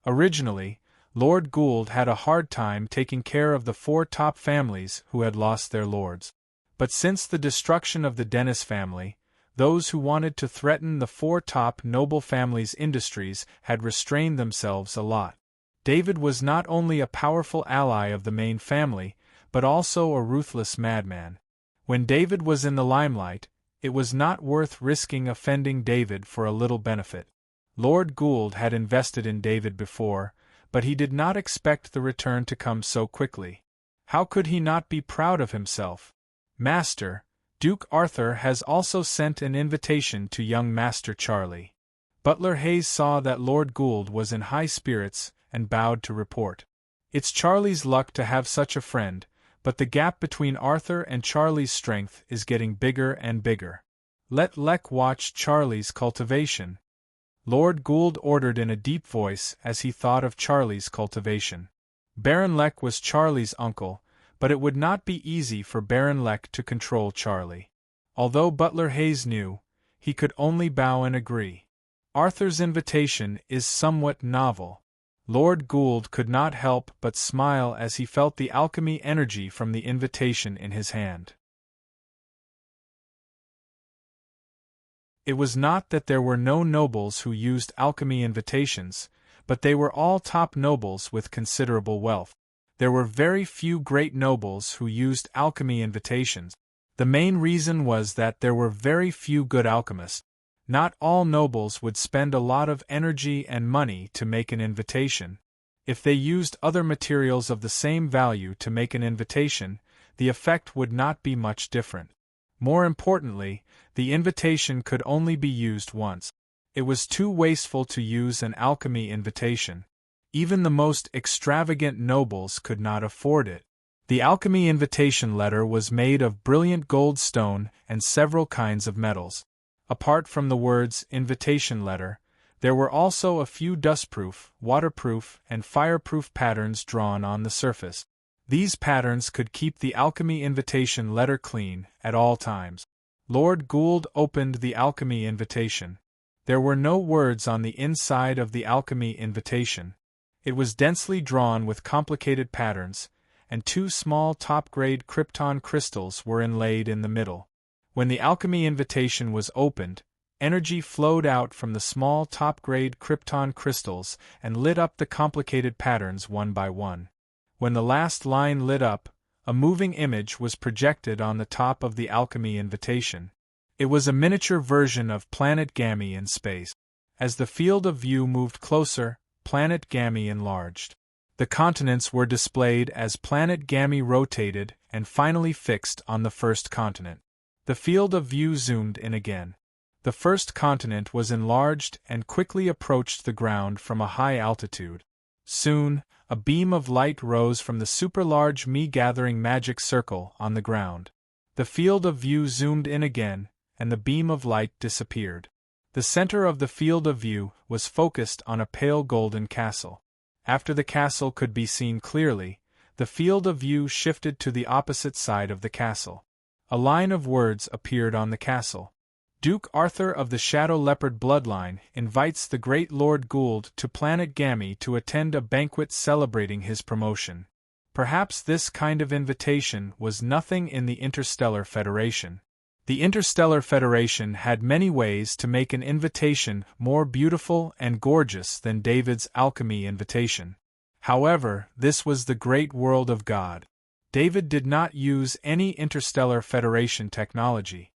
A: Originally, Lord Gould had a hard time taking care of the 4 top families who had lost their lords. But since the destruction of the Dennis family, those who wanted to threaten the 4 top noble families' industries had restrained themselves a lot. David was not only a powerful ally of the main family, but also a ruthless madman. When David was in the limelight, it was not worth risking offending David for a little benefit. Lord Gould had invested in David before, but he did not expect the return to come so quickly. How could he not be proud of himself? Master, Duke Arthur has also sent an invitation to young Master Charlie. Butler Hayes saw that Lord Gould was in high spirits and bowed to report. It's Charlie's luck to have such a friend, but the gap between Arthur and Charlie's strength is getting bigger and bigger. Let Lek watch Charlie's cultivation. Lord Gould ordered in a deep voice as he thought of Charlie's cultivation. Baron Lek was Charlie's uncle, but it would not be easy for Baron Lek to control Charlie. Although Butler Hayes knew, he could only bow and agree. Arthur's invitation is somewhat novel. Lord Gould could not help but smile as he felt the alchemy energy from the invitation in his hand. It was not that there were no nobles who used alchemy invitations, but they were all top nobles with considerable wealth. There were very few great nobles who used alchemy invitations. The main reason was that there were very few good alchemists. Not all nobles would spend a lot of energy and money to make an invitation. If they used other materials of the same value to make an invitation, the effect would not be much different. More importantly, the invitation could only be used once. It was too wasteful to use an alchemy invitation. Even the most extravagant nobles could not afford it. The alchemy invitation letter was made of brilliant gold stone and several kinds of metals. Apart from the words invitation letter, there were also a few dustproof, waterproof, and fireproof patterns drawn on the surface. These patterns could keep the alchemy invitation letter clean at all times. Lord Gould opened the alchemy invitation. There were no words on the inside of the alchemy invitation. It was densely drawn with complicated patterns, and two small top-grade krypton crystals were inlaid in the middle. When the alchemy invitation was opened, energy flowed out from the small top-grade krypton crystals and lit up the complicated patterns one by one. When the last line lit up, a moving image was projected on the top of the alchemy invitation. It was a miniature version of Planet Gamma in space. As the field of view moved closer, Planet Gamma enlarged. The continents were displayed as Planet Gamma rotated and finally fixed on the first continent. The field of view zoomed in again. The first continent was enlarged and quickly approached the ground from a high altitude. Soon, a beam of light rose from the super-large me-gathering magic circle on the ground. The field of view zoomed in again, and the beam of light disappeared. The center of the field of view was focused on a pale golden castle. After the castle could be seen clearly, the field of view shifted to the opposite side of the castle. A line of words appeared on the castle. Duke Arthur of the Shadow Leopard bloodline invites the great Lord Gould to Planet Gamma to attend a banquet celebrating his promotion. Perhaps this kind of invitation was nothing in the Interstellar Federation. The Interstellar Federation had many ways to make an invitation more beautiful and gorgeous than David's alchemy invitation. However, this was the great world of God. David did not use any Interstellar Federation technology.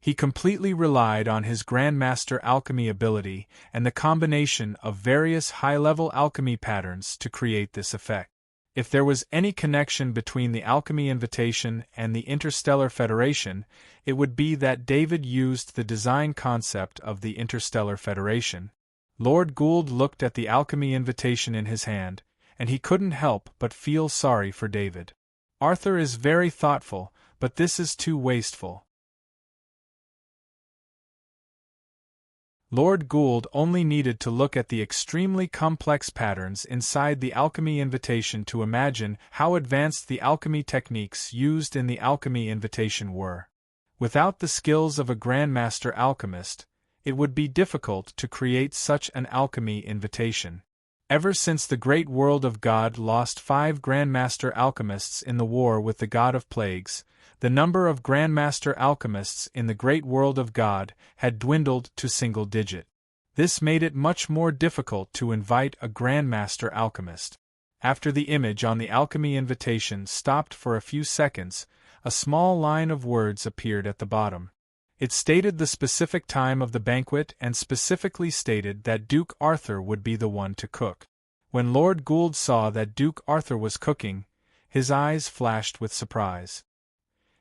A: He completely relied on his Grandmaster alchemy ability and the combination of various high-level alchemy patterns to create this effect. If there was any connection between the alchemy invitation and the Interstellar Federation, it would be that David used the design concept of the Interstellar Federation. Lord Gould looked at the alchemy invitation in his hand, and he couldn't help but feel sorry for David. Arthur is very thoughtful, but this is too wasteful. Lord Gould only needed to look at the extremely complex patterns inside the alchemy invitation to imagine how advanced the alchemy techniques used in the alchemy invitation were. Without the skills of a Grandmaster alchemist, it would be difficult to create such an alchemy invitation. Ever since the great world of God lost 5 Grandmaster alchemists in the war with the God of Plagues, the number of Grandmaster alchemists in the great world of God had dwindled to single digit. This made it much more difficult to invite a Grandmaster alchemist. After the image on the alchemy invitation stopped for a few seconds, a small line of words appeared at the bottom. It stated the specific time of the banquet and specifically stated that Duke Arthur would be the one to cook. When Lord Gould saw that Duke Arthur was cooking, his eyes flashed with surprise.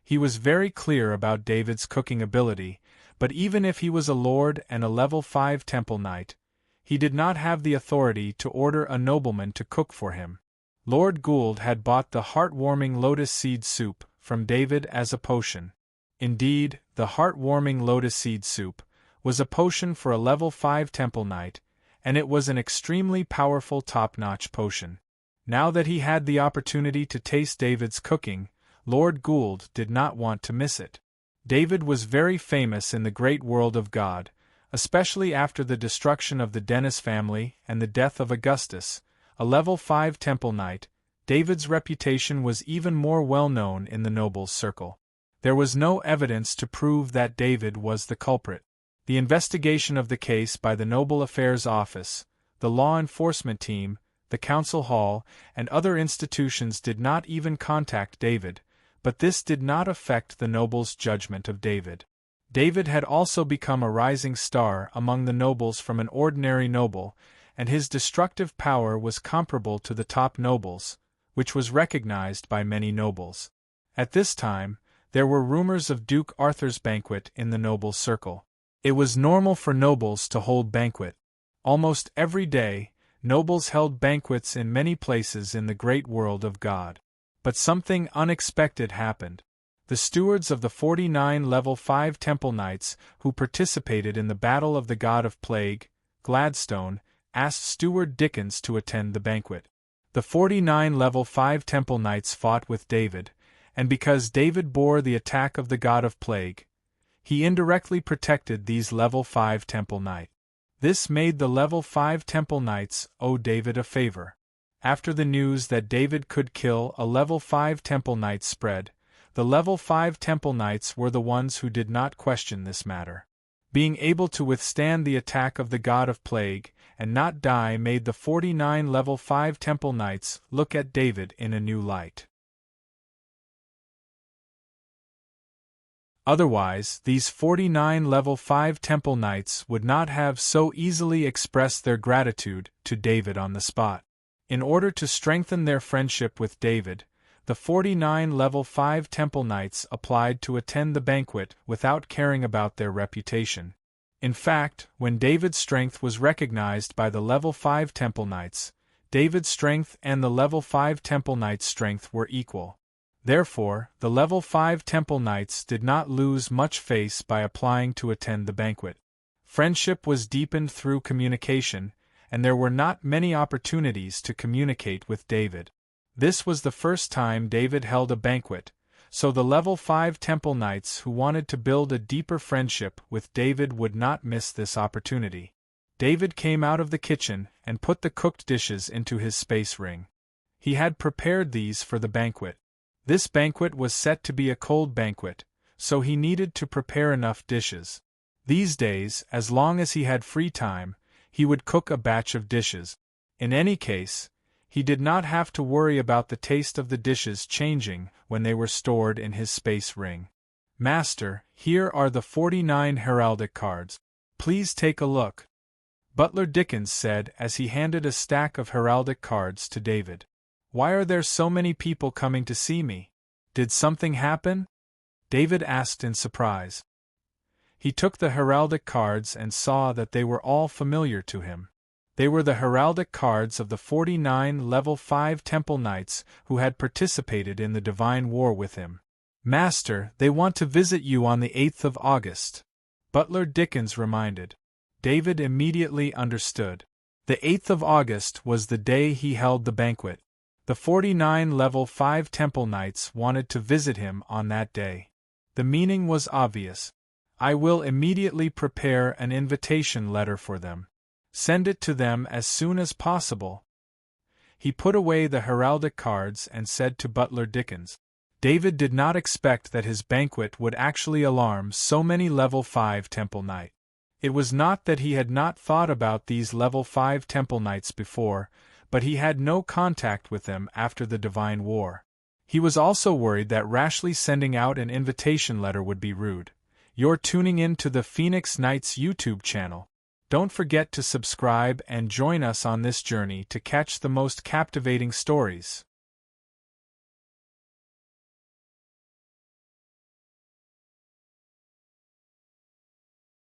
A: He was very clear about David's cooking ability, but even if he was a lord and a level 5 temple knight, he did not have the authority to order a nobleman to cook for him. Lord Gould had bought the heartwarming lotus seed soup from David as a potion. Indeed, the heartwarming lotus seed soup was a potion for a level 5 temple knight, and it was an extremely powerful top-notch potion. Now that he had the opportunity to taste David's cooking, Lord Gould did not want to miss it. David was very famous in the great world of God, especially after the destruction of the Dennis family and the death of Augustus, a level 5 temple knight. David's reputation was even more well known in the nobles' circle. There was no evidence to prove that David was the culprit. The investigation of the case by the Noble Affairs Office, the law enforcement team, the council hall, and other institutions did not even contact David, but this did not affect the nobles' judgment of David. David had also become a rising star among the nobles from an ordinary noble, and his destructive power was comparable to the top nobles, which was recognized by many nobles. At this time, there were rumors of Duke Arthur's banquet in the noble circle. It was normal for nobles to hold banquet. Almost every day, nobles held banquets in many places in the great world of God. But something unexpected happened. The stewards of the 49 level 5 temple knights who participated in the battle of the god of plague, Gladstone, asked Steward Dickens to attend the banquet. The 49 level 5 temple knights fought with David, and because David bore the attack of the god of plague, he indirectly protected these level 5 temple knights. This made the level 5 temple knights owe David a favor. After the news that David could kill a level 5 temple knight spread, the level 5 temple knights were the ones who did not question this matter. Being able to withstand the attack of the god of plague and not die made the 49 level 5 temple knights look at David in a new light. Otherwise, these 49 level 5 temple knights would not have so easily expressed their gratitude to David on the spot. In order to strengthen their friendship with David, the 49 level 5 temple knights applied to attend the banquet without caring about their reputation. In fact, when David's strength was recognized by the level 5 temple knights, David's strength and the level 5 temple knights' strength were equal. Therefore, the level 5 temple knights did not lose much face by applying to attend the banquet. Friendship was deepened through communication, and there were not many opportunities to communicate with David. This was the first time David held a banquet, so the level 5 temple knights who wanted to build a deeper friendship with David would not miss this opportunity. David came out of the kitchen and put the cooked dishes into his space ring. He had prepared these for the banquet. This banquet was set to be a cold banquet, so he needed to prepare enough dishes. These days, as long as he had free time, he would cook a batch of dishes. In any case, he did not have to worry about the taste of the dishes changing when they were stored in his space ring. "Master, here are the 49 heraldic cards. Please take a look," Butler Dickens said as he handed a stack of heraldic cards to David. "Why are there so many people coming to see me? Did something happen?" David asked in surprise. He took the heraldic cards and saw that they were all familiar to him. They were the heraldic cards of the 49 level 5 temple knights who had participated in the divine war with him. "Master, they want to visit you on the 8th of August," Butler Dickens reminded. David immediately understood. The 8th of August was the day he held the banquet. The 49 level 5 temple knights wanted to visit him on that day. The meaning was obvious. "I will immediately prepare an invitation letter for them. Send it to them as soon as possible." He put away the heraldic cards and said to Butler Dickens. David did not expect that his banquet would actually alarm so many level 5 temple knights. It was not that he had not thought about these level 5 temple knights before, but he had no contact with them after the Divine War. He was also worried that rashly sending out an invitation letter would be rude. You're tuning in to the Phoenix Knights YouTube channel. Don't forget to subscribe and join us on this journey to catch the most captivating stories.